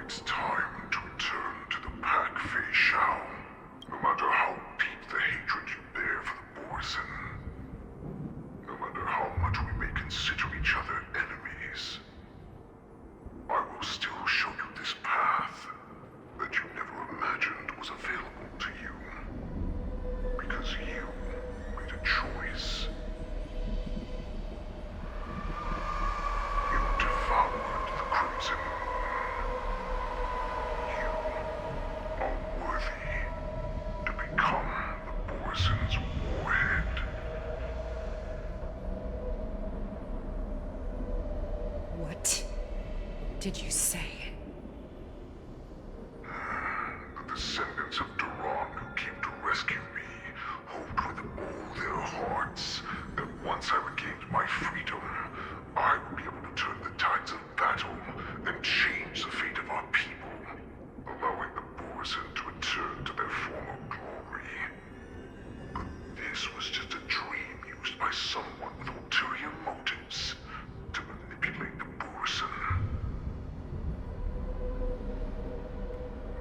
Speaker 16: It's time to return to the pack, Fei Shao. No matter how deep the hatred you bear for the Borison, no matter how much we may consider each other enemies, I will still show you this path that you never imagined was available to you. Because you made a choice. You devoured the Crimson to become the Borison's warhead.
Speaker 10: What did you say?
Speaker 16: The descendants of Duran who came to rescue me hoped with all their hearts that once I regained my freedom, I would be able to turn the tides of battle and change the fate of our people, allowing the Borison to return to their former glory. But this was just a dream used by someone with ulterior motives to manipulate the Borison.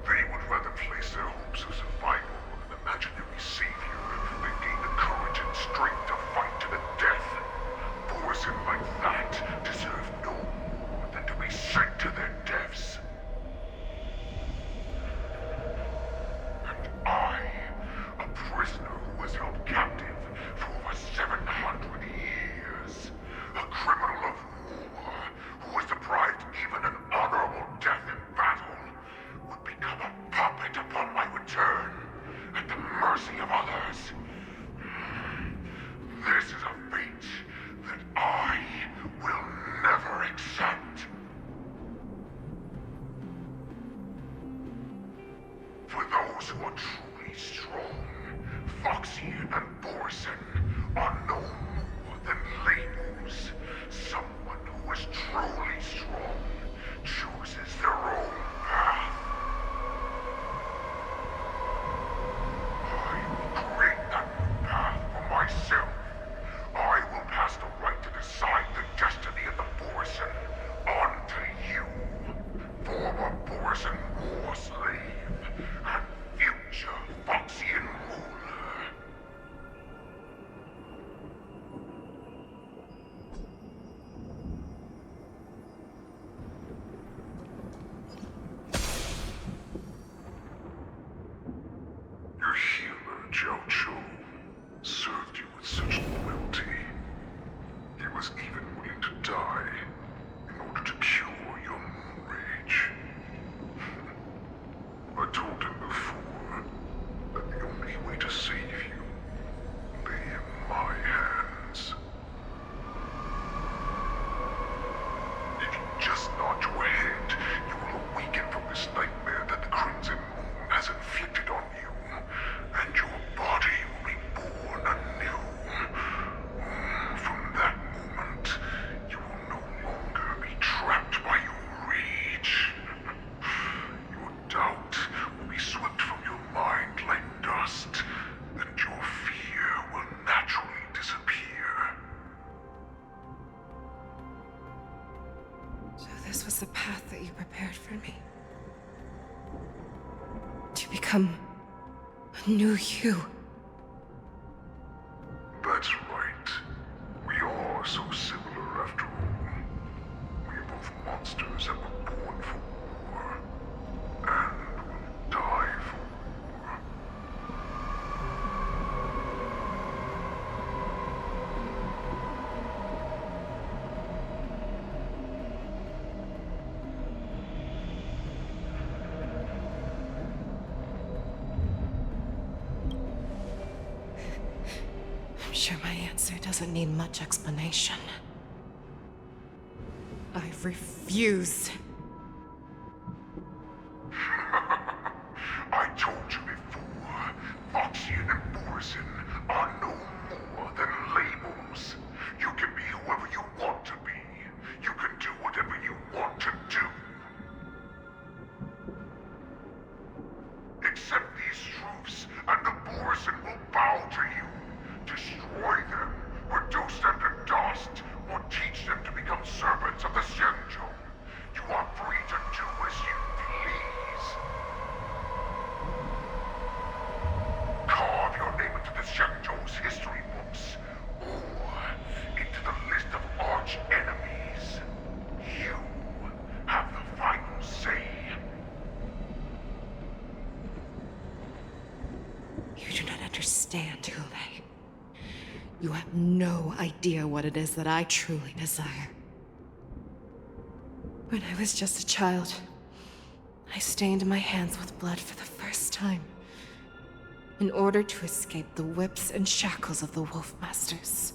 Speaker 16: They would rather place their hopes of survival on an imaginary savior than gain the courage and
Speaker 10: become a new you.
Speaker 16: That's right. We are so similar after all. We are both monsters that were born for war, and will die for war.
Speaker 10: I'm sure my answer doesn't need much explanation. I refuse.
Speaker 16: I told you before, Foxian and Borison are no more than labels. You can be whoever you want to be. You can do whatever you want to do. Accept these truths, and the Borison will bow to you. Destroy them, reduce them to dust, or teach them to become servants of the Xianzhou. You are free to do as you please. Carve your name into the Xianzhou's history books, or into the list of arch enemies. You have the final say.
Speaker 10: You do not understand, Hule. You have no idea what it is that I truly desire. When I was just a child, I stained my hands with blood for the first time, in order to escape the whips and shackles of the Wolf Masters.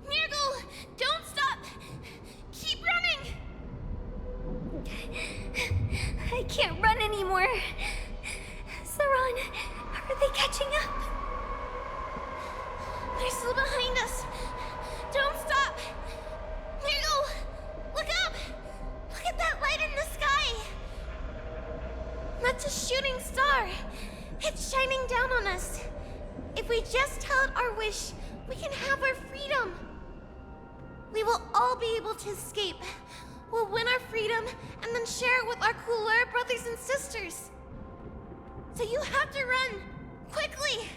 Speaker 5: Nirgal, don't stop! Keep running! I can't run anymore. Saran, are they catching up? They're still behind us. Don't stop! Nirgal, look up! Look at that light in the sky! That's a shooting star. It's shining down on us. If we just tell it our wish, we can have our freedom. We will all be able to escape. We'll win our freedom and then share it with our cooler brothers and sisters. So you have to run! Quickly!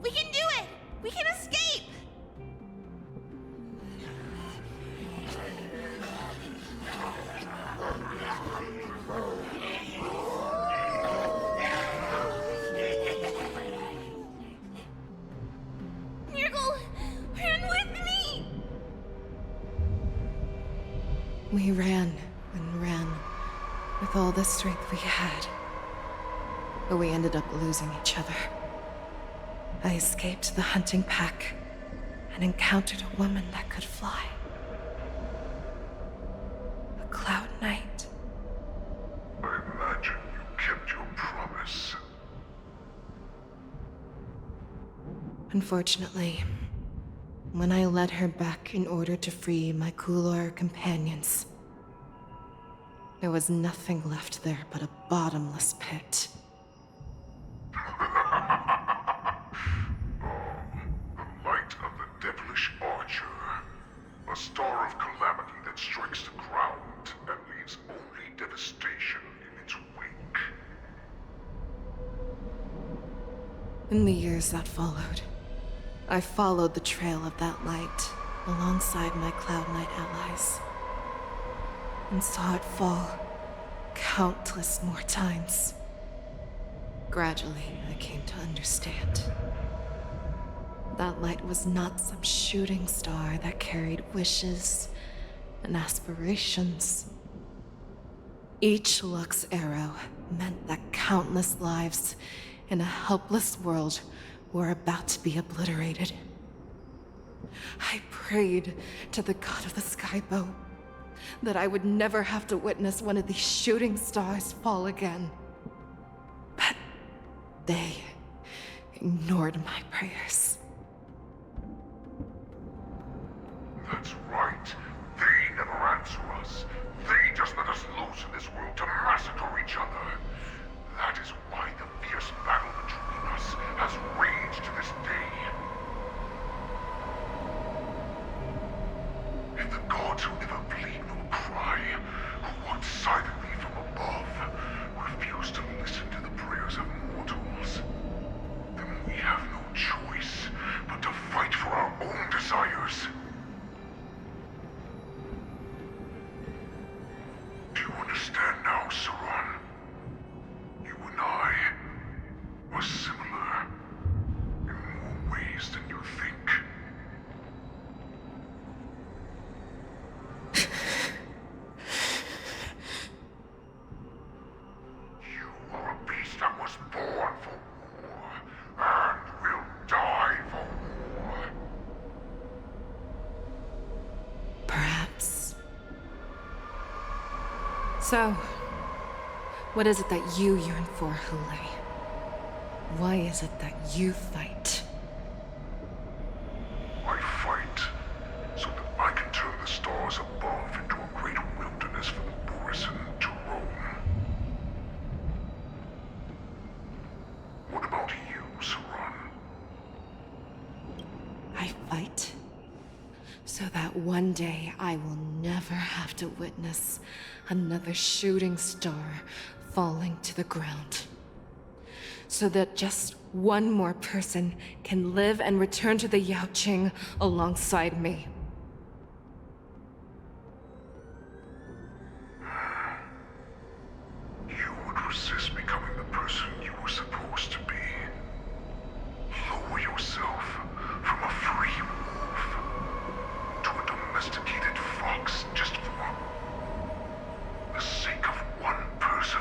Speaker 5: We can do it! We can escape! Nirgal, run with me!
Speaker 10: We ran and ran with all the strength we had. But we ended up losing each other. I escaped the hunting pack and encountered a woman that could fly. A Cloud Knight.
Speaker 16: I imagine you kept your promise.
Speaker 10: Unfortunately, when I led her back in order to free my Kulor companions, there was nothing left there but a bottomless pit.
Speaker 16: Light of the devilish archer. A star of calamity that strikes the ground and leaves only devastation in its wake.
Speaker 10: In the years that followed, I followed the trail of that light alongside my Cloud Knight allies, and saw it fall countless more times. Gradually, I came to understand. That light was not some shooting star that carried wishes and aspirations. Each Lux arrow meant that countless lives in a helpless world were about to be obliterated. I prayed to the god of the skybow that I would never have to witness one of these shooting stars fall again. But they ignored my prayers.
Speaker 16: That's right. They never answer us. They just let us loose in this world to massacre each other. That is why the fierce battle between us has raged to this day. If the gods who never bleed nor cry, who once
Speaker 10: So, what is it that you yearn for, Hule? Why is it that you fight?
Speaker 16: I fight so that I can turn the stars above into a great wilderness for the Borisin to roam. What about you, Saran?
Speaker 10: I fight so that one day I will never have to witness another shooting star falling to the ground. So that just one more person can live and return to the Yaoqing alongside me.
Speaker 16: You would resist becoming the person you were supposed to be. Lower yourself from a free wolf to a domesticated fox just for the sake of one person.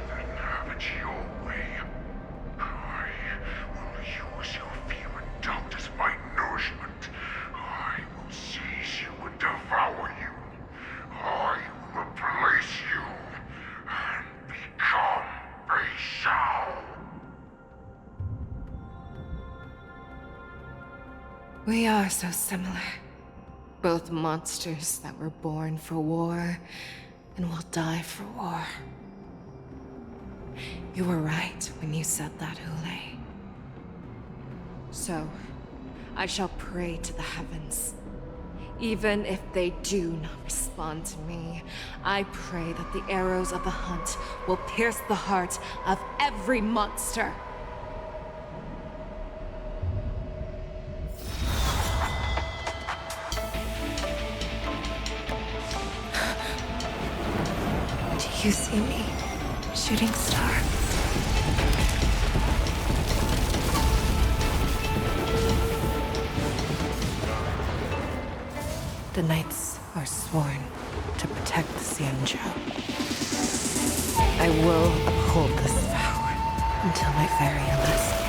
Speaker 16: Then have it your way. I will use your fear and doubt as my nourishment. I will seize you and devour you. I will replace you and become a Shao.
Speaker 10: We are so similar. Both monsters that were born for war and will die for war. You were right when you said that, Hule. So, I shall pray to the heavens. Even if they do not respond to me, I pray that the arrows of the hunt will pierce the heart of every monster. Do you see me, shooting star? The Knights are sworn to protect the Xianzhou. I will uphold this vow until my very last day.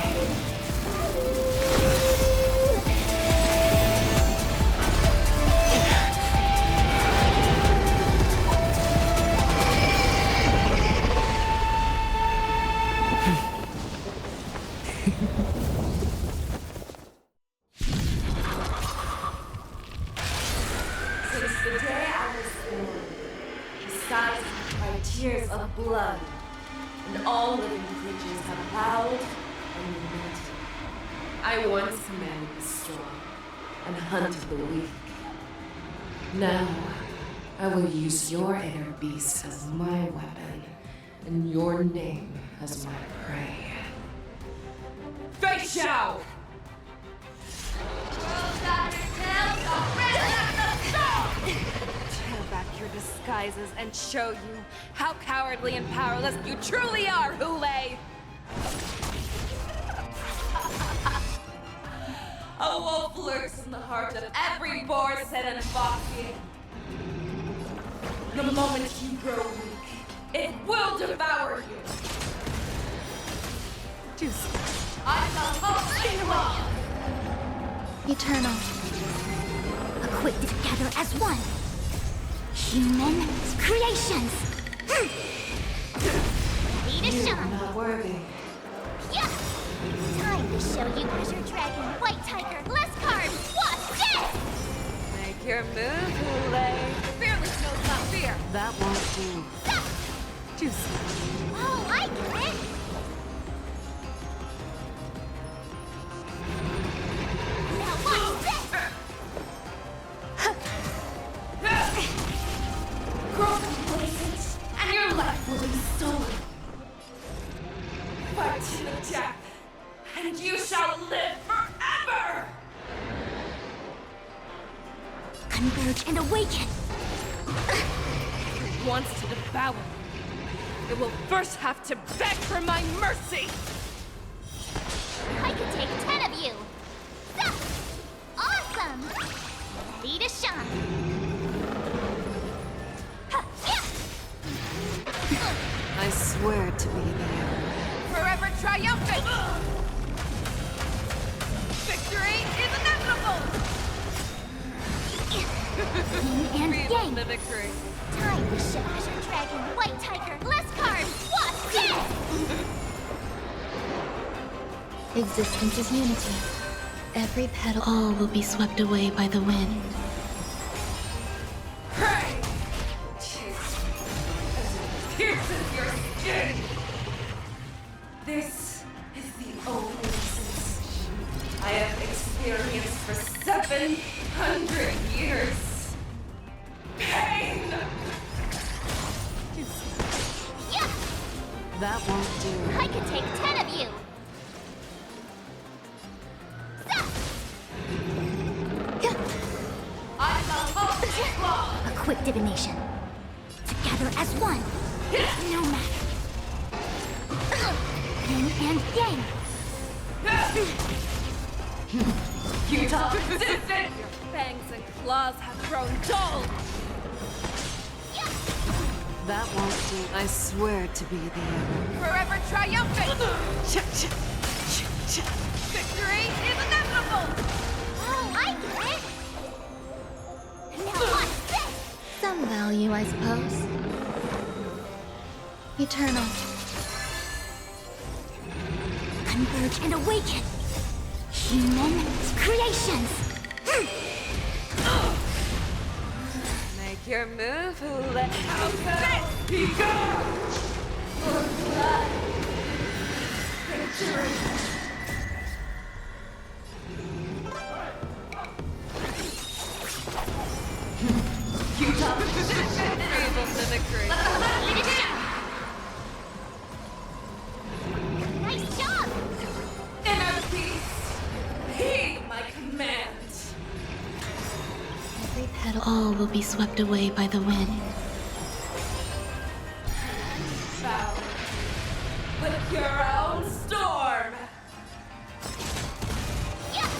Speaker 10: Since the day I was born, the skies have cried tears of blood, and all living creatures have howled and lamented. I once commanded the strong and hunted the weak. Now, I will use your inner beast as my weapon, and your name as my prey. Fei Xiao! Tear back your disguises and show you how cowardly and powerless you truly are, Hule! A wolf lurks in the heart of every Borisin and Foxian. The moment you grow weak, it will devour you! I shall hopefully love!
Speaker 5: Eternal. Equipped together as one. Human creations. Ready to
Speaker 10: You are
Speaker 5: shine.
Speaker 10: not worthy.
Speaker 5: Yeah! Time to show you Azure Dragon, White Tiger, less carbs. Watch this!
Speaker 10: Make your move, Hule.
Speaker 1: Fearless knows not fear.
Speaker 10: That won't do.
Speaker 5: Oh, I get it! Now watch this!
Speaker 1: Grow complacent, and your life will be stolen. Fight to the death, and you shall live forever!
Speaker 5: Converge and awaken!
Speaker 10: It wants to devour me. It will first have to beg for my mercy!
Speaker 5: I could take 10 of you! So, awesome! Ready to shine! Huh, yeah.
Speaker 10: I swear to be the arrow.
Speaker 1: Forever triumphant! Victory is inevitable!
Speaker 5: And
Speaker 1: Feeble
Speaker 5: yang.
Speaker 1: mimicry.
Speaker 5: Time to show Azure Dragon, White Tiger, less cards, what's this?
Speaker 13: Existence is unity. Every petal, all will be swept away by the wind.
Speaker 1: Pray! Pierces your skin! This is the oasis I have experienced for 700 years. Pain!
Speaker 5: Yeah!
Speaker 10: That won't do.
Speaker 5: I could take 10 of you!
Speaker 1: I'm the ultimate claw!
Speaker 5: A quick divination. Together as one. No matter. Yin and yang.
Speaker 1: Futile resistance! Your fangs and claws have grown dull!
Speaker 10: That won't do. I swear to be the end.
Speaker 1: Forever triumphant! Victory is inevitable!
Speaker 5: Oh, I get it! Now what's this?
Speaker 11: Some value, I suppose. Eternal.
Speaker 5: Converge and awaken. Human creations.
Speaker 1: Make your move, Hula. How's this? Be gone! For blood. Victory! Futile position! Feeble mimicry.
Speaker 5: Nice job!
Speaker 1: Inner peace! Heed my command!
Speaker 13: Every petal, all will be swept away by the wind.
Speaker 1: Bow with your own storm!
Speaker 5: Yeah!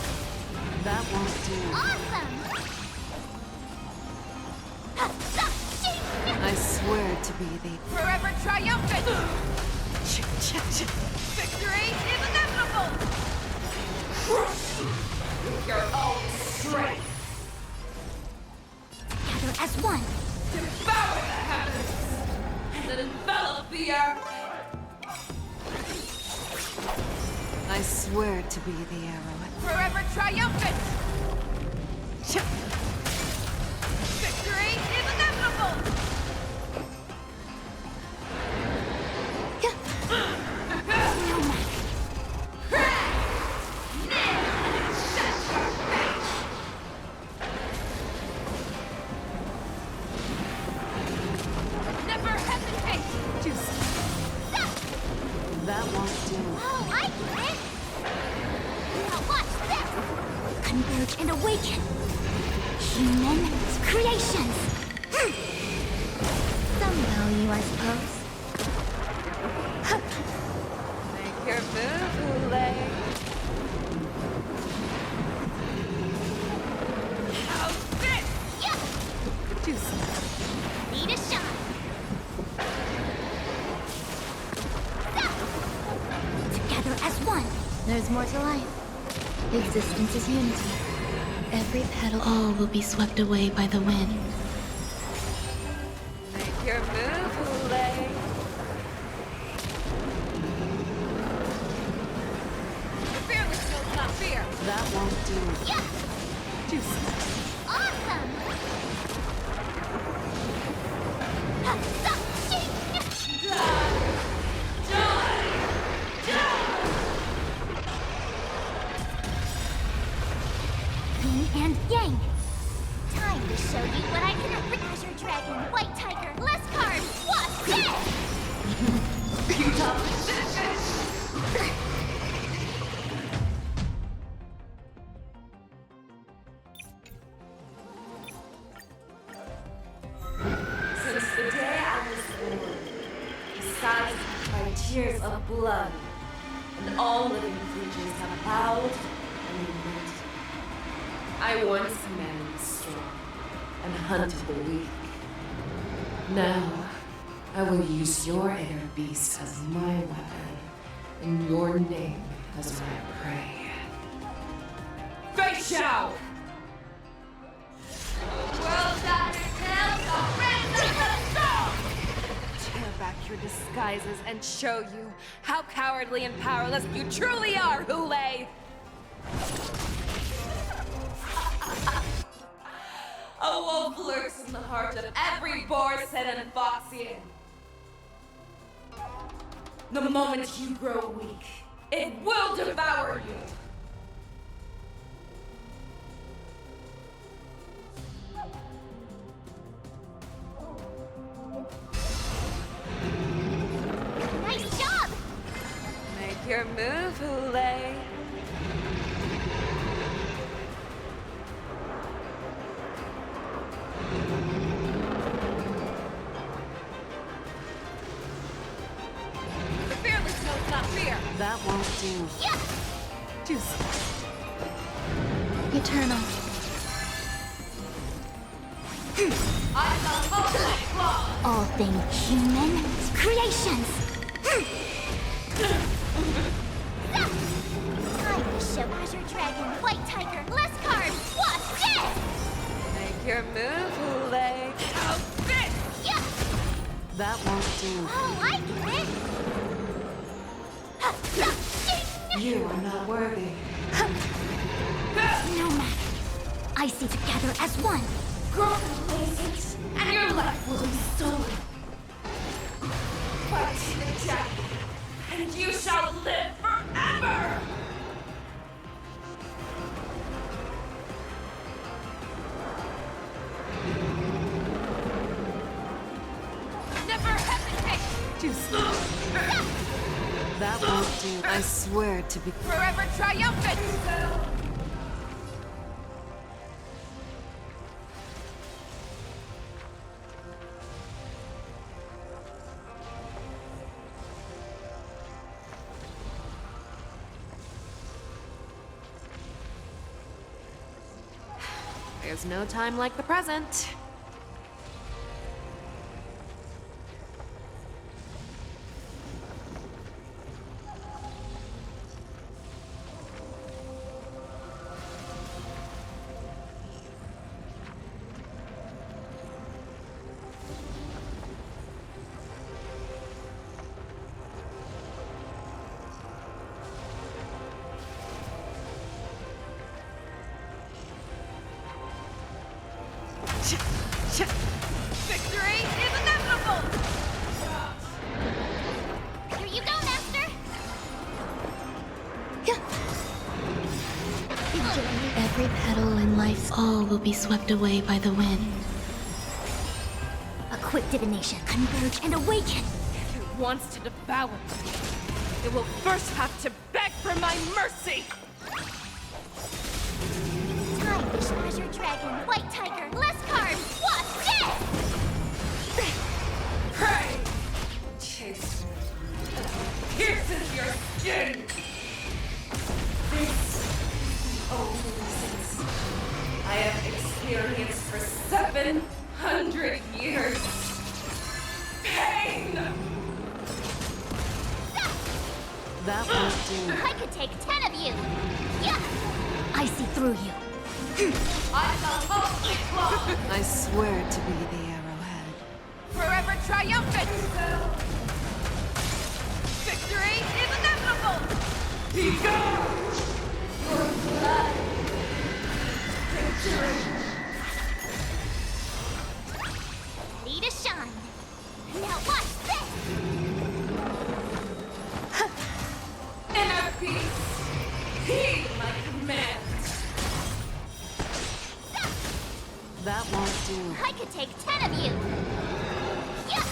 Speaker 10: That won't do.
Speaker 5: Awesome!
Speaker 10: I swear to be the...
Speaker 1: Forever triumphant! Victory is inevitable! Crush with your own strength!
Speaker 5: Together as one.
Speaker 1: Devour the heavens! And envelop the earth!
Speaker 10: I swear to be the arrow.
Speaker 1: Forever triumphant! Victory is inevitable! Never hesitate!
Speaker 10: That won't do.
Speaker 5: Oh, I get it! Now watch this! Converge and awaken! Human creations!
Speaker 11: Some value, I suppose.
Speaker 1: Make your move, Hule. How's this?
Speaker 5: Yeah! Need a shot! Together as one!
Speaker 11: There's more to life. Existence is unity.
Speaker 13: Every petal, all will be swept away by the wind.
Speaker 1: Make your move, Hule. The fearless knows not fear.
Speaker 10: That won't do.
Speaker 5: Yeah! Awesome! Yin and yang. Time to show you what I can bring. Azure Dragon, White Tiger, less cards, what's this?
Speaker 1: Futile position! Since the day I was born, besides by tears of blood, and all living creatures have bowed and relented. I once commanded the strong and hunted the weak. Now, I will use your inner beast as my weapon, and your name as my prey. Fei Xiao!
Speaker 10: back your disguises and show you how cowardly and powerless you truly are, Hule! A wolf lurks in the heart of every Borsen and Foxian. The moment you grow weak, it will devour you!
Speaker 5: Nice job!
Speaker 10: Make your move, Hule. The fearless knows not fear.
Speaker 2: That won't do.
Speaker 5: Yeah!
Speaker 10: Too slow.
Speaker 13: Eternal.
Speaker 10: I shall ultimate claw.
Speaker 5: All things human creations! Time to show Azure Dragon, White Tiger, less cards, what's this?
Speaker 10: Make your move, Hule. How fit!
Speaker 5: Yeah!
Speaker 2: That won't do.
Speaker 5: Oh, I get it!
Speaker 10: You are not worthy.
Speaker 5: No matter. I see together as one.
Speaker 1: Grow complacent, and your life will be stolen. Fight the dragon, and you shall live forever!
Speaker 10: Never hesitate! Too slow.
Speaker 2: That won't do.
Speaker 10: I swear to be forever triumphant! There's no time like the present. Victory is inevitable!
Speaker 5: Here you go, Master!
Speaker 13: Every petal in life's all will be swept away by the wind.
Speaker 5: A quick divination, converge and awaken!
Speaker 10: If it wants to devour me, it will first have to beg for my mercy!
Speaker 5: Time to show Azure Dragon, White Tiger, less cards, what's this?
Speaker 1: Pray! Chase pierces your skin! This is the only sense I have experienced for 700 years. Pain!
Speaker 2: That won't do.
Speaker 5: I could take 10 of you! Yeah! I see through you.
Speaker 1: I shall ultimate claw!
Speaker 10: I swear to be the arrowhead.
Speaker 1: Forever triumphant! Victory is inevitable! Be gone! Your blood! Victory!
Speaker 5: Ready to shine. Now watch this!
Speaker 1: Inner peace! Heed my command!
Speaker 2: That won't do.
Speaker 5: I could take 10 of you! Yeah!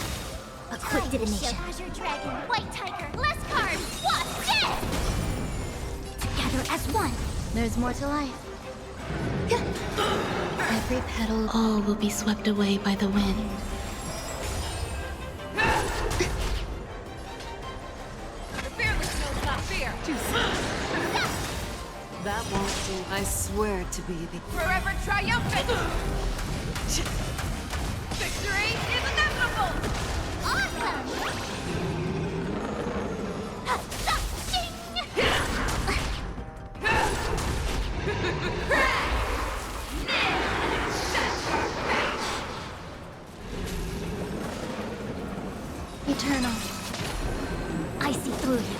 Speaker 5: A quick divination. Azure Dragon, White Tiger, less cards, what's this? Together as one.
Speaker 13: There's more to life. Every petal, all will be swept away by the wind.
Speaker 10: The fearless knows not fear.
Speaker 2: That won't do.
Speaker 10: I swear to be the
Speaker 1: Forever triumphant! Victory is inevitable!
Speaker 5: Awesome! eternal. I see through you.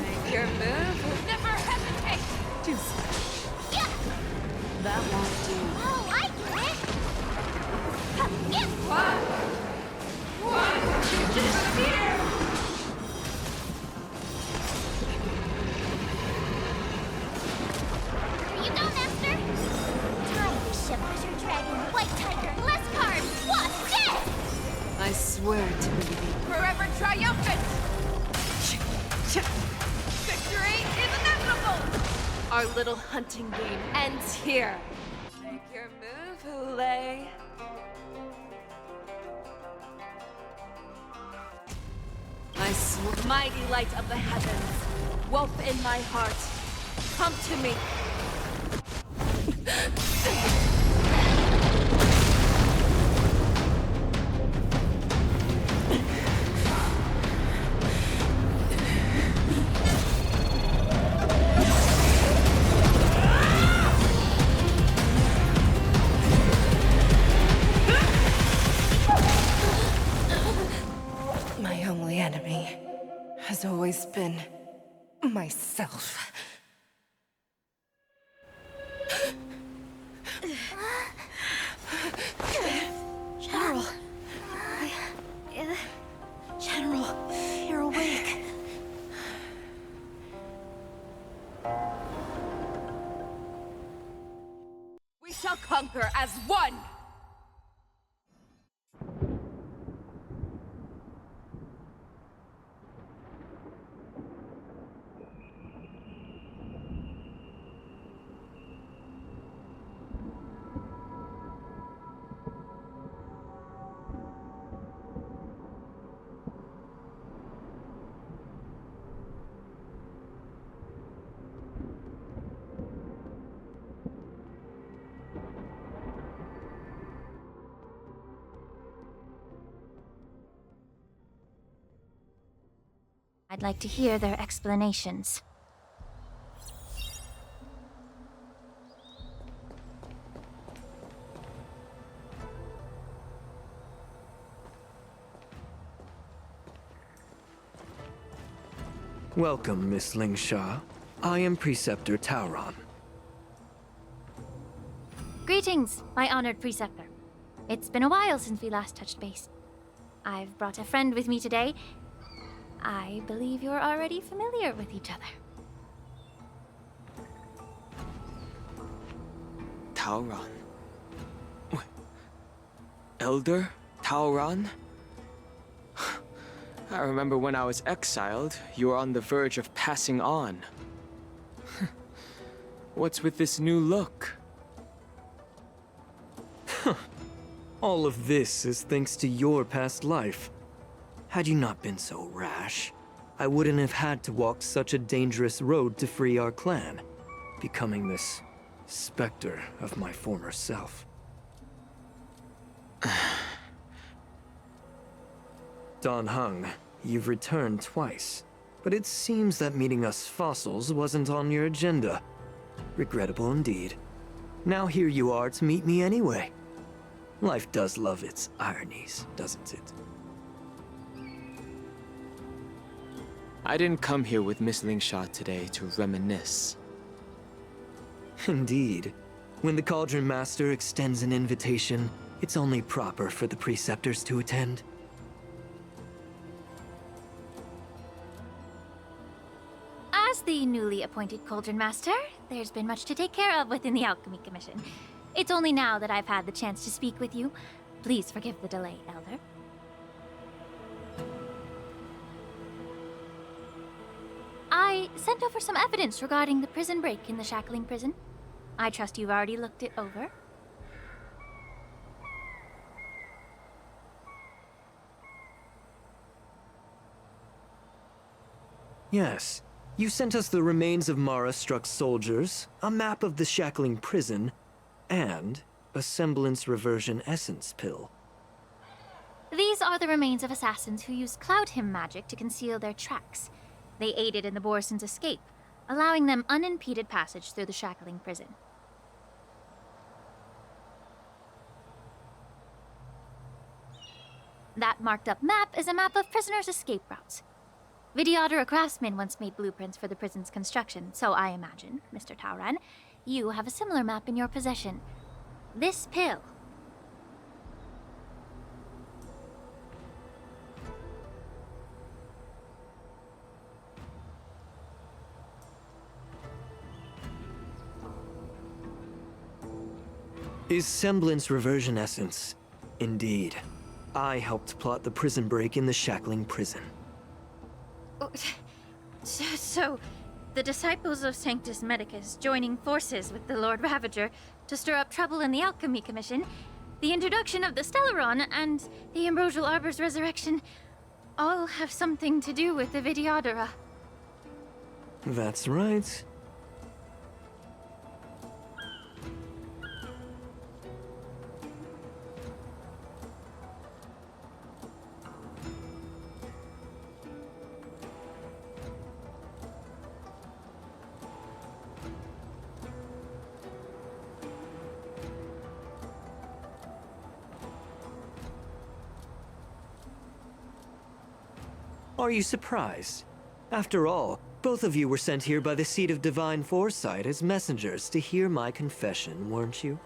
Speaker 10: Make your move. Never hesitate. Do
Speaker 5: Yeah.
Speaker 10: that won't do.
Speaker 5: Oh, I get it. Yeah.
Speaker 10: What? You disappear.
Speaker 5: Here you go, Master. Time to ship your dragon, white tiger, less carbs, wasp, dead!
Speaker 10: I swear to be
Speaker 19: Forever triumphant! Victory is inevitable!
Speaker 10: our little hunting game ends here. Make your move, Hule. Mighty light of the heavens, wolf in my heart, come to me. My only enemy has always been myself.
Speaker 7: General. General, you're awake.
Speaker 10: We shall conquer as one!
Speaker 5: I'd like to hear their explanations.
Speaker 15: Welcome, Miss Lingsha. I am Preceptor Tauron.
Speaker 5: Greetings, my honored preceptor. It's been a while since we last touched base. I've brought a friend with me today. I believe you're already familiar with each other.
Speaker 4: Tauron. Wait. Elder Tauron? I remember when I was exiled, you were on the verge of passing on. What's with this new look?
Speaker 15: All of this is thanks to your past life. Had you not been so rash, I wouldn't have had to walk such a dangerous road to free our clan, becoming this specter of my former self. Dan Heng, you've returned twice, but it seems that meeting us fossils wasn't on your agenda. Regrettable indeed. Now here you are to meet me anyway. Life does love its ironies, doesn't it?
Speaker 4: I didn't come here with Miss Lingsha today to reminisce.
Speaker 15: Indeed. When the Cauldron Master extends an invitation, it's only proper for the Preceptors to attend.
Speaker 5: As the newly appointed Cauldron Master, there's been much to take care of within the Alchemy Commission. It's only now that I've had the chance to speak with you. Please forgive the delay, Elder. I sent over some evidence regarding the prison break in the Shackling prison. I trust you've already looked it over.
Speaker 15: Yes. You sent us the remains of Mara-struck soldiers, a map of the Shackling prison, and a semblance reversion essence pill.
Speaker 5: These are the remains of assassins who used Cloud Hymn magic to conceal their tracks. They aided in the Borisons' escape, allowing them unimpeded passage through the Shackling prison. That marked up map is a map of prisoners' escape routes. Vidyadhara craftsmen once made blueprints for the prison's construction, so I imagine, Mr. Tauran, you have a similar map in your possession. This pill.
Speaker 15: Is semblance reversion essence? Indeed. I helped plot the prison break in the Shackling prison.
Speaker 5: So, the disciples of Sanctus Medicus joining forces with the Lord Ravager to stir up trouble in the Alchemy Commission, the introduction of the Stellaron, and the Ambrosial Arbor's resurrection all have something to do with the Vidyadhara.
Speaker 15: That's right. Are you surprised? After all, both of you were sent here by the seat of divine foresight as messengers to hear my confession, weren't you?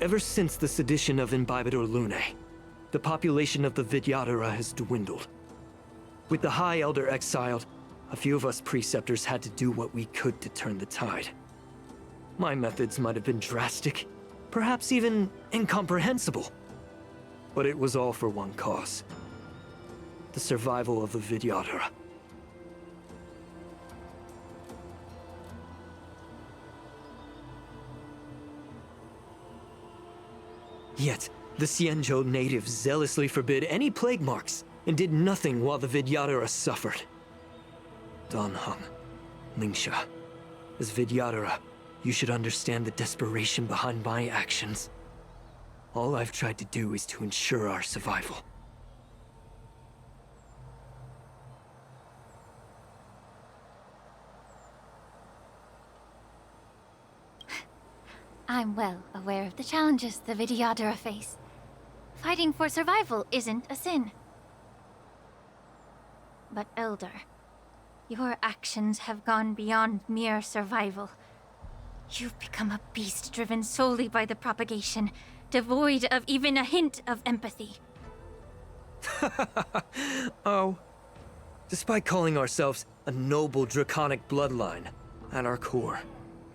Speaker 15: Ever since the sedition of Imbibitor Lunae, the population of the Vidyadhara has dwindled. With the High Elder exiled, a few of us preceptors had to do what we could to turn the tide. My methods might have been drastic, perhaps even incomprehensible. But it was all for one cause. The survival of the Vidyadhara. Yet, the Xianzhou natives zealously forbid any plague marks and did nothing while the Vidyadhara suffered. Dan Heng, Lingsha, as Vidyadhara, you should understand the desperation behind my actions. All I've tried to do is to ensure our survival.
Speaker 5: I'm well aware of the challenges the Vidyadhara face. Fighting for survival isn't a sin. But Elder, your actions have gone beyond mere survival. You've become a beast driven solely by the propagation, devoid of even a hint of empathy.
Speaker 15: Oh. Despite calling ourselves a noble draconic bloodline, at our core,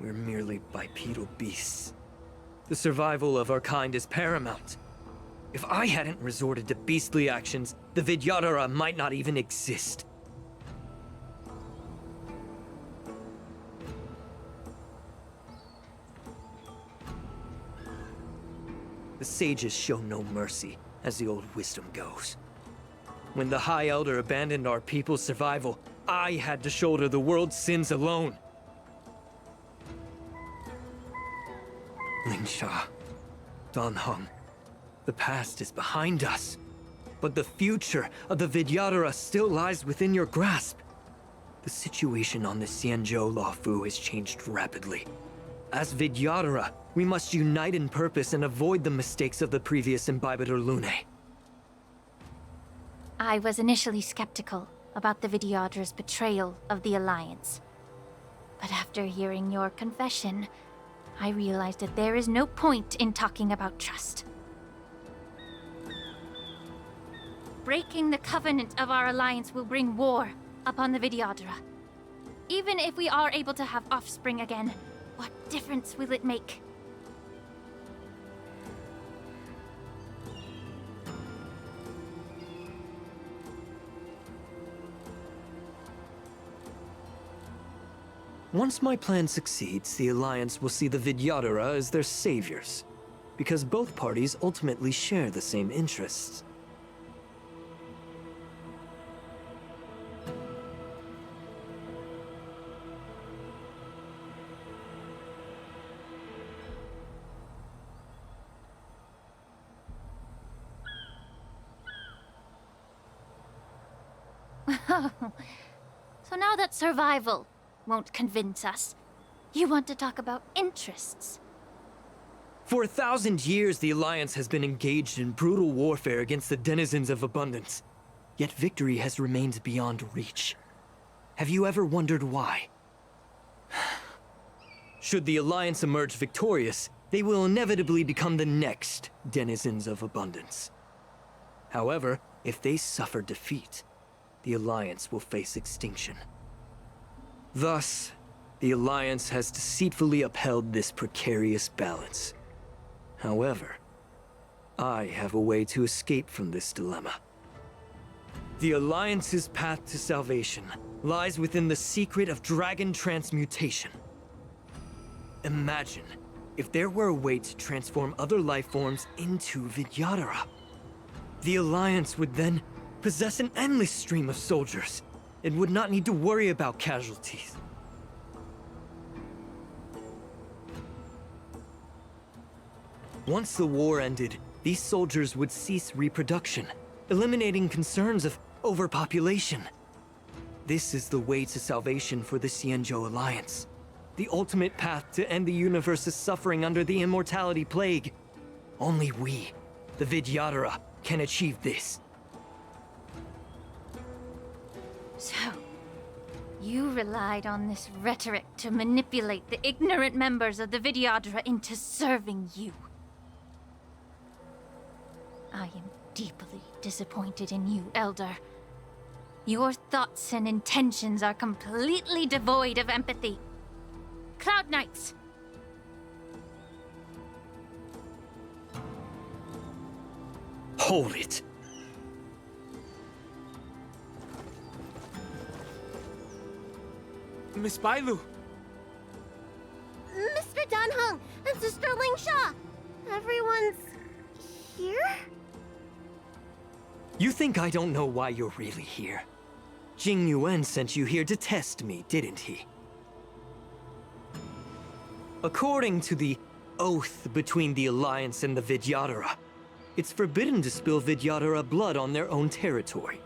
Speaker 15: we're merely bipedal beasts. The survival of our kind is paramount. If I hadn't resorted to beastly actions, the Vidyadhara might not even exist. The sages show no mercy, as the old wisdom goes. When the High Elder abandoned our people's survival, I had to shoulder the world's sins alone. Lingsha, Dan Heng, the past is behind us, but the future of the Vidyadhara still lies within your grasp. The situation on the Xianzhou Luofu has changed rapidly. As Vidyadhara, we must unite in purpose and avoid the mistakes of the previous Imbibitor Lunae.
Speaker 5: I was initially skeptical about the Vidyadhara's betrayal of the Alliance. But after hearing your confession, I realized that there is no point in talking about trust. Breaking the covenant of our alliance will bring war upon the Vidyadhara. Even if we are able to have offspring again, what difference will it make?
Speaker 15: Once my plan succeeds, the Alliance will see the Vidyadhara as their saviors, because both parties ultimately share the same interests.
Speaker 5: So now that survival won't convince us, you want to talk about interests.
Speaker 15: For 1,000 years, the Alliance has been engaged in brutal warfare against the denizens of abundance. Yet victory has remained beyond reach. Have you ever wondered why? Should the Alliance emerge victorious, they will inevitably become the next denizens of abundance. However, if they suffer defeat, the Alliance will face extinction. Thus, the Alliance has deceitfully upheld this precarious balance. However, I have a way to escape from this dilemma. The Alliance's path to salvation lies within the secret of dragon transmutation. Imagine if there were a way to transform other life forms into Vidyadhara. The Alliance would then possess an endless stream of soldiers and would not need to worry about casualties. Once the war ended, these soldiers would cease reproduction, eliminating concerns of overpopulation. This is the way to salvation for the Xianzhou Alliance. The ultimate path to end the universe's suffering under the immortality plague. Only we, the Vidyadhara, can achieve this.
Speaker 14: So, you relied on this rhetoric to manipulate the ignorant members of the Vidyadhara into serving you. I am deeply disappointed in you, Elder. Your thoughts and intentions are completely devoid of empathy. Cloud Knights!
Speaker 15: Hold it!
Speaker 22: Miss Bailu!
Speaker 11: Mr. Danheng and Sister Lingsha! Everyone's here?
Speaker 15: You think I don't know why you're really here? Jing Yuan sent you here to test me, didn't he? According to the oath between the Alliance and the Vidyadhara, it's forbidden to spill Vidyadhara blood on their own territory.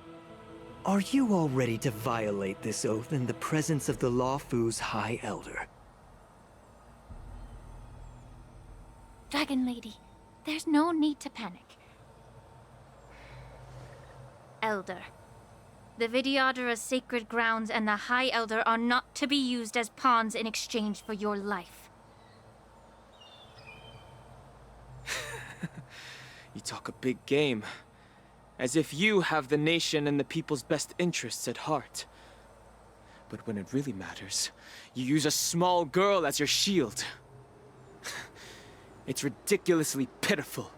Speaker 15: Are you all ready to violate this oath in the presence of the Luofu's High Elder?
Speaker 14: Dragon Lady, there's no need to panic. Elder, the Vidyadhara's sacred grounds and the High Elder are not to be used as pawns in exchange for your life.
Speaker 22: You talk a big game. As if you have the nation and the people's best interests at heart. But when it really matters, you use a small girl as your shield. It's ridiculously pitiful.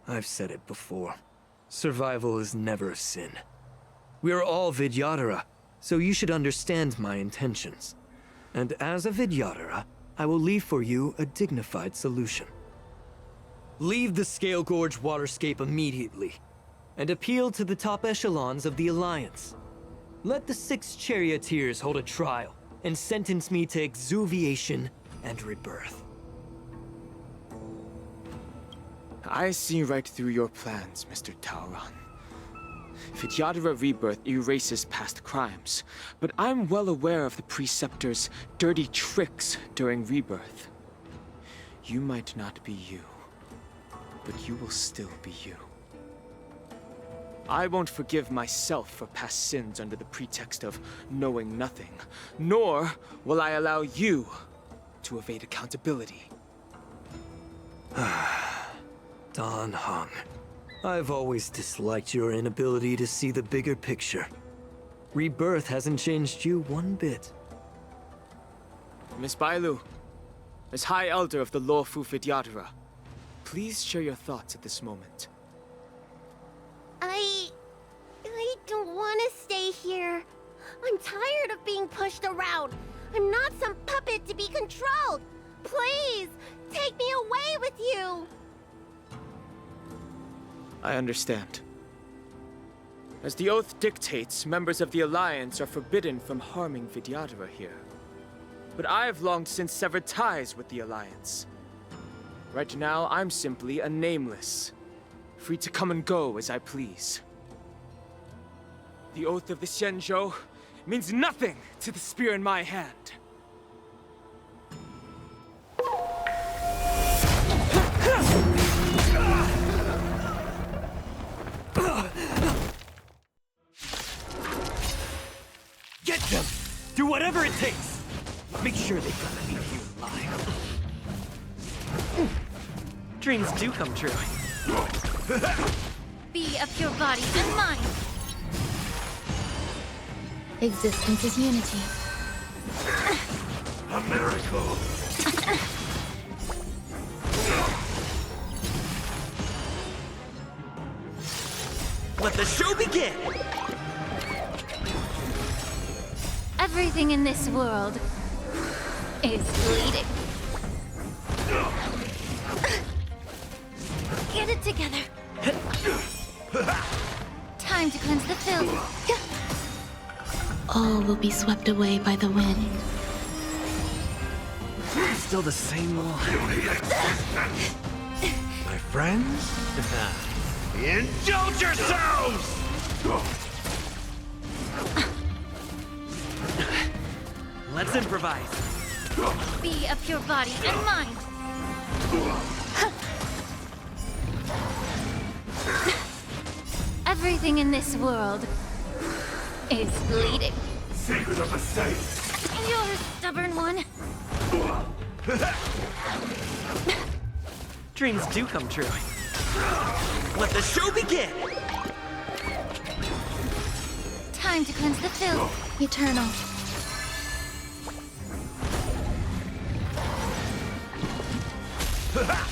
Speaker 15: I've said it before. Survival is never a sin. We're all Vidyadhara, so you should understand my intentions. And as a Vidyadhara, I will leave for you a dignified solution. Leave the Scale Gorge waterscape immediately, and appeal to the top echelons of the Alliance. Let the 6 charioteers hold a trial, and sentence me to exuviation and rebirth.
Speaker 22: I see right through your plans, Mr. Taoran. Vidyadhara rebirth erases past crimes, but I'm well aware of the Preceptor's dirty tricks during rebirth. You might not be you, but you will still be you. I won't forgive myself for past sins under the pretext of knowing nothing, nor will I allow you to evade accountability.
Speaker 15: Dan Heng, I've always disliked your inability to see the bigger picture. Rebirth hasn't changed you one bit.
Speaker 22: Miss Bailu, as High Elder of the Luofu Vidyadhara, please share your thoughts at this moment.
Speaker 11: I don't want to stay here. I'm tired of being pushed around. I'm not some puppet to be controlled. Please, take me away with you.
Speaker 22: I understand. As the oath dictates, members of the Alliance are forbidden from harming Vidyadhara here. But I've long since severed ties with the Alliance. Right now, I'm simply a nameless, free to come and go as I please. The oath of the Xianzhou means nothing to the spear in my hand.
Speaker 4: Whatever it takes! Make sure they don't leave you alive. Dreams do come true.
Speaker 14: Be of your body and mind.
Speaker 13: Existence is unity.
Speaker 16: A miracle!
Speaker 4: Let the show begin!
Speaker 14: Everything in this world is bleeding. Get it together. Time to cleanse the filth.
Speaker 13: All will be swept away by the wind.
Speaker 4: Still the same one.
Speaker 16: My friends? Indulge yourselves!
Speaker 4: Let's improvise.
Speaker 14: Be of your body and mind. Everything in this world is bleeding.
Speaker 16: Secret of the saints!
Speaker 14: You're a stubborn one.
Speaker 4: Dreams do come true. Let the show begin!
Speaker 14: Time to cleanse the filth.
Speaker 13: Eternal.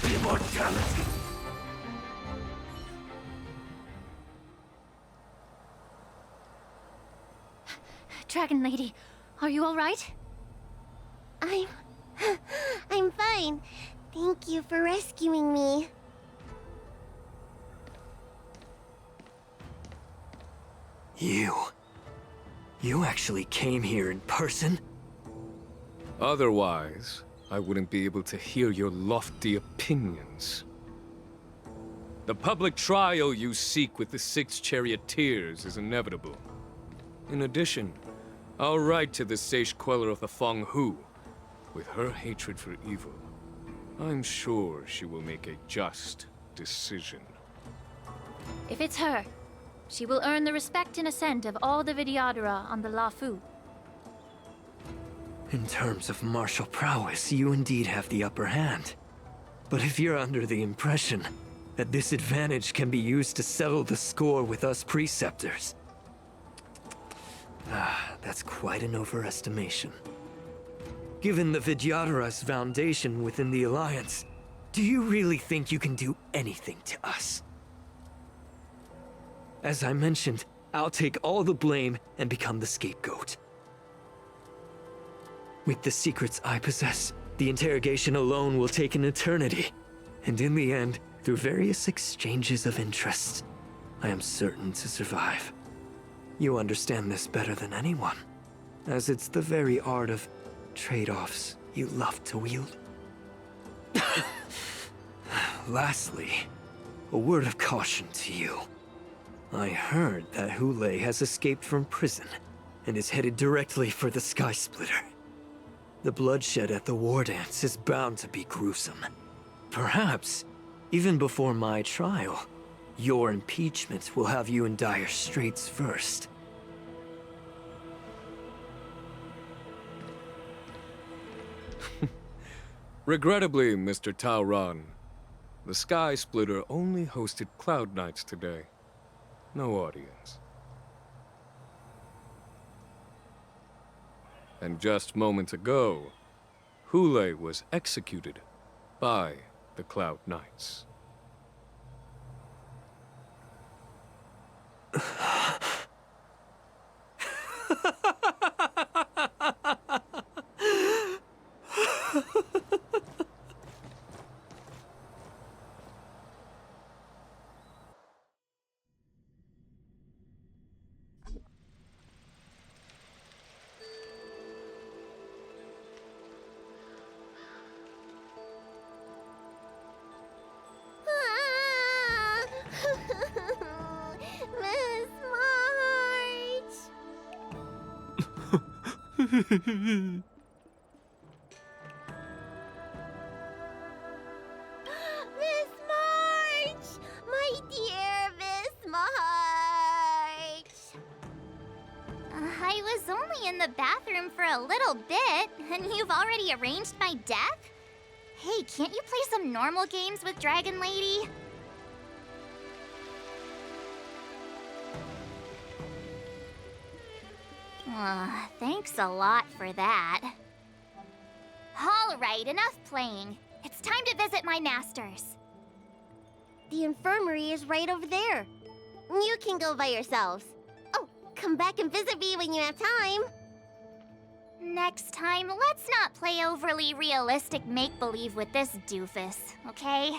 Speaker 16: Immortality!
Speaker 14: Dragon Lady, are you all right?
Speaker 5: I'm fine. Thank you for rescuing me.
Speaker 15: You actually came here in person?
Speaker 8: Otherwise, I wouldn't be able to hear your lofty opinions. The public trial you seek with the 6 charioteers is inevitable. In addition, I'll write to the Sage Queller of the Feng Hu. With her hatred for evil, I'm sure she will make a just decision.
Speaker 14: If it's her, she will earn the respect and assent of all the Vidyadhara on the Lafu.
Speaker 15: In terms of martial prowess, you indeed have the upper hand. But if you're under the impression that this advantage can be used to settle the score with us preceptors, that's quite an overestimation. Given the Vidyadhara's foundation within the Alliance, do you really think you can do anything to us? As I mentioned, I'll take all the blame and become the scapegoat. With the secrets I possess, the interrogation alone will take an eternity. And in the end, through various exchanges of interest, I am certain to survive. You understand this better than anyone, as it's the very art of trade-offs you love to wield. Lastly, a word of caution to you. I heard that Hule has escaped from prison and is headed directly for the Sky Splitter. The bloodshed at the war dance is bound to be gruesome. Perhaps, even before my trial, your impeachment will have you in dire straits first.
Speaker 8: Regrettably, Mr. Taoran, the Sky Splitter only hosted Cloud Knights today. No audience. And just moments ago, Hule was executed by the Cloud Knights.
Speaker 5: Miss March! Miss March! My dear Miss March! I was only in the the bathroom for a little bit, and you've already arranged my death? Hey, can't you play some normal games with Dragon Lady? Thanks a lot for that. Alright, enough playing. It's time to visit my masters.
Speaker 11: The infirmary is right over there. You can go by yourselves. Oh, come back and visit me when you have time.
Speaker 5: Next time, let's not play overly realistic make-believe with this doofus, okay?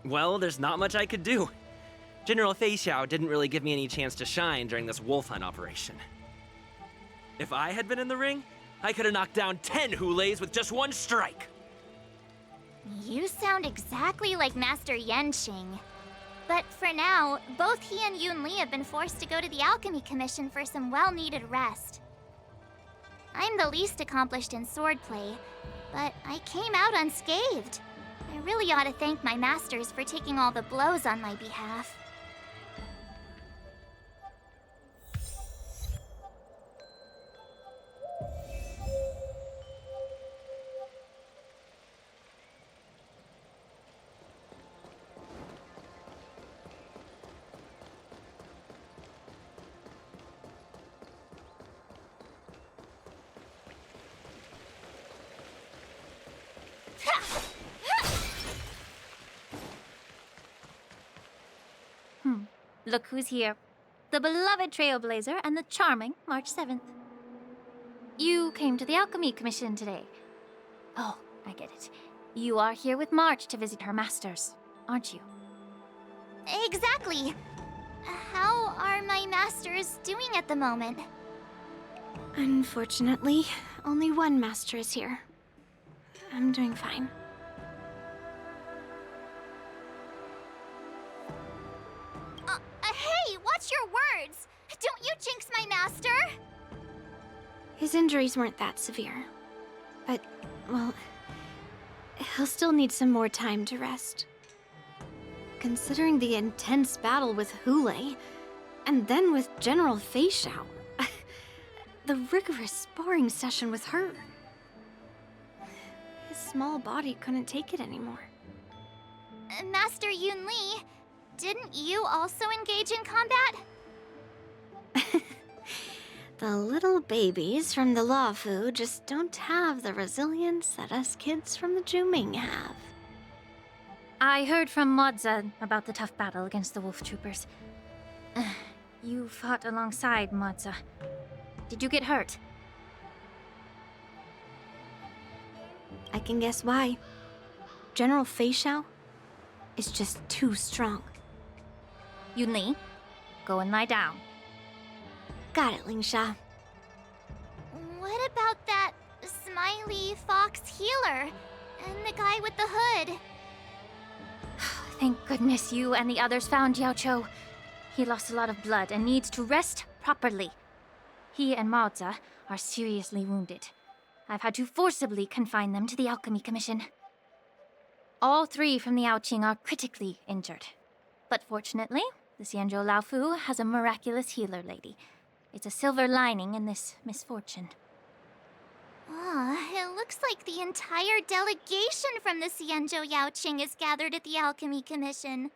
Speaker 3: Well, there's not much I could do. General Fei Xiao didn't really give me any chance to shine during this wolf hunt operation. If I had been in the ring, I could have knocked down 10 Hulays with just one strike.
Speaker 5: You sound exactly like Master Yenqing. But for now, both he and Yun Li have been forced to go to the Alchemy Commission for some well-needed rest. I'm the least accomplished in swordplay, but I came out unscathed. I really ought to thank my masters for taking all the blows on my behalf.
Speaker 14: Look who's here. The beloved Trailblazer and the charming March 7th. You came to the Alchemy Commission today. Oh, I get it. You are here with March to visit her masters, aren't you?
Speaker 5: Exactly. How are my masters doing at the moment?
Speaker 20: Unfortunately, only one master is here. I'm doing fine.
Speaker 5: Hey, watch your words! Don't you jinx my master!
Speaker 20: His injuries weren't that severe. But, well, he'll still need some more time to rest. Considering the intense battle with Hulei, and then with General Fei Xiao, the rigorous sparring session with her. His small body couldn't take it anymore.
Speaker 5: Master Yun Li, didn't you also engage in combat?
Speaker 20: The little babies from the Luofu just don't have the resilience that us kids from the Zhuming have.
Speaker 14: I heard from Modza about the tough battle against the wolf troopers. You fought alongside Modza. Did you get hurt?
Speaker 20: I can guess why. General Fei Xiao is just too strong.
Speaker 14: Yun Li, go and lie down.
Speaker 20: Got it, Lingsha.
Speaker 5: What about that smiley fox healer and the guy with the hood?
Speaker 14: Thank goodness you and the others found Yaoqiu. He lost a lot of blood and needs to rest properly. He and Maoza are seriously wounded. I've had to forcibly confine them to the Alchemy Commission. All 3 from the Yaoqing are critically injured. But fortunately, the Xianzhou Laofu has a miraculous healer lady. It's a silver lining in this misfortune.
Speaker 5: It looks like the entire delegation from the Xianzhou Yaoqing is gathered at the Alchemy Commission.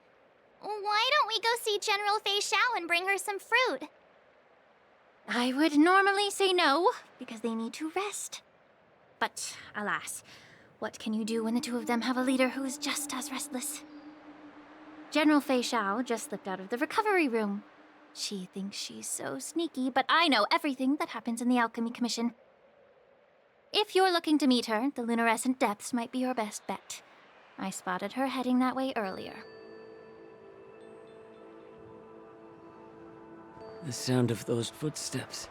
Speaker 5: Why don't we go see General Fei Xiao and bring her some fruit?
Speaker 14: I would normally say no, because they need to rest. But alas, what can you do when the 2 of them have a leader who is just as restless? General Fei Xiao just slipped out of the recovery room. She thinks she's so sneaky, but I know everything that happens in the Alchemy Commission. If you're looking to meet her, the luminescent depths might be your best bet. I spotted her heading that way earlier.
Speaker 4: The sound of those footsteps.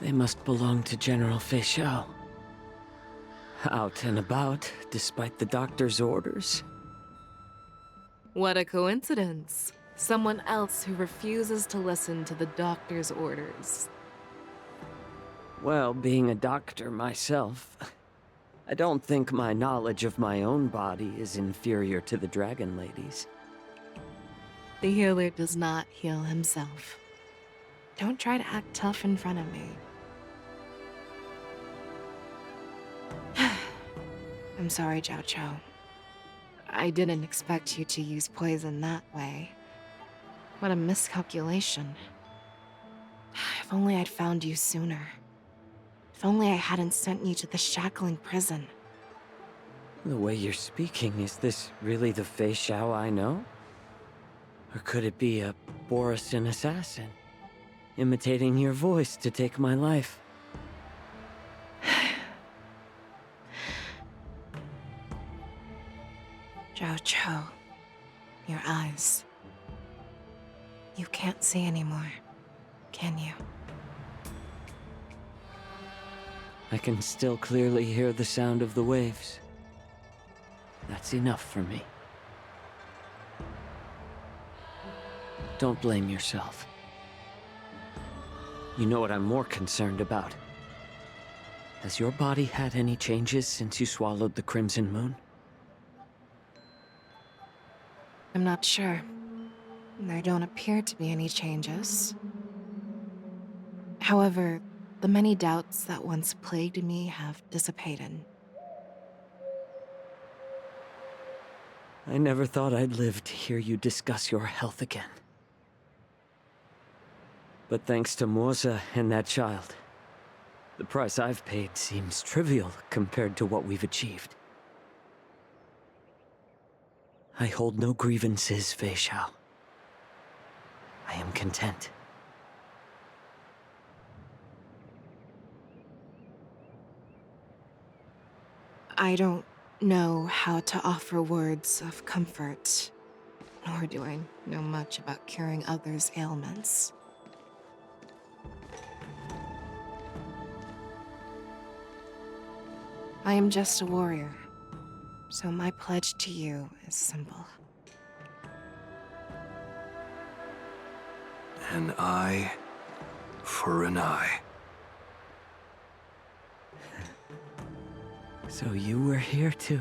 Speaker 4: They must belong to General Fei Xiao. Out and about, despite the doctor's orders.
Speaker 12: What a coincidence. Someone else who refuses to listen to the doctor's orders.
Speaker 4: Well, being a doctor myself, I don't think my knowledge of my own body is inferior to the Dragon Lady's.
Speaker 12: The healer does not heal himself. Don't try to act tough in front of me. I'm sorry, Zhao Chou. I didn't expect you to use poison that way. What a miscalculation. If only I'd found you sooner. If only I hadn't sent you to the shackling prison.
Speaker 4: The way you're speaking, is this really the Fei Xiao I know? Or could it be a Borisin assassin, imitating your voice to take my life?
Speaker 12: Zhao Chou, your eyes. You can't see anymore, can you?
Speaker 4: I can still clearly hear the sound of the waves. That's enough for me. Don't blame yourself. You know what I'm more concerned about? Has your body had any changes since you swallowed the Crimson Moon?
Speaker 12: I'm not sure. There don't appear to be any changes. However, the many doubts that once plagued me have dissipated.
Speaker 4: I never thought I'd live to hear you discuss your health again. But thanks to Moza and that child, the price I've paid seems trivial compared to what we've achieved. I hold no grievances, Fei Xiao. I am content.
Speaker 12: I don't know how to offer words of comfort, nor do I know much about curing others' ailments. I am just a warrior, so my pledge to you is simple.
Speaker 16: An eye for an eye.
Speaker 4: So you were here too.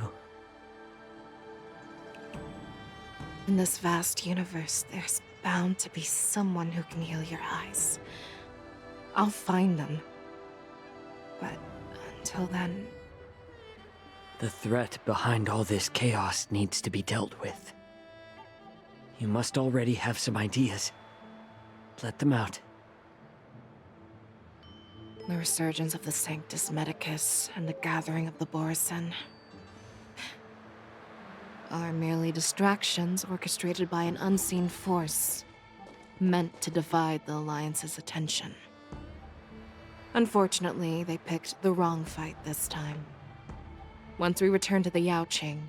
Speaker 12: In this vast universe, there's bound to be someone who can heal your eyes. I'll find them. But until then...
Speaker 4: The threat behind all this chaos needs to be dealt with. You must already have some ideas. Let them out.
Speaker 12: The resurgence of the Sanctus Medicus and the gathering of the Borisin are merely distractions orchestrated by an unseen force, meant to divide the Alliance's attention. Unfortunately, they picked the wrong fight this time. Once we return to the Yaoqing,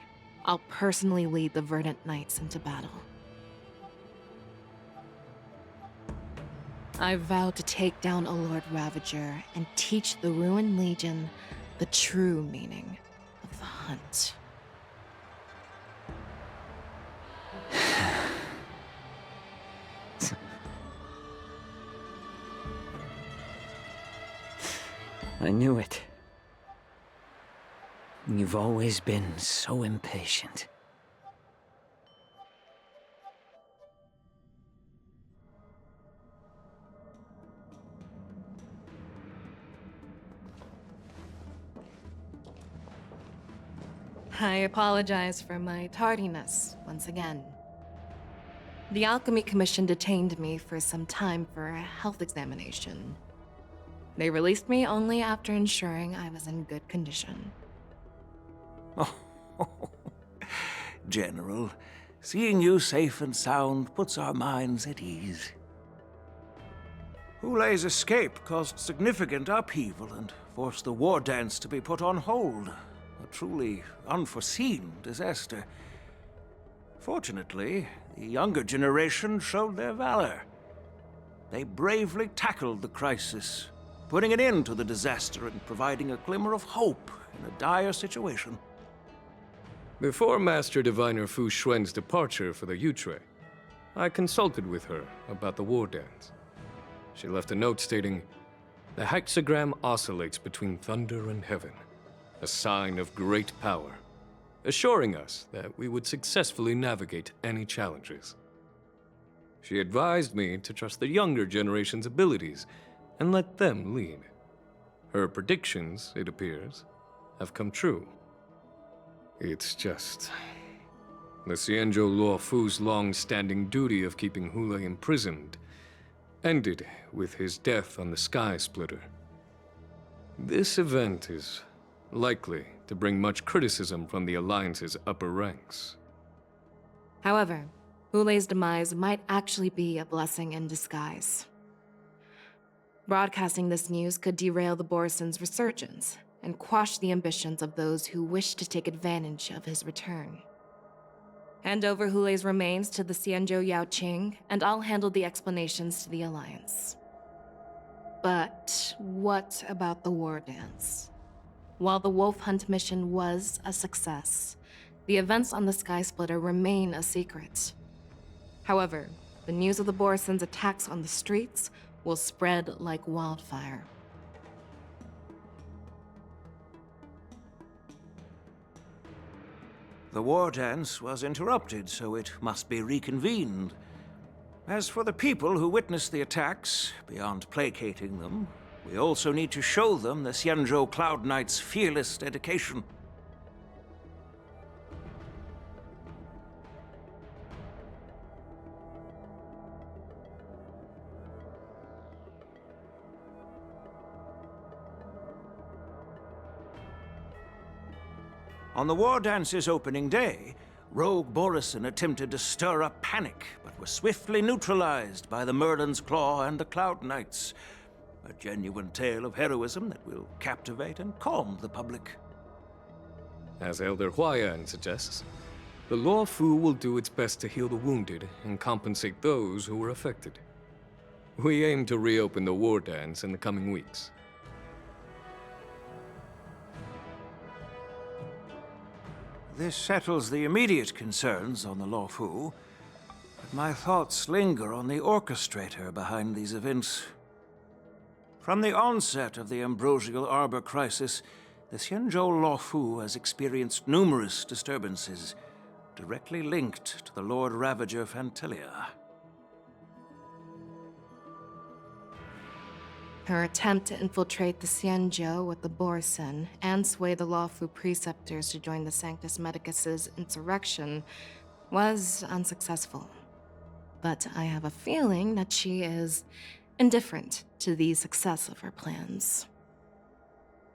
Speaker 12: I'll personally lead the Verdant Knights into battle. I vow to take down a Lord Ravager and teach the Ruined Legion the true meaning of the hunt.
Speaker 4: I knew it. You've always been so impatient.
Speaker 12: I apologize for my tardiness once again. The Alchemy Commission detained me for some time for a health examination. They released me only after ensuring I was in good condition.
Speaker 17: Oh, General, seeing you safe and sound puts our minds at ease. Hulei's escape caused significant upheaval and forced the war dance to be put on hold. A truly unforeseen disaster. Fortunately, the younger generation showed their valor. They bravely tackled the crisis, putting an end to the disaster and providing a glimmer of hope in a dire situation.
Speaker 8: Before Master Diviner Fu Xuan's departure for the Yutre, I consulted with her about the war dance. She left a note stating, "The hexagram oscillates between thunder and heaven, a sign of great power, assuring us that we would successfully navigate any challenges." She advised me to trust the younger generation's abilities and let them lead. Her predictions, it appears, have come true. It's just... the Xianzhou Luofu's long-standing duty of keeping Hula imprisoned ended with his death on the Sky Splitter. This event is likely to bring much criticism from the Alliance's upper ranks.
Speaker 10: However, Hule's demise might actually be a blessing in disguise. Broadcasting this news could derail the Borison's resurgence and quash the ambitions of those who wish to take advantage of his return. Hand over Hule's remains to the Xianzhou Yaoqing, and I'll handle the explanations to the Alliance. But what about the war dance? While the wolf hunt mission was a success, the events on the Sky Splitter remain a secret. However, the news of the Borison's attacks on the streets will spread like wildfire.
Speaker 17: The war dance was interrupted, so it must be reconvened. As for the people who witnessed the attacks, beyond placating them, we also need to show them the Xianzhou Cloud Knight's fearless dedication. On the war dance's opening day, Rogue Borison attempted to stir up panic, but was swiftly neutralized by the Merlin's Claw and the Cloud Knights. A genuine tale of heroism that will captivate and calm the public.
Speaker 8: As Elder Huayan suggests, the Luofu will do its best to heal the wounded and compensate those who were affected. We aim to reopen the war dance in the coming weeks.
Speaker 17: This settles the immediate concerns on the Luofu, but my thoughts linger on the orchestrator behind these events. From the onset of the Ambrosial Arbor crisis, the Xianzhou Luofu has experienced numerous disturbances, directly linked to the Lord Ravager Fantilia.
Speaker 10: Her attempt to infiltrate the Xianzhou with the Borison and sway the Luofu preceptors to join the Sanctus Medicus's insurrection was unsuccessful. But I have a feeling that she is indifferent to the success of her plans.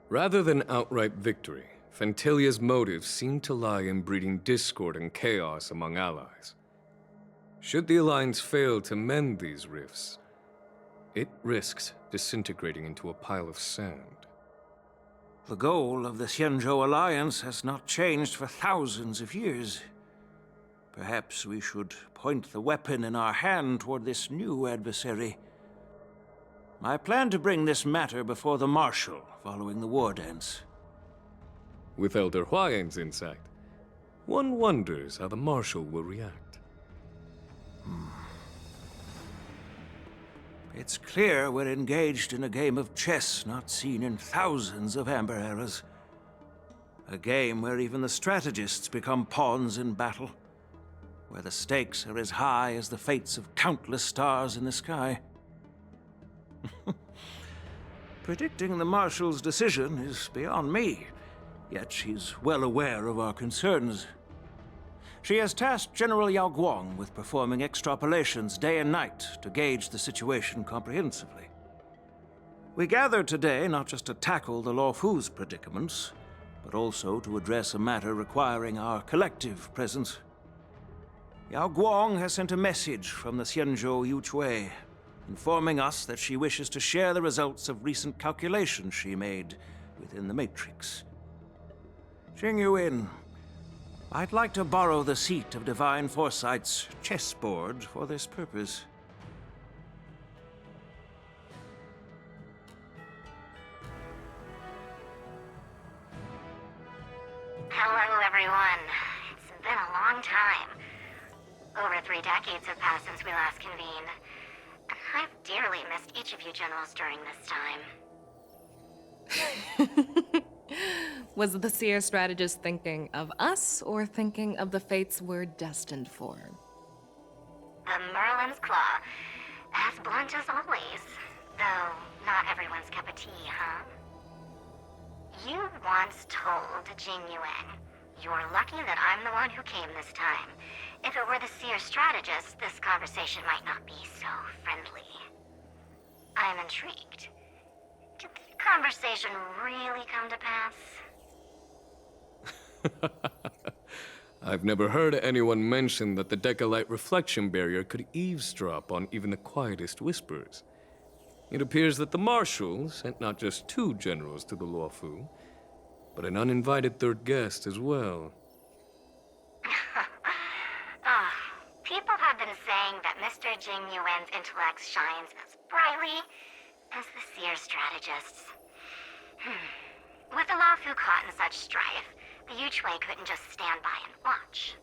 Speaker 8: Rather than outright victory, Fantilia's motives seem to lie in breeding discord and chaos among allies. Should the Alliance fail to mend these rifts, it risks disintegrating into a pile of sand.
Speaker 17: The goal of the Xianzhou Alliance has not changed for thousands of years. Perhaps we should point the weapon in our hand toward this new adversary. I plan to bring this matter before the Marshal following the war dance.
Speaker 8: With Elder Huayan's insight, one wonders how the Marshal will react.
Speaker 17: It's clear we're engaged in a game of chess not seen in thousands of Amber eras. A game where even the strategists become pawns in battle, where the stakes are as high as the fates of countless stars in the sky. Predicting the Marshal's decision is beyond me, yet she's well aware of our concerns. She has tasked General Yao Guang with performing extrapolations day and night to gauge the situation comprehensively. We gathered today not just to tackle the Luofu's predicaments, but also to address a matter requiring our collective presence. Yao Guang has sent a message from the Xianzhou Yuchui, informing us that she wishes to share the results of recent calculations she made within the Matrix. Jing Yuin, I'd like to borrow the seat of Divine Foresight's chessboard for this purpose.
Speaker 18: Hello, everyone. It's been a long time. Over 3 decades have passed since we last convened. I've dearly missed each of you generals during this time.
Speaker 10: Was the Seer strategist thinking of us, or thinking of the fates we're destined for?
Speaker 18: the Merlin's Claw. As blunt as always. Though, not everyone's cup of tea, huh? You once told Jing Yuan, "You're lucky that I'm the one who came this time. If it were the Seer strategist, this conversation might not be so friendly." I'm intrigued. Did the conversation really come to pass?
Speaker 8: I've never heard anyone mention that the Decalite reflection barrier could eavesdrop on even the quietest whispers. It appears that the Marshal sent not just 2 generals to the Luofu, but an uninvited 3rd guest as well.
Speaker 18: People have been saying that Mr. Jing Yuan's intellect shines as brightly as the Seer strategist's. With the Luofu caught in such strife, the Yuchwei couldn't just stand by and watch.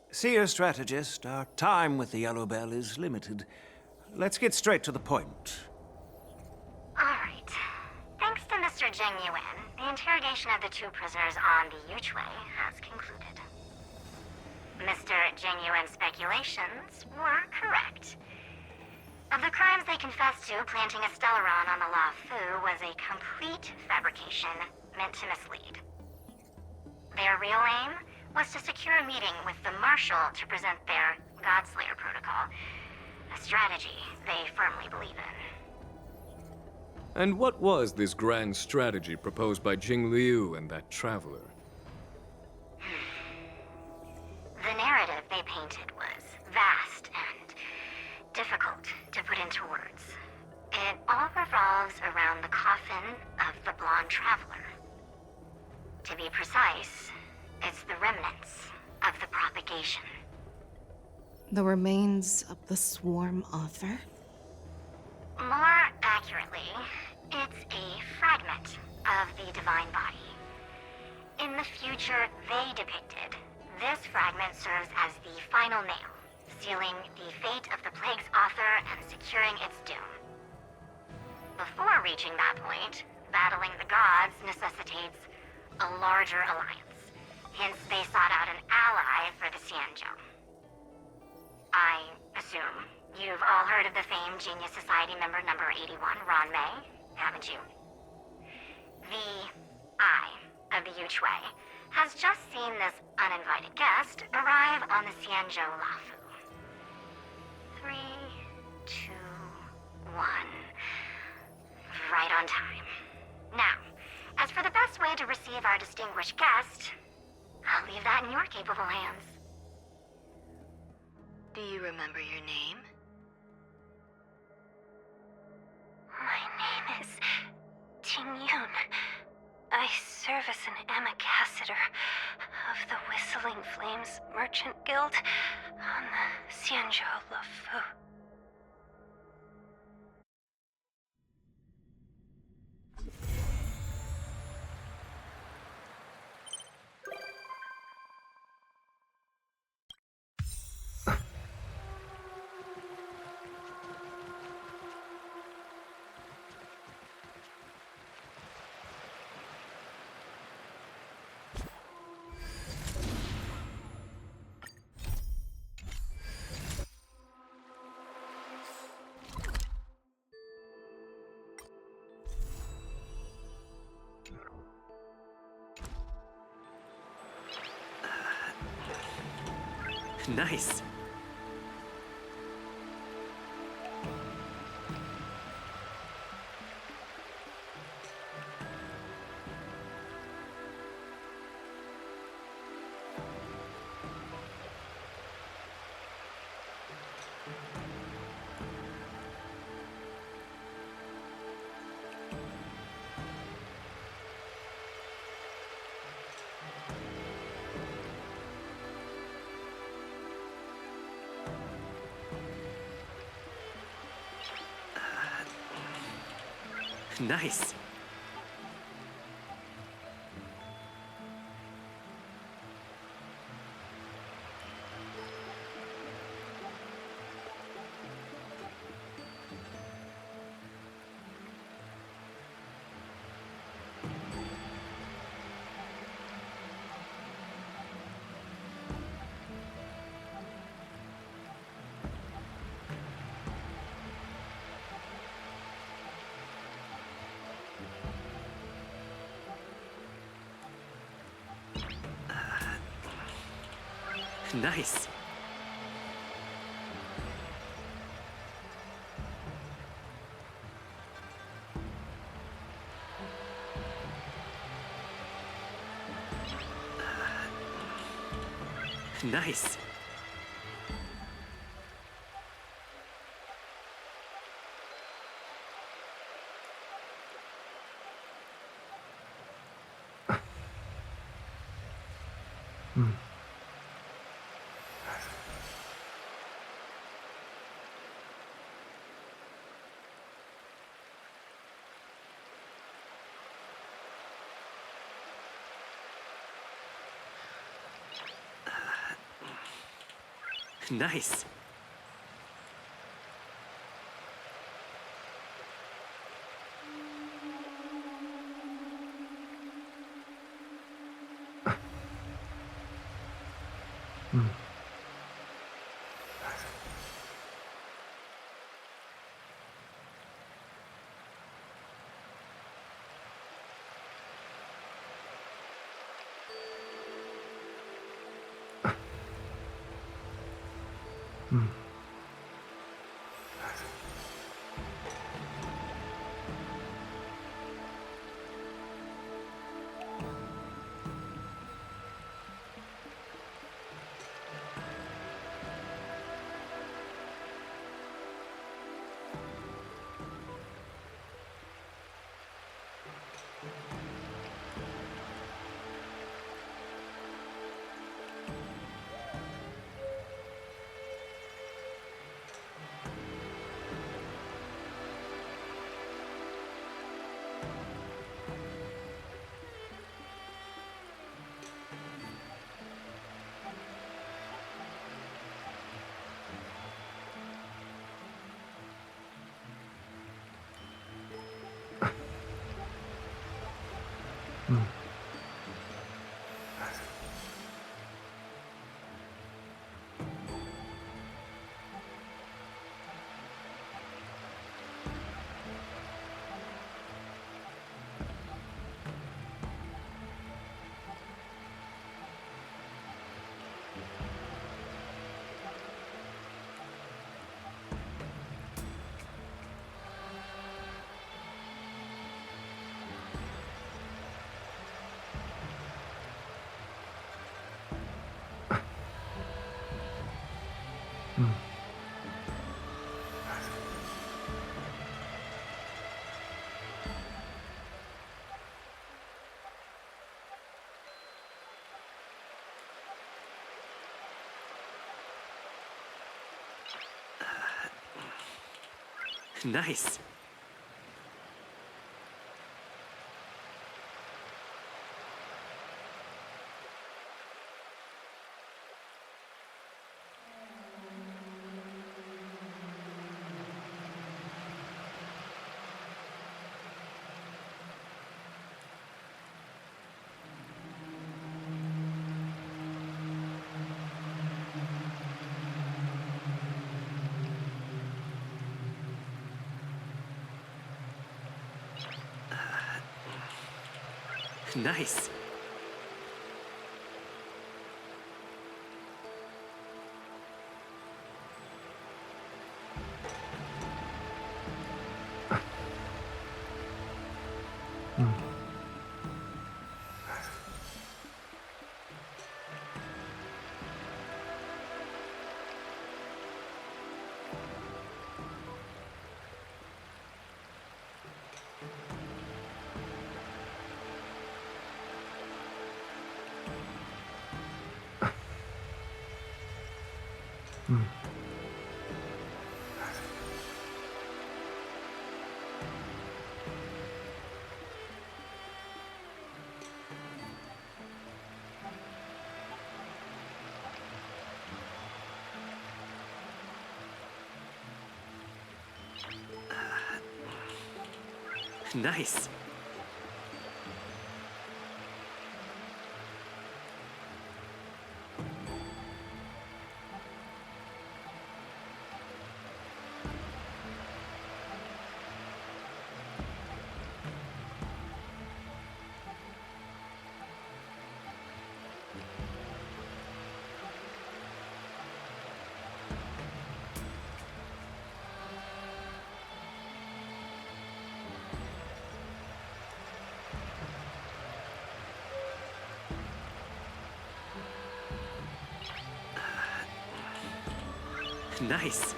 Speaker 17: Seer strategist, our time with the Yellow Bell is limited. Let's get straight to the point.
Speaker 18: Alright. Thanks to Mr. Jing Yuan, the interrogation of the 2 prisoners on the Yuchwei has concluded. Mr. Jing Yuan's speculations were correct. Of the crimes they confessed to, planting a Stellaron on the Luofu was a complete fabrication meant to mislead. Their real aim was to secure a meeting with the Marshal to present their Godslayer protocol, a strategy they firmly believe in.
Speaker 8: And what was this grand strategy proposed by Jing Liu and that traveler?
Speaker 18: The narrative they painted was vast and difficult to put into words. It all revolves around the coffin of the blonde traveler. To be precise, it's the remnants of the propagation.
Speaker 12: The remains of the swarm author?
Speaker 18: More accurately, it's a fragment of the divine body. In the future they depicted, this fragment serves as the final nail, sealing the fate of the plague's author and securing its doom. Before reaching that point, battling the gods necessitates a larger alliance. Hence, they sought out an ally for the Xianzhou. I assume you've all heard of the famed Genius Society member number 81, Ron Mei, haven't you? The Eye of the Yuchwei has just seen this uninvited guest arrive on the Xianzhou Luofu. 3, 2, 1. Right on time. Now, as for the best way to receive our distinguished guest, I'll leave that in your capable hands.
Speaker 13: Do you remember your name?
Speaker 9: My name is Ting Yun. I serve as an ambassador of the Whistling Flames Merchant Guild on the Xianzhou Luofu.
Speaker 3: Nice. Nice. Nice. Nice. Nice. Nice. Nice. Nice. Nice.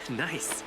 Speaker 3: Nice.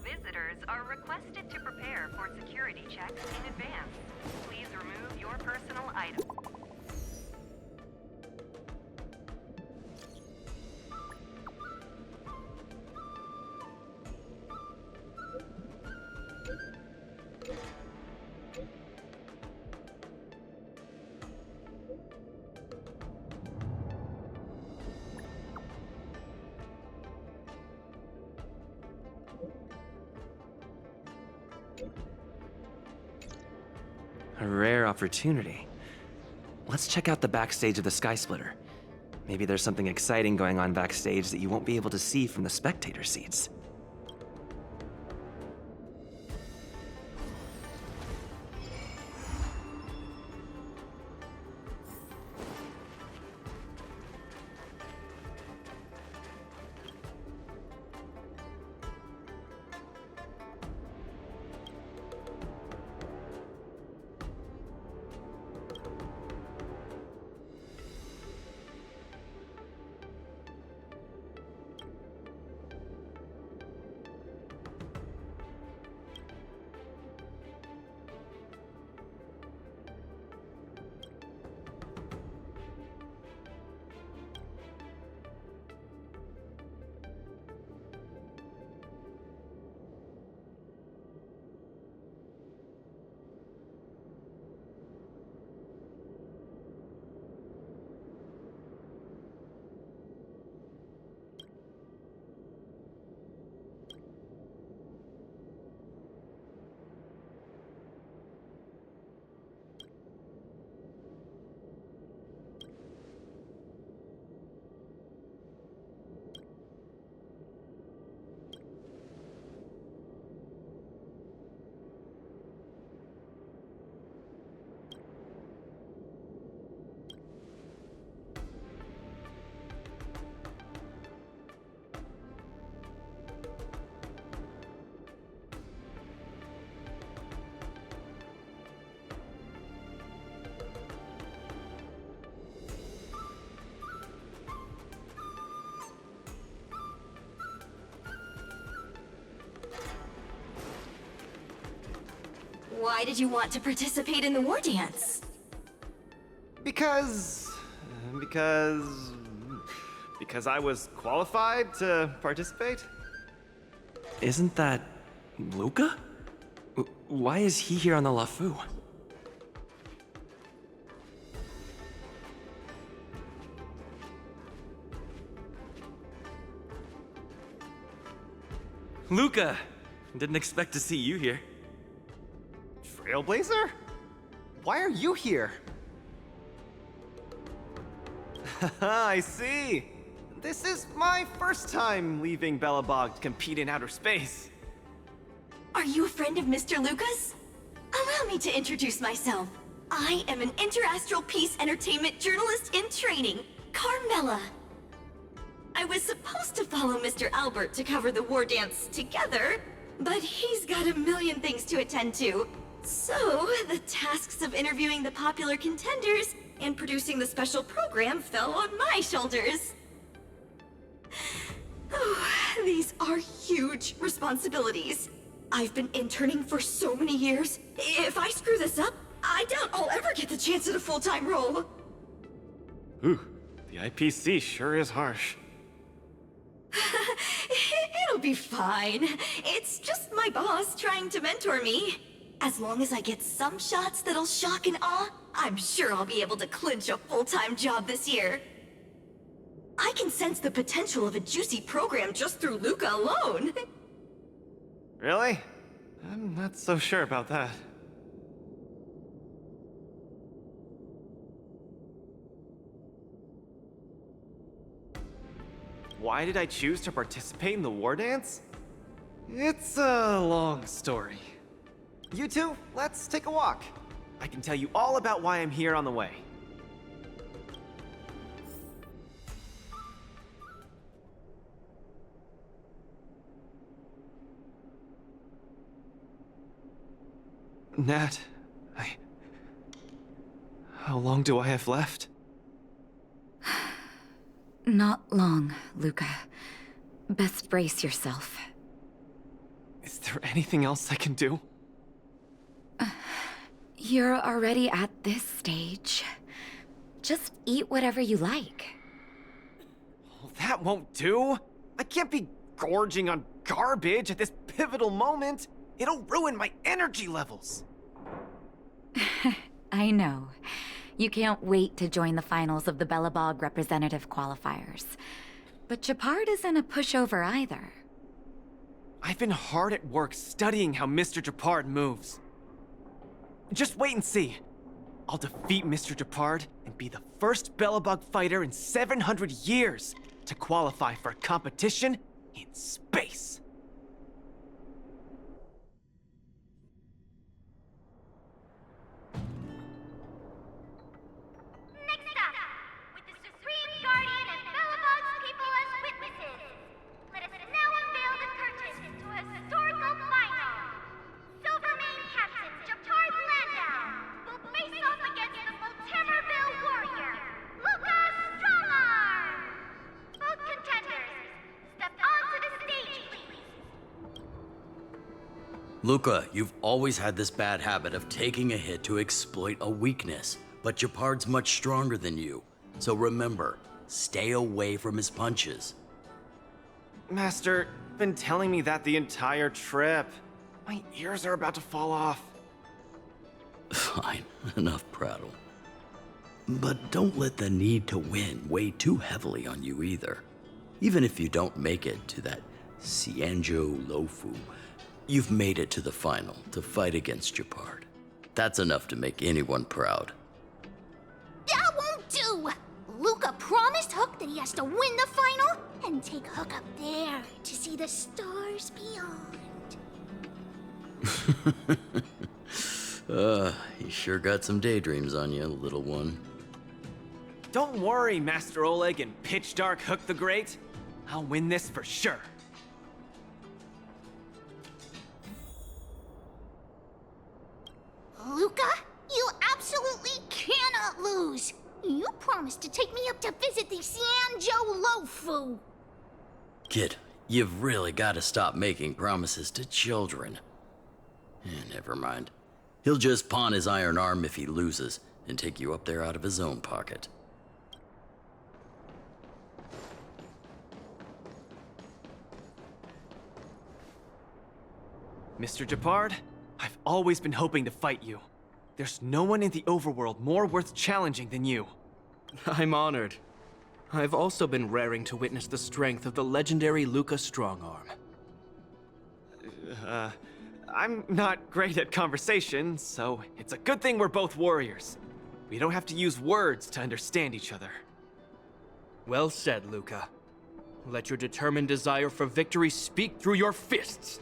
Speaker 19: Visitors are requested to prepare for security checks in advance. Please remove your personal items.
Speaker 3: A rare opportunity. Let's check out the backstage of the Sky Splitter. Maybe there's something exciting going on backstage that you won't be able to see from the spectator seats.
Speaker 11: Why did you want to participate in the war dance?
Speaker 6: Because I was qualified to participate?
Speaker 3: Isn't that Luca? Why is he here on the LeFou? Luca! Didn't expect to see you here.
Speaker 6: Trailblazer? Why are you here? I see. This is my first time leaving Belobog to compete in outer space.
Speaker 2: Are you a friend of Mr. Lucas? Allow me to introduce myself. I am an interastral peace entertainment journalist in training, Carmela. I was supposed to follow Mr. Albert to cover the war dance together, but he's got a million things to attend to. So, the tasks of interviewing the popular contenders and producing the special program fell on my shoulders. Oh, these are huge responsibilities. I've been interning for so many years. If I screw this up, I doubt I'll ever get the chance at a full-time role.
Speaker 6: Ooh, the IPC sure is harsh.
Speaker 2: It'll be fine. It's just my boss trying to mentor me. As long as I get some shots that'll shock and awe, I'm sure I'll be able to clinch a full-time job this year. I can sense the potential of a juicy program just through Luca alone.
Speaker 6: Really? I'm not so sure about that. Why did I choose to participate in the war dance? It's a long story. You two, let's take a walk. I can tell you all about why I'm here on the way. Nat, how long do I have left?
Speaker 21: Not long, Luca. Best brace yourself.
Speaker 6: Is there anything else I can do?
Speaker 21: You're already at this stage. Just eat whatever you like.
Speaker 6: Well, that won't do. I can't be gorging on garbage at this pivotal moment. It'll ruin my energy levels.
Speaker 21: I know. You can't wait to join the finals of the Belobog representative qualifiers. But Japard isn't a pushover either.
Speaker 6: I've been hard at work studying how Mr. Japard moves. Just wait and see. I'll defeat Mr. Japard and be the first Belobog fighter in 700 years to qualify for a competition in space.
Speaker 23: Luca, you've always had this bad habit of taking a hit to exploit a weakness, but Japard's much stronger than you. So remember, stay away from his punches.
Speaker 6: Master, you've been telling me that the entire trip. My ears are about to fall off.
Speaker 23: Fine, enough prattle. But don't let the need to win weigh too heavily on you either. Even if you don't make it to that Xianzhou Lofu, you've made it to the final to fight against Japard. That's enough to make anyone proud.
Speaker 5: That won't do! Luca promised Hook that he has to win the final and take Hook up there to see the stars beyond.
Speaker 23: You sure got some daydreams on you, little one.
Speaker 6: Don't worry, Master Oleg and Pitch Dark Hook the Great. I'll win this for sure.
Speaker 5: Luca, you absolutely cannot lose! You promised to take me up to visit the Xianzhou Lofu!
Speaker 23: Kid, you've really got to stop making promises to children. Never mind. He'll just pawn his iron arm if he loses, and take you up there out of his own pocket.
Speaker 6: Mr. Japard, I've always been hoping to fight you. There's no one in the overworld more worth challenging than you.
Speaker 24: I'm honored. I've also been raring to witness the strength of the legendary Luca Strongarm.
Speaker 6: I'm not great at conversation, so it's a good thing we're both warriors. We don't have to use words to understand each other.
Speaker 1: Well said, Luca. Let your determined desire for victory speak through your fists.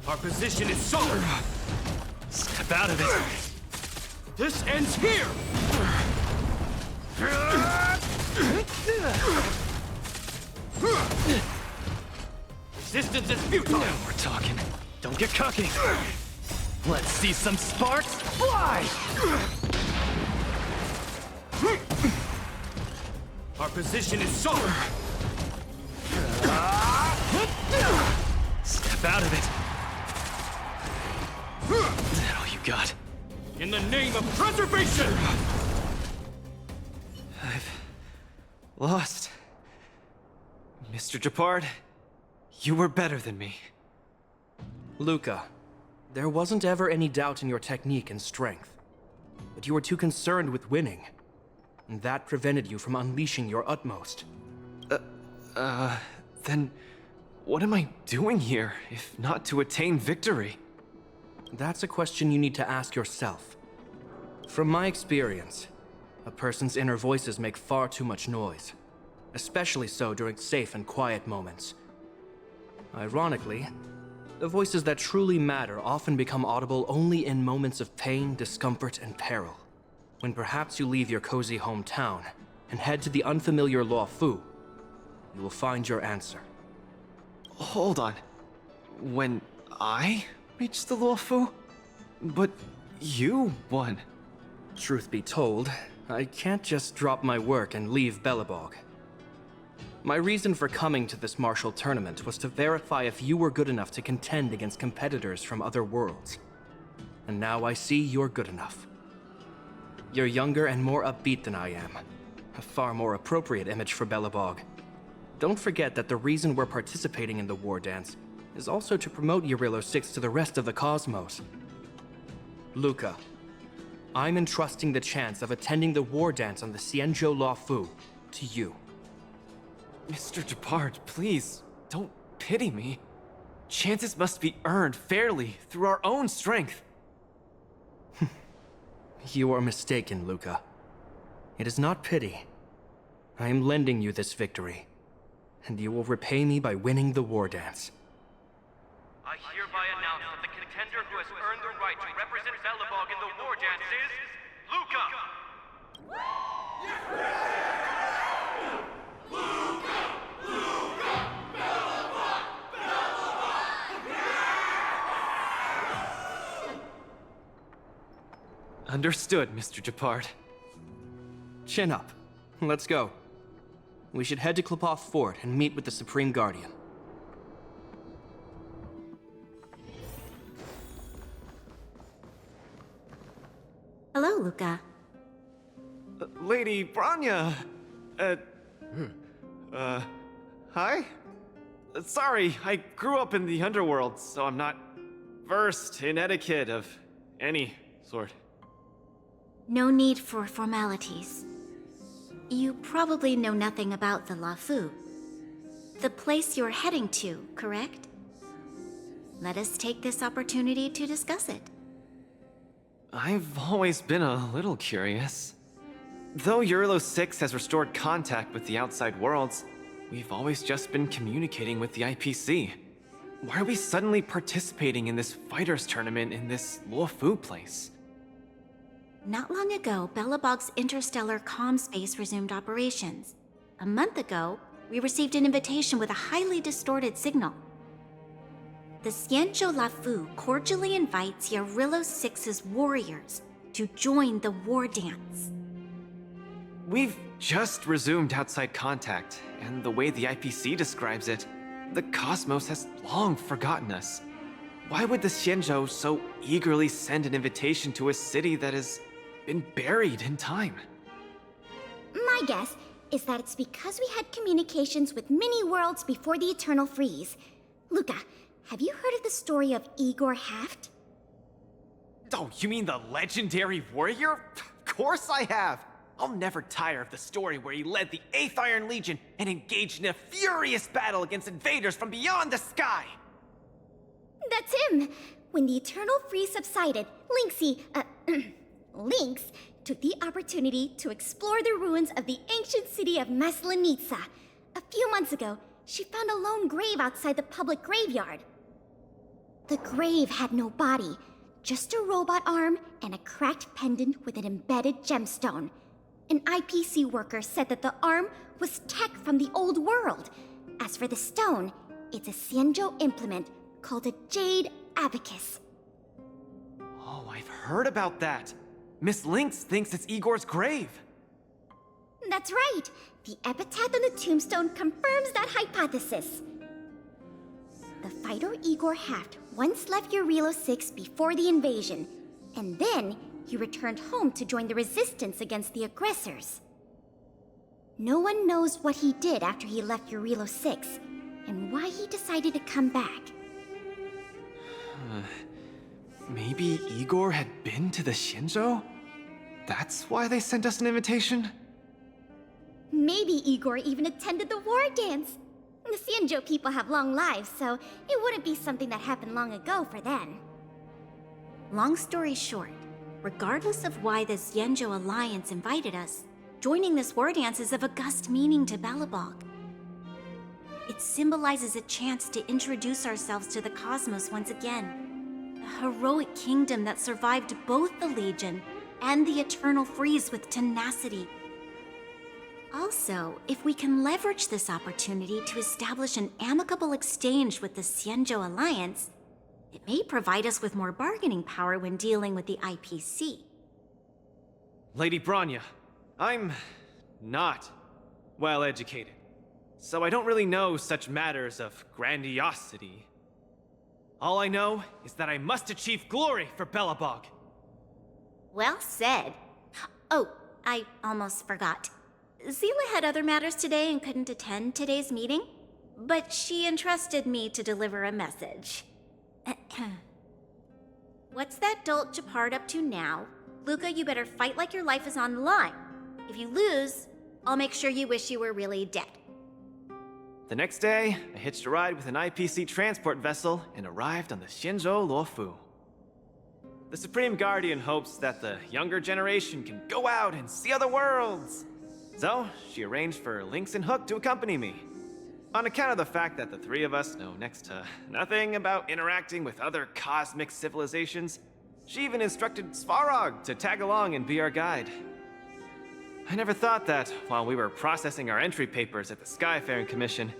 Speaker 1: Our position is solid.
Speaker 6: Step out of it.
Speaker 1: This ends here! Resistance is futile!
Speaker 6: Now we're talking. Don't get cocky. Let's see some sparks fly!
Speaker 1: Our position is solid!
Speaker 6: Step out of it. Is that all you got?
Speaker 1: In the name of preservation!
Speaker 6: I've lost. Mr. Gepard, you were better than me.
Speaker 1: Luca, there wasn't ever any doubt in your technique and strength. But you were too concerned with winning. And that prevented you from unleashing your utmost.
Speaker 6: Then what am I doing here, if not to attain victory?
Speaker 1: That's a question you need to ask yourself. From my experience, a person's inner voices make far too much noise, especially so during safe and quiet moments. Ironically, the voices that truly matter often become audible only in moments of pain, discomfort, and peril. When perhaps you leave your cozy hometown and head to the unfamiliar Luofu, you will find your answer.
Speaker 6: Hold on. When I reached the Luofu? But you won.
Speaker 1: Truth be told, I can't just drop my work and leave Belobog. My reason for coming to this martial tournament was to verify if you were good enough to contend against competitors from other worlds. And now I see you're good enough. You're younger and more upbeat than I am. A far more appropriate image for Belobog. Don't forget that the reason we're participating in the war dance is also to promote Eurillo 6 to the rest of the cosmos. Luca, I'm entrusting the chance of attending the war dance on the Xianzhou Luofu to you.
Speaker 6: Mr. Gepard, please, don't pity me. Chances must be earned fairly through our own strength.
Speaker 1: You are mistaken, Luca. It is not pity. I am lending you this victory, and you will repay me by winning the war dance.
Speaker 7: I hereby announce that the contender who has earned the right to represent Belobog in the war dance is Luca!
Speaker 6: Understood, Mr. Gepard.
Speaker 1: Chin up. Let's go. We should head to Klopov Fort and meet with the Supreme Guardian.
Speaker 22: Hello, Luca.
Speaker 6: Lady Branya! Hi? Sorry, I grew up in the underworld, so I'm not versed in etiquette of any sort.
Speaker 22: No need for formalities. You probably know nothing about the Luofu. The place you're heading to, correct? Let us take this opportunity to discuss it.
Speaker 6: I've always been a little curious. Though Eurillo 6 has restored contact with the outside worlds, we've always just been communicating with the IPC. Why are we suddenly participating in this fighters tournament in this Luofu place?
Speaker 22: Not long ago, Belobog's interstellar comm space resumed operations. A month ago, we received an invitation with a highly distorted signal. The Xianzhou Luofu cordially invites Eurillo 6's warriors to join the war dance.
Speaker 6: We've just resumed outside contact, and the way the IPC describes it, the cosmos has long forgotten us. Why would the Xianzhou so eagerly send an invitation to a city that has been buried in time?
Speaker 5: My guess is that it's because we had communications with many worlds before the Eternal Freeze. Luca, have you heard of the story of Igor Haft?
Speaker 6: Oh, you mean the legendary warrior? Of course I have! I'll never tire of the story where he led the 8th Iron Legion and engaged in a furious battle against invaders from beyond the sky!
Speaker 14: That's him! When the Eternal Freeze subsided, Lynx took the opportunity to explore the ruins of the ancient city of Maslenitsa. A few months ago, she found a lone grave outside the public graveyard. The grave had no body, just a robot arm and a cracked pendant with an embedded gemstone. An IPC worker said that the arm was tech from the old world. As for the stone, it's a Xianzhou implement called a Jade Abacus.
Speaker 6: Oh, I've heard about that. Miss Lynx thinks it's Igor's grave.
Speaker 14: That's right. The epitaph on the tombstone confirms that hypothesis. The fighter Igor Haft once left Urilo 6 before the invasion, and then he returned home to join the resistance against the aggressors. No one knows what he did after he left Urilo 6, and why he decided to come back.
Speaker 6: Maybe Igor had been to the Xianzhou? That's why they sent us an invitation?
Speaker 14: Maybe Igor even attended the war dance. The Xianzhou people have long lives, so it wouldn't be something that happened long ago for them.
Speaker 22: Long story short, regardless of why the Xianzhou Alliance invited us, joining this war dance is of august meaning to Belobog. It symbolizes a chance to introduce ourselves to the cosmos once again. A heroic kingdom that survived both the Legion and the Eternal Freeze with tenacity. Also, if we can leverage this opportunity to establish an amicable exchange with the Xianzhou Alliance, it may provide us with more bargaining power when dealing with the IPC.
Speaker 6: Lady Bronya, I'm not well educated, so I don't really know such matters of grandiosity. All I know is that I must achieve glory for Belobog.
Speaker 22: Well said. Oh, I almost forgot. Zila had other matters today and couldn't attend today's meeting, but she entrusted me to deliver a message. What's that dolt Japard up to now? Luca, you better fight like your life is on the line. If you lose, I'll make sure you wish you were really dead.
Speaker 6: The next day, I hitched a ride with an IPC transport vessel and arrived on the Xianzhou Luofu. The Supreme Guardian hopes that the younger generation can go out and see other worlds. So, she arranged for Lynx and Hook to accompany me. On account of the fact that the three of us know next to nothing about interacting with other cosmic civilizations, she even instructed Svarog to tag along and be our guide. I never thought that, while we were processing our entry papers at the Skyfaring Commission,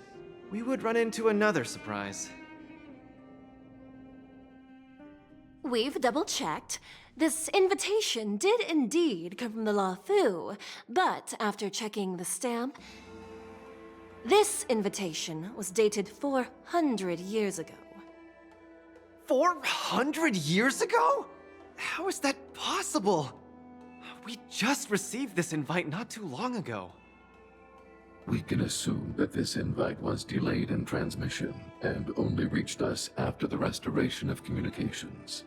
Speaker 6: we would run into another surprise.
Speaker 15: We've double-checked. This invitation did indeed come from the Luofu, but after checking the stamp, this invitation was dated 400 years ago.
Speaker 6: 400 years ago? How is that possible? We just received this invite not too long ago.
Speaker 20: We can assume that this invite was delayed in transmission and only reached us after the restoration of communications.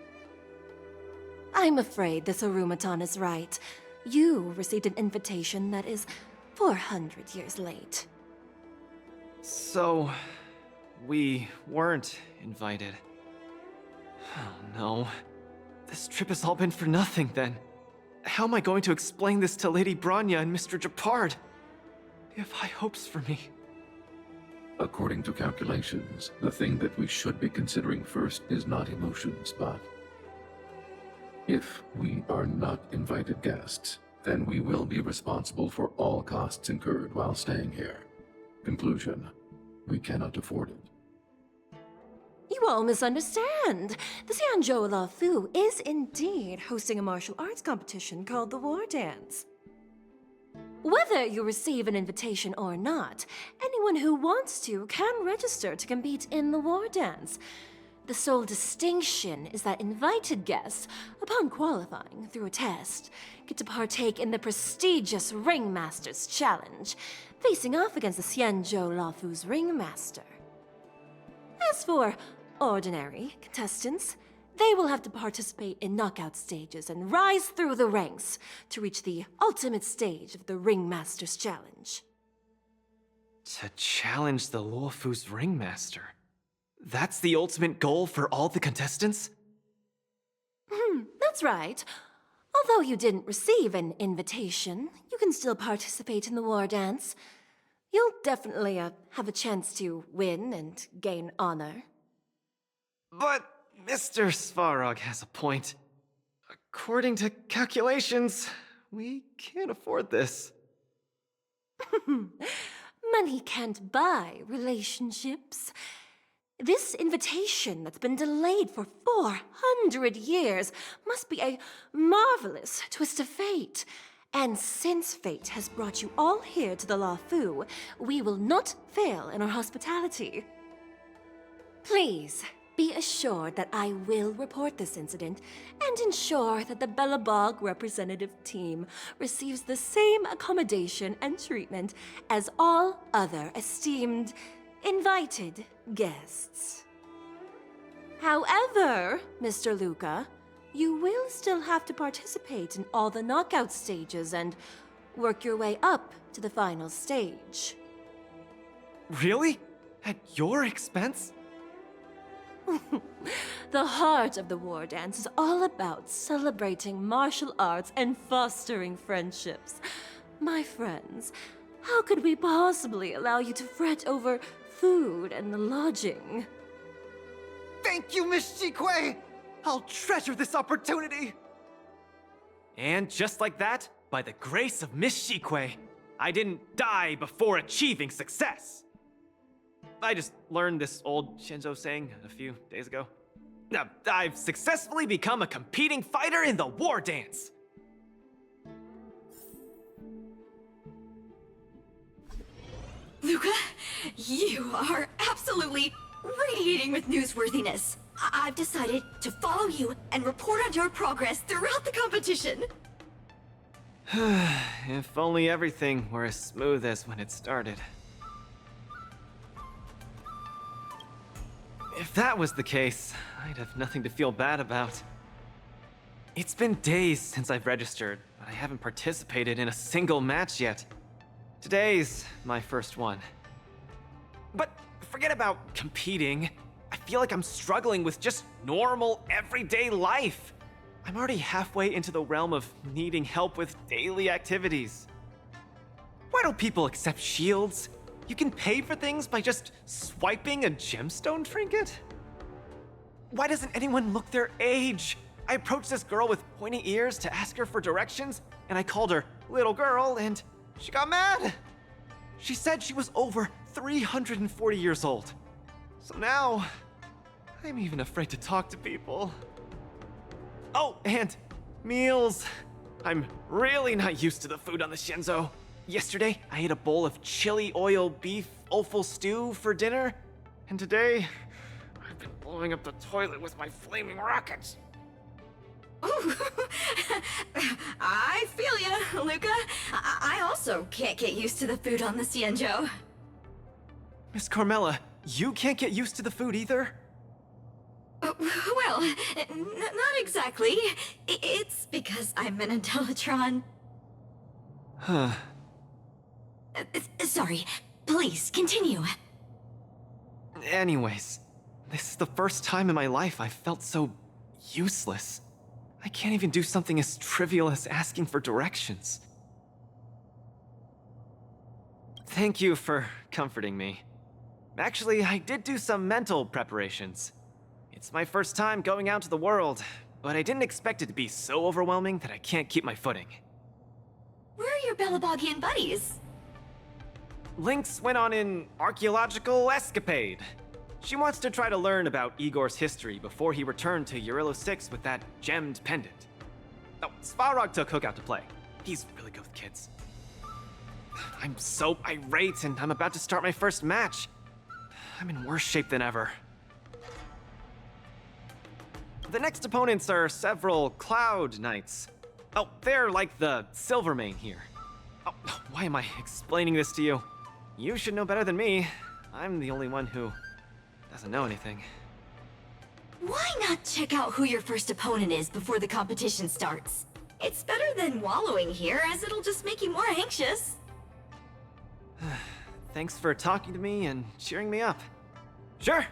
Speaker 15: I'm afraid this Arumaton is right. You received an invitation that is 400 years late.
Speaker 6: So, we weren't invited. Oh no. This trip has all been for nothing then. How am I going to explain this to Lady Bronya and Mr. Japard? They have high hopes for me.
Speaker 20: According to calculations, the thing that we should be considering first is not emotions, but if we are not invited guests, then we will be responsible for all costs incurred while staying here. Conclusion: we cannot afford it.
Speaker 15: You all misunderstand. The Xianzhou Luofu is indeed hosting a martial arts competition called the War Dance. Whether you receive an invitation or not, anyone who wants to can register to compete in the War Dance. The sole distinction is that invited guests, upon qualifying through a test, get to partake in the prestigious Ringmaster's Challenge, facing off against the Xianzhou Luofu's Ringmaster. As for ordinary contestants, they will have to participate in knockout stages and rise through the ranks to reach the ultimate stage of the Ringmaster's Challenge.
Speaker 6: To challenge the Luofu's Ringmaster? That's the ultimate goal for all the contestants?
Speaker 15: That's right. Although you didn't receive an invitation, you can still participate in the war dance. You'll definitely have a chance to win and gain honor.
Speaker 6: But Mr. Svarog has a point. According to calculations, we can't afford this.
Speaker 15: Money can't buy relationships. This invitation that's been delayed for 400 years must be a marvelous twist of fate. And since fate has brought you all here to the Luofu, we will not fail in our hospitality. Please, be assured that I will report this incident and ensure that the Belobog representative team receives the same accommodation and treatment as all other esteemed, invited guests. However, Mr. Luca, you will still have to participate in all the knockout stages and work your way up to the final stage.
Speaker 6: Really? At your expense?
Speaker 15: The heart of the war dance is all about celebrating martial arts and fostering friendships. My friends, how could we possibly allow you to fret over food and lodging?
Speaker 6: Thank you, Miss Shikue! I'll treasure this opportunity! And just like that, by the grace of Miss Shikue, I didn't die before achieving success! I just learned this old Shinzo saying a few days ago. I've successfully become a competing fighter in the war dance!
Speaker 2: Luca, you are absolutely radiating with newsworthiness. I've decided to follow you and report on your progress throughout the competition.
Speaker 6: If only everything were as smooth as when it started. If that was the case, I'd have nothing to feel bad about. It's been days since I've registered, but I haven't participated in a single match yet. Today's my first one. But forget about competing. I feel like I'm struggling with just normal, everyday life. I'm already halfway into the realm of needing help with daily activities. Why don't people accept shields? You can pay for things by just swiping a gemstone trinket? Why doesn't anyone look their age? I approached this girl with pointy ears to ask her for directions, and I called her little girl, and she got mad. She said she was over 340 years old. So now, I'm even afraid to talk to people. Oh, and meals. I'm really not used to the food on the Shinzo. Yesterday, I ate a bowl of chili oil beef offal stew for dinner, and today, I've been blowing up the toilet with my flaming rockets.
Speaker 2: Ooh, I feel ya, Luca. I also can't get used to the food on the Xianzhou.
Speaker 6: Miss Carmela, you can't get used to the food either?
Speaker 2: Well, not exactly. It's because I'm an Intellatron.
Speaker 6: Huh.
Speaker 2: Sorry, please continue.
Speaker 6: Anyways, this is the first time in my life I've felt so useless. I can't even do something as trivial as asking for directions. Thank you for comforting me. Actually, I did do some mental preparations. It's my first time going out to the world, but I didn't expect it to be so overwhelming that I can't keep my footing.
Speaker 2: Where are your Belabogian buddies?
Speaker 6: Lynx went on an archaeological escapade. She wants to try to learn about Igor's history before he returned to Urillo 6 with that gemmed pendant. Oh, Svarog took Hook out to play. He's really good with kids. I'm so irate, and I'm about to start my first match. I'm in worse shape than ever. The next opponents are several Cloud Knights. Oh, they're like the Silvermane here. Oh, why am I explaining this to you? You should know better than me. I'm the only one who doesn't know anything.
Speaker 2: Why not check out who your first opponent is before the competition starts? It's better than wallowing here, as it'll just make you more anxious.
Speaker 6: Thanks for talking to me and cheering me up. Sure,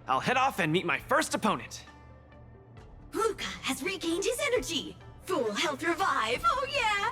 Speaker 6: I'll head off and meet my first opponent.
Speaker 2: Luca has regained his energy! Full health revive, oh yeah!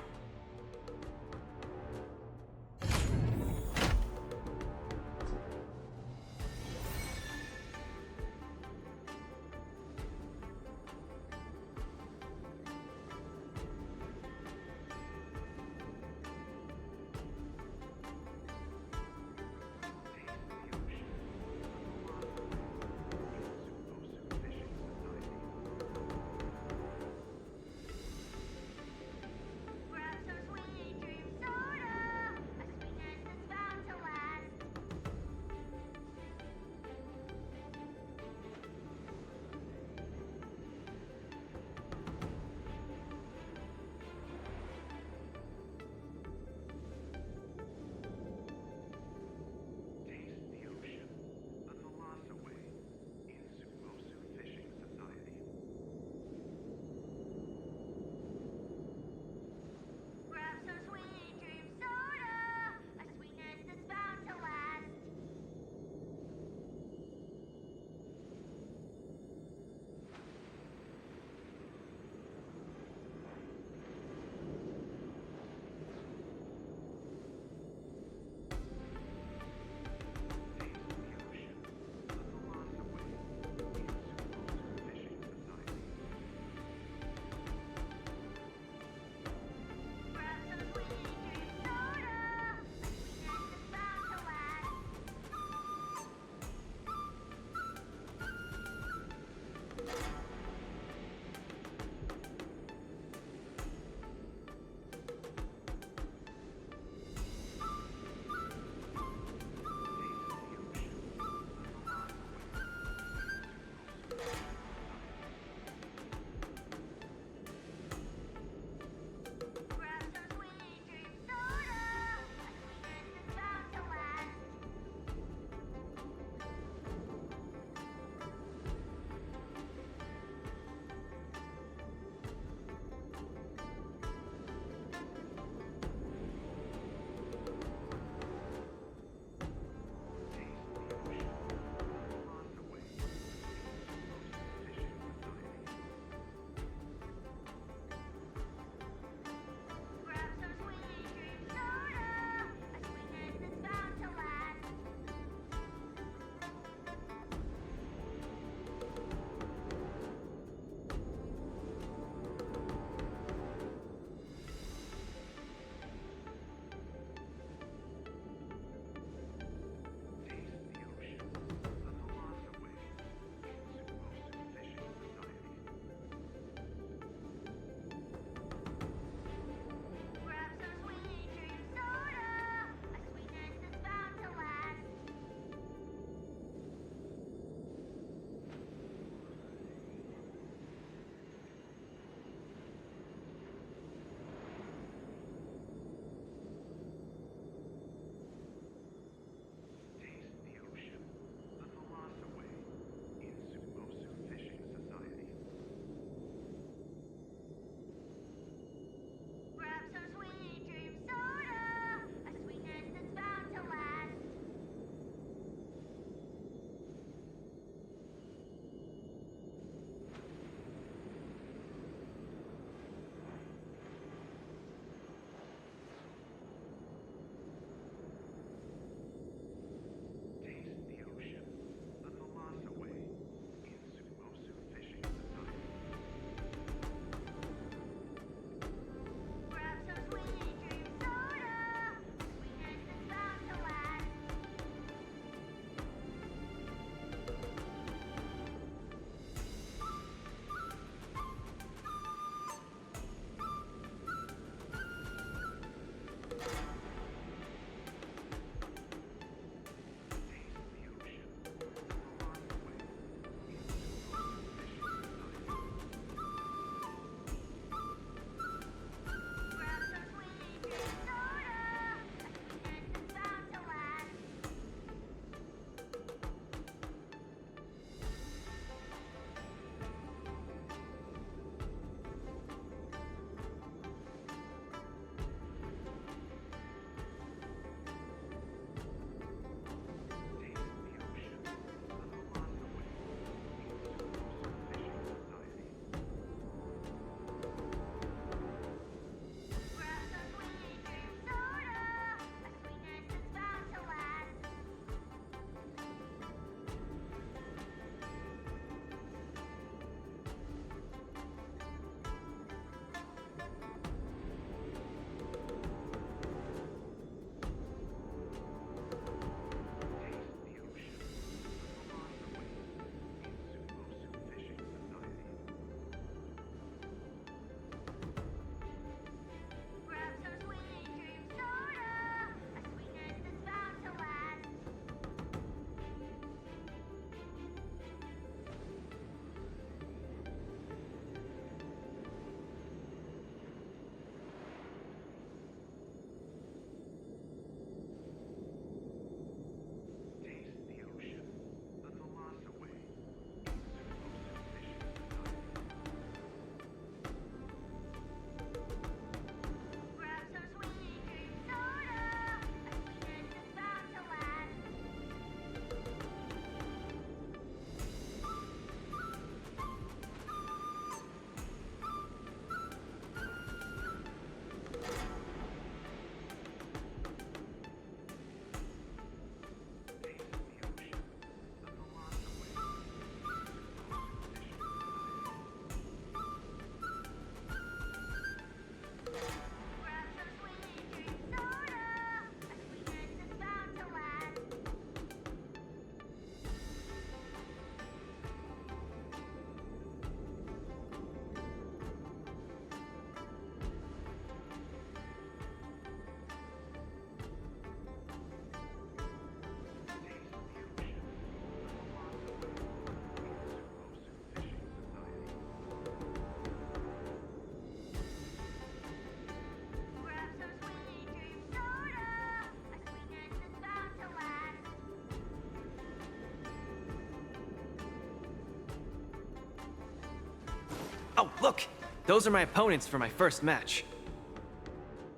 Speaker 6: look! Those are my opponents for my first match.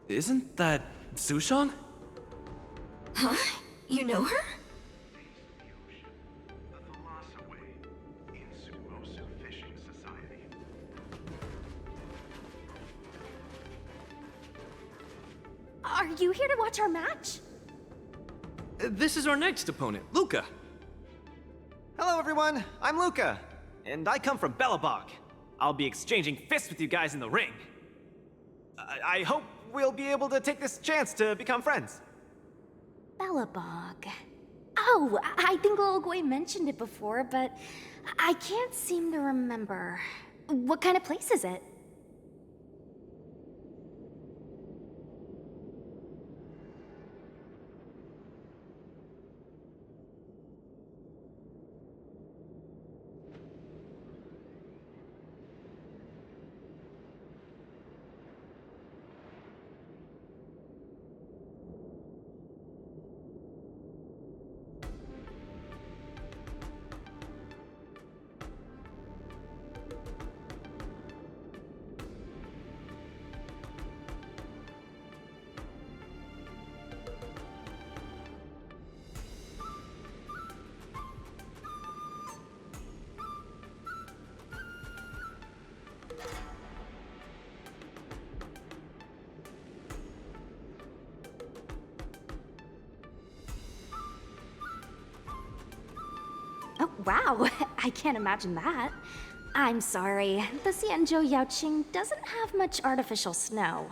Speaker 3: Isn't that Sushang?
Speaker 2: Huh? You know her?
Speaker 14: Are you here to watch our match?
Speaker 3: This is our next opponent, Luca.
Speaker 6: Hello everyone, I'm Luca, and I come from Belobog. I'll be exchanging fists with you guys in the ring. I hope we'll be able to take this chance to become friends.
Speaker 14: Belobog. Oh, I think Lil Gui mentioned it before, but I can't seem to remember. What kind of place is it? Oh, wow. I can't imagine that. I'm sorry. The Xianzhou Yaoqing doesn't have much artificial snow.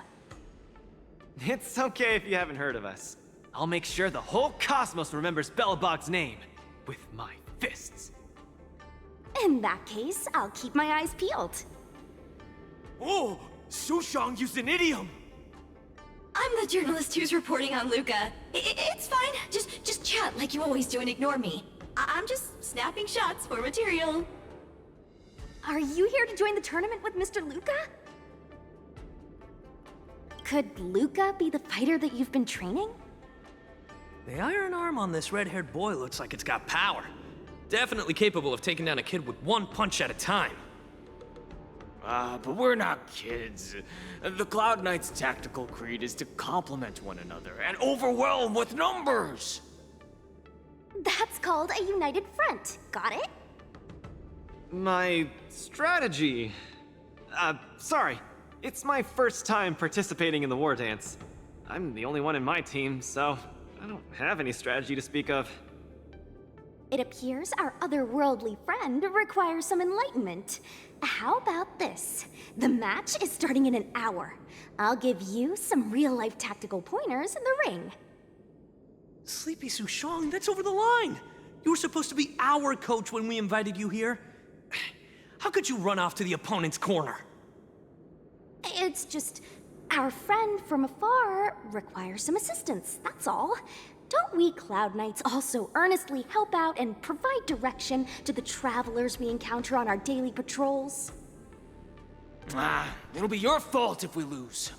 Speaker 6: It's okay if you haven't heard of us. I'll make sure the whole cosmos remembers Belobog's name with my fists.
Speaker 14: In that case, I'll keep my eyes peeled.
Speaker 6: Oh, Sushang used an idiom!
Speaker 2: I'm the journalist who's reporting on Luca. It's fine. Just chat like you always do and ignore me. I'm just snapping shots for material.
Speaker 14: Are you here to join the tournament with Mr. Luca? Could Luca be the fighter that you've been training?
Speaker 3: The iron arm on this red-haired boy looks like it's got power. Definitely capable of taking down a kid with one punch at a time.
Speaker 4: But we're not kids. The Cloud Knight's tactical creed is to complement one another and overwhelm with numbers!
Speaker 14: That's called a united front. Got it?
Speaker 6: My strategy... sorry. It's my first time participating in the war dance. I'm the only one in my team, so I don't have any strategy to speak of.
Speaker 14: It appears our otherworldly friend requires some enlightenment. How about this? The match is starting in an hour. I'll give you some real-life tactical pointers in the ring.
Speaker 3: Sleepy Sushang, that's over the line! You were supposed to be our coach when we invited you here. How could you run off to the opponent's corner?
Speaker 14: It's just, our friend from afar requires some assistance, that's all. Don't we Cloud Knights also earnestly help out and provide direction to the travelers we encounter on our daily patrols?
Speaker 4: It'll be your fault if we lose.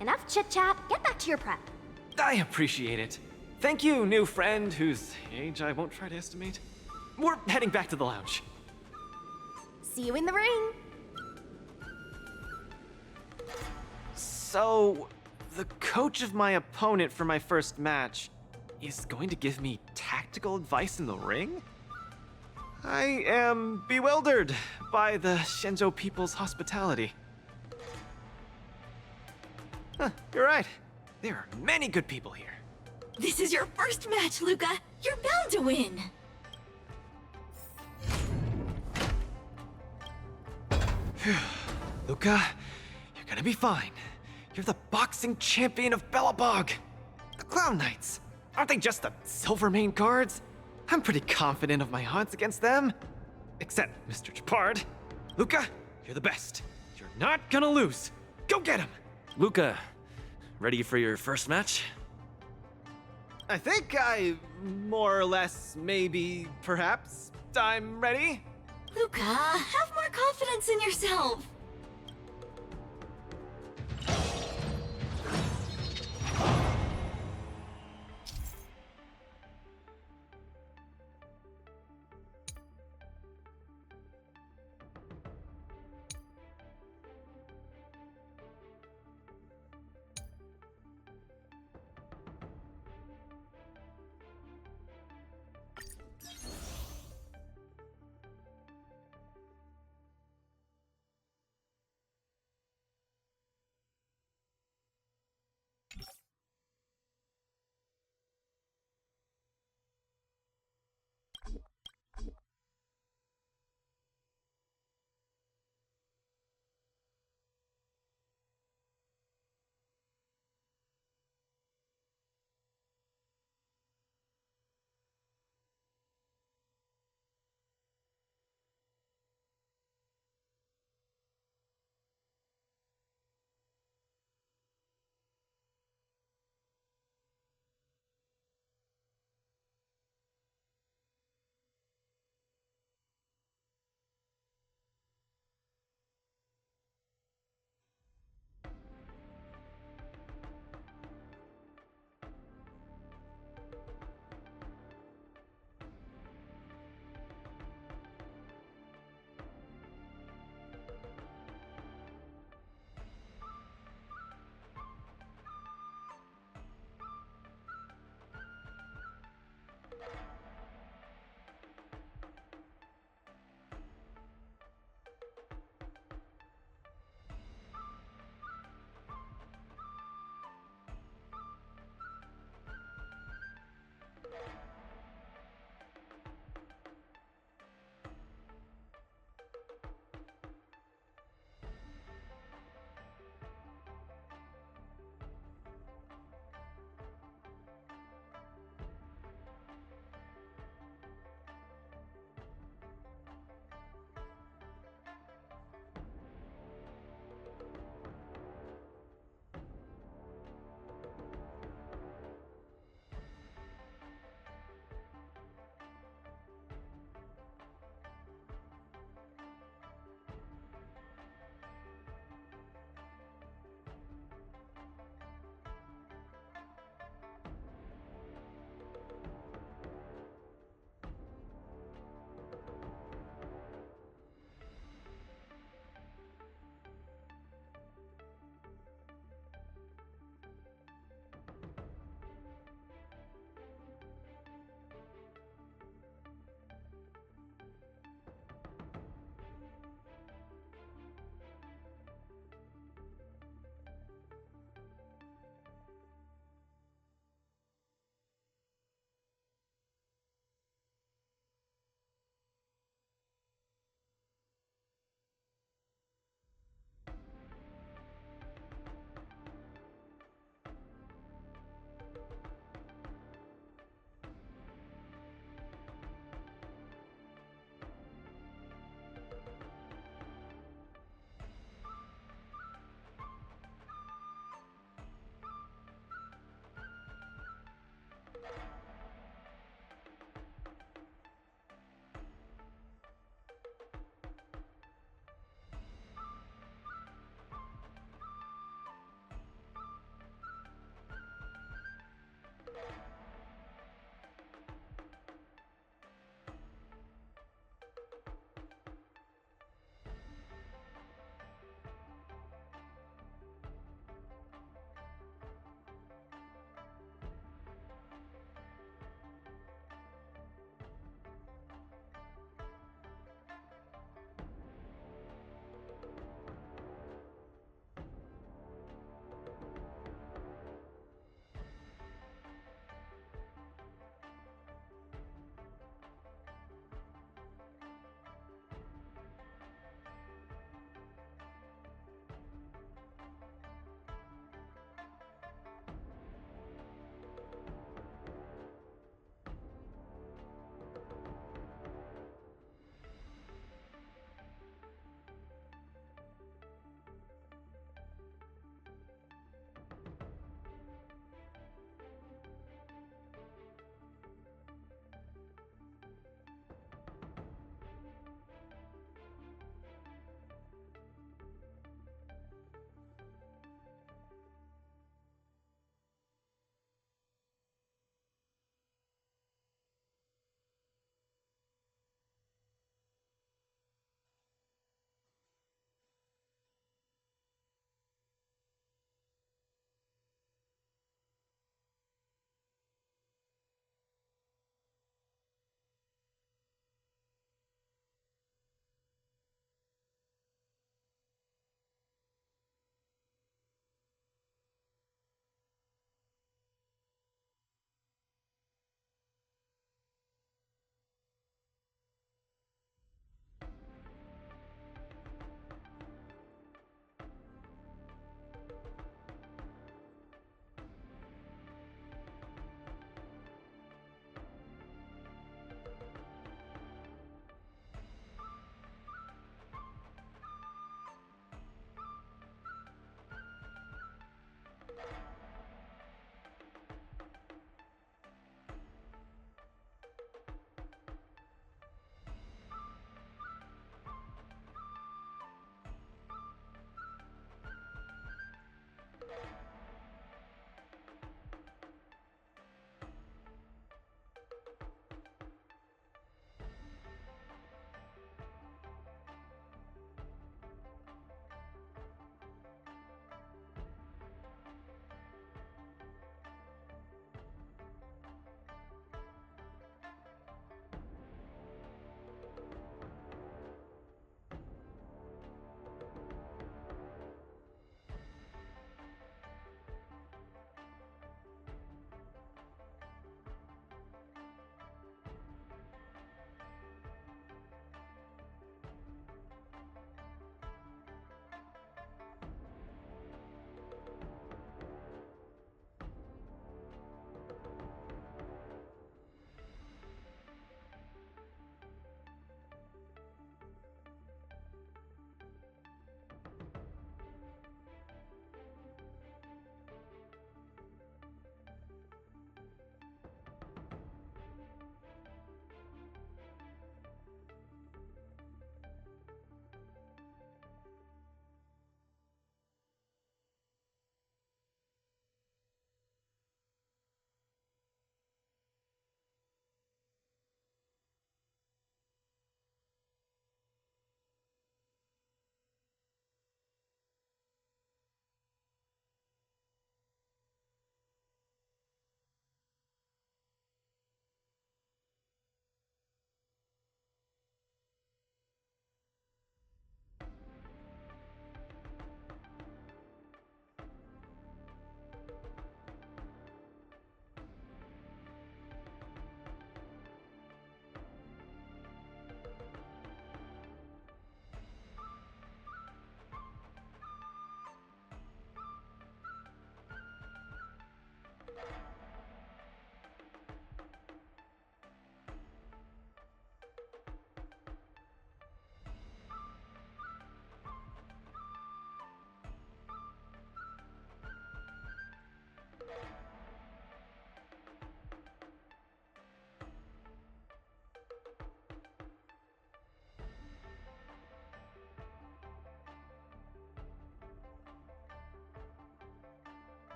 Speaker 14: Enough chit-chat, get back to your prep.
Speaker 6: I appreciate it. Thank you, new friend, whose age I won't try to estimate. We're heading back to the lounge.
Speaker 14: See you in the ring!
Speaker 6: So, the coach of my opponent for my first match is going to give me tactical advice in the ring? I am bewildered by the Shenzhou people's hospitality. Huh, you're right. There are many good people here.
Speaker 2: This is your first match, Luca. You're bound to win.
Speaker 6: Luca, you're gonna be fine. You're the boxing champion of Belobog. The Clown Knights. Aren't they just the Silvermane guards? I'm pretty confident of my odds against them. Except Mr. Chapard. Luca, you're the best. You're not gonna lose. Go get him!
Speaker 3: Luca, ready for your first match?
Speaker 6: I think more or less, maybe, perhaps, I'm ready.
Speaker 2: Luca, have more confidence in yourself.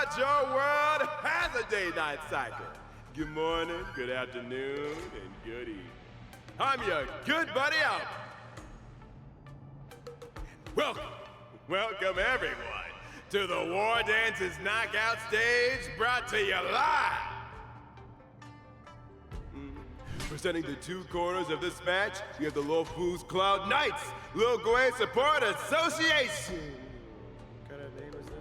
Speaker 10: but your world has a day-night cycle. Good morning, good afternoon, and good evening. I'm your good buddy Albert. Welcome everyone to the War Dance's knockout stage, brought to you live. Presenting the two corners of this match, we have the Luofu's Cloud Knights, Lil Gwei Support Association. What kind of name is this?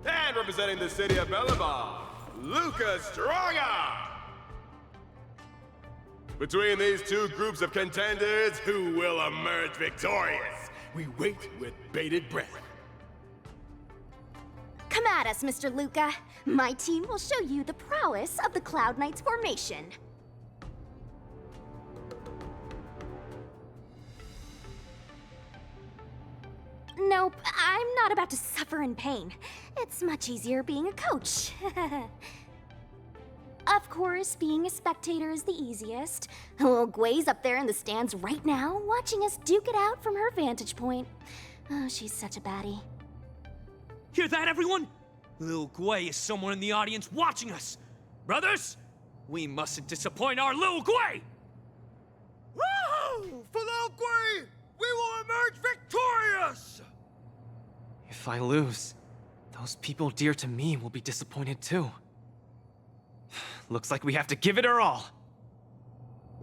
Speaker 10: And representing the city of Bellabong, Lucas Strongarm. Between these two groups of contenders, who will emerge victorious? We wait with bated breath.
Speaker 14: Come at us, Mr. Luca. My team will show you the prowess of the Cloud Knights formation. Nope, I'm not about to suffer in pain. It's much easier being a coach. Of course, being a spectator is the easiest. Lil Gwei's up there in the stands right now, watching us duke it out from her vantage point. Oh, she's such a baddie.
Speaker 4: Hear that, everyone? Lil Gwei is someone in the audience watching us. Brothers, we mustn't disappoint our Lil Gwei!
Speaker 6: Woohoo! For Lil Gwei, we will emerge victorious! If I lose, those people dear to me will be disappointed too. Looks like we have to give it our all.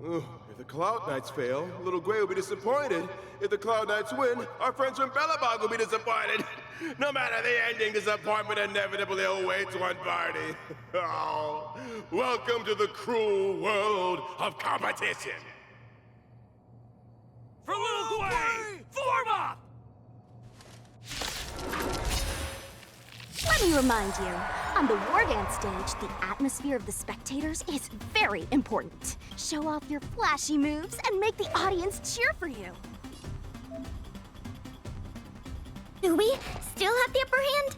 Speaker 10: If the Cloud Knights fail, Lil Gwei will be disappointed. If the Cloud Knights win, our friends from Bellabong will be disappointed. No matter the ending, disappointment inevitably awaits one party. Oh, welcome to the cruel world of competition.
Speaker 4: For Lil Gwei, form up!
Speaker 14: Let me remind you, on the War Dance stage, the atmosphere of the spectators is very important. Show off your flashy moves and make the audience cheer for you. Do we still have the upper hand?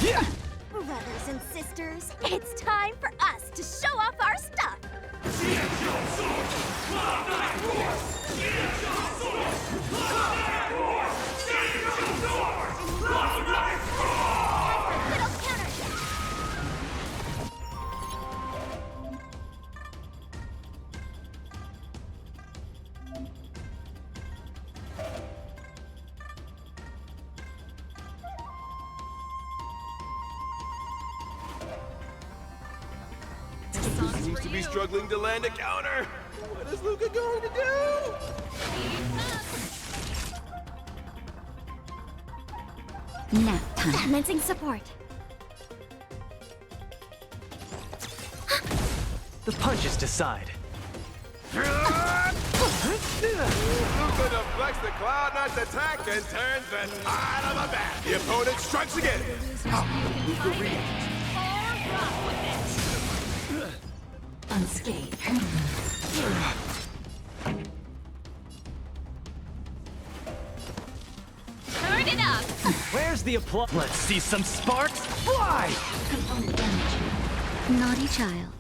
Speaker 6: Yeah!
Speaker 14: Brothers and sisters, it's time for us to show off our stuff.
Speaker 10: Seems to be struggling to land a counter. What is Luca going to do?
Speaker 22: Nap time.
Speaker 14: Commencing support.
Speaker 6: The punches decide.
Speaker 10: Luca deflects the Cloud Knight's attack and turns the tide of the bat. The opponent strikes again. Luca reacts.
Speaker 22: Unscathed.
Speaker 14: Turn it up!
Speaker 6: Where's the applause? Let's see some sparks fly!
Speaker 22: Component damage. Naughty child.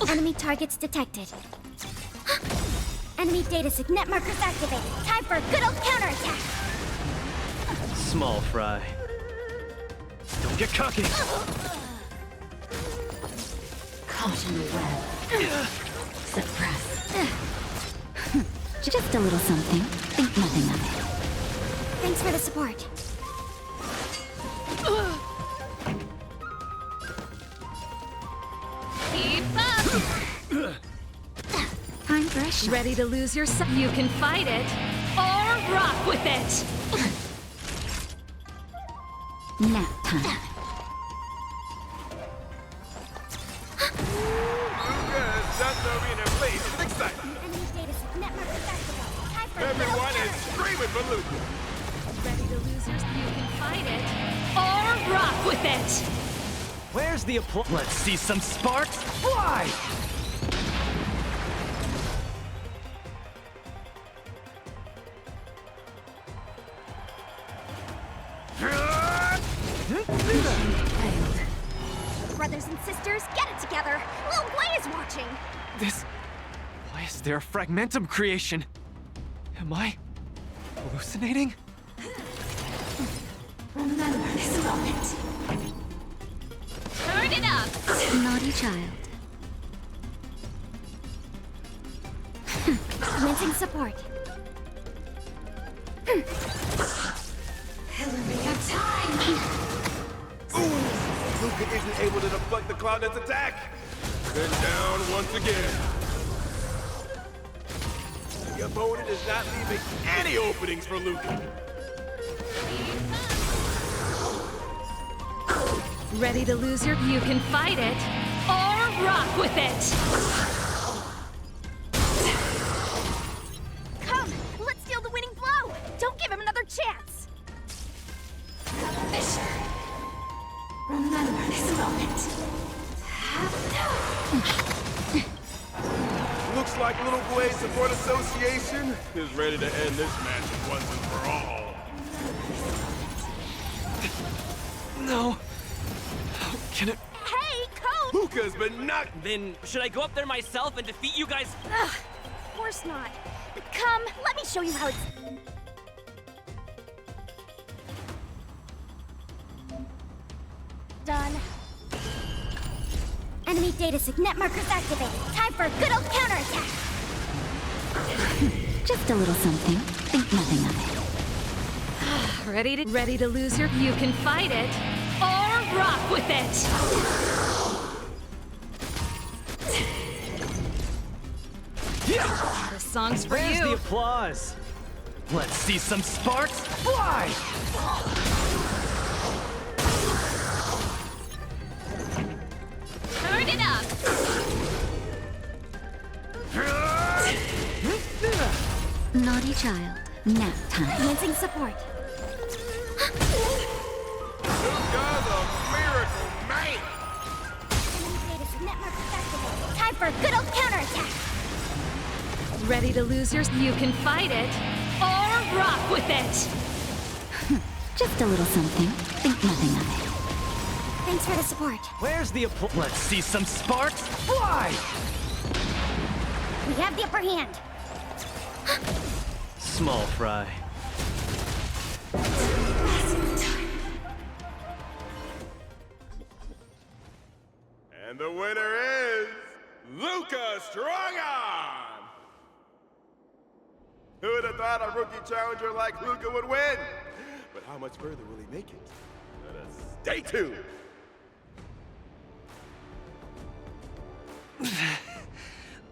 Speaker 14: Enemy targets detected. Enemy data signet markers activated. Time for a good old counterattack.
Speaker 6: Small fry. Don't get cocky!
Speaker 22: Caught in the web. Suppress. Just a little something. Think nothing of it.
Speaker 14: Thanks for the support.
Speaker 22: Keep up! Time for a shot.
Speaker 16: Ready to lose yourself? You can fight it, or rock with it!
Speaker 22: Nap time.
Speaker 10: Everyone is screaming for Luca.
Speaker 16: Ready to lose yourself? You can fight it, or rock with it!
Speaker 6: Where's the applause? Let's see some sparks fly!
Speaker 14: Brothers and sisters, get it together! Lil Gwei is watching!
Speaker 6: This... Why is there a fragmentum creation? Am I hallucinating?
Speaker 14: Remember this moment.
Speaker 16: Turn it up!
Speaker 11: Naughty child.
Speaker 14: Commencing support.
Speaker 10: Enemy of time! Luca isn't able to deflect the Cloud Knight's attack! Then down once again. The opponent is not leaving any openings for Luca.
Speaker 16: Ready to lose your... You can fight it, or rock with it!
Speaker 14: Come, let's steal the winning blow. Don't give him another chance. Fisher, remember this moment.
Speaker 10: Looks like Little Blade Support Association is ready to end this match once and for all.
Speaker 6: No. How can it...
Speaker 14: Hey, Coach!
Speaker 10: Luca's been knocked...
Speaker 3: Then, should I go up there myself and defeat you guys?
Speaker 14: Ugh, of course not. Come, let me show you how it's... Done. Enemy data signet markers activated. Time for a good old counterattack.
Speaker 21: Just a little something. Think nothing of it.
Speaker 16: Ready to lose your... You can fight it, or rock with it! This song's for
Speaker 6: Where's
Speaker 16: you.
Speaker 6: the applause? Let's see some sparks fly!
Speaker 16: Turn it up!
Speaker 21: Naughty child. Nap time.
Speaker 14: Commencing support.
Speaker 10: Luca's a miracle man!
Speaker 14: Enemy data signet markers activated. Time for a good old counterattack.
Speaker 16: Ready to lose your... You can fight it, or rock with it!
Speaker 21: Just a little something. Think nothing of it.
Speaker 14: Thanks for the support.
Speaker 6: Where's the applause? Let's see some sparks fly!
Speaker 14: We have the upper hand.
Speaker 6: Small fry.
Speaker 10: And the winner is... Luca Strongon! Who would have thought a rookie challenger like Luca would win? But how much further will he make it? Let us stay tuned!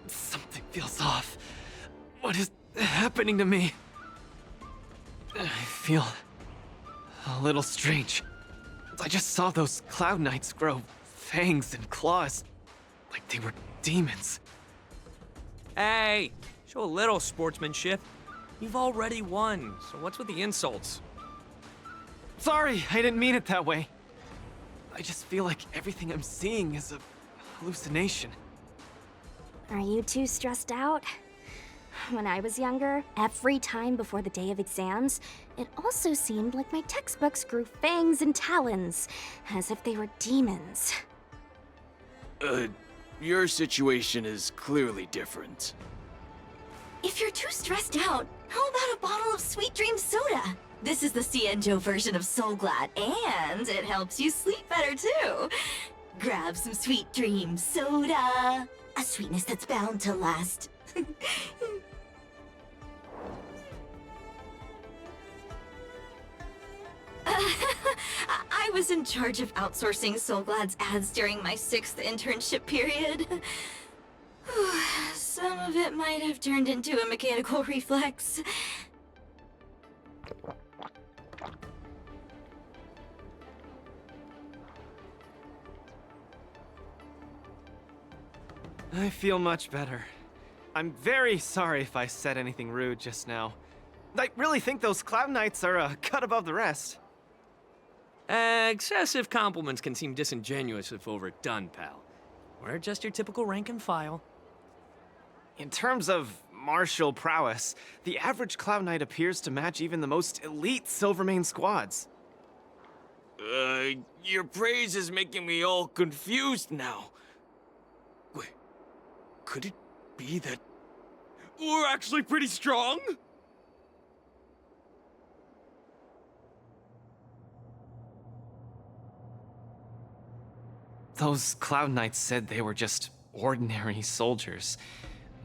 Speaker 6: Something feels off. What is happening to me? I feel a little strange. I just saw those Cloud Knights grow fangs and claws, like they were demons.
Speaker 3: Hey, show a little sportsmanship. You've already won, so what's with the insults?
Speaker 6: Sorry, I didn't mean it that way. I just feel like everything I'm seeing is a hallucination.
Speaker 14: Are you too stressed out? When I was younger, every time before the day of exams, it also seemed like my textbooks grew fangs and talons, as if they were demons.
Speaker 4: Your situation is clearly different.
Speaker 2: If you're too stressed out, how about a bottle of Sweet Dream Soda? This is the Cienjo version of Soul Glad, and it helps you sleep better too. Grab some Sweet Dream Soda. A sweetness that's bound to last. I was in charge of outsourcing Soulglad's ads during my 6th internship period. Some of it might have turned into a mechanical reflex.
Speaker 6: I feel much better. I'm very sorry if I said anything rude just now. I really think those Cloud Knights are a cut above the rest.
Speaker 3: Excessive compliments can seem disingenuous if overdone, pal. We're just your typical rank and file.
Speaker 6: In terms of martial prowess, the average Cloud Knight appears to match even the most elite Silvermane squads.
Speaker 4: Your praise is making me all confused now. Wait, could it be that
Speaker 6: we're actually pretty strong. Those Cloud Knights said they were just ordinary soldiers.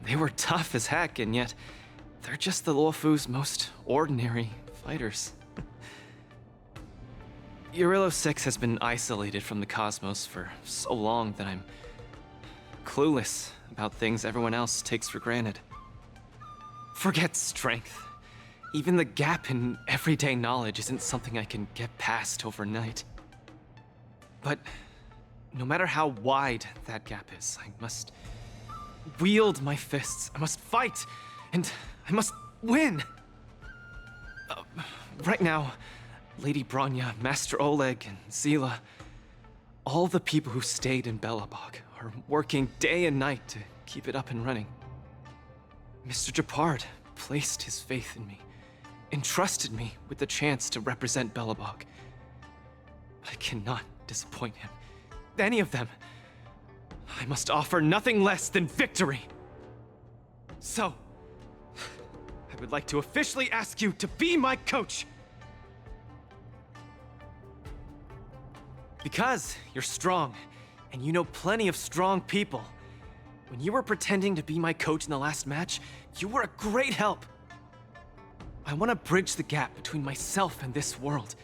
Speaker 6: They were tough as heck, and yet they're just the Luofu's most ordinary fighters. Eurillo 6 has been isolated from the cosmos for so long that I'm clueless about things everyone else takes for granted. Forget strength. Even the gap in everyday knowledge isn't something I can get past overnight. But no matter how wide that gap is, I must wield my fists. I must fight, and I must win. Right now, Lady Bronya, Master Oleg, and Zila, all the people who stayed in Belobog are working day and night to keep it up and running. Mr. Gepard placed his faith in me, entrusted me with the chance to represent Belobog. I cannot disappoint him. Any of them. I must offer nothing less than victory. So, I would like to officially ask you to be my coach. Because you're strong, and you know plenty of strong people. When you were pretending to be my coach in the last match, you were a great help. I want to bridge the gap between myself and this world.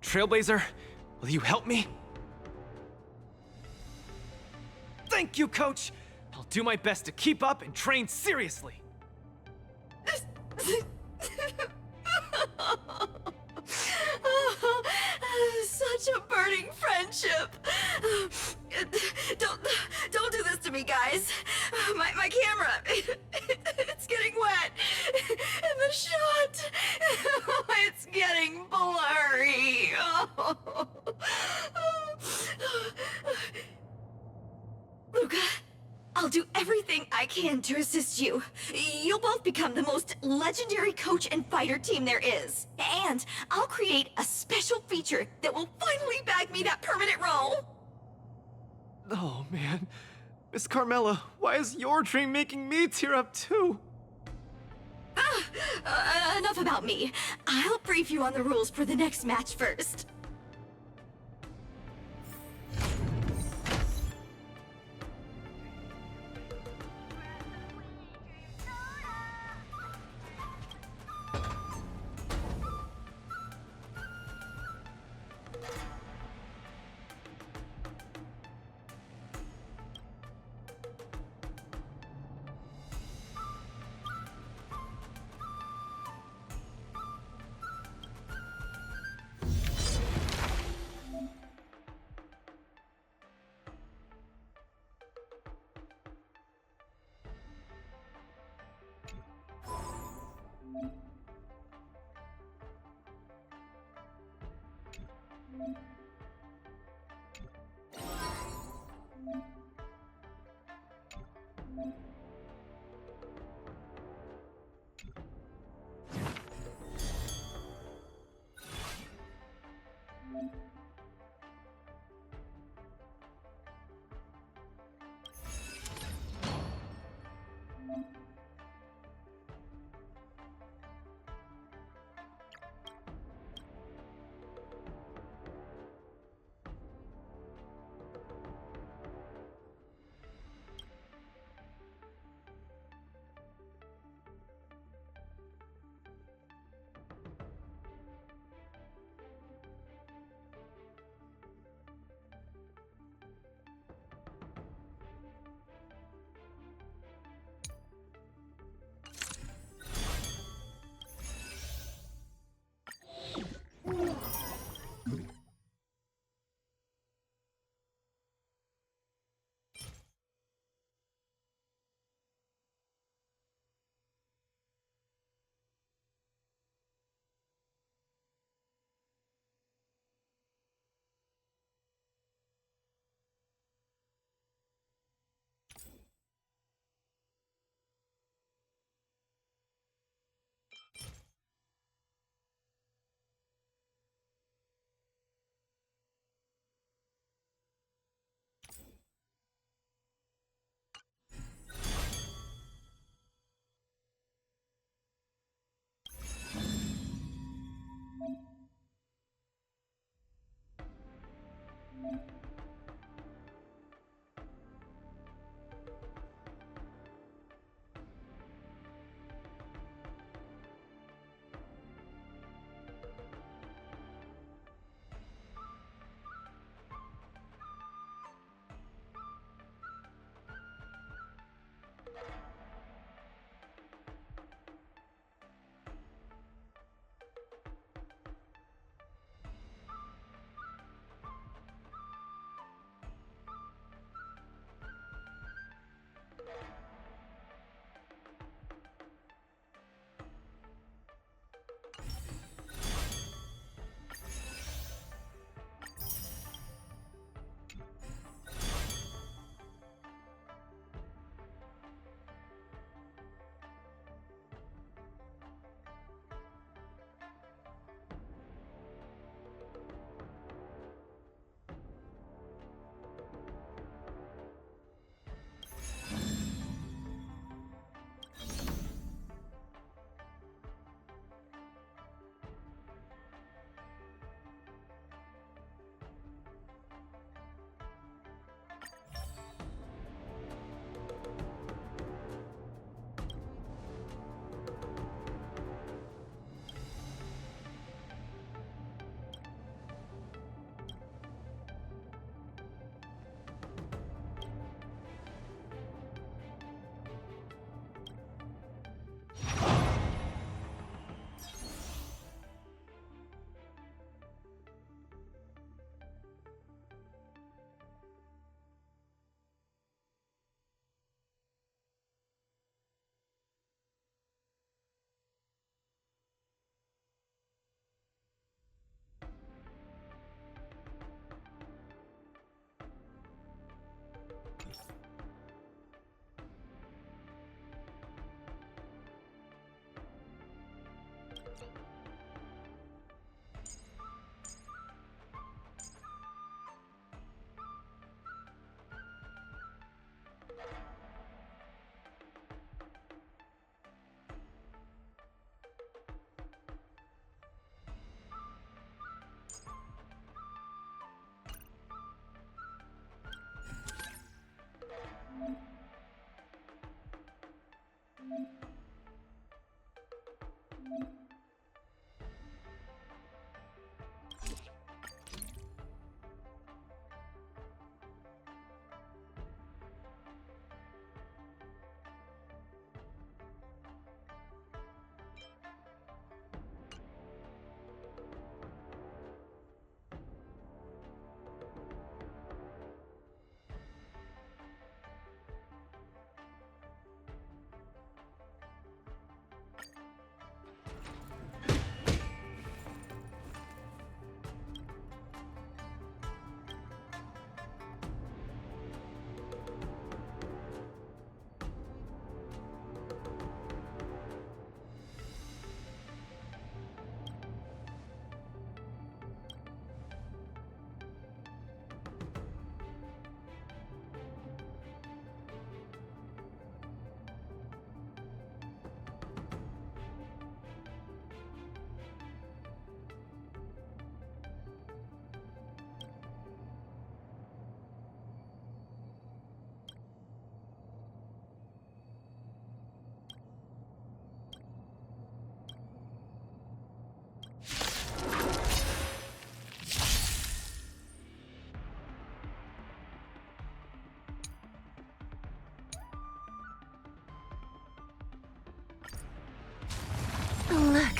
Speaker 6: Trailblazer, will you help me? Thank you, Coach! I'll do my best to keep up and train seriously.
Speaker 2: Such a burning friendship. Don't do this to me, guys. My camera, it's getting wet. And the shot, it's getting blurry. Luca, I'll do everything I can to assist you. You'll both become the most legendary coach and fighter team there is. And I'll create a special feature that will finally bag me that permanent role.
Speaker 6: Oh, man. Miss Carmela, why is your dream making me tear up too?
Speaker 2: Enough about me. I'll brief you on the rules for the next match first.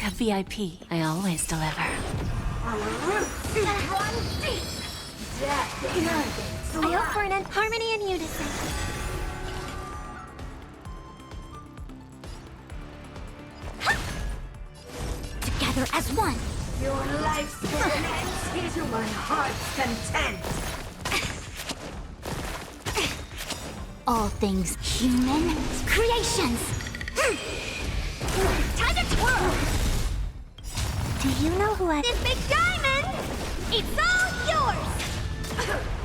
Speaker 15: a VIP. I always deliver.
Speaker 14: I hope for an harmony and unison. Together as one.
Speaker 8: Your life's ends to my heart's content.
Speaker 14: All things human creations. Time to twirl. Do you know who I... This big diamond! It's all yours!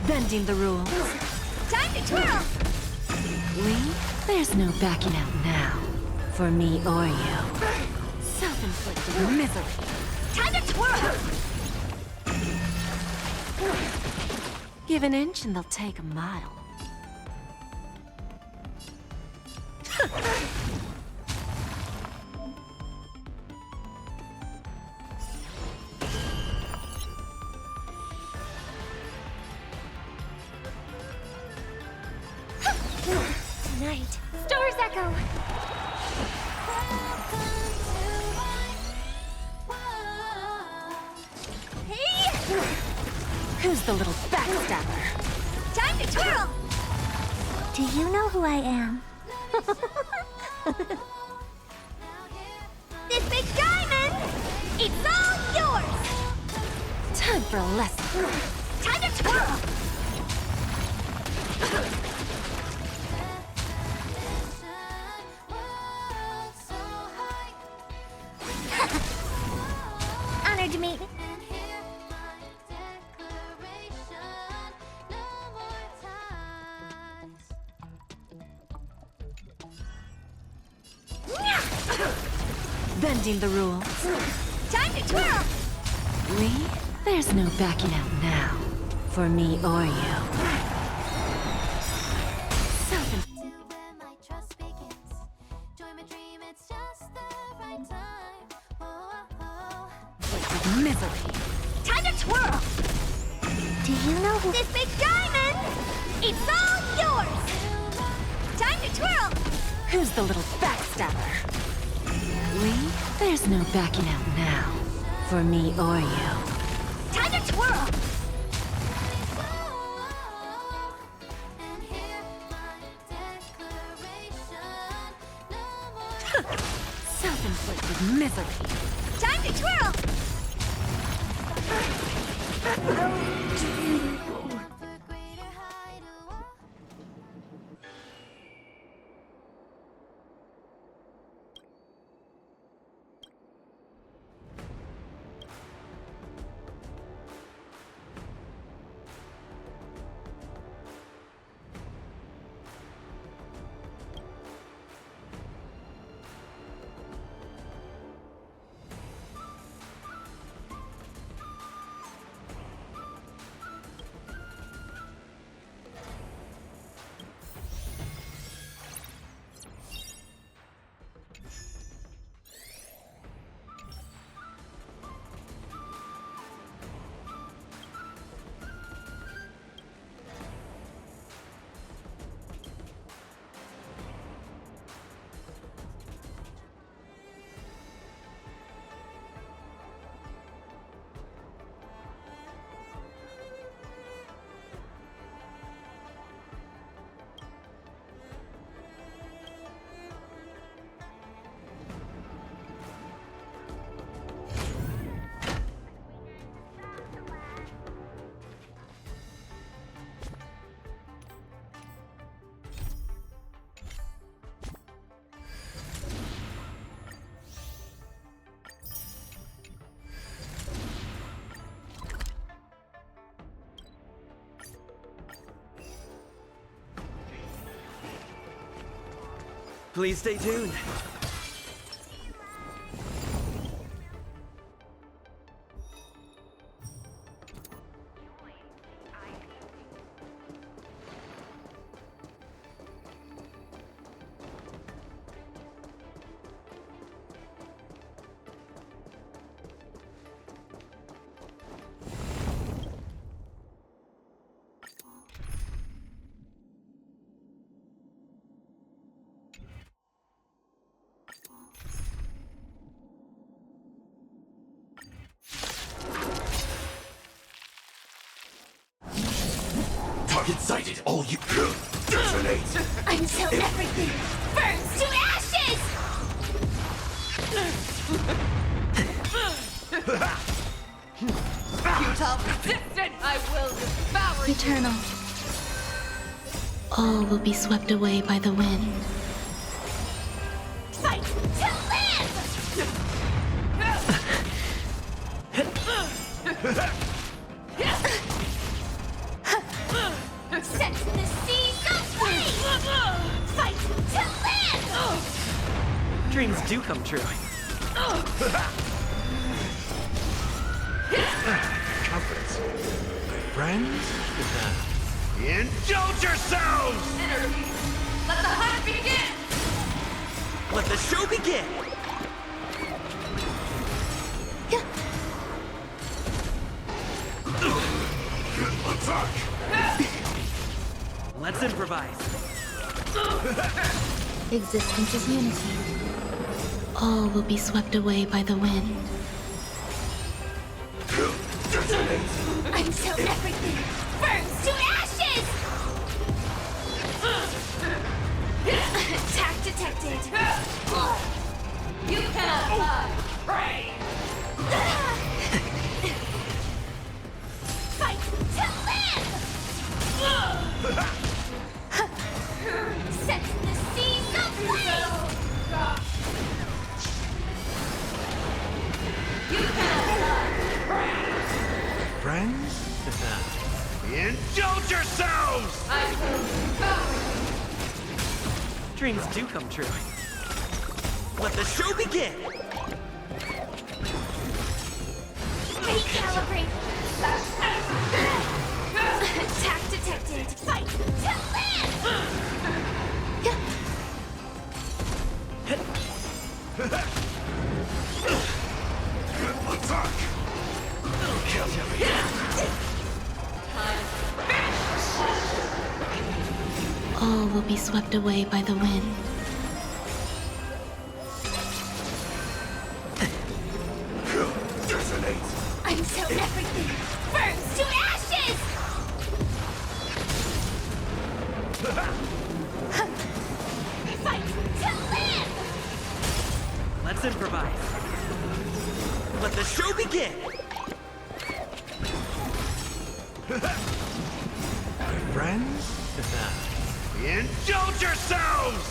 Speaker 15: Bending the rules.
Speaker 14: Time to twirl!
Speaker 15: There's no backing out now. For me or you.
Speaker 14: Self-inflicted misery. Time to twirl!
Speaker 15: Give an inch and they'll take a mile.
Speaker 14: Tonight, stars echo. Hey!
Speaker 15: Who's the little backstabber?
Speaker 14: Time to twirl! Do you know who I am? This big diamond! It's all yours!
Speaker 15: Time for a lesson.
Speaker 14: Time to twirl! Honored to meet.
Speaker 15: Bending the rules.
Speaker 14: Time to twirl!
Speaker 15: There's no backing out now. For me or you.
Speaker 14: Misery. Time to twirl! Do you know who... This big diamond! It's all yours! Time to twirl!
Speaker 15: Who's the little backstabber? There's no backing out now. For me or you.
Speaker 14: Time to twirl!
Speaker 15: Self-inflicted misery.
Speaker 14: Time to twirl!
Speaker 3: Please stay tuned.
Speaker 12: target sighted. All you detonate.
Speaker 2: Until everything burns to ashes!
Speaker 16: Futile resistance! I will devour you!
Speaker 13: Eternal. All will be swept away by the wind.
Speaker 2: Fight to live! Set the seas aflame! Fight to live!
Speaker 3: Dreams do come true.
Speaker 12: Confidence. Friends? Indulge yourselves!
Speaker 16: Let the hunt begin!
Speaker 3: Let the show begin!
Speaker 12: Attack!
Speaker 3: Let's improvise.
Speaker 13: Existence is unity. All will be swept away by the wind.
Speaker 2: Until everything burns to ashes! Attack detected.
Speaker 16: You cannot hide! Pray!
Speaker 2: Fight to live! Set the seas aflame!
Speaker 16: You cannot hide! Pray!
Speaker 12: Friends? Indulge yourselves!
Speaker 16: I will devour you!
Speaker 3: Dreams do come true. Let the show begin!
Speaker 2: Recalibrate! Attack detected! Fight to live!
Speaker 12: Attack!
Speaker 13: All will be swept away by the wind.
Speaker 12: Detonate!
Speaker 2: Until everything burns to ashes! Fight to live!
Speaker 3: Let's improvise. Let the show begin!
Speaker 12: Friends? Indulge yourselves!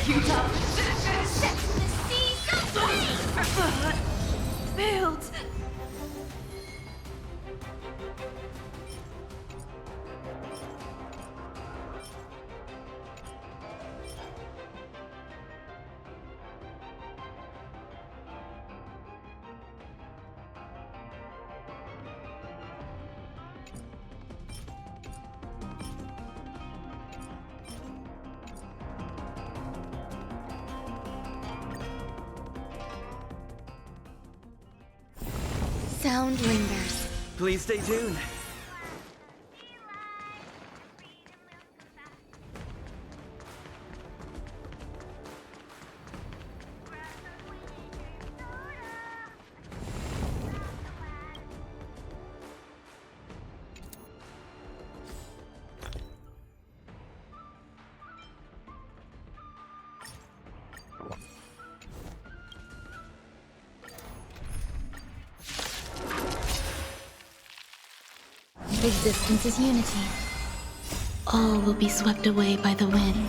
Speaker 16: Futile resistance!
Speaker 2: Set the seas aflame!
Speaker 16: Failed!
Speaker 11: Sound lingers.
Speaker 3: Please stay tuned.
Speaker 13: Existence is unity. All will be swept away by the wind.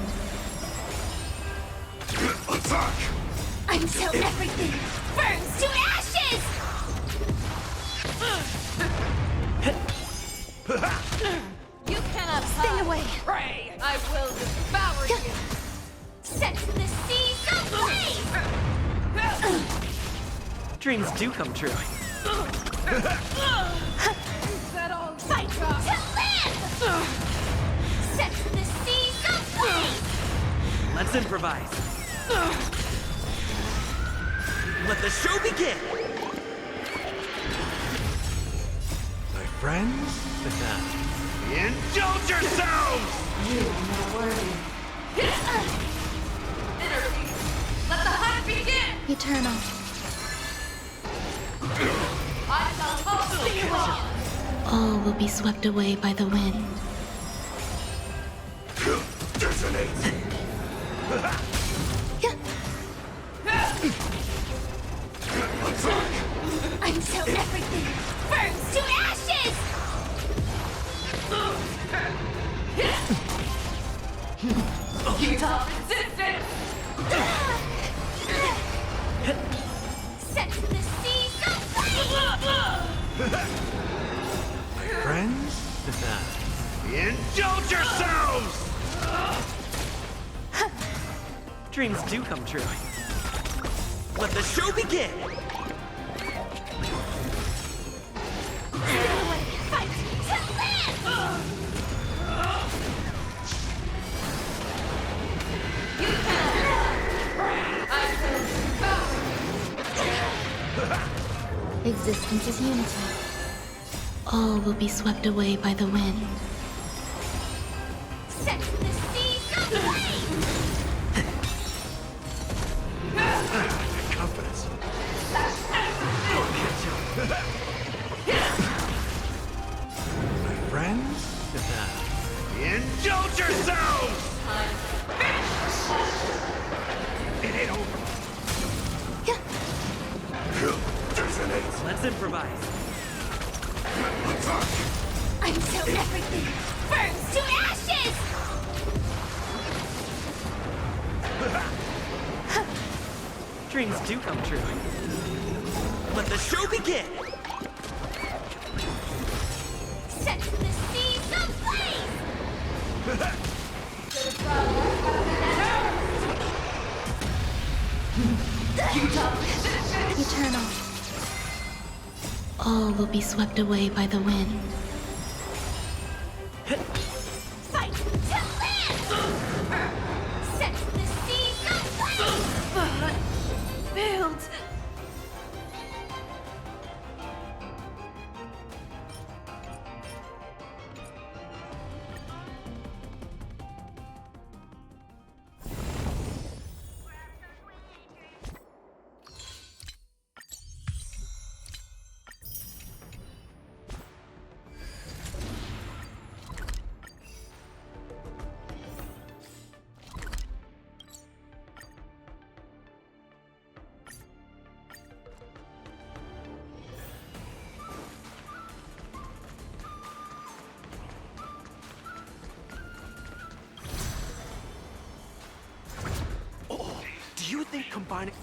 Speaker 12: Attack!
Speaker 2: Until everything burns to ashes!
Speaker 16: You cannot
Speaker 2: Stay
Speaker 16: hide!
Speaker 2: away!
Speaker 16: Pray! I will devour you!
Speaker 2: Set the seas aflame!
Speaker 3: Dreams do come true.
Speaker 16: That all
Speaker 2: Fight to live! Set the seas aflame!
Speaker 3: Let's improvise. Let the show begin!
Speaker 12: My friends? Indulge yourselves!
Speaker 16: you are not worthy. Let the hunt begin!
Speaker 13: Eternal. All will be swept away by the wind.
Speaker 12: Detonate!
Speaker 14: Until everything burns to ashes! Utah resistance! Set the seas aflame!
Speaker 12: My friends? Indulge yourselves!
Speaker 3: Dreams do come true. Let the show begin!
Speaker 14: Fight to live!
Speaker 13: Existence is unity. All will be swept away by the wind.
Speaker 14: Set the seas aflame!
Speaker 12: Confidence. My friends? Indulge yourselves! It ain't over. Detonate.
Speaker 3: Let's improvise.
Speaker 14: Until everything burns to ashes!
Speaker 3: Dreams do come true. Let the show begin!
Speaker 14: Set the seas aflame!
Speaker 13: Eternal. All will be swept away by the wind.
Speaker 14: Fight to live! Set the seas aflame!
Speaker 13: Build!
Speaker 6: Do you think combining...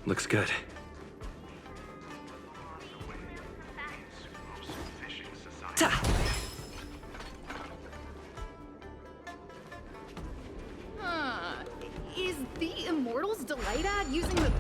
Speaker 1: Looks good.
Speaker 16: Is the Immortals Delight ad using the...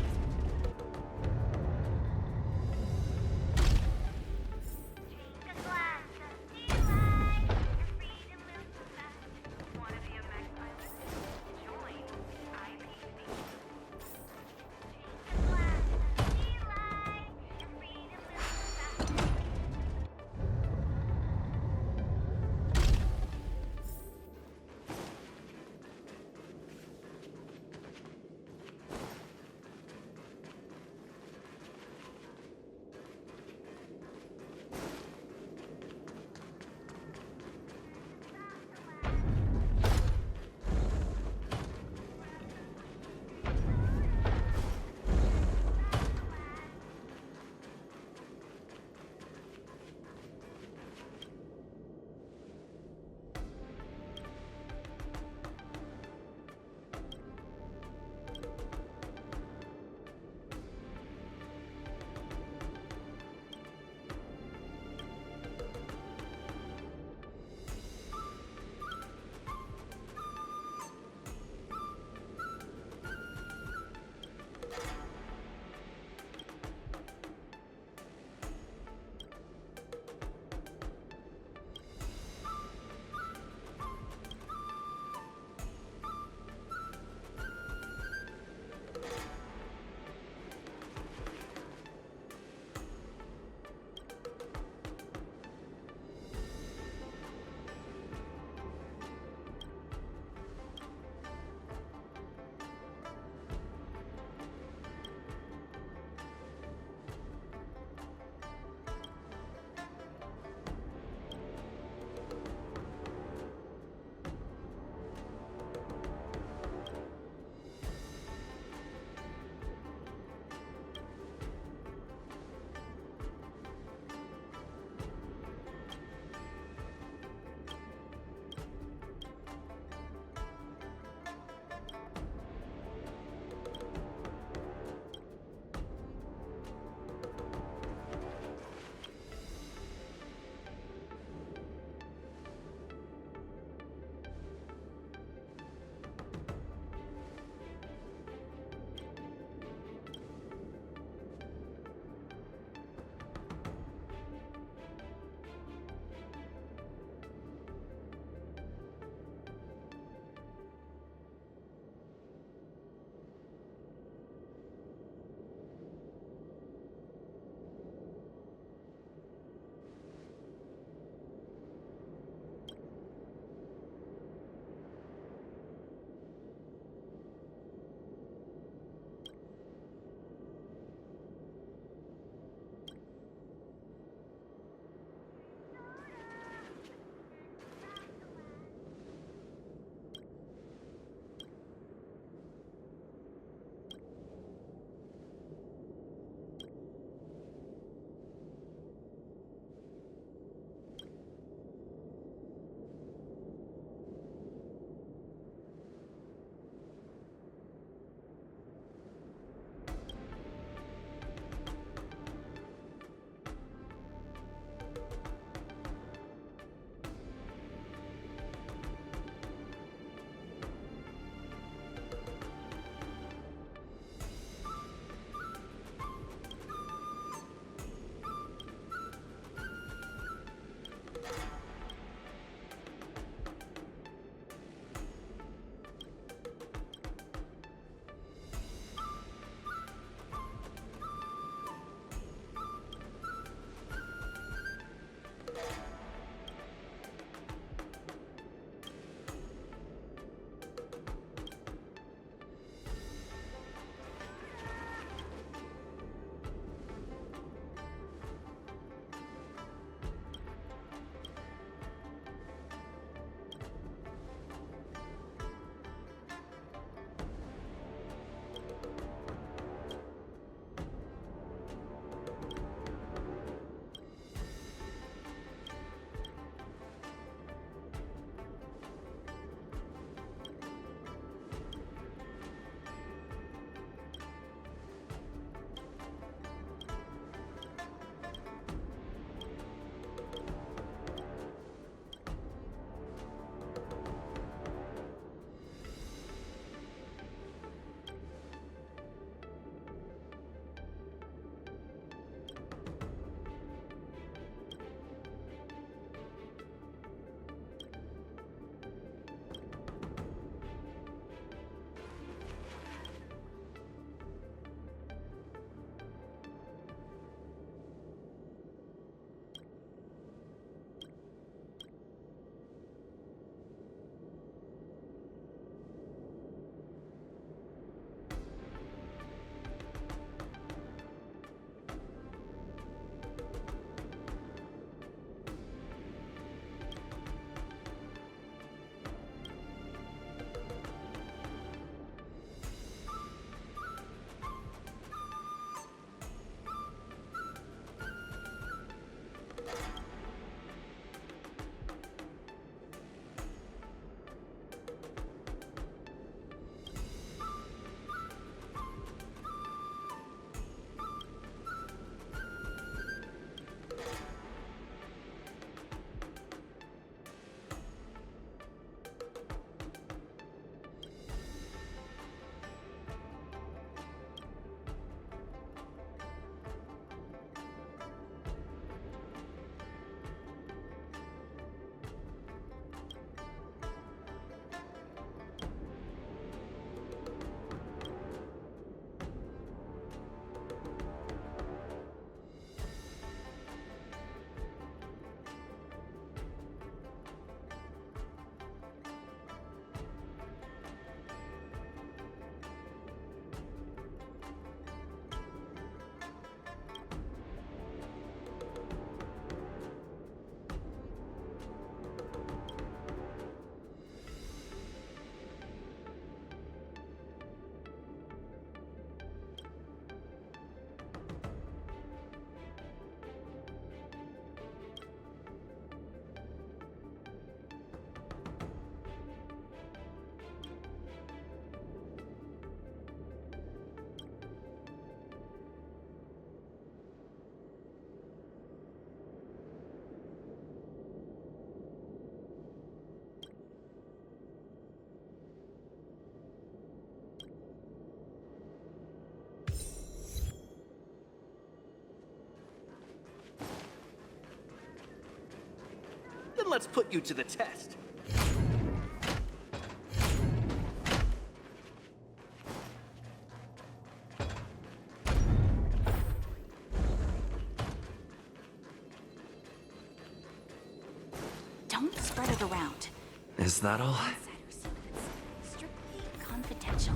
Speaker 1: then let's put you to the test.
Speaker 22: Don't spread it around.
Speaker 6: Is that all?
Speaker 22: Insider secrets. Strictly confidential.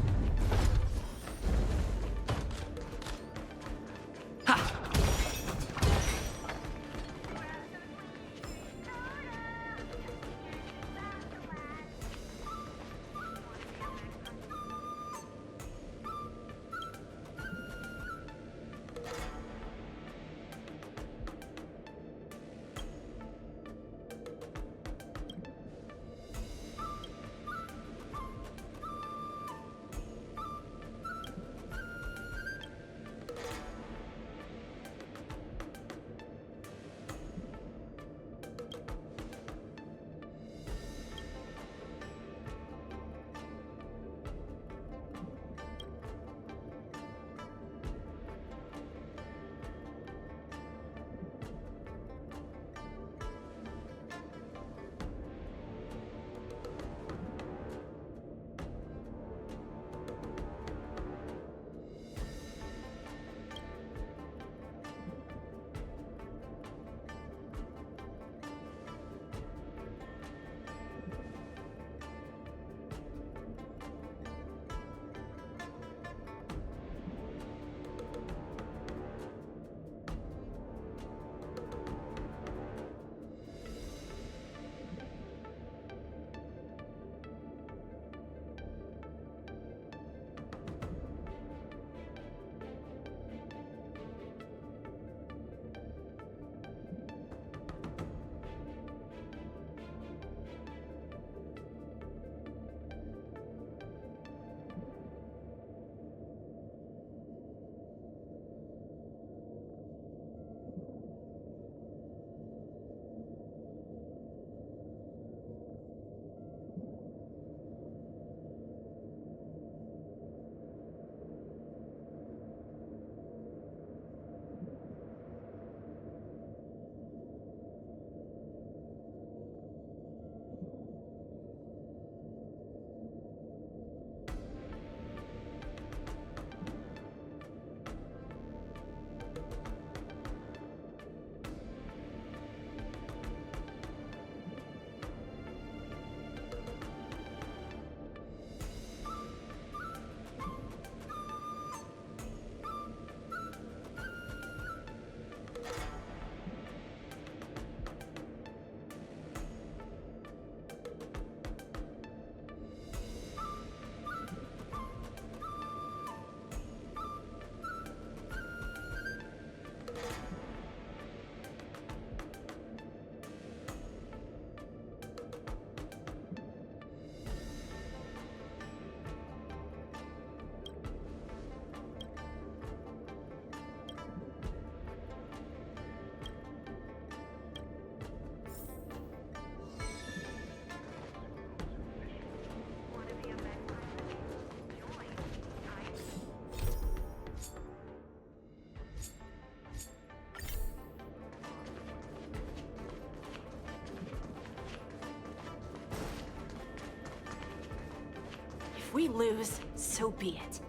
Speaker 22: If we lose, so be it.